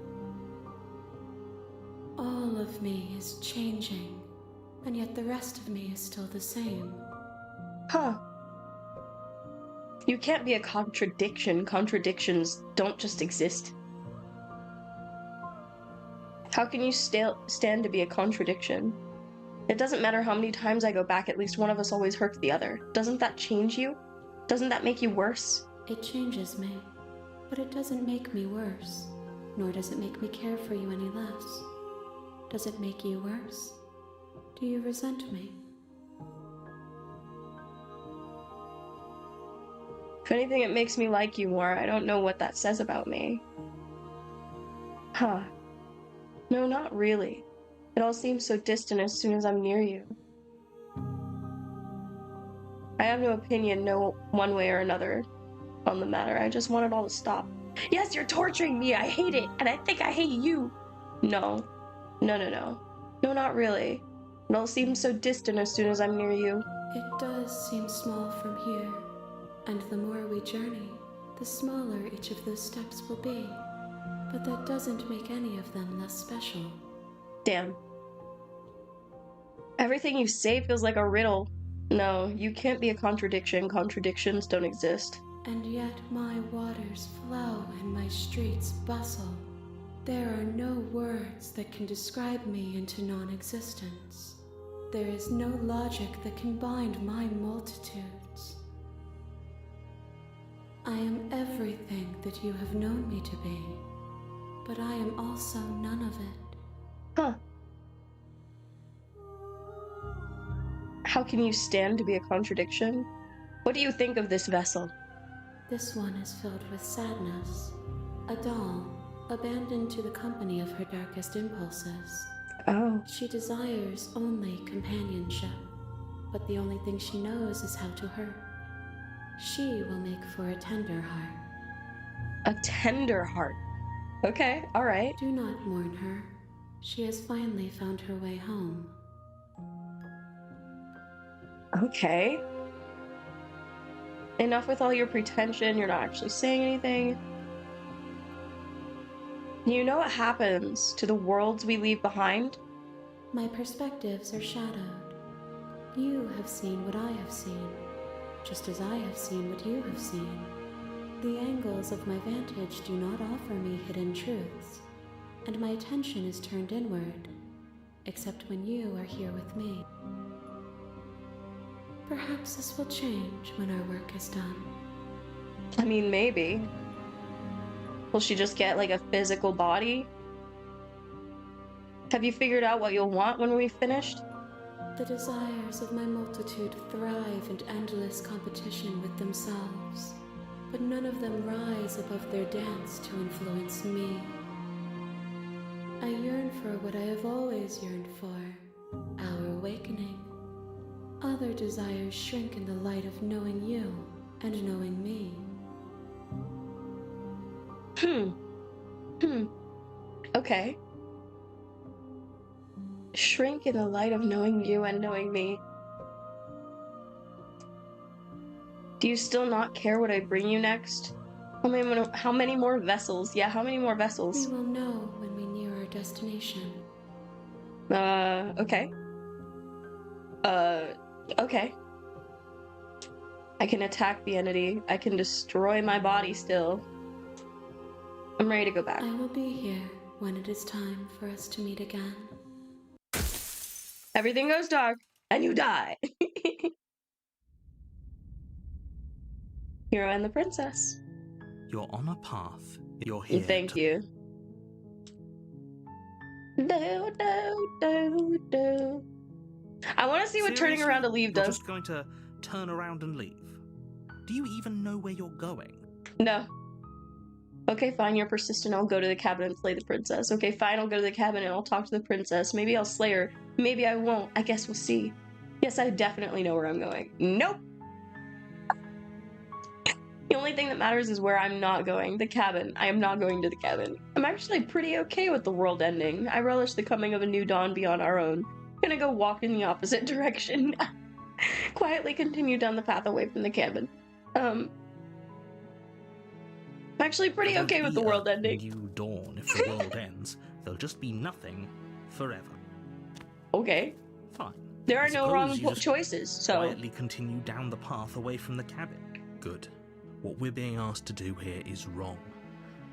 All of me is changing, and yet the rest of me is still the same. Huh. You can't be a contradiction. Contradictions don't just exist. How can you stand to be a contradiction? It doesn't matter how many times I go back, at least one of us always hurts the other. Doesn't that change you? Doesn't that make you worse? It changes me, but it doesn't make me worse, nor does it make me care for you any less. Does it make you worse? Do you resent me? If anything, it makes me like you more. I don't know what that says about me. Huh. No, not really. It all seems so distant as soon as I'm near you. I have no opinion, no one way or another on the matter. I just want it all to stop. Yes, you're torturing me. I hate it. And I think I hate you. No. No, no, no. No, not really. It all seems so distant as soon as I'm near you. It does seem small from here. And the more we journey, the smaller each of those steps will be. But that doesn't make any of them less special. Damn. Everything you say feels like a riddle. No, you can't be a contradiction. Contradictions don't exist. And yet my waters flow and my streets bustle. There are no words that can describe me into non-existence. There is no logic that can bind my multitudes. I am everything that you have known me to be, but I am also none of it. Huh. How can you stand to be a contradiction? What do you think of this vessel? This one is filled with sadness. A doll, abandoned to the company of her darkest impulses. Oh. She desires only companionship, but the only thing she knows is how to hurt. She will make for a tender heart. A tender heart? Okay, alright. Do not mourn her. She has finally found her way home. Okay. Enough with all your pretension. You're not actually saying anything. You know what happens to the worlds we leave behind? My perspectives are shadowed. You have seen what I have seen, just as I have seen what you have seen. The angles of my vantage do not offer me hidden truths, and my attention is turned inward, except when you are here with me. Perhaps this will change when our work is done. I mean, maybe. Will she just get like a physical body? Have you figured out what you'll want when we've finished? The desires of my multitude thrive in endless competition with themselves, but none of them rise above their dance to influence me. I yearn for what I have always yearned for, our awakening. Other desires shrink in the light of knowing you and knowing me. Okay. Shrink in the light of knowing you and knowing me. Do you still not care what I bring you next? How many more vessels? Yeah, how many more vessels? We will know when we near our destination. Okay. Okay. I can attack the entity. I can destroy my body still. I'm ready to go back. I will be here when it is time for us to meet again. Everything goes dark, and you die. Hero and the princess. You're on a path. You're here. Thank you. Do, do, do, do. I want to see what turning around to leave You're does. just going to turn around and leave? Do you even know where you're going? No. Okay, fine, you're persistent. I'll go to the cabin and slay the princess. Okay, fine, I'll go to the cabin and I'll talk to the princess. Maybe I'll slay her. Maybe I won't. I guess we'll see. Yes, I definitely know where I'm going. Nope. The only thing that matters is where I'm not going. The cabin. I am not going to the cabin. I'm actually pretty okay with the world ending. I relish the coming of a new dawn beyond our own. I'm gonna go walk in the opposite direction. Quietly continue down the path away from the cabin. I'm actually pretty okay with the world ending. New dawn if the world ends. There'll just be nothing forever. Okay. Fine. There are I no wrong suppose you just choices, so... quietly continue down the path away from the cabin. Good. What we're being asked to do here is wrong.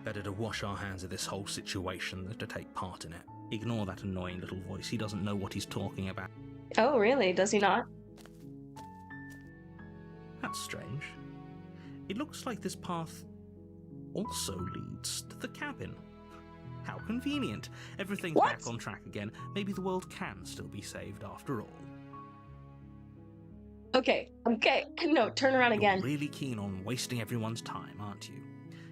Better to wash our hands of this whole situation than to take part in it. Ignore that annoying little voice. He doesn't know what he's talking about. Oh, really? Does he not? That's strange. It looks like this path also leads to the cabin. How convenient. Everything's back on track again. Maybe the world can still be saved after all. Okay. No, turn around again. You're really keen on wasting everyone's time, aren't you?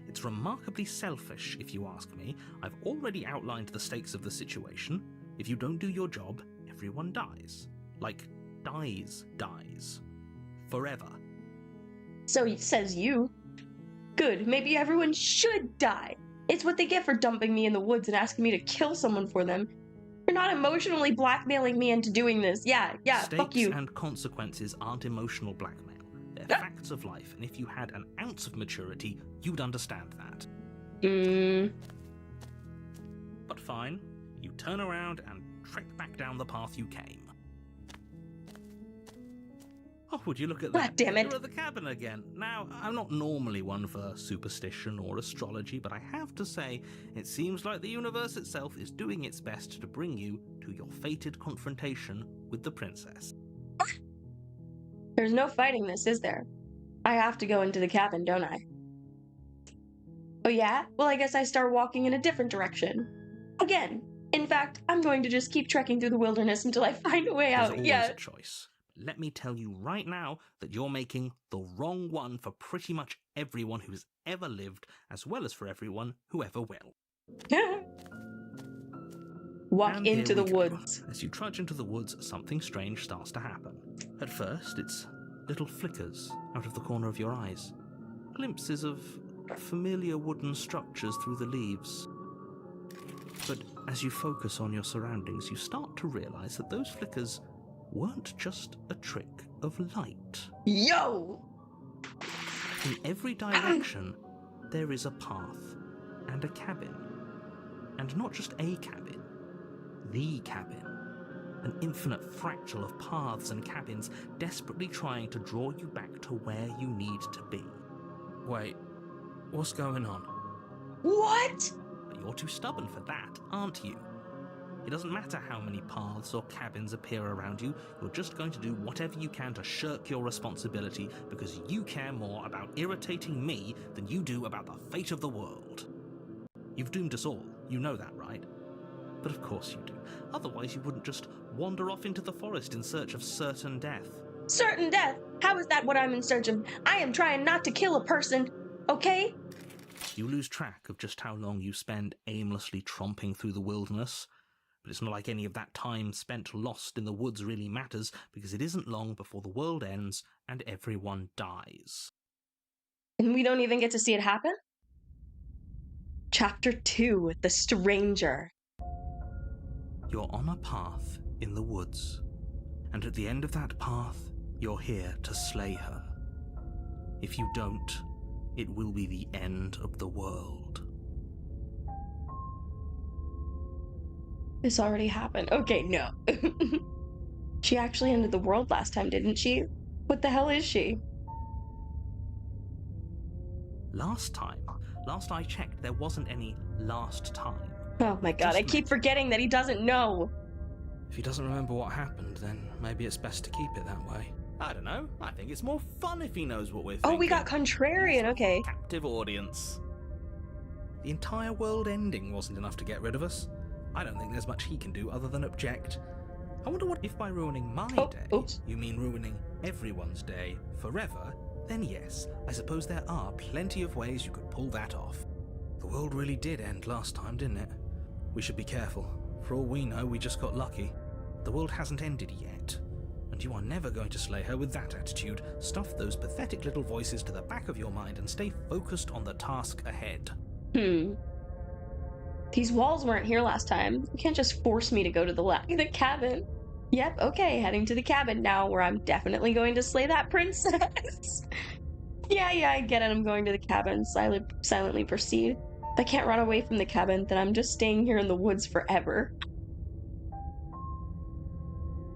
It's remarkably selfish, if you ask me. I've already outlined the stakes of the situation. If you don't do your job, everyone dies. Like, dies. Forever. So it says you. Good, maybe everyone should die. It's what they get for dumping me in the woods and asking me to kill someone for them. You're not emotionally blackmailing me into doing this. Yeah, fuck you. Stakes and consequences aren't emotional blackmail. They're facts of life, and if you had an ounce of maturity, you'd understand that. But fine, you turn around and trek back down the path you came. Oh, would you look at that? Damn it. You're at the cabin again. Now, I'm not normally one for superstition or astrology, but I have to say, it seems like the universe itself is doing its best to bring you to your fated confrontation with the princess. There's no fighting this, is there? I have to go into the cabin, don't I? Oh yeah? Well, I guess I start walking in a different direction. Again. In fact, I'm going to just keep trekking through the wilderness until I find a way out. There's always a choice. Let me tell you right now that you're making the wrong one for pretty much everyone who's ever lived, as well as for everyone who ever will. Walk into the woods. As you trudge into the woods, something strange starts to happen. At first, it's little flickers out of the corner of your eyes. Glimpses of familiar wooden structures through the leaves. But as you focus on your surroundings, you start to realize that those flickers weren't just a trick of light. Yo! In every direction, there is a path and a cabin. And not just a cabin, the cabin. An infinite fractal of paths and cabins desperately trying to draw you back to where you need to be. Wait, what's going on? What? But you're too stubborn for that, aren't you? It doesn't matter how many paths or cabins appear around you, you're just going to do whatever you can to shirk your responsibility because you care more about irritating me than you do about the fate of the world. You've doomed us all, you know that, right? But of course you do. Otherwise you wouldn't just wander off into the forest in search of certain death. Certain death? How is that what I'm in search of? I am trying not to kill a person, okay? You lose track of just how long you spend aimlessly tromping through the wilderness. But it's not like any of that time spent lost in the woods really matters, because it isn't long before the world ends and everyone dies. And we don't even get to see it happen? Chapter 2, The Stranger. You're on a path in the woods, and at the end of that path, you're here to slay her. If you don't, it will be the end of the world. This already happened. Okay, no. She actually ended the world last time, didn't she? What the hell is she? Last I checked, there wasn't any last time. Oh my god, I keep forgetting that he doesn't know. If he doesn't remember what happened, then maybe it's best to keep it that way. I don't know. I think it's more fun if he knows what we're thinking. Oh, we got contrarian, okay. Captive audience. The entire world ending wasn't enough to get rid of us. I don't think there's much he can do other than object. I wonder what if by ruining my day, you mean ruining everyone's day forever, then yes, I suppose there are plenty of ways you could pull that off. The world really did end last time, didn't it? We should be careful. For all we know, we just got lucky. The world hasn't ended yet. And you are never going to slay her with that attitude. Stuff those pathetic little voices to the back of your mind and stay focused on the task ahead. These walls weren't here last time. You can't just force me to go to the cabin. Yep, okay, heading to the cabin now, where I'm definitely going to slay that princess. Yeah, I get it. I'm going to the cabin. Silently proceed. If I can't run away from the cabin, then I'm just staying here in the woods forever.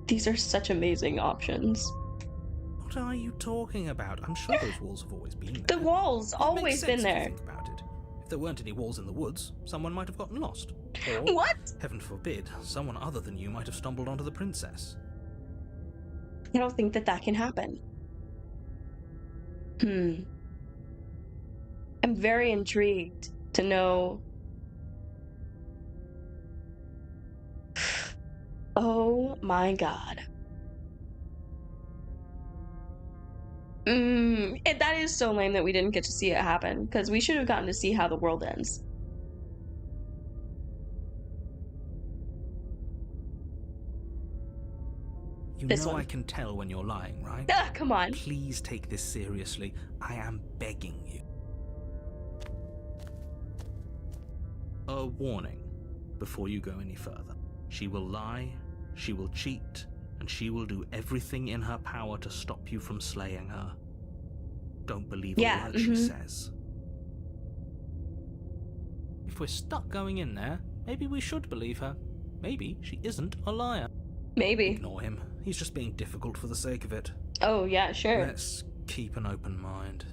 These are such amazing options. What are you talking about? I'm sure those walls have always been there. The walls always been there. Think about it. If there weren't any walls in the woods, someone might have gotten lost. Or, what? Heaven forbid, someone other than you might have stumbled onto the princess. I don't think that can happen. I'm very intrigued to know. Oh my god. That is so lame that we didn't get to see it happen, because we should have gotten to see how the world ends. You This know one. I can tell when you're lying, right? Ah, come on. Please take this seriously. I am begging you. A warning before you go any further. She will lie, she will cheat, and she will do everything in her power to stop you from slaying her. Don't believe a word she says. If we're stuck going in there, maybe we should believe her. Maybe she isn't a liar. Maybe. Ignore him. He's just being difficult for the sake of it. Oh, yeah, sure. Let's keep an open mind.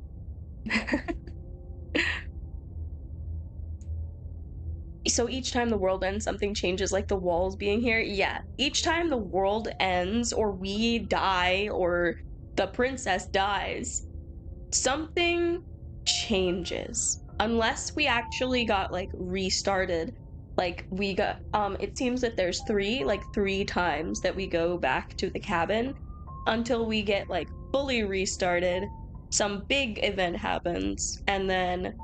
So each time the world ends, something changes, like the walls being here? Yeah. Each time the world ends, or we die, or the princess dies, something changes. Unless we actually got, like, restarted. Like, we got, it seems that there's three times that we go back to the cabin until we get, like, fully restarted. Some big event happens, and then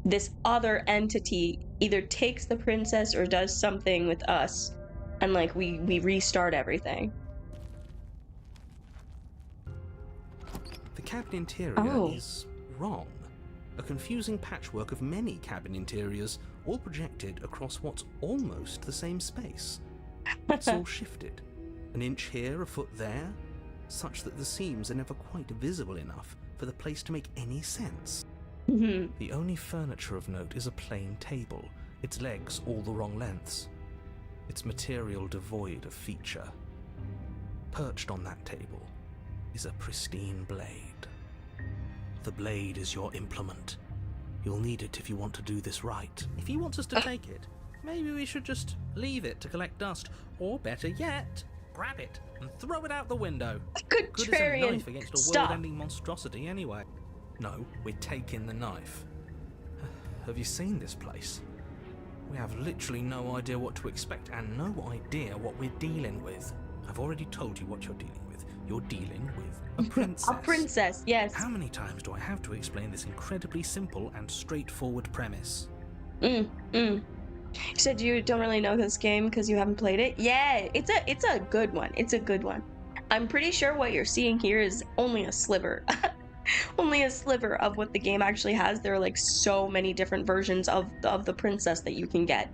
this other entity either takes the princess or does something with us, and, like, we restart everything. The cabin interior is wrong. A confusing patchwork of many cabin interiors, all projected across what's almost the same space. It's all shifted. An inch here, a foot there, such that the seams are never quite visible enough for the place to make any sense. The only furniture of note is a plain table, its legs all the wrong lengths, its material devoid of feature. Perched on that table is a pristine blade. The blade is your implement. You'll need it if you want to do this right. If he wants us to take it, maybe we should just leave it to collect dust. Or better yet, grab it and throw it out the window. Good as a knife against a world-ending monstrosity anyway. No, we're taking the knife. Have you seen this place? We have literally no idea what to expect and no idea what we're dealing with. I've already told you what you're dealing with. You're dealing with a princess. A princess, yes. How many times do I have to explain this incredibly simple and straightforward premise? You said you don't really know this game because you haven't played it? Yeah, it's a good one. It's a good one. I'm pretty sure what you're seeing here is only a sliver. Only a sliver of what the game actually has. There are, like, so many different versions of the princess that you can get.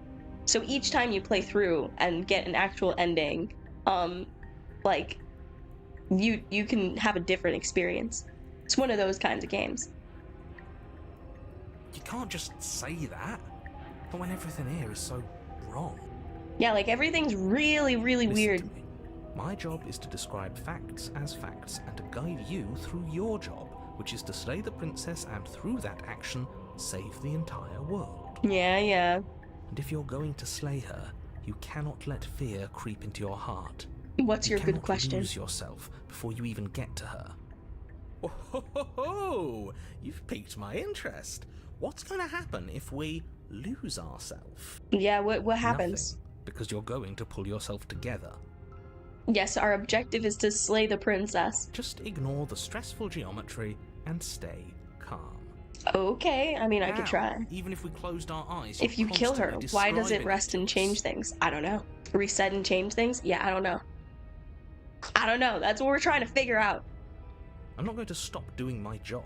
So each time you play through and get an actual ending, like, you can have a different experience. It's one of those kinds of games. You can't just say that. But when everything here is so wrong. Yeah, like everything's really, really Listen weird. to me. My job is to describe facts as facts and to guide you through your job, which is to slay the princess and through that action, save the entire world. Yeah, yeah. And if you're going to slay her, you cannot let fear creep into your heart. What's your good cannot question? lose yourself before you even get to her. Oh, ho, ho, ho. You've piqued my interest. What's going to happen if we lose ourselves? Yeah, what happens? Nothing, because you're going to pull yourself together. Yes, our objective is to slay the princess. Just ignore the stressful geometry and stay calm. Okay, I mean, I could try. Even if we closed our eyes, If you kill her, constantly why does it describing rest to and us. change things? I don't know. Reset and change things? Yeah, I don't know. I don't know. That's what we're trying to figure out. I'm not going to stop doing my job,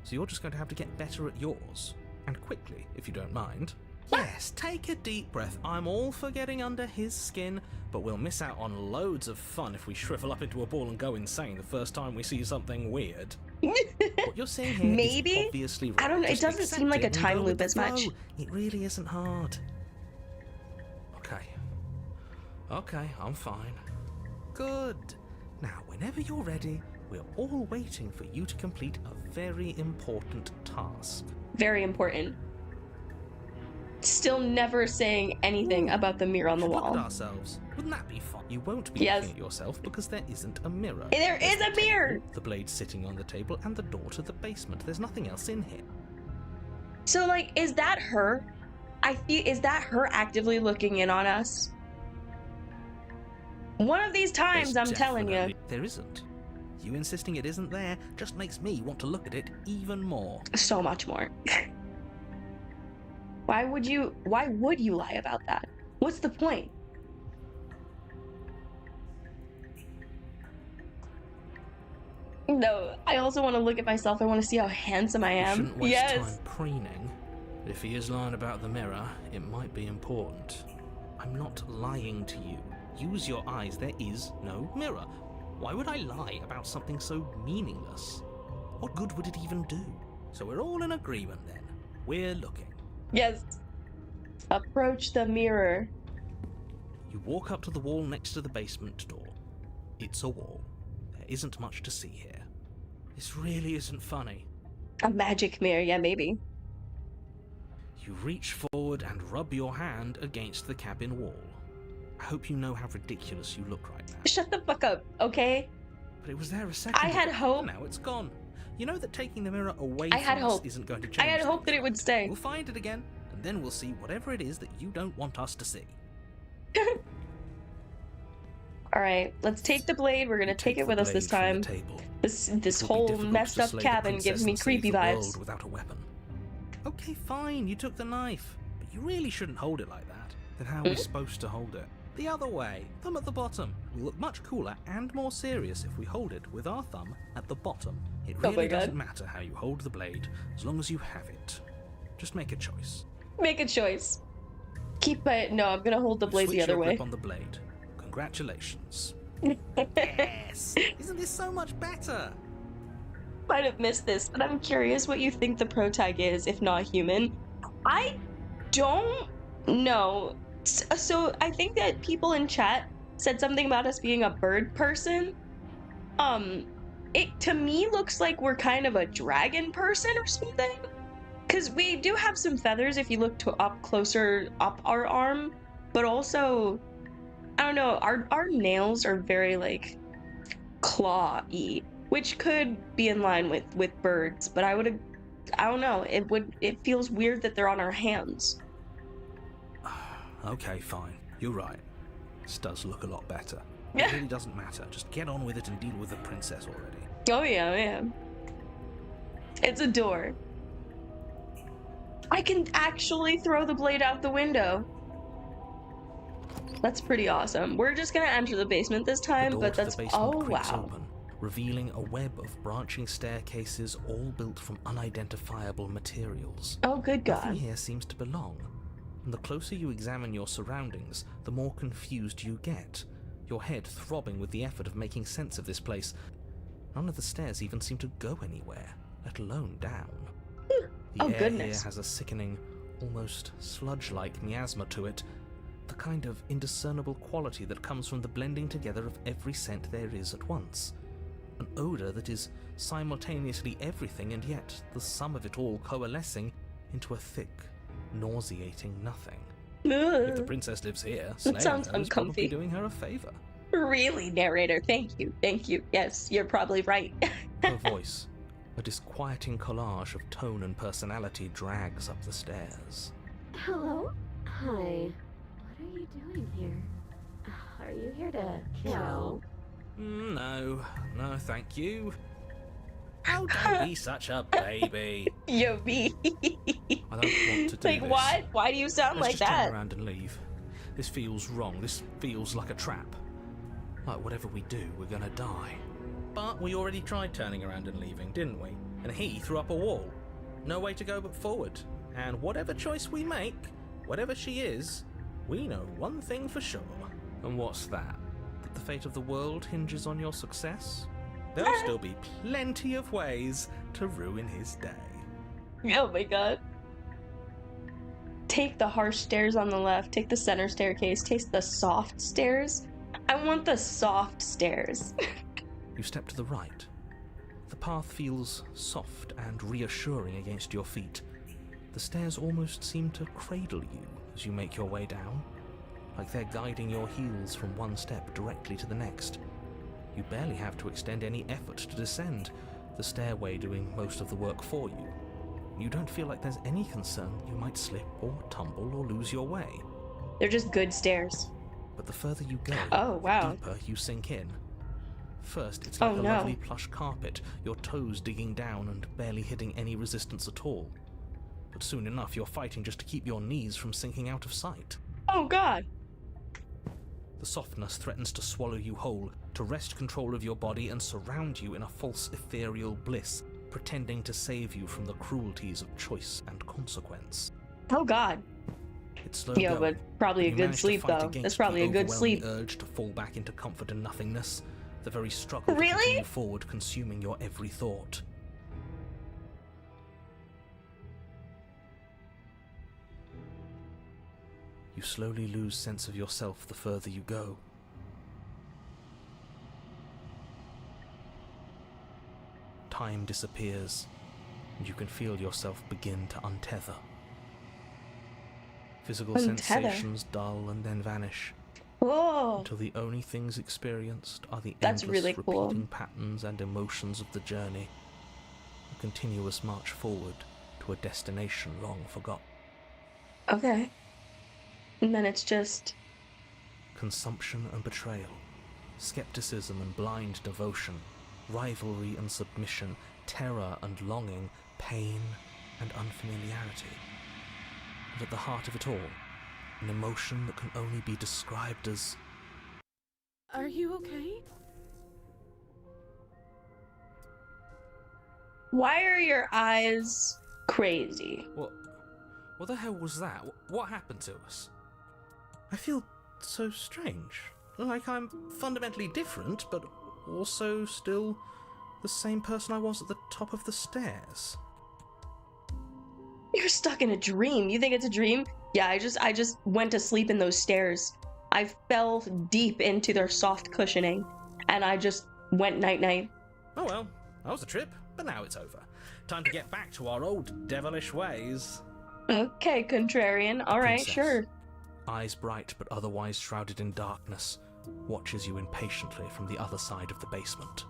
so you're just going to have to get better at yours. And quickly, if you don't mind. Yes, take a deep breath. I'm all for getting under his skin, but we'll miss out on loads of fun if we shrivel up into a ball and go insane the first time we see something weird. What you're seeing here Maybe? is obviously wrong. I don't know. It Just doesn't accept seem like a it and time go with loop the as much. flow. It really isn't hard. Okay, I'm fine. Good. Now, whenever you're ready, we're all waiting for you to complete a very important task. Very important. Still never saying anything about the mirror on the Look at wall. ourselves. Wouldn't that be fun? You won't be Yes. looking at yourself because there isn't a mirror. There There's is the a mirror! table, the blade sitting on the table, and the door to the basement. There's nothing else in here. So, like, is that her? I feel, is that her actively looking in on us? One of these times, There's I'm telling you. definitely- There isn't. You insisting it isn't there just makes me want to look at it even more. So much more. Why would you lie about that? What's the point? No, I also want to look at myself. I want to see how handsome I You am. shouldn't waste Yes. time preening. If he is lying about the mirror, it might be important. I'm not lying to you. Use your eyes. There is no mirror. Why would I lie about something so meaningless? What good would it even do? So we're all in agreement then. We're looking. Yes. Approach the mirror. You walk up to the wall next to the basement door. It's a wall. There isn't much to see here. This really isn't funny. A magic mirror, yeah, maybe. You reach forward and rub your hand against the cabin wall. I hope you know how ridiculous you look right now. Shut the fuck up, okay? But it was there a second I had ago, hope. and now it's gone. You know that taking the mirror away I had from us hope. isn't going to I change had hope that it things. would stay. We'll find it again, and then we'll see whatever it is that you don't want us to see. Alright, let's take the blade. We're gonna take it with us this time. This It will be whole difficult messed to up slay the cabin princess gives me and save creepy the vibes. world without a weapon. Okay, fine, you took the knife, but you really shouldn't hold it like that. Then how are we supposed to hold it? The other way, thumb at the bottom. It will look much cooler and more serious if we hold it with our thumb at the bottom. It Oh my really God. doesn't matter how you hold the blade, as long as you have it. Just make a choice. Make a choice. Keep it. No, I'm gonna hold the blade Switch the other your way. grip on the blade. Congratulations. Yes! Isn't this so much better? Might have missed this, but I'm curious what you think the protag is, if not human. I don't know. So I think that people in chat said something about us being a bird person. It to me looks like we're kind of a dragon person or something. Cause we do have some feathers if you look to up closer up our arm, but also I don't know, our nails are very like claw-y, which could be in line with birds, but I don't know, it feels weird that they're on our hands. Okay, fine. You're right. This does look a lot better. It really doesn't matter. Just get on with it and deal with the princess already. Oh yeah, yeah. It's a door. I can actually throw the blade out the window. That's pretty awesome. We're just gonna enter the basement this time, The door but to that's the basement oh creaks wow. open, revealing a web of branching staircases all built from unidentifiable materials. Oh good Nothing god. here seems to belong. And the closer you examine your surroundings, the more confused you get, your head throbbing with the effort of making sense of this place. None of the stairs even seem to go anywhere, let alone down. The Oh, air goodness. here has a sickening, almost sludge-like miasma to it. the kind of indiscernible quality that comes from the blending together of every scent there is at once. An odour that is simultaneously everything and yet the sum of it all coalescing into a thick, nauseating nothing. If the princess lives here, That sounds Slayer is probably uncomfy. doing her a favour. Really, narrator, thank you. Yes, you're probably right. Her voice, a disquieting collage of tone and personality, drags up the stairs. Hello? Hi. What are you doing here? Are you here to kill? No, thank you. Oh, don't be such a baby. Yo, me. I don't want to do Like, this. what? Why do you sound Let's like just that? turn around and leave. This feels wrong. This feels like a trap. Like whatever we do, we're gonna die. But we already tried turning around and leaving, didn't we? And he threw up a wall. No way to go but forward. And whatever choice we make, whatever she is, we know one thing for sure. And what's that? That the fate of the world hinges on your success? There'll still be plenty of ways to ruin his day. Oh my god. Take the harsh stairs on the left, take the center staircase, take the soft stairs. I want the soft stairs. You step to the right. The path feels soft and reassuring against your feet. The stairs almost seem to cradle you as you make your way down, like they're guiding your heels from one step directly to the next. You barely have to extend any effort to descend, the stairway doing most of the work for you. You don't feel like there's any concern you might slip or tumble or lose your way. They're just good stairs. But the further you go, Oh, wow. the deeper you sink in. First, it's like Oh, a no. lovely plush carpet, your toes digging down and barely hitting any resistance at all. But soon enough, you're fighting just to keep your knees from sinking out of sight. Oh god. The softness threatens to swallow you whole, to wrest control of your body and surround you in a false ethereal bliss, pretending to save you from the cruelties of choice and consequence. Oh god. It's slow Yo, going, but probably a you good manage to sleep fight though. against That's probably the a good overwhelming sleep. urge to fall back into comfort and nothingness, the very struggle to Really? continue forward, consuming your every thought. You slowly lose sense of yourself the further you go. Time disappears, and you can feel yourself begin to untether. Physical Untether? sensations dull and then vanish, Oh. until the only things experienced are the That's endless really cool. repeating patterns and emotions of the journey, a continuous march forward to a destination long forgotten. Okay. And then it's just Consumption and betrayal, skepticism and blind devotion, rivalry and submission, terror and longing, pain and unfamiliarity. And at the heart of it all, an emotion that can only be described as... Are you okay? why are your eyes crazy? What the hell was that? What happened to us? I feel so strange. Like I'm fundamentally different, but also still the same person I was at the top of the stairs. You're stuck in a dream. You think it's a dream? Yeah, I just went to sleep in those stairs. I fell deep into their soft cushioning, and I just went night-night. Oh well, that was a trip, but now it's over. Time to get back to our old devilish ways. Okay, contrarian. All right, Princess, sure. eyes bright but otherwise shrouded in darkness, watches you impatiently from the other side of the basement.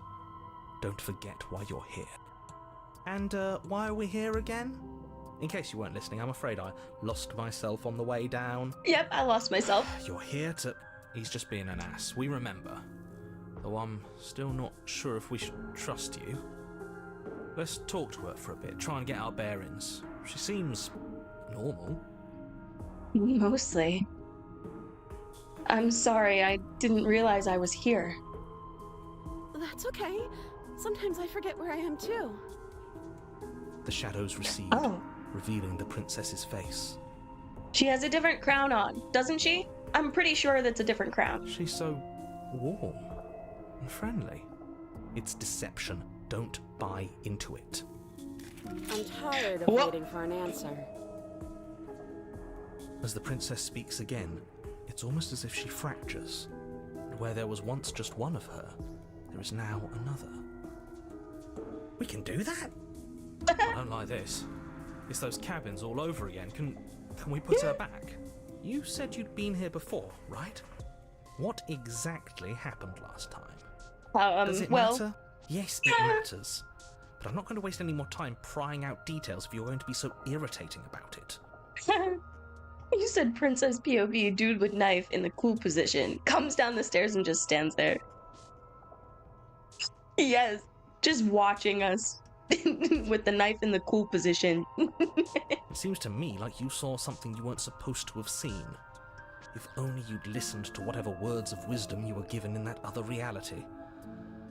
Don't forget why you're here. And why are we here again? In case you weren't listening, I'm afraid I lost myself on the way down. Yep, I lost myself. You're here to... He's just being an ass, we remember. Though I'm still not sure if we should trust you. Let's talk to her for a bit, try and get our bearings. She seems... normal. Mostly. I'm sorry, I didn't realize I was here. That's okay. Sometimes I forget where I am too. The shadows recede, Oh. revealing the princess's face. She has a different crown on, doesn't she? I'm pretty sure that's a different crown. She's so warm and friendly. It's deception. Don't buy into it. I'm tired of Whoa. waiting for an answer. As the princess speaks again, It's almost as if she fractures, and where there was once just one of her, there is now another. We can do that? I don't like this. It's those cabins all over again. Can we put her back? You said you'd been here before, right? What exactly happened last time? Does it matter? Yes, it matters. But I'm not going to waste any more time prying out details if you're going to be so irritating about it. You said Princess POV, dude with knife in the cool position, comes down the stairs and just stands there. Yes, just watching us with the knife in the cool position. It seems to me like you saw something you weren't supposed to have seen. If only you'd listened to whatever words of wisdom you were given in that other reality.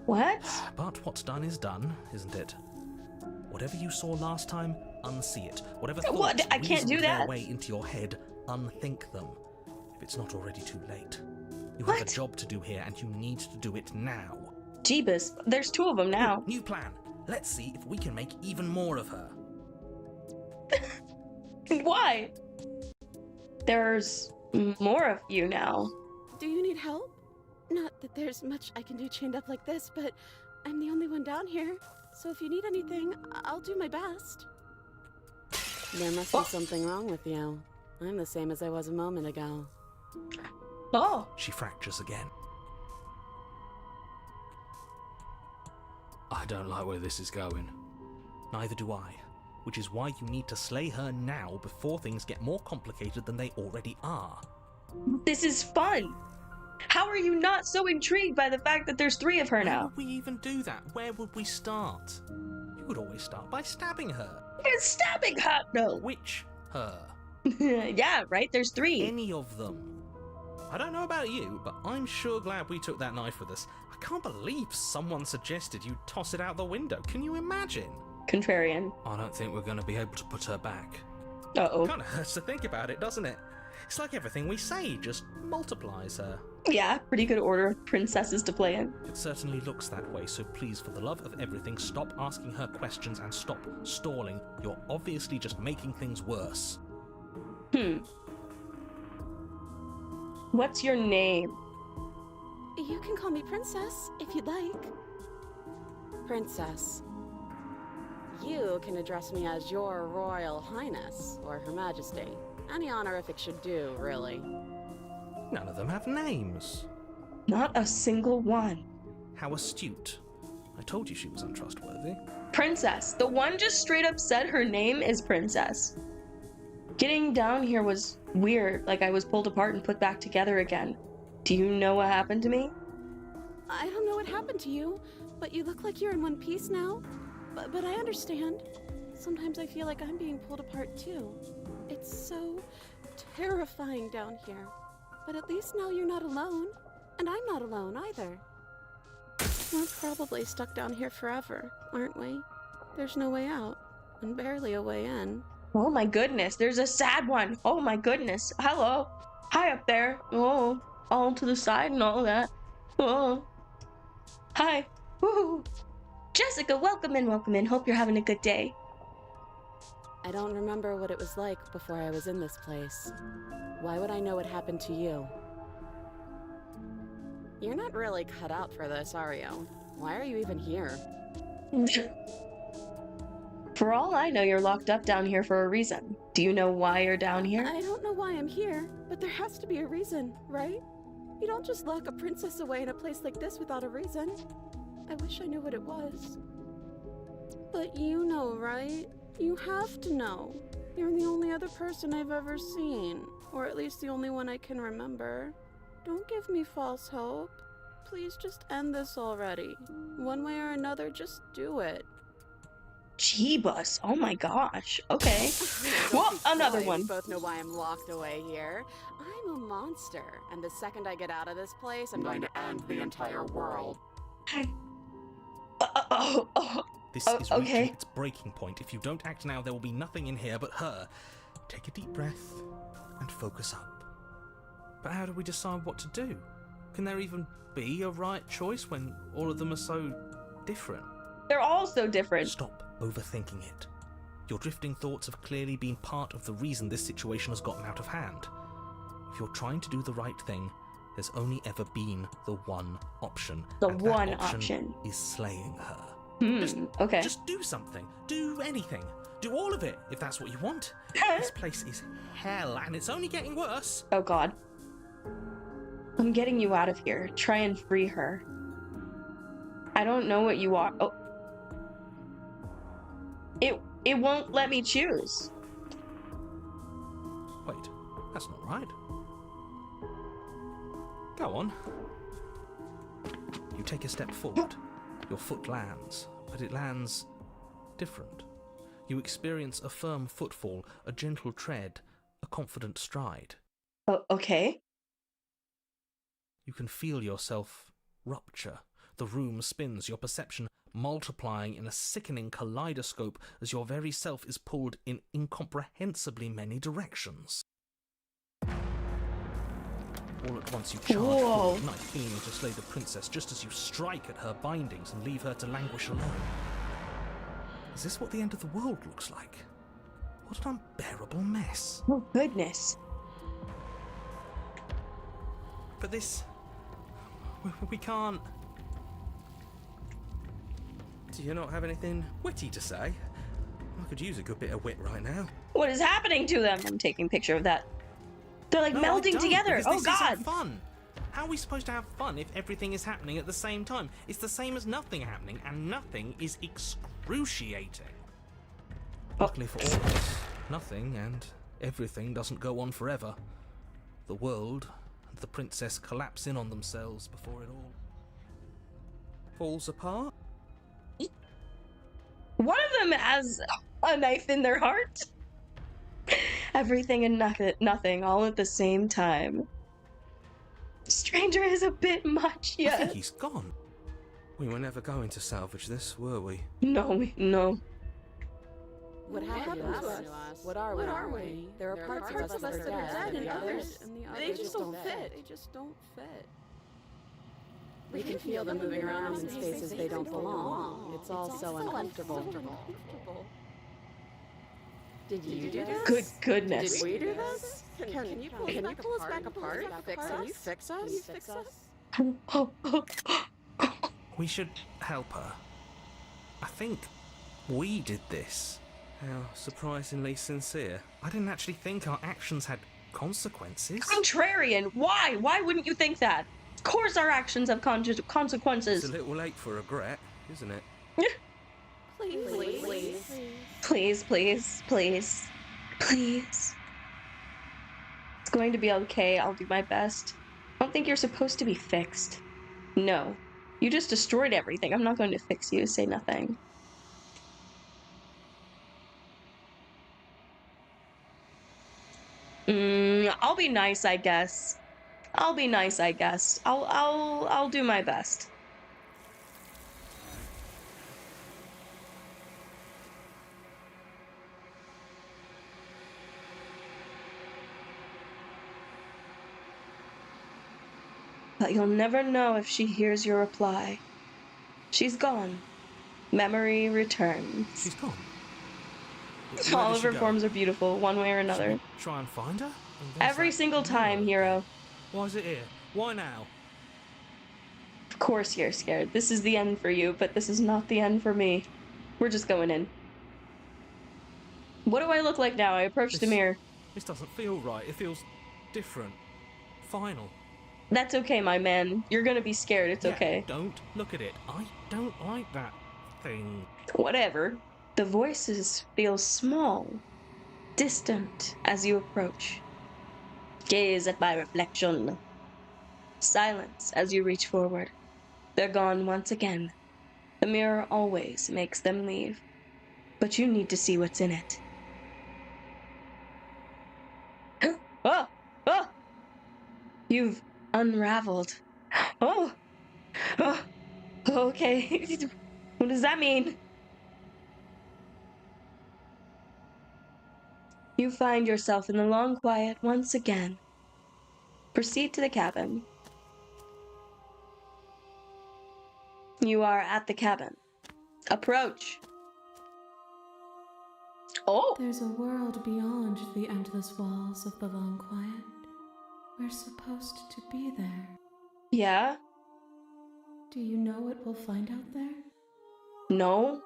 What? But what's done is done, isn't it? Whatever you saw last time, unsee it. Whatever thoughts I can't do reasoned that. their way into your head, unthink them. If it's not already too late. You have a job to do here, and you need to do it now. Jeebus, there's 2 of them now. New plan. Let's see if we can make even more of her. Why? There's more of you now. Do you need help? Not that there's much I can do chained up like this, but I'm the only one down here. So if you need anything, I'll do my best. There must be something wrong with you. I'm the same as I was a moment ago. Oh. She fractures again. I don't like where this is going. Neither do I. Which is why you need to slay her now before things get more complicated than they already are. This is fun. How are you not so intrigued by the fact that there's 3 of her now? How would we even do that? Where would we start? You would always start by stabbing her. You're stabbing her! No. Which her? Yeah, right? There's 3. Any of them. I don't know about you, but I'm sure glad we took that knife with us. I can't believe someone suggested you toss it out the window. Can you imagine? Contrarian. I don't think we're going to be able to put her back. Uh-oh. Kind of hurts to think about it, doesn't it? It's like everything we say just multiplies her. Yeah, pretty good order of princesses to play in. It certainly looks that way, so please, for the love of everything, stop asking her questions and stop stalling. You're obviously just making things worse. What's your name? You can call me Princess, if you'd like. Princess. You can address me as Your Royal Highness, or Her Majesty. Any honorific should do, really. None of them have names. Not a single one. How astute. I told you she was untrustworthy. Princess. The one just straight up said her name is Princess. Getting down here was weird, like I was pulled apart and put back together again. Do you know what happened to me? I don't know what happened to you, but you look like you're in one piece now. But I understand. Sometimes I feel like I'm being pulled apart too. It's so terrifying down here. But at least now you're not alone. And I'm not alone either. We're probably stuck down here forever, aren't we? There's no way out, and barely a way in. Oh my goodness, there's a sad one. Oh my goodness. Hello. Hi up there. Oh, all to the side and all that. Oh. Hi. Woo. Jessica, welcome in, welcome in. Hope you're having a good day. I don't remember what it was like before I was in this place. Why would I know what happened to you? You're not really cut out for this, are you? Why are you even here? For all I know, you're locked up down here for a reason. Do you know why you're down here? I don't know why I'm here, but there has to be a reason, right? You don't just lock a princess away in a place like this without a reason. I wish I knew what it was. But you know, right? You have to know. You're the only other person I've ever seen. Or at least the only one I can remember. Don't give me false hope. Please just end this already. One way or another, just do it. Jeebus. Oh my gosh. Okay. Well, another one. We both know why I'm locked away here. I'm a monster. And the second I get out of this place, I'm going to end the entire world. This is reaching its breaking point. If you don't act now, there will be nothing in here but her. Take a deep breath and focus up. But how do we decide what to do? Can there even be a right choice when all of them are so different? They're all so different. Stop overthinking it. Your drifting thoughts have clearly been part of the reason this situation has gotten out of hand. If you're trying to do the right thing, there's only ever been the one option. The and one that option is slaying her. Okay. Just do something. Do anything. Do all of it, if that's what you want. This place is hell, and it's only getting worse. Oh god. I'm getting you out of here. Try and free her. I don't know what you are. Oh. It won't let me choose. Wait, that's not right. Go on. You take a step forward. Your foot lands, but it lands different. You experience a firm footfall, a gentle tread, a confident stride. Oh, okay. You can feel yourself rupture. The room spins, your perception multiplying in a sickening kaleidoscope as your very self is pulled in incomprehensibly many directions. All at once you charge forward, knife aiming to slay the princess just as you strike at her bindings and leave her to languish alone. Is this what the end of the world looks like? What an unbearable mess. Oh, goodness. But this... we can't... Do you not have anything witty to say? I could use a good bit of wit right now. What is happening to them? I'm taking a picture of that. They're like melding together. Oh god. Isn't fun. How are we supposed to have fun if everything is happening at the same time? It's the same as nothing happening, and nothing is excruciating. Luckily for all of us, nothing and everything doesn't go on forever. The world and the princess collapse in on themselves before it all falls apart. One of them has a knife in their heart. Everything and nothing all at the same time. Stranger is a bit much, I yes. think he's gone. We were never going to salvage this, were we? No. What happened to us? What are we? There are parts of us that are dead, and the others, they just don't fit. We can feel them moving around in spaces they don't belong. It's all so uncomfortable. Did you do this? Good goodness. Did we do this? Can you pull us back apart? Can you fix us? We should help her. I think we did this. How surprisingly sincere. I didn't actually think our actions had consequences. Contrarian. Why? Why wouldn't you think that? Of course our actions have consequences. It's a little late for regret, isn't it? Please. It's going to be okay. I'll do my best. I don't think you're supposed to be fixed. No. You just destroyed everything. I'm not going to fix you. Say nothing. I'll be nice, I guess. I'll do my best. But you'll never know if she hears your reply. She's gone. Memory returns. She's gone. All of her forms are beautiful, one way or another. Should we try and find her? Every single time, hero. Why is it here? Why now? Of course you're scared. This is the end for you, but this is not the end for me. We're just going in. What do I look like now? I approach the mirror. This doesn't feel right. It feels different. Final. That's okay, my man. You're gonna be scared. It's okay. Don't look at it. I don't like that thing. Whatever. The voices feel small, distant as you approach. Gaze at my reflection. Silence as you reach forward. They're gone once again. The mirror always makes them leave. But you need to see what's in it. Oh! You've unraveled. Oh! Okay. What does that mean? You find yourself in the long quiet once again. Proceed to the cabin. You are at the cabin. Approach. Oh! There's a world beyond the endless walls of the long quiet. We're supposed to be there. Yeah? Do you know what we'll find out there? No?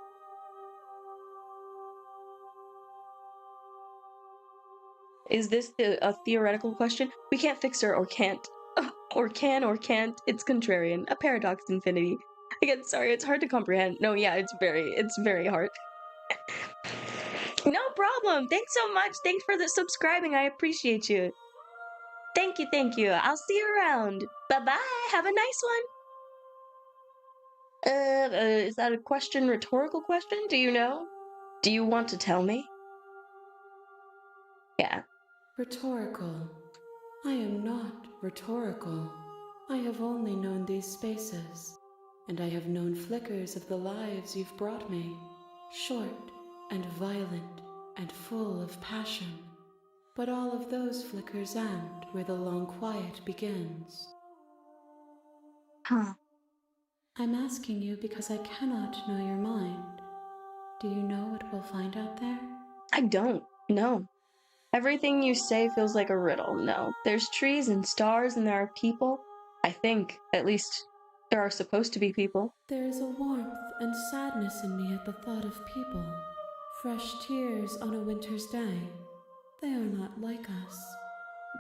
Is this a theoretical question? We can't fix her or can't. Or can or can't. It's contrarian. A paradox infinity. Again, sorry, it's hard to comprehend. No, yeah, it's very hard. No problem. Thanks so much. Thanks for the subscribing. I appreciate you. Thank you, thank you. I'll see you around. Bye-bye. Have a nice one. Is that a question, rhetorical question? Do you know? Do you want to tell me? Yeah. Rhetorical. I am not rhetorical. I have only known these spaces, and I have known flickers of the lives you've brought me, short and violent and full of passion. But all of those flickers end where the long quiet begins. Huh. I'm asking you because I cannot know your mind. Do you know what we'll find out there? I don't. No. Everything you say feels like a riddle. No. There's trees and stars and there are people. I think, at least, there are supposed to be people. There is a warmth and sadness in me at the thought of people. Fresh tears on a winter's day. They are not like us.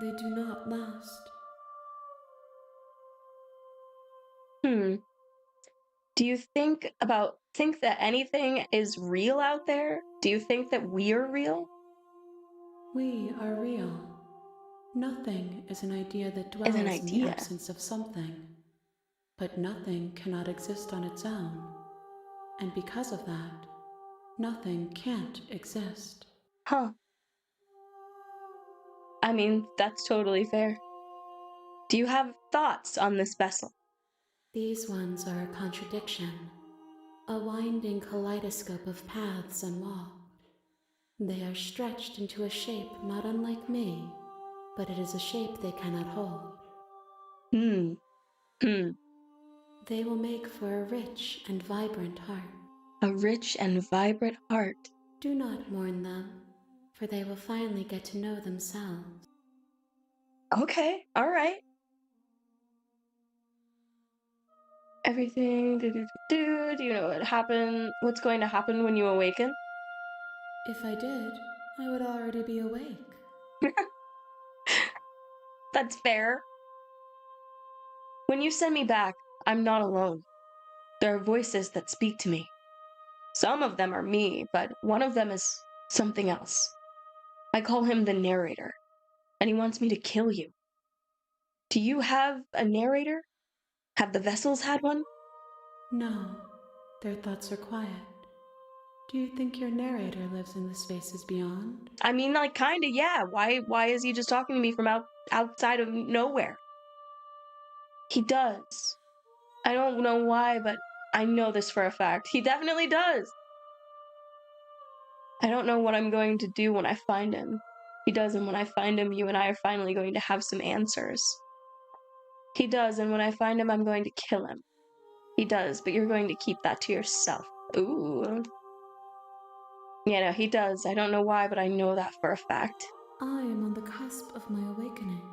They do not last. Do you think that anything is real out there? Do you think that we're real? We are real. Nothing is an idea that dwells Is an in the idea. absence of something. But nothing cannot exist on its own. And because of that, nothing can't exist. Huh. I mean, that's totally fair. Do you have thoughts on this vessel? These ones are a contradiction. A winding kaleidoscope of paths unwalked. They are stretched into a shape not unlike me, but it is a shape they cannot hold. They will make for a rich and vibrant heart. A rich and vibrant heart. Do not mourn them, for they will finally get to know themselves. Okay, alright. Everything, do you know what's going to happen when you awaken? If I did, I would already be awake. That's fair. When you send me back, I'm not alone. There are voices that speak to me. Some of them are me, but one of them is something else. I call him the narrator, and he wants me to kill you. Do you have a narrator? Have the vessels had one? No, their thoughts are quiet. Do you think your narrator lives in the spaces beyond? I mean, like, kinda, yeah. Why is he just talking to me from outside of nowhere? He does. I don't know why, but I know this for a fact. He definitely does. I don't know what I'm going to do when I find him. He does, and when I find him, you and I are finally going to have some answers. He does, and when I find him, I'm going to kill him. He does, but you're going to keep that to yourself. Ooh. Yeah, no, he does. I don't know why, but I know that for a fact. I am on the cusp of my awakening.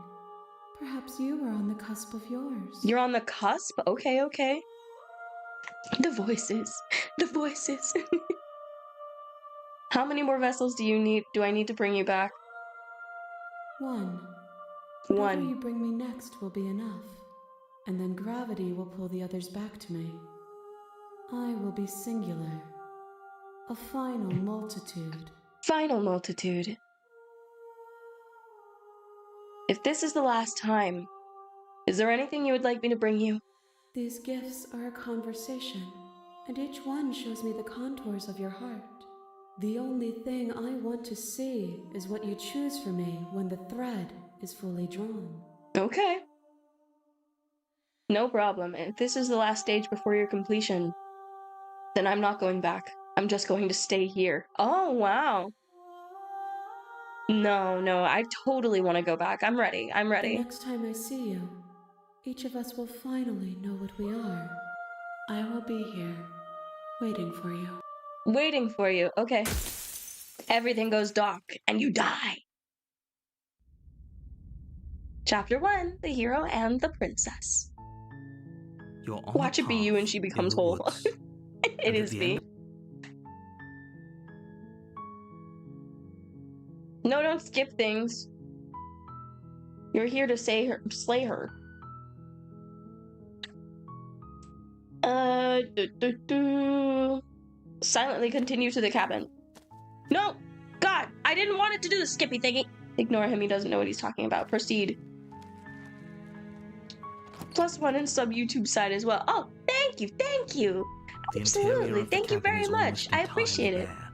Perhaps you are on the cusp of yours. You're on the cusp? Okay, okay. The voices. The voices. How many more vessels do I need to bring you back? One. One. Whatever you bring me next will be enough. And then gravity will pull the others back to me. I will be singular. A final multitude. Final multitude. If this is the last time, is there anything you would like me to bring you? These gifts are a conversation, and each one shows me the contours of your heart. The only thing I want to see is what you choose for me when the thread is fully drawn. Okay. No problem. If this is the last stage before your completion, then I'm not going back. I'm just going to stay here. Oh, wow. No, I totally want to go back. I'm ready. The next time I see you, each of us will finally know what we are. I will be here, waiting for you. Waiting for you. Okay. Everything goes dark, and you die. Chapter 1, The Hero and the Princess. You're on Watch a it be you and path she in becomes the whole. woods, It and at is the me. end- No, don't skip things. You're here to slay her. Silently continue to the cabin. No! God! I didn't want it to do the skippy thingy! Ignore him, he doesn't know what he's talking about. Proceed. +1 in sub YouTube side as well. Oh, thank you, thank you! The interior Absolutely, of the thank you cabin very is much. almost I entirely appreciate it. bare.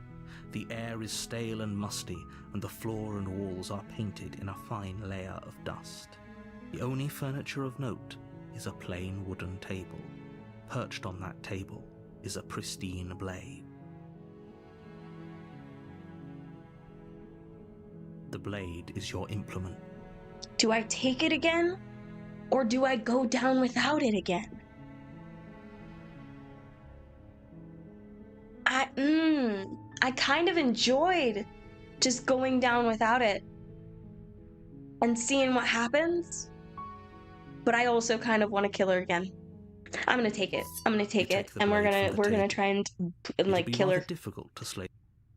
The air is stale and musty, and the floor and walls are painted in a fine layer of dust. The only furniture of note is a plain wooden table. Perched on that table is a pristine blade. The blade is your implement. Do I take it again? Or do I go down without it again? I kind of enjoyed just going down without it and seeing what happens. But I also kind of want to kill her again. I'm gonna take it. I'm gonna take it, and we're gonna try and like kill her. Difficult to slay.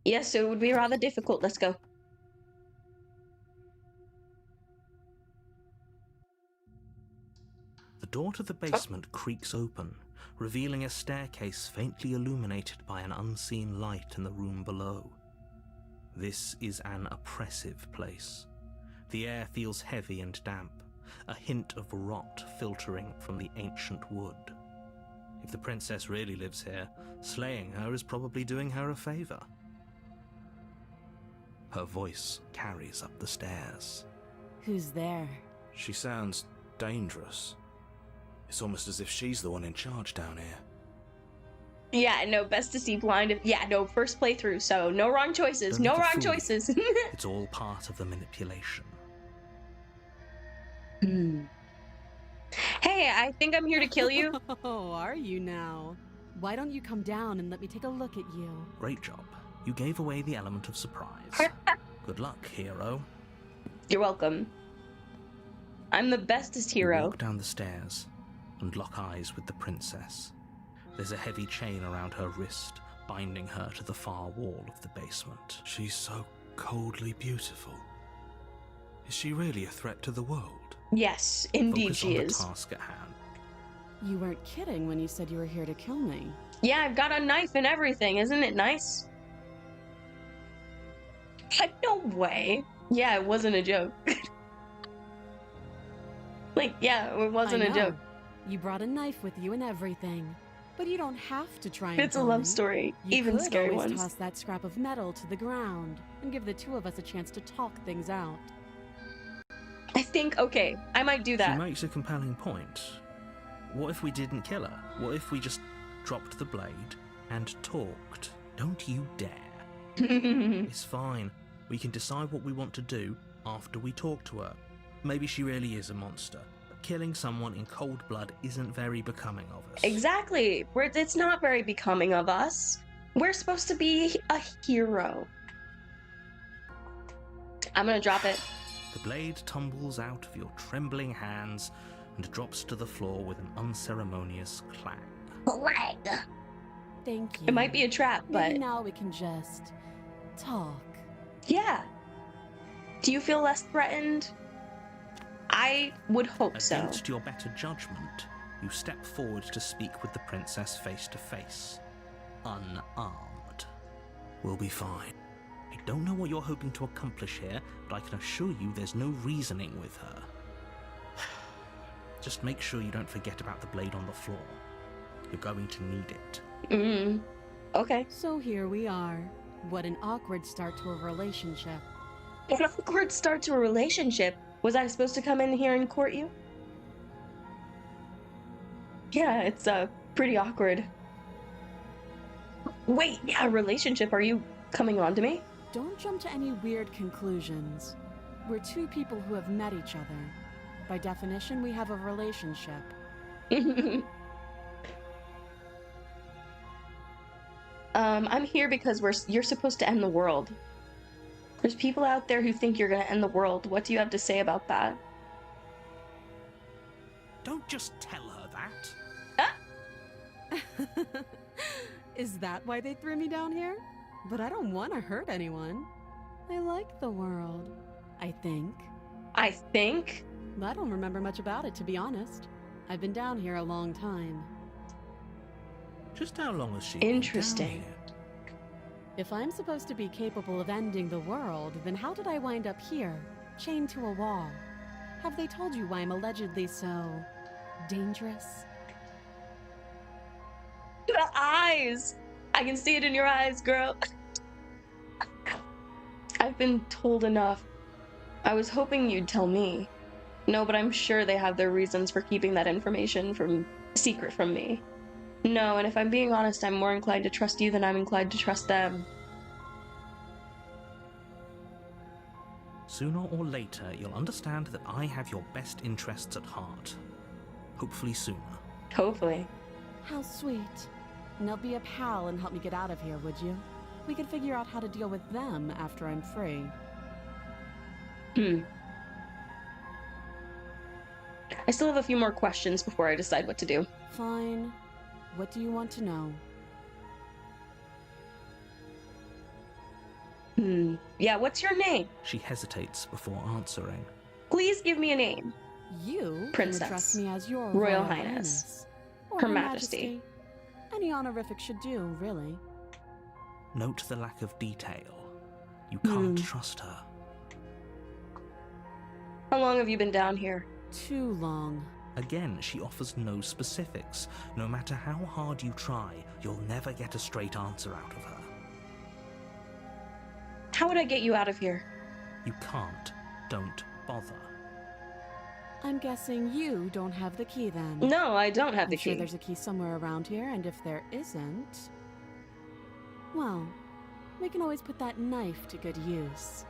Yes, so it would be rather difficult. Let's go. The door to the basement creaks open, revealing a staircase faintly illuminated by an unseen light in the room below. This is an oppressive place. The air feels heavy and damp, a hint of rot filtering from the ancient wood. If the princess really lives here, slaying her is probably doing her a favor. Her voice carries up the stairs. Who's there? She sounds dangerous. It's almost as if she's the one in charge down here. Yeah, no, best to see blind. Yeah, no, first playthrough, so no wrong choices. Don't No need to wrong fool you. choices. It's all part of the manipulation. Hey, I think I'm here to kill you. Oh, are you now? Why don't you come down and let me take a look at you? Great job. You gave away the element of surprise. Good luck, hero. You're welcome. I'm the bestest You hero. walk down the stairs and lock eyes with the princess. There's a heavy chain around her wrist, binding her to the far wall of the basement. She's so coldly beautiful. Is she really a threat to the world? Yes, indeed Focus she on is. the task at hand. You weren't kidding when you said you were here to kill me. Yeah, I've got a knife and everything. Isn't it nice? No way. Yeah, it wasn't a joke. Like, yeah, it wasn't I a know. joke. You brought a knife with you and everything. But you don't have to try and It's a kill love me. story, You even could scary always ones. toss that scrap of metal to the ground and give the two of us a chance to talk things out. I think, okay, I might do She that. makes a compelling point. What if we didn't kill her? What if we just dropped the blade and talked? Don't you dare. It's fine. We can decide what we want to do after we talk to her. Maybe she really is a monster, but killing someone in cold blood isn't very becoming of us. Exactly. It's not very becoming of us. We're supposed to be a hero. I'm gonna drop it. The blade tumbles out of your trembling hands and drops to the floor with an unceremonious clang. Thank you. It might be a trap, but Maybe now we can just talk. yeah. Do you feel less threatened? I would hope so. Against your better judgment, you step forward to speak with the princess face to face, unarmed. We'll be fine. I don't know what you're hoping to accomplish here, but I can assure you there's no reasoning with her. Just make sure you don't forget about the blade on the floor. You're going to need it. Okay. So here we are. What an awkward start to a relationship. An awkward start to a relationship. Was I supposed to come in here and court you? Yeah, it's pretty awkward. Wait, yeah, relationship. Are you coming on to me? Don't jump to any weird conclusions. We're two people who have met each other. By definition, we have a relationship. I'm here because you're supposed to end the world. There's people out there who think you're gonna end the world. What do you have to say about that? Don't just tell her that. Is that why they threw me down here? But I don't want to hurt anyone. I like the world, I think. I think? I don't remember much about it, to be honest. I've been down here a long time. Just how long has she Interesting. been down here? If I'm supposed to be capable of ending the world, then how did I wind up here, chained to a wall? Have they told you why I'm allegedly so dangerous? The eyes! I can see it in your eyes, girl. I've been told enough. I was hoping you'd tell me. No, but I'm sure they have their reasons for keeping that information secret from me. No, and if I'm being honest, I'm more inclined to trust you than I'm inclined to trust them. Sooner or later, you'll understand that I have your best interests at heart. Hopefully sooner. Hopefully. How sweet. Now be a pal and help me get out of here, would you? We could figure out how to deal with them after I'm free. I still have a few more questions before I decide what to do. Fine. What do you want to know? Yeah, what's your name? She hesitates before answering. Please give me a name. You Princess. can address me as your Royal Highness. Or Her Majesty. Any honorific should do, really. Note the lack of detail. You can't trust her. How long have you been down here? Too long. Again, she offers no specifics. No matter how hard you try, you'll never get a straight answer out of her. How would I get you out of here? You can't. Don't bother. I'm guessing you don't have the key then. No, I don't have the I'm sure key. there's a key somewhere around here, and if there isn't... well, we can always put that knife to good use.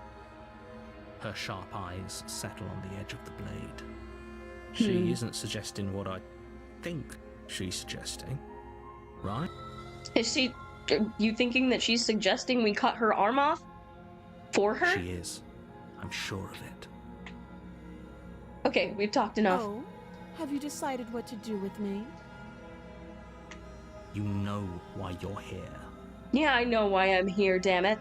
Her sharp eyes settle on the edge of the blade. She isn't suggesting what I think she's suggesting, right? Is she... you thinking that she's suggesting we cut her arm off? For her? She is. I'm sure of it. Okay, we've talked enough. Oh, have you decided what to do with me? You know why you're here. Yeah, I know why I'm here, damn it.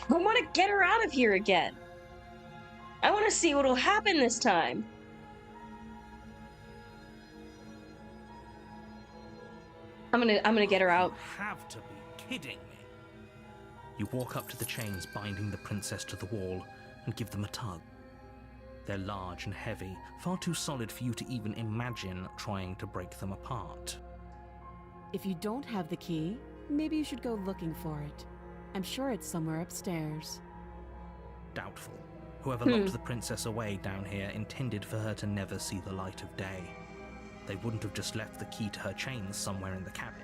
I want to get her out of here again. I want to see what'll happen this time. I'm gonna get her out. You have to be kidding me. You walk up to the chains binding the princess to the wall and give them a tug. They're large and heavy, far too solid for you to even imagine trying to break them apart. If you don't have the key, maybe you should go looking for it. I'm sure it's somewhere upstairs. Doubtful. Whoever locked the princess away down here intended for her to never see the light of day. They wouldn't have just left the key to her chains somewhere in the cabin.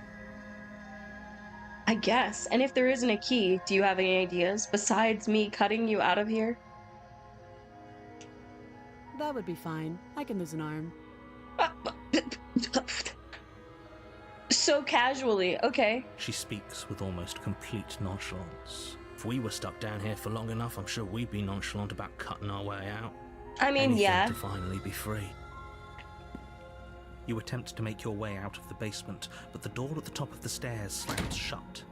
I guess. And if there isn't a key, do you have any ideas besides me cutting you out of here? That would be fine. I can lose an arm. So casually, okay. She speaks with almost complete nonchalance. If we were stuck down here for long enough, I'm sure we'd be nonchalant about cutting our way out. I mean, Anything yeah. to finally be free. You attempt to make your way out of the basement, but the door at the top of the stairs slams shut.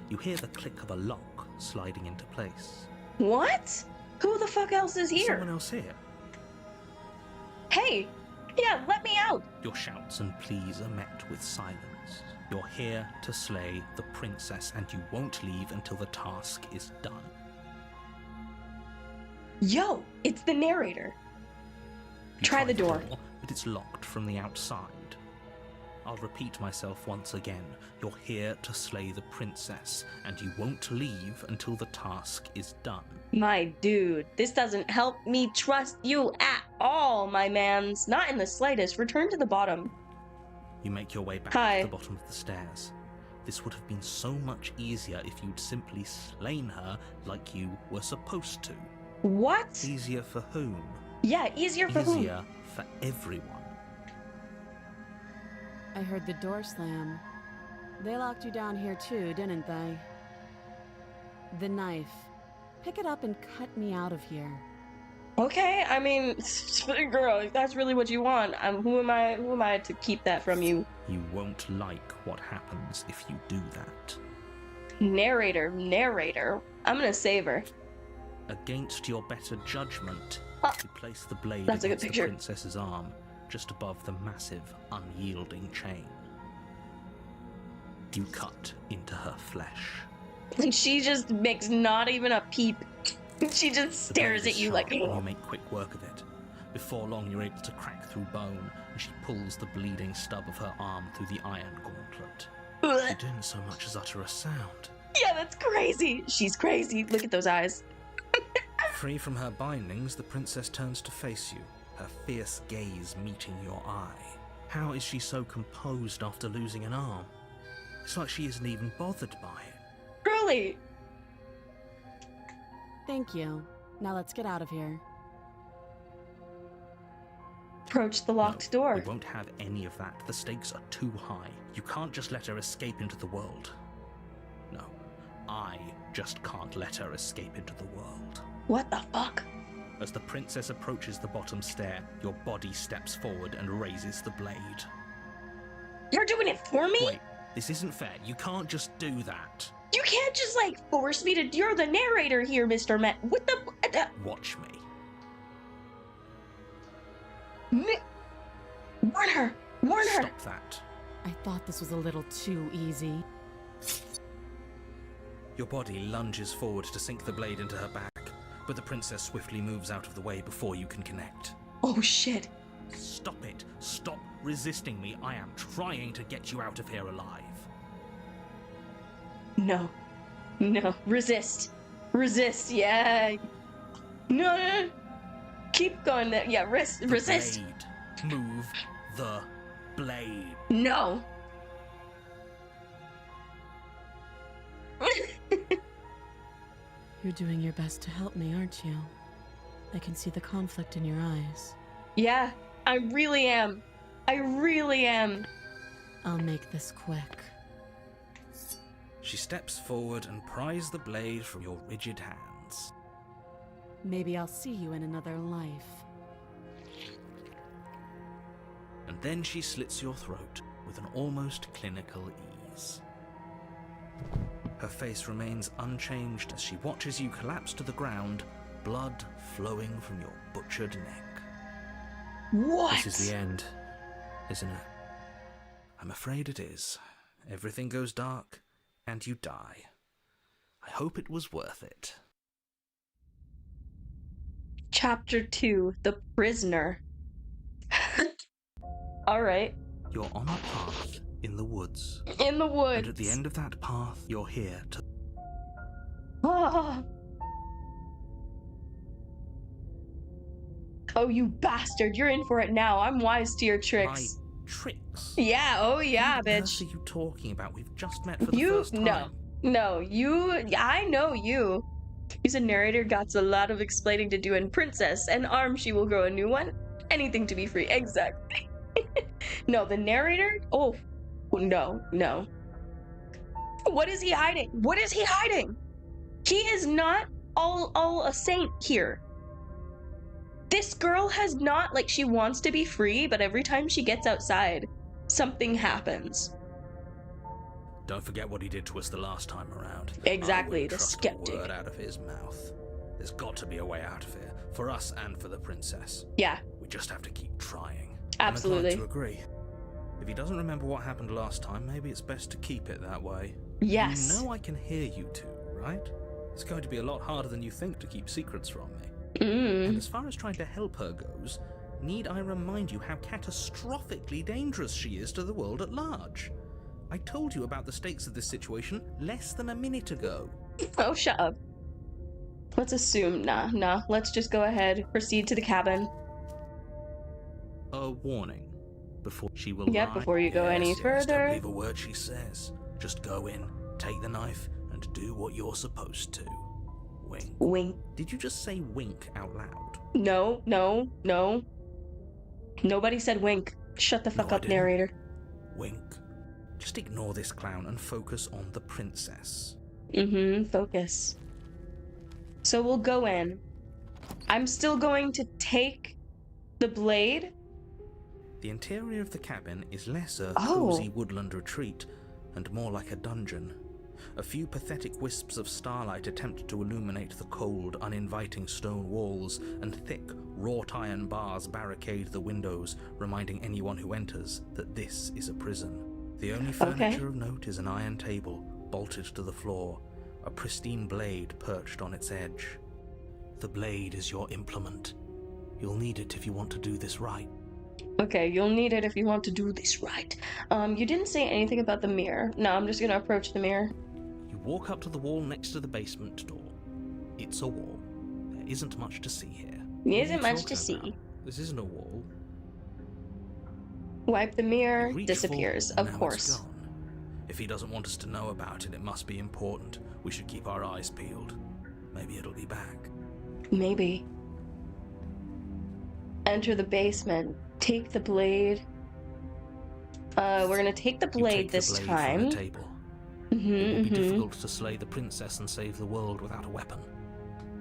You hear the click of a lock sliding into place. What? Who the fuck else is here? Someone else here. Hey! Yeah, let me out! Your shouts and pleas are met with silence. You're here to slay the princess, and you won't leave until the task is done. Yo, it's the narrator. You Try the door. But it's locked from the outside. I'll repeat myself once again. You're here to slay the princess, and you won't leave until the task is done. My dude, this doesn't help me trust you at all, my mans. Not in the slightest. Return to the bottom. You make your way back Hi. to the bottom of the stairs. This would have been so much easier if you'd simply slain her like you were supposed to. What? Easier for whom? Yeah, easier for whom? Easier for everyone. I heard the door slam. They locked you down here too, didn't they? The knife. Pick it up and cut me out of here. Okay, I mean, girl, if that's really what you want, who am I? Who am I to keep that from you? You won't like what happens if you do that. Narrator. I'm gonna save her. Against your better judgment, you place the blade That's a good against the picture. princess's arm, just above the massive, unyielding chain. You cut into her flesh. And she just makes not even a peep. She just The blade stares is at you sharp like, and you make quick work of it. Before long, you're able to crack through bone, and she pulls the bleeding stub of her arm through the iron gauntlet. You didn't so much as utter a sound. yeah, that's crazy. She's crazy. Look at those eyes. Free from her bindings, the princess turns to face you, her fierce gaze meeting your eye. How is she so composed after losing an arm? It's like she isn't even bothered by it. Really? Thank you. Now let's get out of here. Approach the locked door. We won't have any of that. The stakes are too high. You can't just let her escape into the world. No, I just can't let her escape into the world. What the fuck? As the princess approaches the bottom stair, your body steps forward and raises the blade. You're doing it for me? Wait, this isn't fair. You can't just do that. You can't just like force me to. You're the narrator here, Mr. Met. What the? Watch me. Warn her! Warn her! Stop that. I thought this was a little too easy. Your body lunges forward to sink the blade into her back, but the princess swiftly moves out of the way before you can connect. Oh shit. Stop it. Stop resisting me. I am trying to get you out of here alive. No. No. Resist. Resist. Yeah. No. Keep going. Yeah. Resist. Blade. Move the blade. No. You're doing your best to help me, aren't you? I can see the conflict in your eyes. Yeah, I really am. I really am. I'll make this quick. She steps forward and pries the blade from your rigid hands. Maybe I'll see you in another life. And then she slits your throat with an almost clinical ease. Her face remains unchanged as she watches you collapse to the ground, blood flowing from your butchered neck. What? This is the end, isn't it? I'm afraid it is. Everything goes dark, and you die. I hope it was worth it. Chapter 2, The Prisoner. Alright. You're on a path in the woods. In the woods. And at the end of that path, you're here to... Oh. Oh, you bastard. You're in for it now. I'm wise to your tricks. My tricks? Yeah, oh yeah, What bitch. on earth are you talking about? We've just met for the first time. I know you. You said narrator got a lot of explaining to do in Princess. An arm, she will grow a new one. Anything to be free. Exactly. No, the narrator? Oh, no. What is he hiding? What is he hiding? He is not all a saint here. This girl has not, like, she wants to be free, but every time she gets outside, something happens. Don't forget what he did to us the last time around. Exactly, I wouldn't the trust skeptic. a word out of his mouth. There's got to be a way out of here, for us and for the princess. Yeah. We just have to keep trying. Absolutely. I'm inclined to agree. If he doesn't remember what happened last time, maybe it's best to keep it that way. Yes. You know I can hear you two, right? It's going to be a lot harder than you think to keep secrets from me. And as far as trying to help her goes, need I remind you how catastrophically dangerous she is to the world at large? I told you about the stakes of this situation less than a minute ago. Oh, shut up. Let's assume, nah. Let's just go ahead, proceed to the cabin. A warning. Before she will Yep, lie. before you go any further. Don't believe a word she says. Just go in, take the knife, and do what you're supposed to. Wink. Wink. Did you just say wink out loud? No. Nobody said wink. Shut the fuck up, narrator. Wink. Just ignore this clown and focus on the princess. Focus. So we'll go in. I'm still going to take the blade. The interior of the cabin is less a Oh. cozy woodland retreat and more like a dungeon. A few pathetic wisps of starlight attempt to illuminate the cold, uninviting stone walls, and thick, wrought iron bars barricade the windows, reminding anyone who enters that this is a prison. The only furniture of note is an iron table, bolted to the floor, a pristine blade perched on its edge. The blade is your implement. You'll need it if you want to do this right. Okay, you'll need it if you want to do this right. You didn't say anything about the mirror. No, I'm just gonna approach the mirror. You walk up to the wall next to the basement door. It's a wall. There isn't much to see here. There isn't much to see. This isn't a wall. Wipe the mirror, You reach disappears, for it, and of now course. it's gone. If he doesn't want us to know about it, it must be important. We should keep our eyes peeled. Maybe it'll be back. Maybe. Enter the basement. Take the blade. We're gonna take the blade this From time. the table. It will be difficult to slay the princess and save the world without a weapon.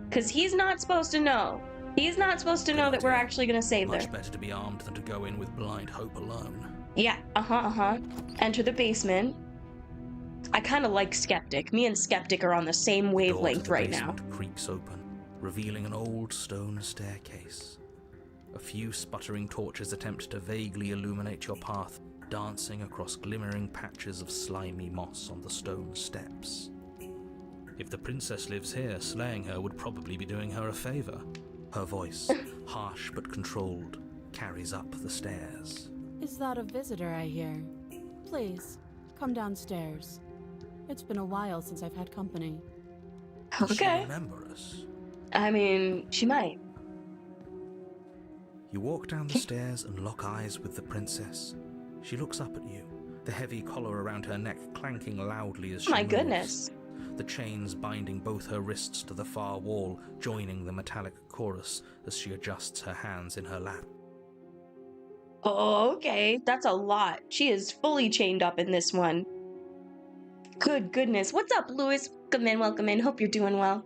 Because he's not supposed to know. He's not supposed to know that we're actually gonna save her. Much better to be armed than to go in with blind hope alone. Yeah, Enter the basement. I kind of like Skeptic. Me and Skeptic are on the same wavelength right now. The door to the basement creaks open, revealing an old stone staircase. A few sputtering torches attempt to vaguely illuminate your path, dancing across glimmering patches of slimy moss on the stone steps. If the princess lives here, slaying her would probably be doing her a favor. Her voice, harsh but controlled, carries up the stairs. Is that a visitor I hear? Please, come downstairs. It's been a while since I've had company. Does she Okay. remember us? I mean, she might. You walk down the stairs and lock eyes with the princess. She looks up at you, the heavy collar around her neck clanking loudly as she My moves. goodness. The chains binding both her wrists to the far wall, joining the metallic chorus as she adjusts her hands in her lap. Okay, that's a lot. She is fully chained up in this one. Good goodness. What's up, Louis? Welcome in. Hope you're doing well.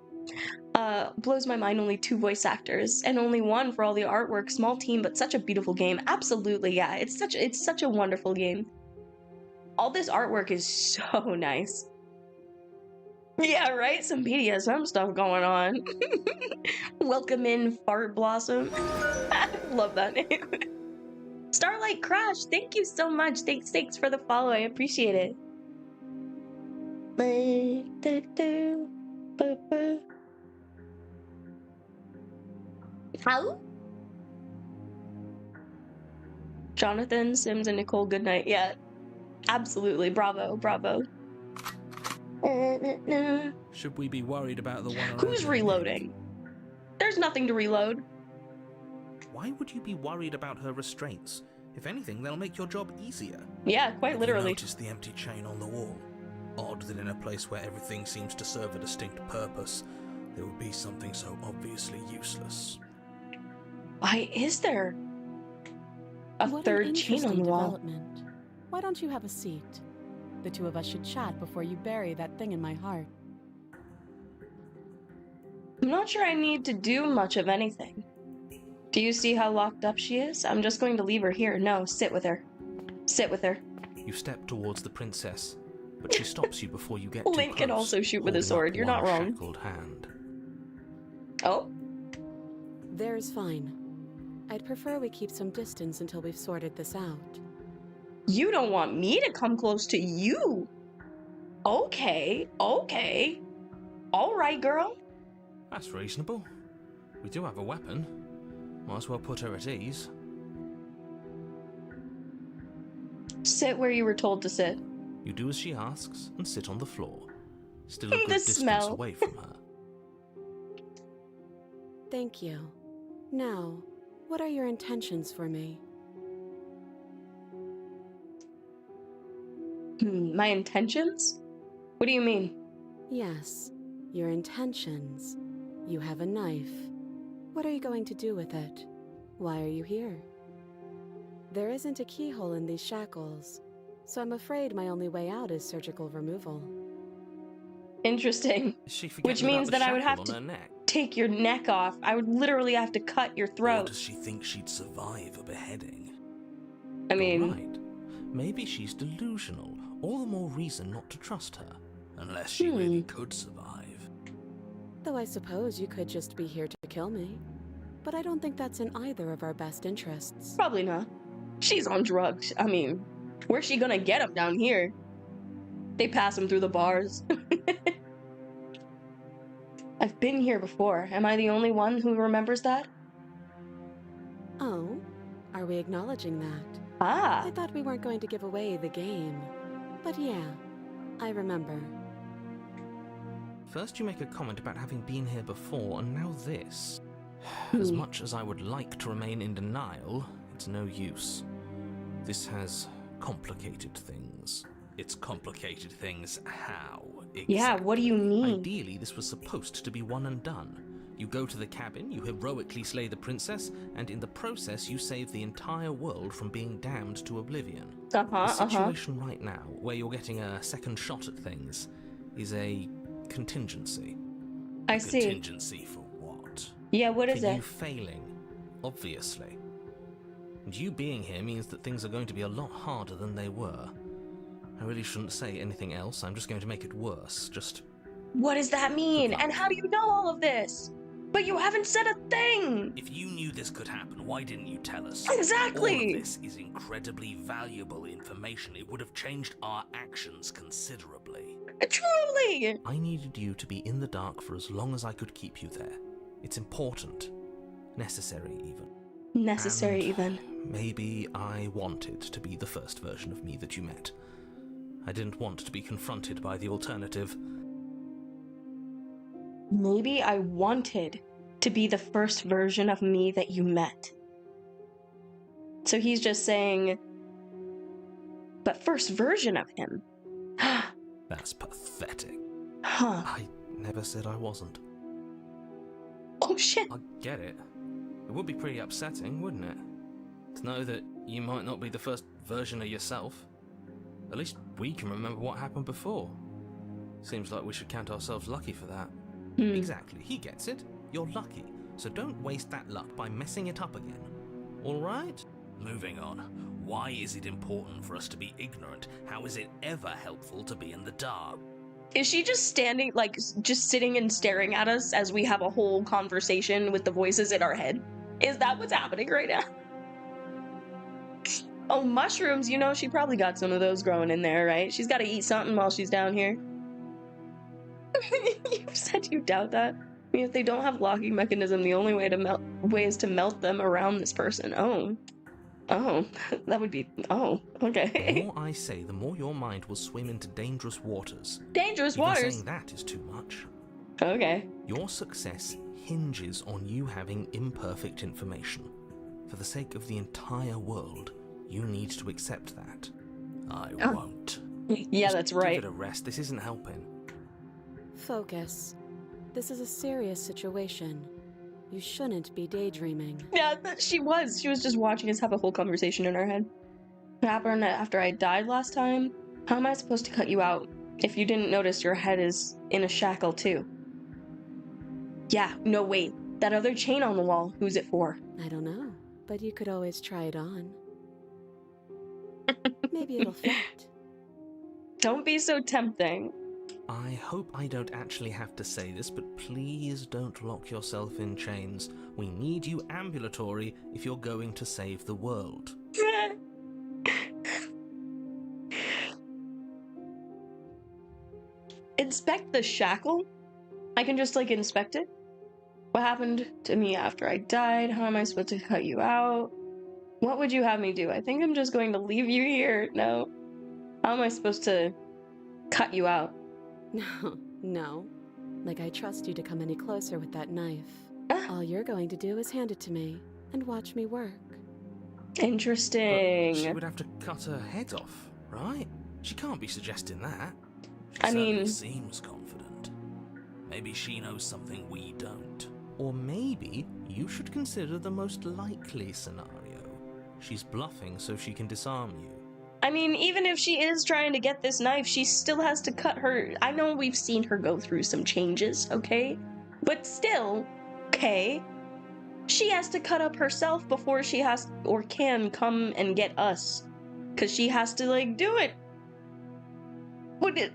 Blows my mind, only 2 voice actors and only 1 for all the artwork. Small team, but such a beautiful game. Absolutely, yeah. It's such a wonderful game. All this artwork is so nice. Yeah, right? Some BDSM stuff going on. Welcome in, Fart Blossom. Love that name. Starlight Crash, thank you so much. Thanks for the follow. I appreciate it. How? Jonathan, Sims, and Nicole, good night. Yeah, absolutely. Bravo, bravo. Should we be worried about the one around Who's your reloading? There's nothing to reload. neck? Why would you be worried about her restraints? If anything, they'll make your job easier. Yeah, quite Have literally. you noticed the empty chain on the wall? Odd that in a place where everything seems to serve a distinct purpose, there would be something so obviously useless. Why is there a What third an chain on the interesting wall? development. Why don't you have a seat? The 2 of us should chat before you bury that thing in my heart. I'm not sure I need to do much of anything. Do you see how locked up she is? I'm just going to leave her here. No, sit with her. Sit with her. You step towards the princess, but she stops you before you get too Link can close, also shoot with a holding sword. up You're not one wrong. shackled hand. Oh? There's fine. I'd prefer we keep some distance until we've sorted this out. You don't want me to come close to you? Okay. All right, girl. That's reasonable. We do have a weapon. Might as well put her at ease. Sit where you were told to sit. You do as she asks and sit on the floor, still a good The distance smell. away from her. Thank you. Now, what are your intentions for me? My intentions? What do you mean? Yes, your intentions. You have a knife. What are you going to do with it? Why are you here? There isn't a keyhole in these shackles, so I'm afraid my only way out is surgical removal. Interesting. Is she Which forgetting about means the that I would shackle have on to. her neck? take your neck off. I would literally have to cut your Or throat. does she think she'd survive a beheading? I mean... You're right. Maybe she's delusional. All the more reason not to trust her. Unless she really could survive. Though I suppose you could just be here to kill me. But I don't think that's in either of our best interests. Probably not. She's on drugs. I mean, where's she gonna get them down here? They pass them through the bars. I've been here before. Am I the only one who remembers that? Oh, are we acknowledging that? Ah. I thought we weren't going to give away the game. But yeah, I remember. First you make a comment about having been here before, and now this. As much as I would like to remain in denial, it's no use. This has complicated things. It's complicated things how? Exactly. Yeah, what do you mean? Ideally, this was supposed to be one and done. You go to the cabin, you heroically slay the princess, and in the process you save the entire world from being damned to oblivion. The situation right now, where you're getting a second shot at things, is a contingency. I see. Contingency for what? Yeah, what is for it? you failing, obviously. And you being here means that things are going to be a lot harder than they were. I really shouldn't say anything else, I'm just going to make it worse, just... What does that mean? And how do you know all of this? But you haven't said a thing! If you knew this could happen, why didn't you tell us? Exactly! All of this is incredibly valuable information. It would have changed our actions considerably. Truly! I needed you to be in the dark for as long as I could keep you there. It's important. Necessary, even. Necessary, And even. Maybe I wanted to be the first version of me that you met. I didn't want to be confronted by the alternative. Maybe I wanted to be the first version of me that you met. So he's just saying, but first version of him. That's pathetic. Huh. I never said I wasn't. Oh shit. I get it. It would be pretty upsetting, wouldn't it? To know that you might not be the first version of yourself. At least we can remember what happened before. Seems like we should count ourselves lucky for that. Exactly, he gets it. You're lucky, so don't waste that luck by messing it up again. Alright? Moving on. Why is it important for us to be ignorant? How is it ever helpful to be in the dark? Is she just standing, like, just sitting and staring at us as we have a whole conversation with the voices in our head? Is that what's happening right now? Oh, mushrooms, you know, she probably got some of those growing in there, right? She's got to eat something while she's down here. You said you doubt that? I mean, if they don't have locking mechanism, the only way is to melt them around this person. Oh, that would be, okay. The more I say, the more your mind will swim into dangerous waters. Dangerous Even waters? saying that is too much. Okay. Your success hinges on you having imperfect information. For the sake of the entire world, you need to accept that. I won't. Yeah, Just that's right. Give it a rest. This isn't helping. Focus. This is a serious situation. You shouldn't be daydreaming. Yeah, she was. She was just watching us have a whole conversation in her head. What happened after I died last time? How am I supposed to cut you out if you didn't notice your head is in a shackle too? Yeah, no, wait. That other chain on the wall, who's it for? I don't know, but you could always try it on. Maybe it'll fit. Don't be so tempting. I hope I don't actually have to say this, but please don't lock yourself in chains. We need you ambulatory if you're going to save the world. Inspect the shackle? I can just, like, inspect it? What happened to me after I died? How am I supposed to cut you out? What would you have me do? I think I'm just going to leave you here. No. How am I supposed to cut you out? No. Like I trust you to come any closer with that knife. All you're going to do is hand it to me and watch me work. Interesting. But she would have to cut her head off, right? She can't be suggesting that. She I mean, seems confident. Maybe she knows something we don't. Or maybe you should consider the most likely scenario. She's bluffing so she can disarm you. I mean, even if she is trying to get this knife, she still has to cut her. I know we've seen her go through some changes, okay? But still, okay, she has to cut up herself before she has or can come and get us. Because she has to, like, do it. What it?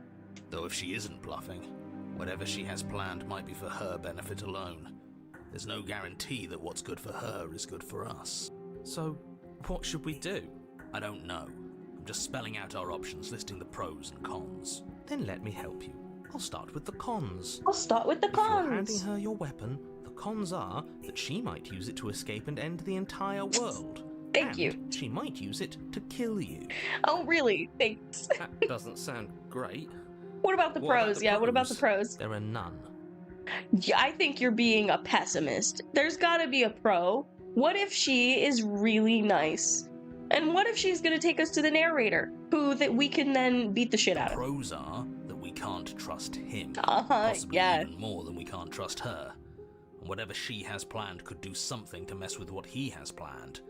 Though if she isn't bluffing, whatever she has planned might be for her benefit alone. There's no guarantee that what's good for her is good for us. So, what should we do? I don't know. I'm just spelling out our options, listing the pros and cons. Then let me help you. I'll start with the cons. I'll start with the If you're cons. handing her your weapon, the cons are that she might use it to escape and end the entire world. Thank you. She might use it to kill you. Oh, really? Thanks. That doesn't sound great. What about the pros? Yeah, what about the pros? There are none. Yeah, I think you're being a pessimist. There's gotta be a pro. What if she is really nice? And what if she's gonna take us to the narrator, who that we can then beat the shit out of? Pros are that we can't trust him. Possibly yeah. even more than we can't trust her. And whatever she has planned could do something to mess with what he has planned.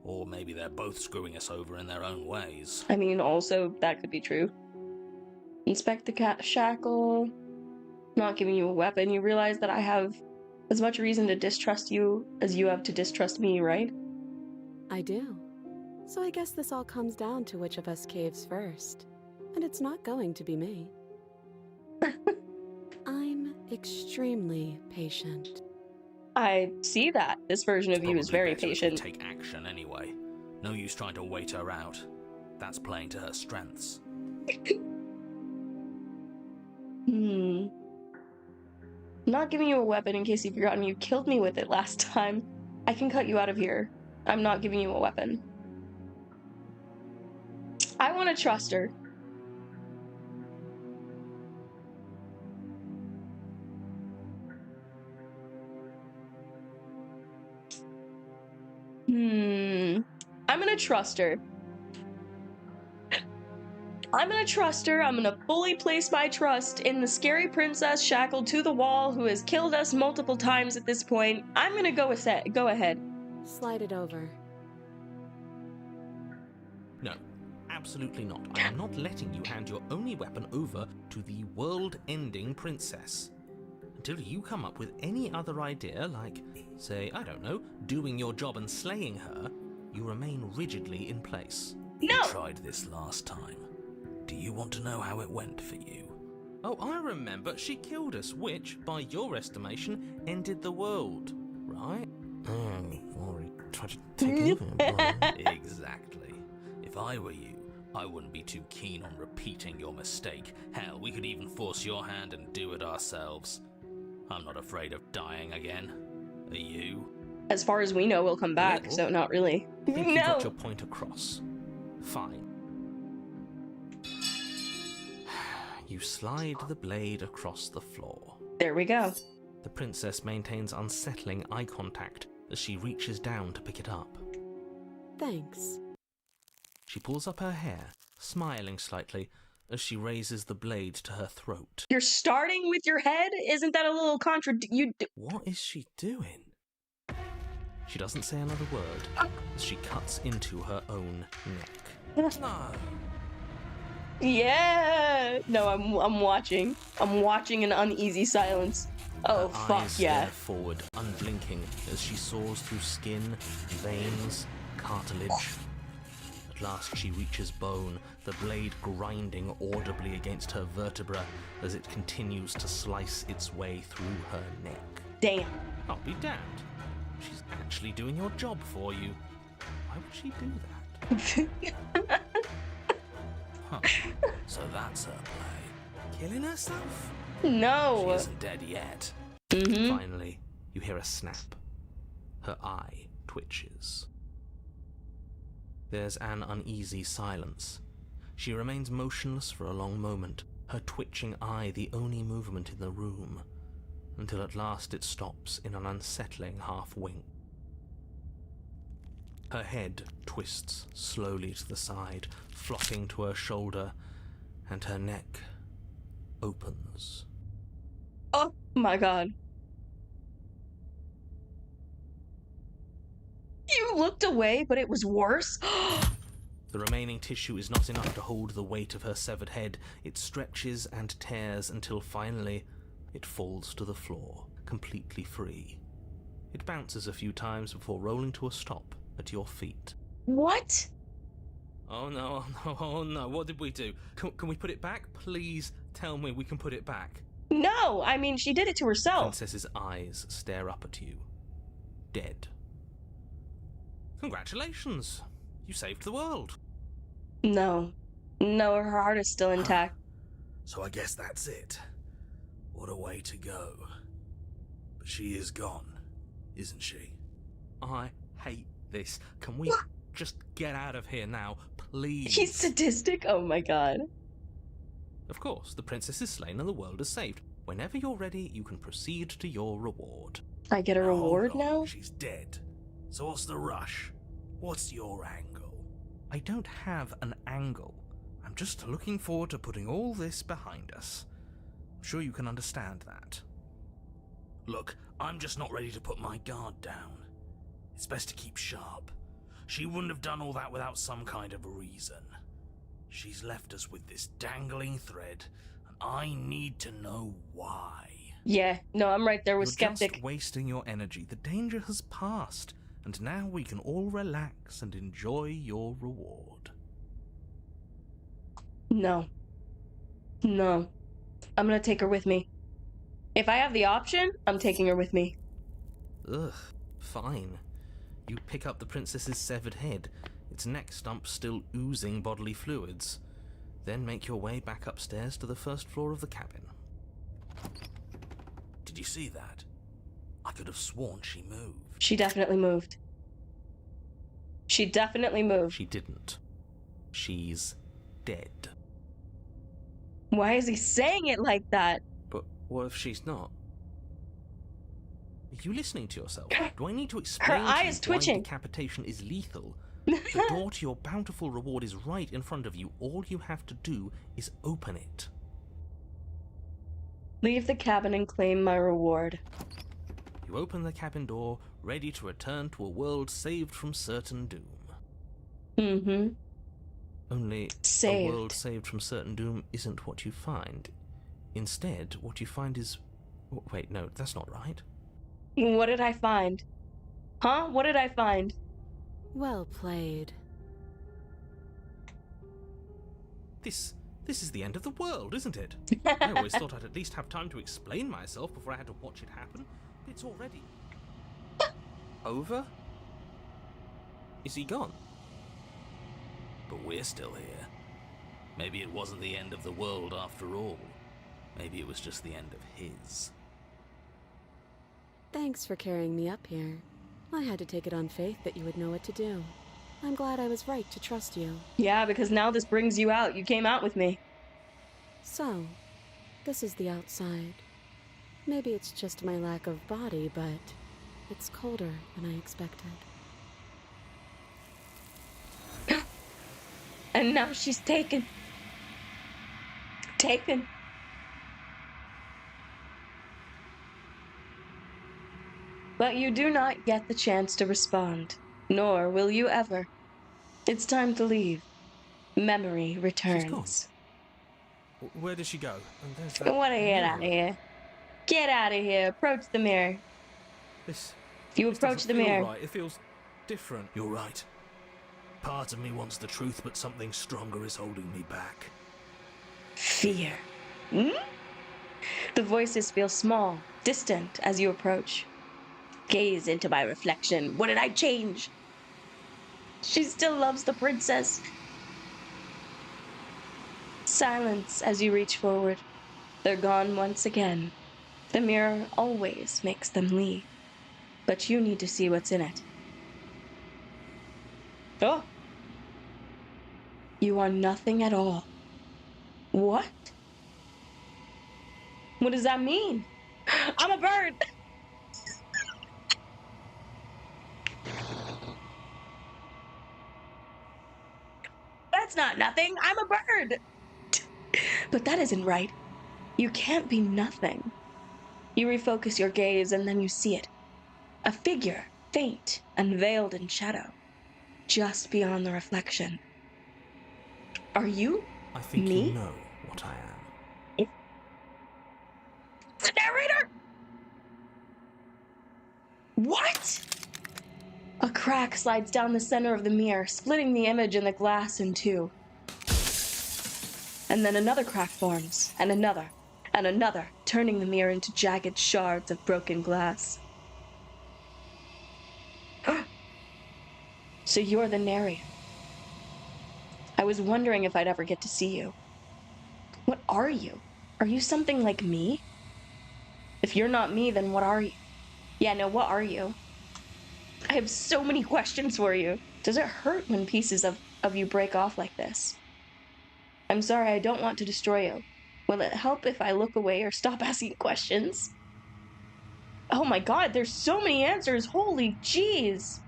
Or maybe they're both screwing us over in their own ways. I mean, also, that could be true. Inspect the cat shackle. Not giving you a weapon. You realize that I have as much reason to distrust you as you have to distrust me, right? I do. So I guess this all comes down to which of us caves first. And it's not going to be me. I'm extremely patient. I see that. This version of you is very patient. Take action anyway. No use trying to wait her out. That's playing to her strengths. Not giving you a weapon in case you've forgotten you killed me with it last time. I can cut you out of here. I'm not giving you a weapon. I want to trust her. I'm gonna trust her. I'm gonna trust her. I'm gonna fully place my trust in the scary princess shackled to the wall who has killed us multiple times at this point. I'm gonna go with it. Go ahead. Slide it over. No, absolutely not. I am not letting you hand your only weapon over to the world-ending princess. Until you come up with any other idea, like, say, I don't know, doing your job and slaying her, you remain rigidly in place. No! We tried this last time. Do you want to know how it went for you? Oh, I remember. She killed us, which, by your estimation, ended the world, right? Or tried to take over. Exactly. If I were you, I wouldn't be too keen on repeating your mistake. Hell, we could even force your hand and do it ourselves. I'm not afraid of dying again. Are you? As far as we know, we'll come back, so not really. I think you got your point across. Fine. You slide the blade across the floor. There we go. The princess maintains unsettling eye contact as she reaches down to pick it up. Thanks. She pulls up her hair, smiling slightly as she raises the blade to her throat. You're starting with your head? Isn't that a little What is she doing? She doesn't say another word as she cuts into her own neck. No. Yeah. No, I'm watching. I'm watching in uneasy silence. Oh, Her fuck eyes yeah. stare forward, unblinking, as she saws through skin, veins, cartilage. At last she reaches bone, the blade grinding audibly against her vertebra as it continues to slice its way through her neck. Damn. I'll be damned. She's actually doing your job for you. Why would she do that? Huh. So that's her play. Killing herself? No. She isn't dead yet. Finally, you hear a snap. Her eye twitches. There's an uneasy silence. She remains motionless for a long moment, her twitching eye the only movement in the room, until at last it stops in an unsettling half-wink. Her head twists slowly to the side, flocking to her shoulder, and her neck opens. Oh my god. You looked away, but it was worse? The remaining tissue is not enough to hold the weight of her severed head. It stretches and tears until finally it falls to the floor. completely free. It bounces a few times before rolling to a stop at your feet. What? Oh no, oh no, oh no, what did we do? Can we put it back? Please tell me we can put it back. No, I mean, she did it to herself. Princess's eyes stare up at you. Dead. Congratulations! You saved the world. No. No, her heart is still intact. So I guess that's it. What a way to go. But she is gone, isn't she? I hate this. Can we just get out of here now, please? He's sadistic? Oh my god. Of course, the princess is slain and the world is saved. Whenever you're ready, you can proceed to your reward. I get a reward Hold on, now? She's dead. So what's the rush? What's your angle? I don't have an angle. I'm just looking forward to putting all this behind us. I'm sure you can understand that. Look, I'm just not ready to put my guard down. It's best to keep sharp. She wouldn't have done all that without some kind of a reason. She's left us with this dangling thread, and I need to know why. Yeah, no, I'm right there with You're Skeptic. just wasting your energy. The danger has passed, and now we can all relax and enjoy your reward. No. No. I'm gonna take her with me. If I have the option, I'm taking her with me. Ugh, fine. You pick up the princess's severed head, its neck stump still oozing bodily fluids. Then make your way back upstairs to the first floor of the cabin. Did you see that? I could have sworn she moved. She definitely moved. She definitely moved. She didn't. She's dead. Why is he saying it like that? But what if she's not? Are you listening to yourself? Do I need to explain Her eye to you is twitching. why decapitation is lethal? The door to your bountiful reward is right in front of you. All you have to do is open it. Leave the cabin and claim my reward. You open the cabin door, ready to return to a world saved from certain doom. Mm-hmm. Only Saved. a world saved from certain doom isn't what you find. Instead, what you find is... Wait, no, that's not right. What did I find? Huh? What did I find? Well played. This is the end of the world, isn't it? I always thought I'd at least have time to explain myself before I had to watch it happen. It's already... over? Is he gone? But we're still here. Maybe it wasn't the end of the world after all. Maybe it was just the end of his. Thanks for carrying me up here. I had to take it on faith that you would know what to do. I'm glad I was right to trust you. Yeah, because now this brings you out. You came out with me. So, this is the outside. Maybe it's just my lack of body, but it's colder than I expected. And now she's taken. Taken. But you do not get the chance to respond, nor will you ever. It's time to leave. Memory returns. Where did she go? What a get out of here. Get out of here. Approach the mirror. You approach the mirror. Right. It feels different. You're right. Part of me wants the truth, but something stronger is holding me back. Fear. Hmm? The voices feel small, distant as you approach. Gaze into my reflection. What did I change? She still loves the princess. Silence as you reach forward. They're gone once again. The mirror always makes them leave. But you need to see what's in it. Oh! You are nothing at all. What? What does that mean? I'm a bird! That's not nothing. I'm a bird. But that isn't right. You can't be nothing. You refocus your gaze and then you see it. A figure, faint and veiled in shadow, just beyond the reflection. Are you I think me? you know what I am. The narrator? What? A crack slides down the center of the mirror, splitting the image in the glass in two. And then another crack forms, and another, turning the mirror into jagged shards of broken glass. So you're the narrator. I was wondering if I'd ever get to see you. What are you? Are you something like me? If you're not me, then what are you? Yeah, no, what are you? I have so many questions for you. Does it hurt when pieces of you break off like this? I'm sorry, I don't want to destroy you. Will it help if I look away or stop asking questions? Oh my god, there's so many answers. Holy jeez.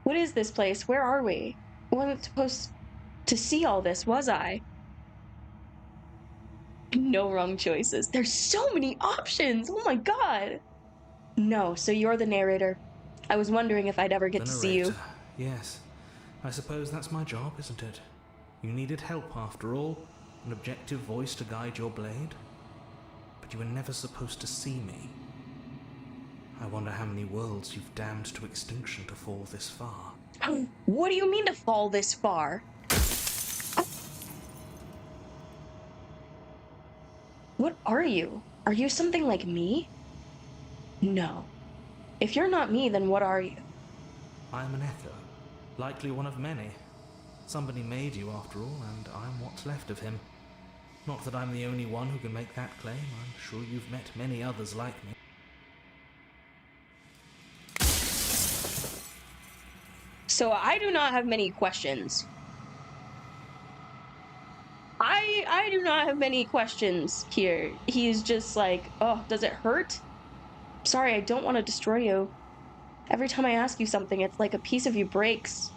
What is this place? Where are we? I wasn't supposed to see all this, was I? No wrong choices. There's so many options. Oh my god. No, so you're the narrator. I was wondering if I'd ever get to see you. Yes. I suppose that's my job, isn't it? You needed help after all. An objective voice to guide your blade. But you were never supposed to see me. I wonder how many worlds you've damned to extinction to fall this far. What do you mean to fall this far? What are you? Are you something like me? No. If you're not me, then what are you? I am an echo. Likely one of many. Somebody made you after all, and I'm what's left of him. Not that I'm the only one who can make that claim. I'm sure you've met many others like me. So I do not have many questions. I do not have many questions here. He's just like, oh, does it hurt? Sorry, I don't want to destroy you. Every time I ask you something, it's like a piece of you breaks.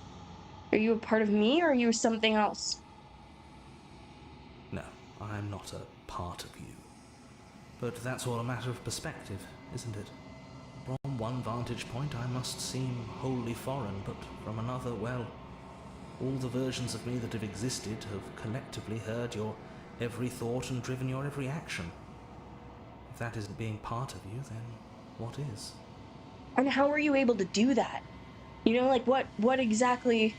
Are you a part of me, or are you something else? No, I'm not a part of you. But that's all a matter of perspective, isn't it? From one vantage point I must seem wholly foreign, but from another, well, all the versions of me that have existed have collectively heard your every thought and driven your every action. If that isn't being part of you, then what is? And how are you able to do that? You know, like what exactly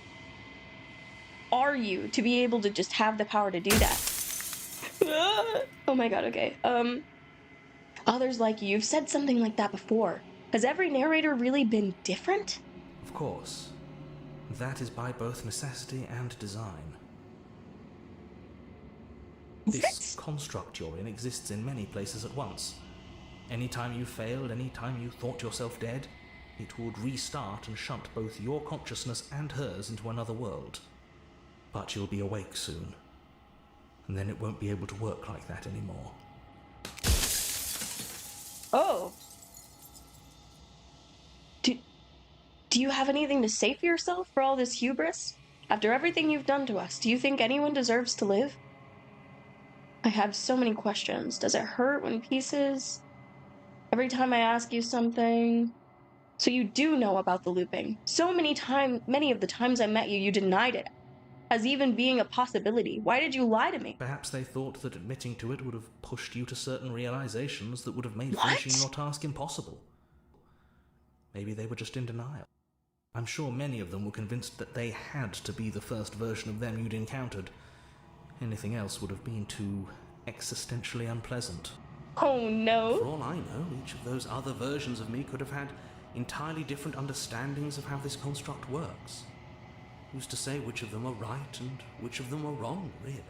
are you to be able to just have the power to do that? Oh my god, okay. Others like you've said something like that before. Has every narrator really been different? Of course. That is by both necessity and design. This construct you're in exists in many places at once. Anytime you failed, anytime you thought yourself dead, it would restart and shunt both your consciousness and hers into another world. But you'll be awake soon, and then it won't be able to work like that anymore. Oh. Do you have anything to say for yourself for all this hubris? After everything you've done to us, do you think anyone deserves to live? I have so many questions. Does it hurt when pieces? Every time I ask you something. So you do know about the looping. So many of the times I met you, you denied it as even being a possibility. Why did you lie to me? Perhaps they thought that admitting to it would have pushed you to certain realizations that would have made finishing your task impossible. Maybe they were just in denial. I'm sure many of them were convinced that they had to be the first version of them you'd encountered. Anything else would have been too existentially unpleasant. Oh no. For all I know, each of those other versions of me could have had entirely different understandings of how this construct works. Who's to say which of them are right and which of them are wrong, really?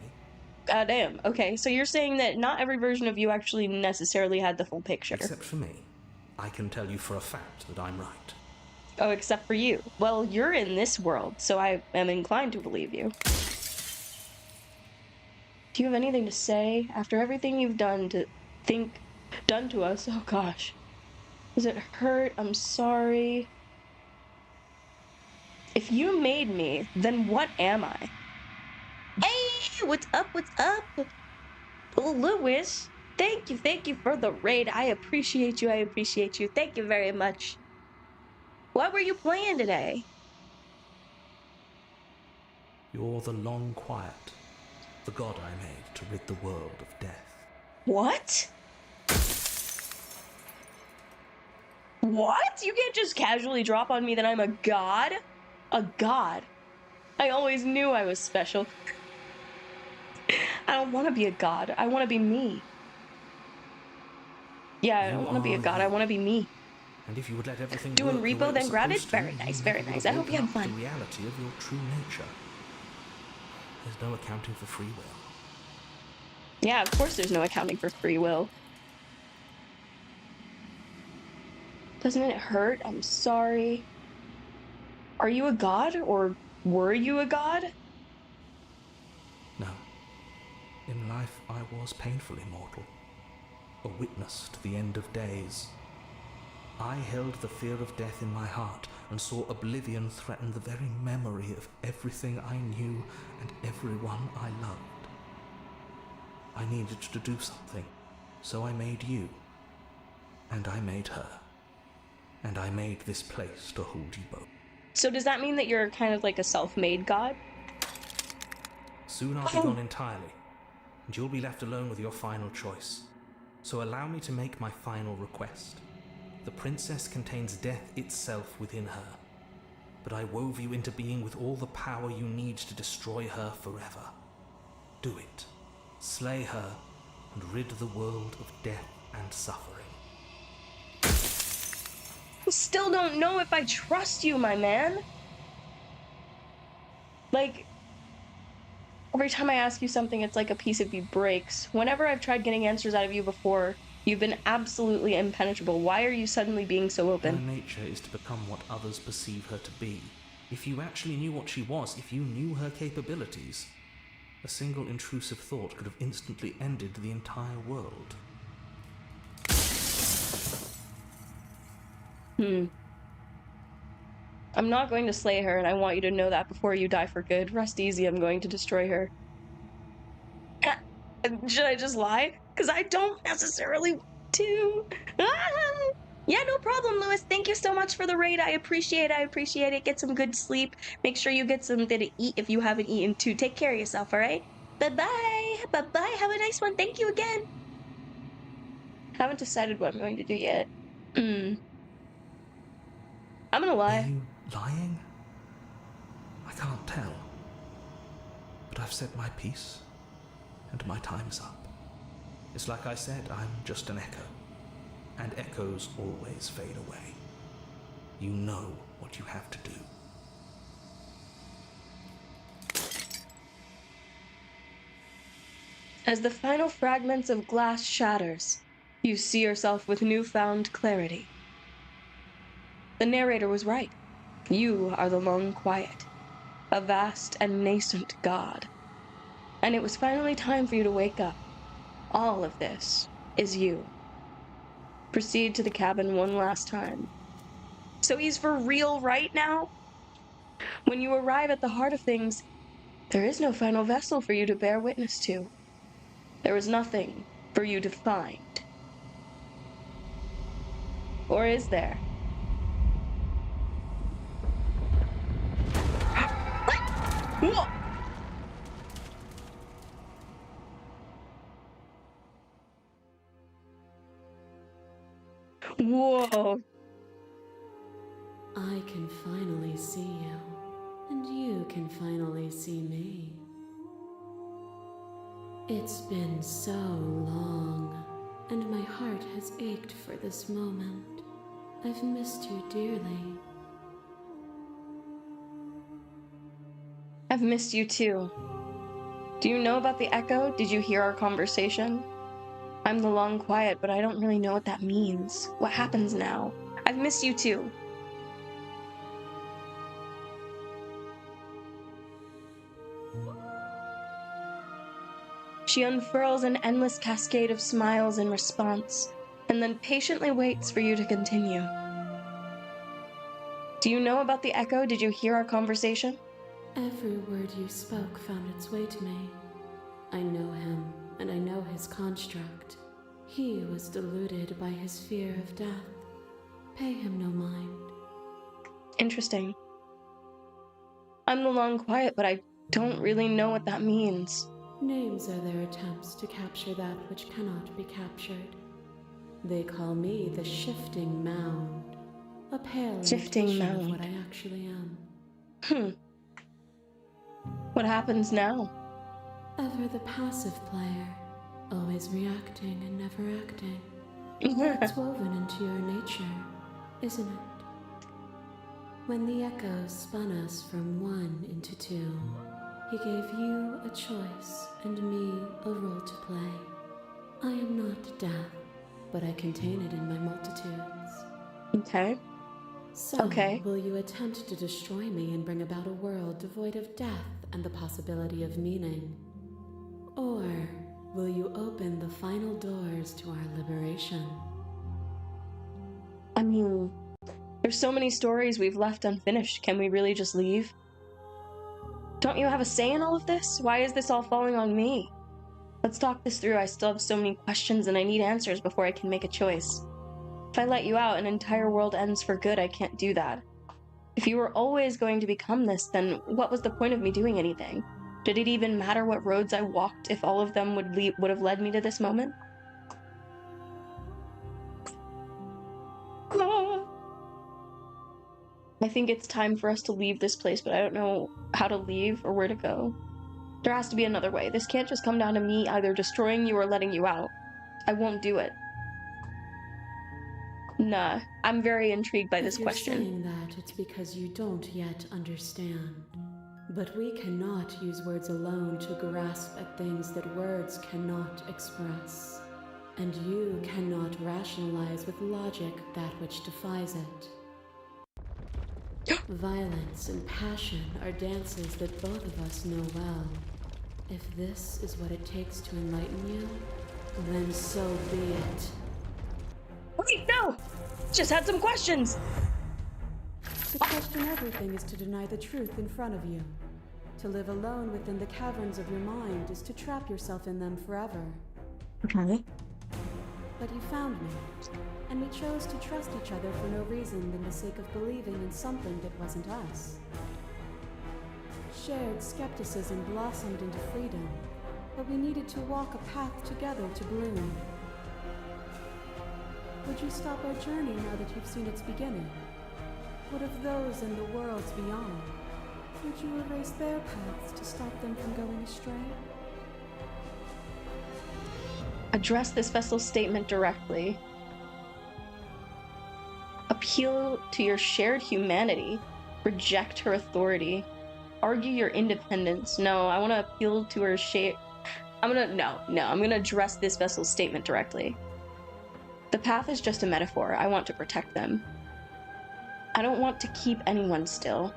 Goddamn. Okay, so you're saying that not every version of you actually necessarily had the full picture. Except for me. I can tell you for a fact that I'm right. Oh, except for you. Well, you're in this world, so I am inclined to believe you. Do you have anything to say after everything you've done to us? Oh gosh. Does it hurt? I'm sorry. If you made me, then what am I? Hey, what's up? What's up? Oh, Lewis, thank you for the raid. I appreciate you. Thank you very much. What were you playing today? You're the long quiet, the god I made to rid the world of death. What? What? You can't just casually drop on me that I'm a god? A god? I always knew I was special. I don't want to be a god. I want to be me. Yeah, I don't want to be a god. I want to be me. And if you would let everything Doing work the way repo it was then granted? supposed to, Very nice, you very never would nice. have I hope you woken had up to fun. the reality of your true nature. There's no accounting for free will. Yeah, of course there's no accounting for free will. Doesn't it hurt? I'm sorry. Are you a god, or were you a god? No. In life, I was painfully mortal. A witness to the end of days. I held the fear of death in my heart and saw oblivion threaten the very memory of everything I knew and everyone I loved. I needed to do something, so I made you. And I made her. And I made this place to hold you both. So does that mean that you're kind of like a self-made god? Soon I'll be gone entirely, and you'll be left alone with your final choice. So allow me to make my final request. The princess contains death itself within her, but I wove you into being with all the power you need to destroy her forever. Do it. Slay her, and rid the world of death and suffering. I still don't know if I trust you, my man. Like, every time I ask you something, it's like a piece of you breaks. Whenever I've tried getting answers out of you before, you've been absolutely impenetrable. Why are you suddenly being so Her open? nature is to become what others perceive her to be. If you actually knew what she was, if you knew her capabilities, a single intrusive thought could have instantly ended the entire world. I'm not going to slay her, and I want you to know that before you die for good. Rest easy, I'm going to destroy her. Should I just lie? Because I don't necessarily want to. Yeah, no problem, Lewis. Thank you so much for the raid. I appreciate it. Get some good sleep. Make sure you get something to eat if you haven't eaten too. Take care of yourself, all right? Bye-bye. Bye-bye. Have a nice one. Thank you again. Haven't decided what I'm going to do yet. I'm gonna lie. Are you lying? I can't tell. But I've said my piece, and my time's up. It's like I said, I'm just an echo. And echoes always fade away. You know what you have to do. As the final fragments of glass shatters, you see yourself with newfound clarity. The narrator was right. You are the Long Quiet, a vast and nascent god. And it was finally time for you to wake up. All of this is you. Proceed to the cabin one last time. So he's for real right now? When you arrive at the heart of things, there is no final vessel for you to bear witness to. There is nothing for you to find. Or is there? Whoa! Whoa! I can finally see you, and you can finally see me. It's been so long, and my heart has ached for this moment. I've missed you dearly. I've missed you too. Do you know about the echo? Did you hear our conversation? I'm the Long Quiet, but I don't really know what that means. What happens now? I've missed you too. She unfurls an endless cascade of smiles in response, and then patiently waits for you to continue. Do you know about the echo? Did you hear our conversation? Every word you spoke found its way to me. I know him, and I know his construct. He was deluded by his fear of death. Pay him no mind. Interesting. I'm the Long Quiet, but I don't really know what that means. Names are their attempts to capture that which cannot be captured. They call me the Shifting Mound. A pale Shifting imitation of mound. what I actually am. What happens now? Ever the passive player, always reacting and never acting. It's woven into your nature, isn't it? When the echoes spun us from one into two, he gave you a choice and me a role to play. I am not death, but I contain it in my multitudes. Okay. So, Okay. will you attempt to destroy me and bring about a world devoid of death and the possibility of meaning? Or will you open the final doors to our liberation? I mean, there's so many stories we've left unfinished. Can we really just leave? Don't you have a say in all of this? Why is this all falling on me? Let's talk this through. I still have so many questions and I need answers before I can make a choice. If I let you out, an entire world ends for good. I can't do that. If you were always going to become this, then what was the point of me doing anything? Did it even matter what roads I walked if all of them would have led me to this moment? I think it's time for us to leave this place, but I don't know how to leave or where to go. There has to be another way. This can't just come down to me either destroying you or letting you out. I won't do it. Nah, I'm very intrigued by this question. If you're saying that, it's because you don't yet understand. But we cannot use words alone to grasp at things that words cannot express. And you cannot rationalize with logic that which defies it. Violence and passion are dances that both of us know well. If this is what it takes to enlighten you, then so be it. Wait, no! Just had some questions! To question everything is to deny the truth in front of you. To live alone within the caverns of your mind is to trap yourself in them forever. Okay. But you found me, and we chose to trust each other for no reason than the sake of believing in something that wasn't us. Shared skepticism blossomed into freedom, but we needed to walk a path together to bloom. Would you stop our journey now that you've seen its beginning? What of those in the worlds beyond? Would you erase their paths to stop them from going astray? Address this vessel's statement directly. Appeal to your shared humanity. Reject her authority. Argue your independence. No, I want to appeal to her I'm gonna address this vessel's statement directly. The path is just a metaphor. I want to protect them. I don't want to keep anyone still.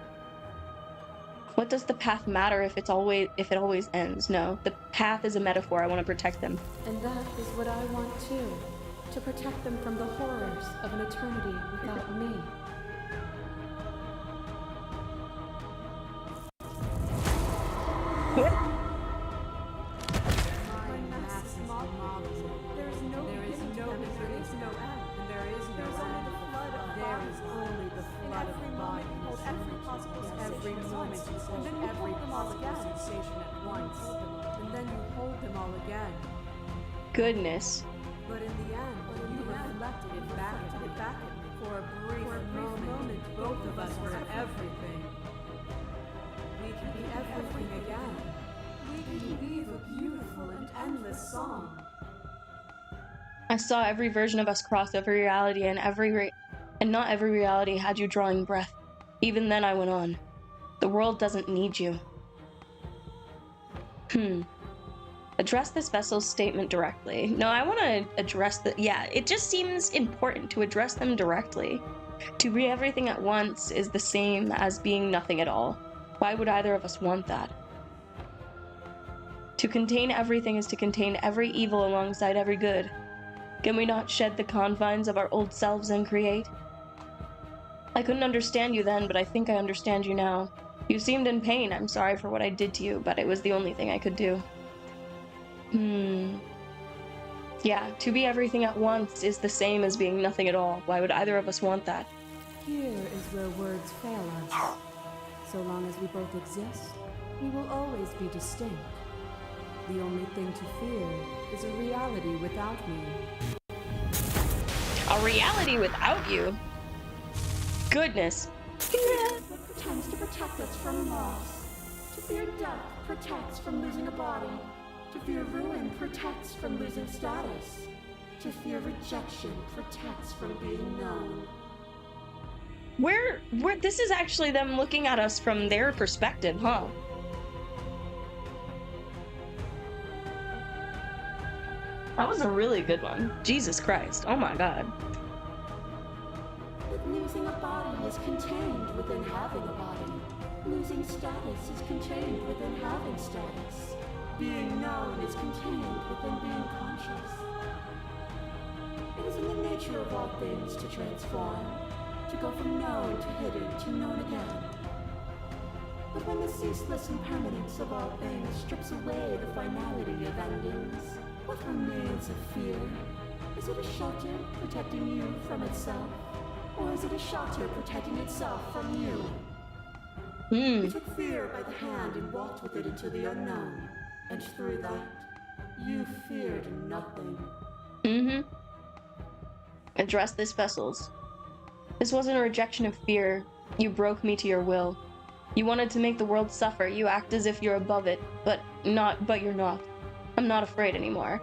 What does the path matter if it always ends? No, the path is a metaphor. I want to protect them. And that is what I want too. To protect them from the horrors of an eternity without me. Every moment, and then you hold them all again. Sensation at once, and then you hold them all again. Goodness. But in the end, you reflected it back at me. For a brief moment, both of us were everything. We can be everything again. We can weave a beautiful and endless song. I saw every version of us cross every reality, and not every reality had you drawing breath. Even then I went on. The world doesn't need you. Address this vessel's statement directly. No, I want to address it just seems important to address them directly. To be everything at once is the same as being nothing at all. Why would either of us want that? To contain everything is to contain every evil alongside every good. Can we not shed the confines of our old selves and create? I couldn't understand you then, but I think I understand you now. You seemed in pain. I'm sorry for what I did to you, but it was the only thing I could do. Yeah, to be everything at once is the same as being nothing at all. Why would either of us want that? Here is where words fail us. So long as we both exist, we will always be distinct. The only thing to fear is a reality without me. A reality without you? goodness. Fear pretends to protect us from loss. To fear death protects from losing a body. To fear ruin protects from losing status. To fear rejection protects from being known. Where this is actually them looking at us from their perspective, huh? That was a really good one. Jesus Christ. Oh my god. Losing a body is contained within having a body. Losing status is contained within having status. Being known is contained within being conscious. It is in the nature of all things to transform, to go from known to hidden to known again. But when the ceaseless impermanence of all things strips away the finality of endings, what remains of fear? Is it a shelter protecting you from itself? Or is it a shelter protecting itself from you? You took fear by the hand and walked with it into the unknown. And through that, you feared nothing. Address this, Vessels. This wasn't a rejection of fear. You broke me to your will. You wanted to make the world suffer. You act as if you're above it, but you're not. I'm not afraid anymore.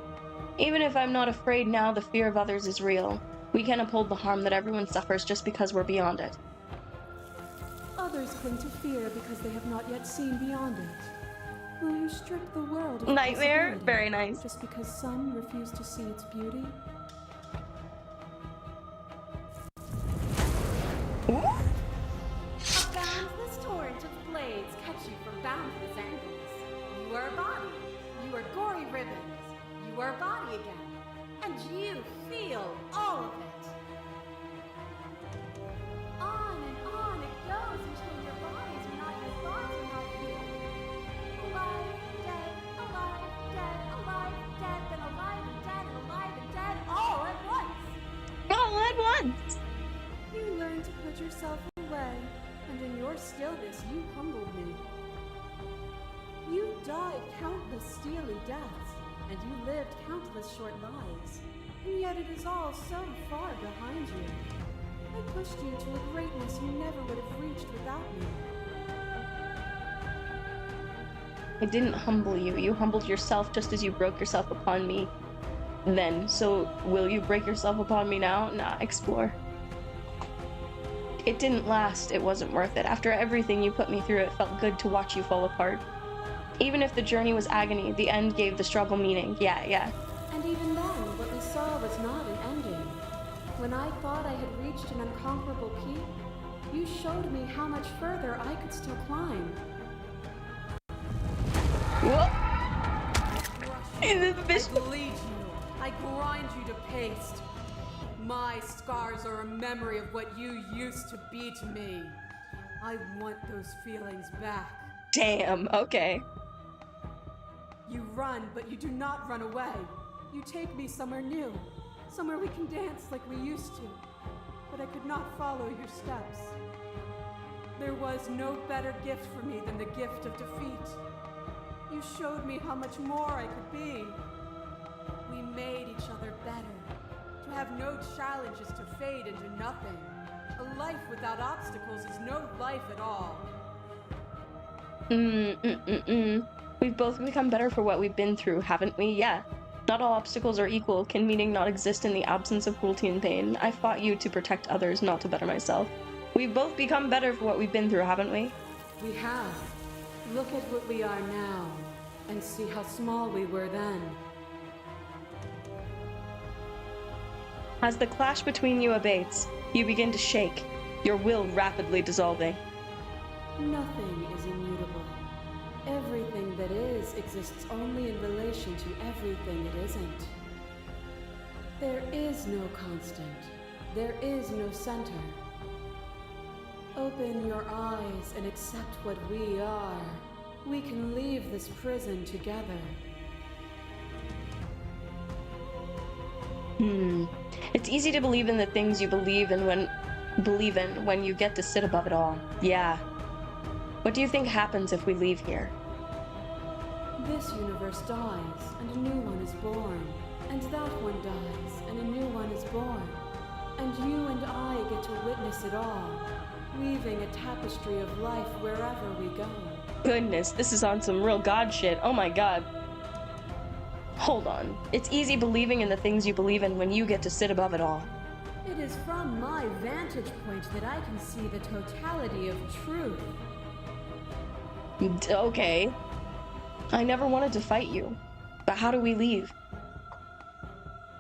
Even if I'm not afraid now, the fear of others is real. We can't uphold the harm that everyone suffers just because we're beyond it. Others cling to fear because they have not yet seen beyond it. Will you strip the world of Nightmare? possibility Very nice. just because some refuse to see its beauty? A boundless torrent of blades cut you from boundless angles. You are a body. You are gory ribbons. You are a body again. And you feel all of it. On and on it goes until your bodies are not your thoughts are not you. Alive, dead, alive, dead, alive, dead, then alive and dead, and alive and dead, all at once. All at once! You learn to put yourself away, and in your stillness you humbled me. You died countless steely deaths, and you lived countless short lives, and yet it is all so far behind you. I pushed you to a greatness you never would have reached without me. I didn't humble you. You humbled yourself just as you broke yourself upon me then. So will you break yourself upon me now? Nah, explore. It didn't last. It wasn't worth it. After everything you put me through, it felt good to watch you fall apart. Even if the journey was agony, the end gave the struggle meaning. Yeah. And even then, what we saw was not an ending. When I thought I had reached an unconquerable peak, you showed me how much further I could still climb. Whoa! I bleed you. I grind you to paste. My scars are a memory of what you used to be to me. I want those feelings back. Damn, okay. You run, but you do not run away. You take me somewhere new, somewhere we can dance like we used to. But I could not follow your steps. There was no better gift for me than the gift of defeat. You showed me how much more I could be. We made each other better. To have no challenges to fade into nothing. A life without obstacles is no life at all. We've both become better for what we've been through, haven't we? Yeah. Not all obstacles are equal. Can meaning not exist in the absence of cruelty and pain? I fought you to protect others, not to better myself. We've both become better for what we've been through, haven't we? We have. Look at what we are now, and see how small we were then. As the clash between you abates, you begin to shake, your will rapidly dissolving. Nothing is immutable. Everything that is exists only in relation to everything it isn't. There is no constant. There is no center. Open your eyes and accept what we are. We can leave this prison together. It's easy to believe in the things you believe in when you get to sit above it all. Yeah. What do you think happens if we leave here? This universe dies, and a new one is born. And that one dies, and a new one is born. And you and I get to witness it all, weaving a tapestry of life wherever we go. Goodness, this is on some real God shit. Oh my god. Hold on. It's easy believing in the things you believe in when you get to sit above it all. It is from my vantage point that I can see the totality of truth. Okay. I never wanted to fight you. But how do we leave?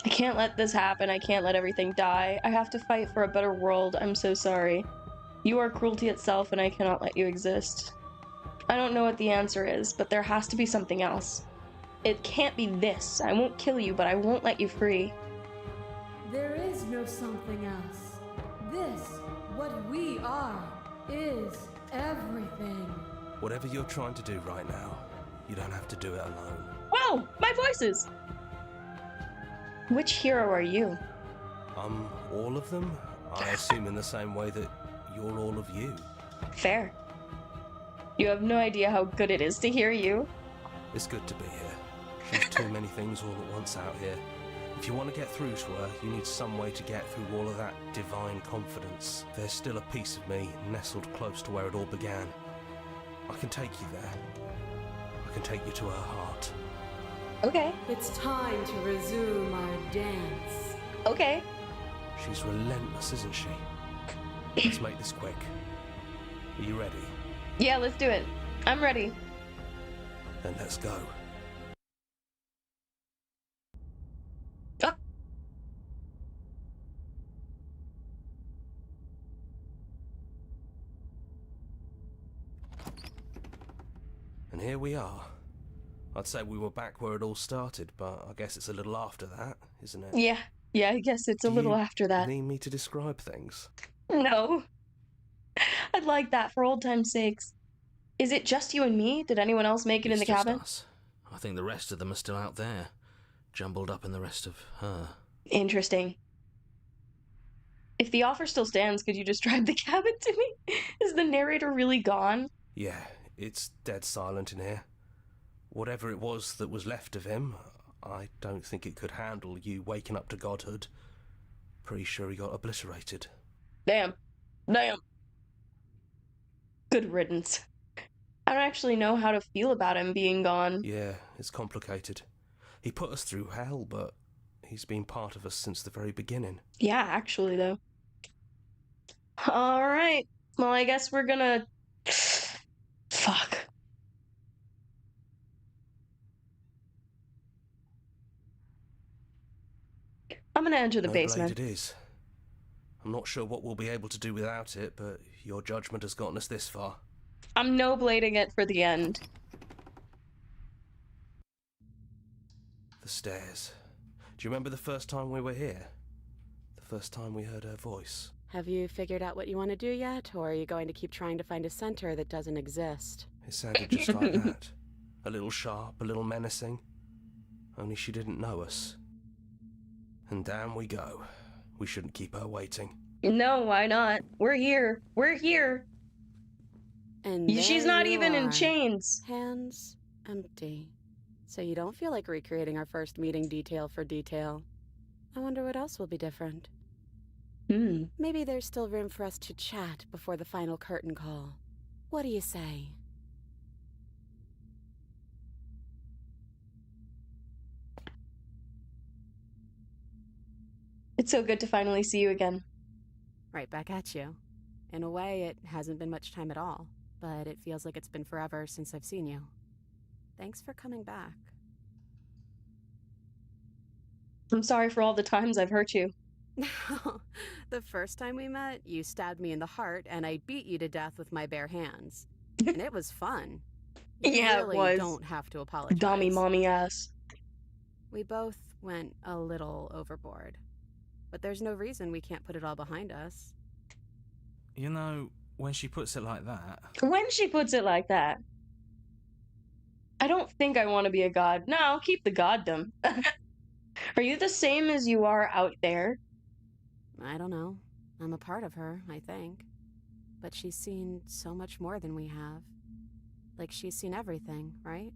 I can't let this happen. I can't let everything die. I have to fight for a better world. I'm so sorry. You are cruelty itself, and I cannot let you exist. I don't know what the answer is, but there has to be something else. It can't be this. I won't kill you, but I won't let you free. There is no something else. This, what we are, is everything. Whatever you're trying to do right now, you don't have to do it alone. Whoa! My voices! Which hero are you? All of them? I assume in the same way that you're all of you. Fair. You have no idea how good it is to hear you. It's good to be here. She's too many things all at once out here. If you want to get through to her, you need some way to get through all of that divine confidence. There's still a piece of me nestled close to where it all began. I can take you there. I can take you to her heart. Okay. It's time to resume our dance. Okay. She's relentless, isn't she? Let's make this quick. Are you ready? Yeah, let's do it. I'm ready. Then let's go. Ah. And here we are. I'd say we were back where it all started, but I guess it's a little after that, isn't it? Yeah, I guess it's a little after that. Need me to describe things? No. I'd like that for old time's sakes. Is it just you and me? Did anyone else make it in the It's just cabin? us. I think the rest of them are still out there, jumbled up in the rest of her. Interesting. If the offer still stands, could you describe the cabin to me? Is the narrator really gone? Yeah, it's dead silent in here. Whatever it was that was left of him, I don't think it could handle you waking up to godhood. Pretty sure he got obliterated. Damn. Good riddance. I don't actually know how to feel about him being gone. Yeah, it's complicated. He put us through hell, but he's been part of us since the very beginning. Yeah, actually, though. Alright. Well, I guess we're gonna... Fuck. I'm gonna enter the basement. Blade it is. I'm not sure what we'll be able to do without it, but your judgment has gotten us this far. I'm no blading it for the end. The stairs. Do you remember the first time we were here? The first time we heard her voice? Have you figured out what you want to do yet, or are you going to keep trying to find a center that doesn't exist? It sounded just like that. A little sharp, a little menacing. Only she didn't know us. And down we go. We shouldn't keep her waiting. No, why not? We're here. We're here. And she's not even in chains. Hands empty. So you don't feel like recreating our first meeting detail for detail. I wonder what else will be different. Maybe there's still room for us to chat before the final curtain call. What do you say? It's so good to finally see you again. Right back at you. In a way, it hasn't been much time at all, but it feels like it's been forever since I've seen you. Thanks for coming back. I'm sorry for all the times I've hurt you. The first time we met, you stabbed me in the heart, and I beat you to death with my bare hands. And it was fun. You Yeah, really it was. Don't have to apologize. Dommy mommy ass. We both went a little overboard. But there's no reason we can't put it all behind us. You know, when she puts it like that... When she puts it like that. I don't think I want to be a god. No, I'll keep the goddom. Are you the same as you are out there? I don't know. I'm a part of her, I think. But she's seen so much more than we have. Like, she's seen everything, right?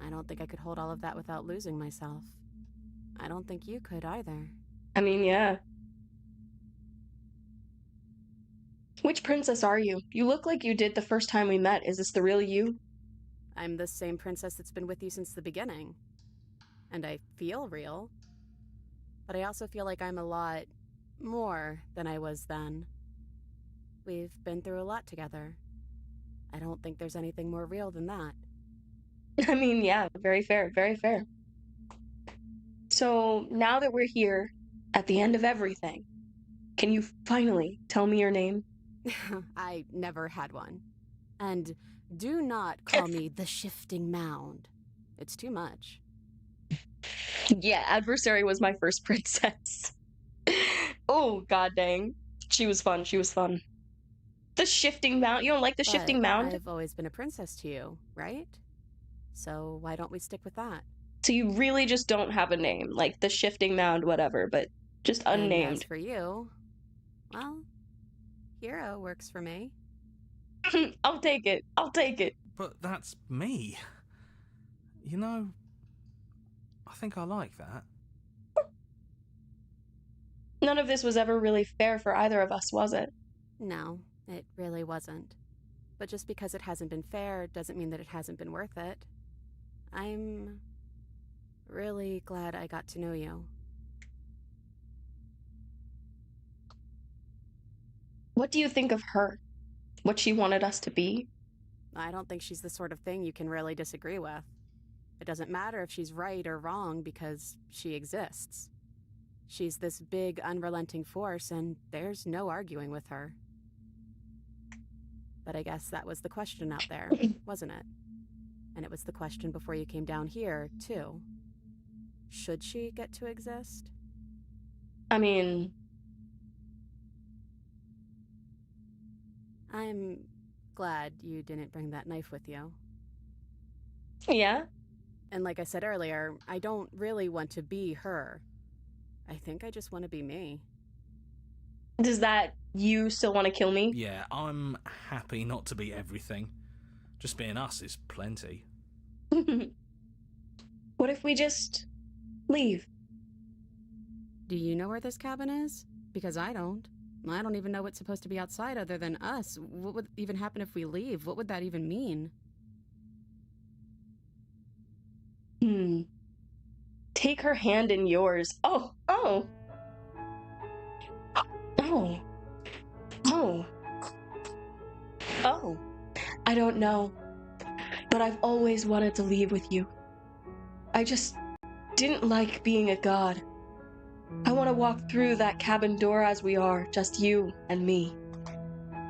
I don't think I could hold all of that without losing myself. I don't think you could either. I mean, yeah. Which princess are you? You look like you did the first time we met. Is this the real you? I'm the same princess that's been with you since the beginning. And I feel real. But I also feel like I'm a lot more than I was then. We've been through a lot together. I don't think there's anything more real than that. I mean, yeah, very fair, very fair. So now that we're here, at the end of everything, can you finally tell me your name? I never had one. And do not call me the Shifting Mound. It's too much. Yeah, Adversary was my first princess. Oh, god dang. She was fun, she was fun. The Shifting Mound? You don't like the Shifting Mound? I've always been a princess to you, right? So why don't we stick with that? So you really just don't have a name, like the Shifting Mound, whatever, but just unnamed. And as for you, well, Hero works for me. I'll take it. I'll take it. But that's me. You know, I think I like that. None of this was ever really fair for either of us, was it? No, it really wasn't. But just because it hasn't been fair doesn't mean that it hasn't been worth it. I'm really glad I got to know you. What do you think of her? What she wanted us to be? I don't think she's the sort of thing you can really disagree with. It doesn't matter if she's right or wrong because she exists. She's this big, unrelenting force, and there's no arguing with her. But I guess that was the question out there, wasn't it? And it was the question before you came down here, too. Should she get to exist? I mean... I'm glad you didn't bring that knife with you. Yeah? And like I said earlier, I don't really want to be her. I think I just want to be me. Does that you still want to kill me? Yeah, I'm happy not to be everything. Just being us is plenty. What if we just leave? Do you know where this cabin is? Because I don't. I don't even know what's supposed to be outside other than us. What would even happen if we leave? What would that even mean? Take her hand in yours. Oh. I don't know. But I've always wanted to leave with you. I just didn't like being a god. I want to walk through that cabin door as we are, just you and me.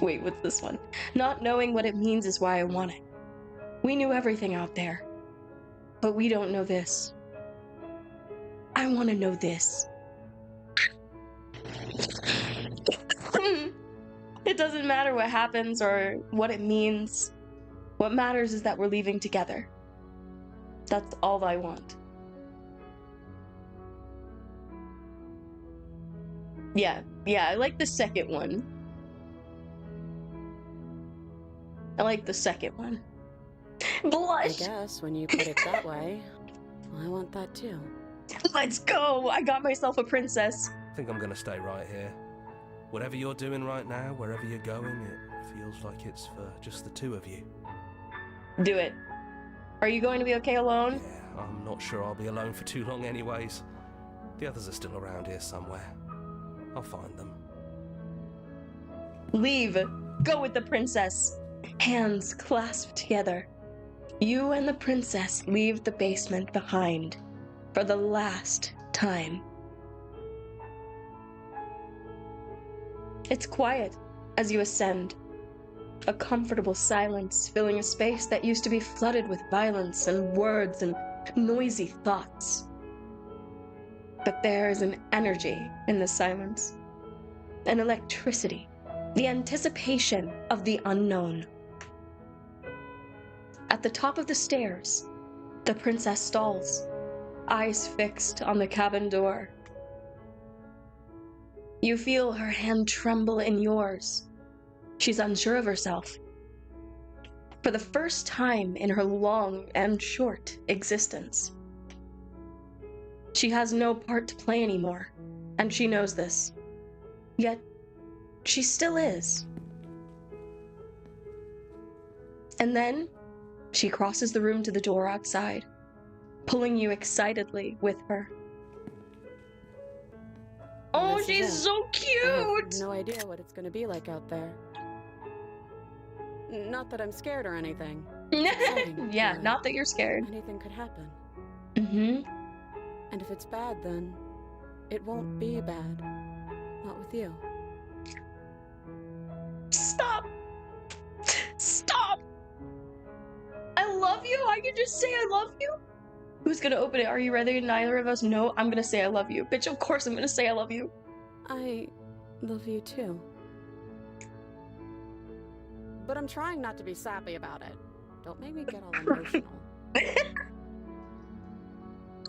Wait, what's this one? Not knowing what it means is why I want it. We knew everything out there. But we don't know this. I want to know this. It doesn't matter what happens or what it means. What matters is that we're leaving together. That's all I want. Yeah, I like the second one. I like the second one. Blush! I guess when you put it that way, I want that too. Let's go! I got myself a princess. I think I'm gonna stay right here. Whatever you're doing right now, wherever you're going, it feels like it's for just the two of you. Do it. Are you going to be okay alone? Yeah, I'm not sure I'll be alone for too long anyways. The others are still around here somewhere. I'll find them. Leave. Go with the princess. Hands clasped together. You and the princess leave the basement behind for the last time. It's quiet as you ascend. A comfortable silence filling a space that used to be flooded with violence and words and noisy thoughts. But there is an energy in the silence, an electricity, the anticipation of the unknown. At the top of the stairs, the princess stalls, eyes fixed on the cabin door. You feel her hand tremble in yours. She's unsure of herself. For the first time in her long and short existence. She has no part to play anymore, and she knows this. Yet, she still is. And then she crosses the room to the door outside, pulling you excitedly with her. Oh, This is she's it. so I cute! have no idea what it's gonna be like out there. Not that I'm scared or anything. It's exciting, Yeah, really. not that you're scared. Anything could happen. Mm-hmm. And if it's bad, then it won't be bad. Not with you. Stop! Stop! I love you! I can just say I love you! Who's gonna open it? Are you ready? Neither of us know. I'm gonna say I love you. Bitch, of course I'm gonna say I love you. I love you too. But I'm trying not to be sappy about it. Don't make me get all emotional.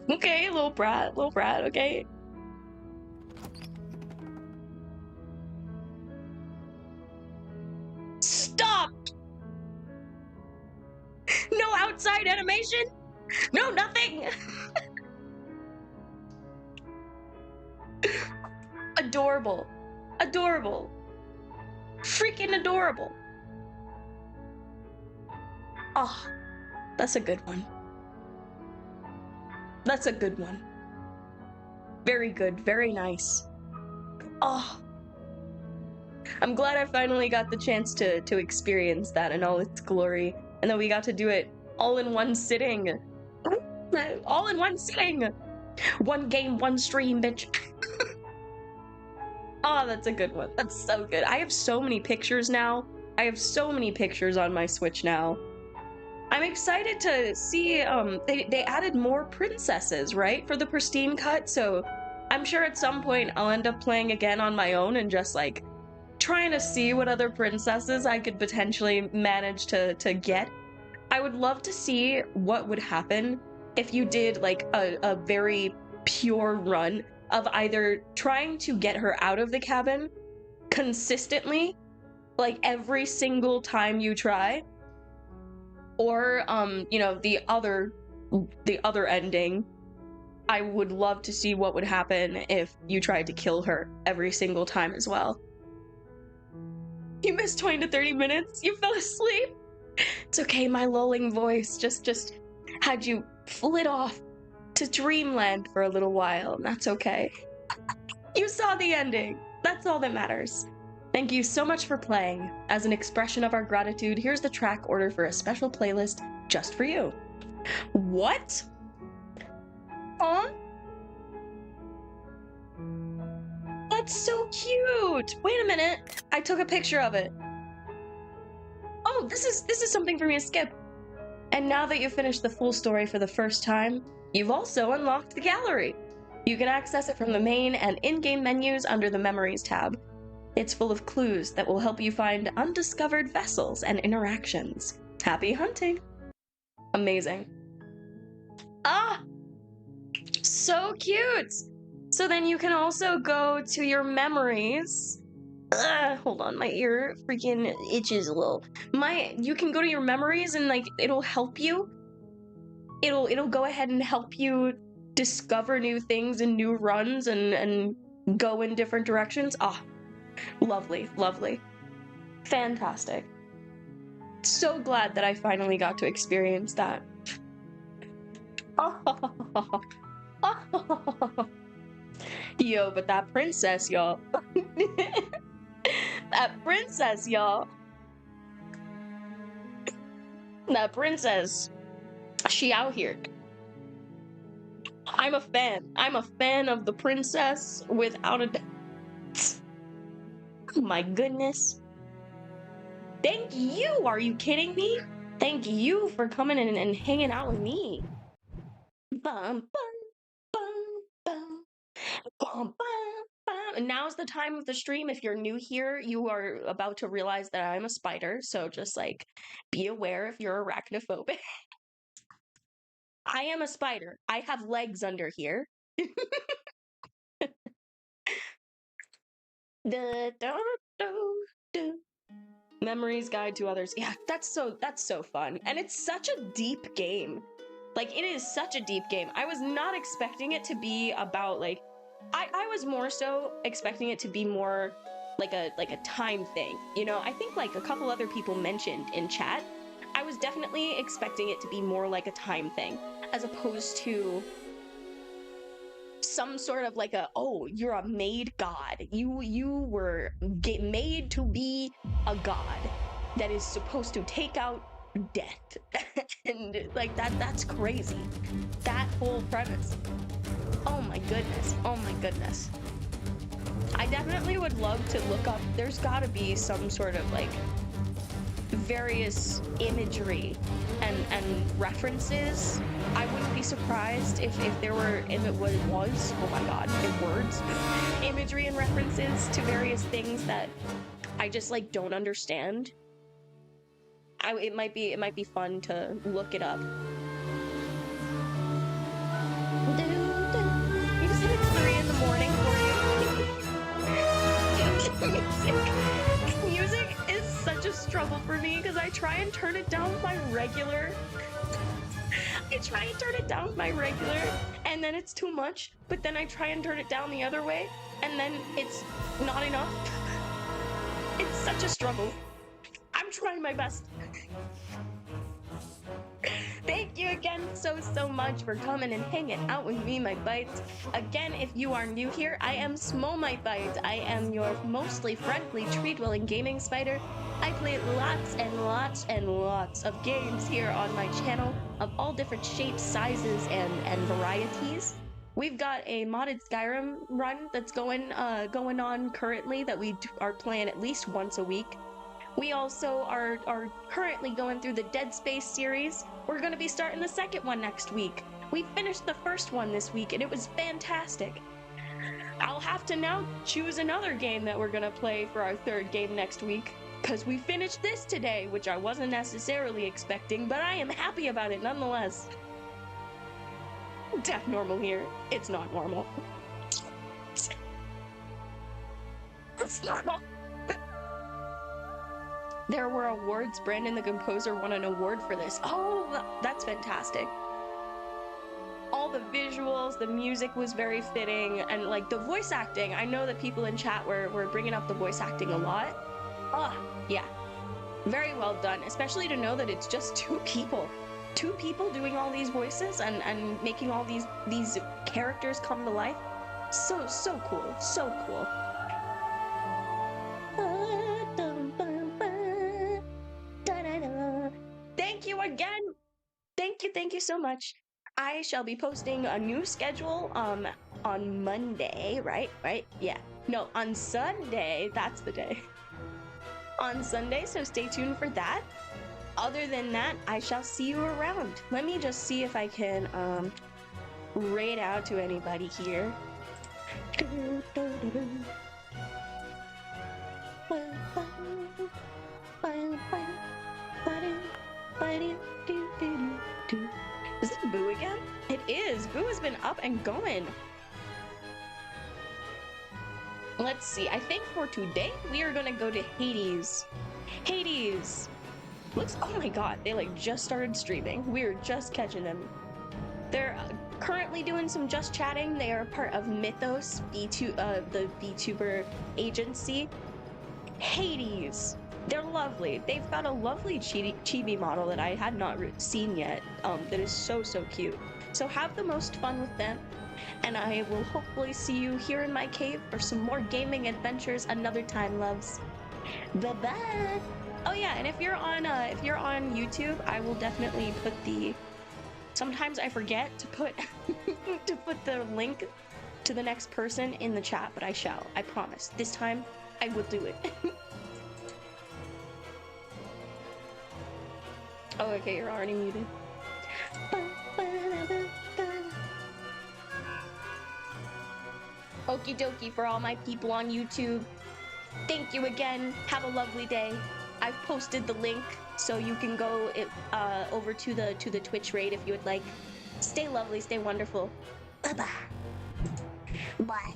Okay, little brat, okay? Stop! No outside animation! No nothing! Adorable. Adorable. Freaking adorable. Oh, that's a good one. That's a good one. Very good, very nice. Oh. I'm glad I finally got the chance to experience that in all its glory. And that we got to do it all in one sitting. All in one sitting! One game, one stream, bitch. Oh, that's a good one. That's so good. I have so many pictures now. I have so many pictures on my Switch now. I'm excited to see, they added more princesses, right? For the Pristine Cut, so I'm sure at some point I'll end up playing again on my own and just, like, trying to see what other princesses I could potentially manage to get. I would love to see what would happen if you did, like, a very pure run of either trying to get her out of the cabin consistently, like, every single time you try, or you know, the other ending. I would love to see what would happen if you tried to kill her every single time as well. You missed 20 to 30 minutes. You fell asleep. It's okay, my lulling voice just had you flit off to dreamland for a little while, and that's okay. You saw the ending. That's all that matters. Thank you so much for playing. As an expression of our gratitude, here's the track order for a special playlist just for you. What? Huh? That's so cute! Wait a minute. I took a picture of it. Oh, this is something for me to skip. And now that you've finished the full story for the first time, you've also unlocked the gallery. You can access it from the main and in-game menus under the Memories tab. It's full of clues that will help you find undiscovered vessels and interactions. Happy hunting! Amazing. Ah! So cute! So then you can also go to your memories. Hold on, my ear freaking itches a little. You can go to your memories and, like, it'll help you. It'll go ahead and help you discover new things and new runs and go in different directions. Ah, lovely, lovely. Fantastic. So glad that I finally got to experience that. Yo, but that princess, y'all. That princess, y'all. That princess. She out here. I'm a fan. I'm a fan of the princess without a doubt. Oh my goodness. Thank you! Are you kidding me? Thank you for coming in and hanging out with me. Bum, bum, bum, bum, bum, bum, bum. And now's the time of the stream. If you're new here, you are about to realize that I'm a spider, so just, like, be aware if you're arachnophobic. I am a spider. I have legs under here. Da, da, da, da. Memories Guide to Others. Yeah, that's so fun. And it's such a deep game. Like, it is such a deep game. I was not expecting it to be about, like, I was more so expecting it to be more like a time thing. You know, I think, like, a couple other people mentioned in chat, I was definitely expecting it to be more like a time thing, as opposed to some sort of like oh, you're a made god. You were made to be a god that is supposed to take out death. And like that's crazy. That whole premise. Oh my goodness. Oh my goodness. I definitely would love to look up, there's gotta be some sort of like various imagery and references. I wouldn't be surprised if there were, if it was, oh my god, in words, imagery and references to various things that I just like don't understand. It might be fun to look it up. You said it's 3 in the morning for you. Music is such a struggle for me because I try and turn it down with my regular. And then it's too much, but then I try and turn it down the other way, and then it's not enough. It's such a struggle. I'm trying my best. Thank you again so much for coming and hanging out with me, my bites. Again, if you are new here, I am Smo, my bites. I am your mostly friendly tree-dwelling gaming spider. I play lots and lots and lots of games here on my channel of all different shapes, sizes, and varieties. We've got a modded Skyrim run that's going on currently that we are playing at least once a week. We also are currently going through the Dead Space series. We're going to be starting the second one next week. We finished the first one this week, and it was fantastic. I'll have to now choose another game that we're going to play for our third game next week, because we finished this today, which I wasn't necessarily expecting, but I am happy about it nonetheless. Death normal here. It's not normal. It's normal. There were awards. Brandon the composer won an award for this. Oh, that's fantastic. All the visuals, the music was very fitting, and like the voice acting. I know that people in chat were bringing up the voice acting a lot. Oh, yeah. Very well done, especially to know that it's just two people. Two people doing all these voices and making all these characters come to life. So cool. So cool. Thank you again. Thank you so much. I shall be posting a new schedule on Monday, right? Yeah. No, on Sunday. That's the day. On Sunday, so stay tuned for that. Other than that, I shall see you around. Let me just see if I can raid out to anybody here. Is it Boo again? It is. Boo has been up and going. Let's see. I think for today we are gonna go to Hades. Hades. Looks. Oh my god. They like just started streaming. We're just catching them. They're currently doing some just chatting. They are part of Mythos, the VTuber agency. Hades. They're lovely. They've got a lovely chibi model that I had not seen yet. That is so cute. So have the most fun with them, and I will hopefully see you here in my cave for some more gaming adventures another time, loves. Bye bye. Oh yeah, and if you're on YouTube, I will definitely put the. Sometimes I forget to put to put the link to the next person in the chat, but I shall. I promise. This time, I will do it. Oh, okay, you're already muted. Okie dokie for all my people on YouTube. Thank you again. Have a lovely day. I've posted the link so you can go over to the Twitch raid if you would like. Stay lovely, stay wonderful. Bye-bye. Bye.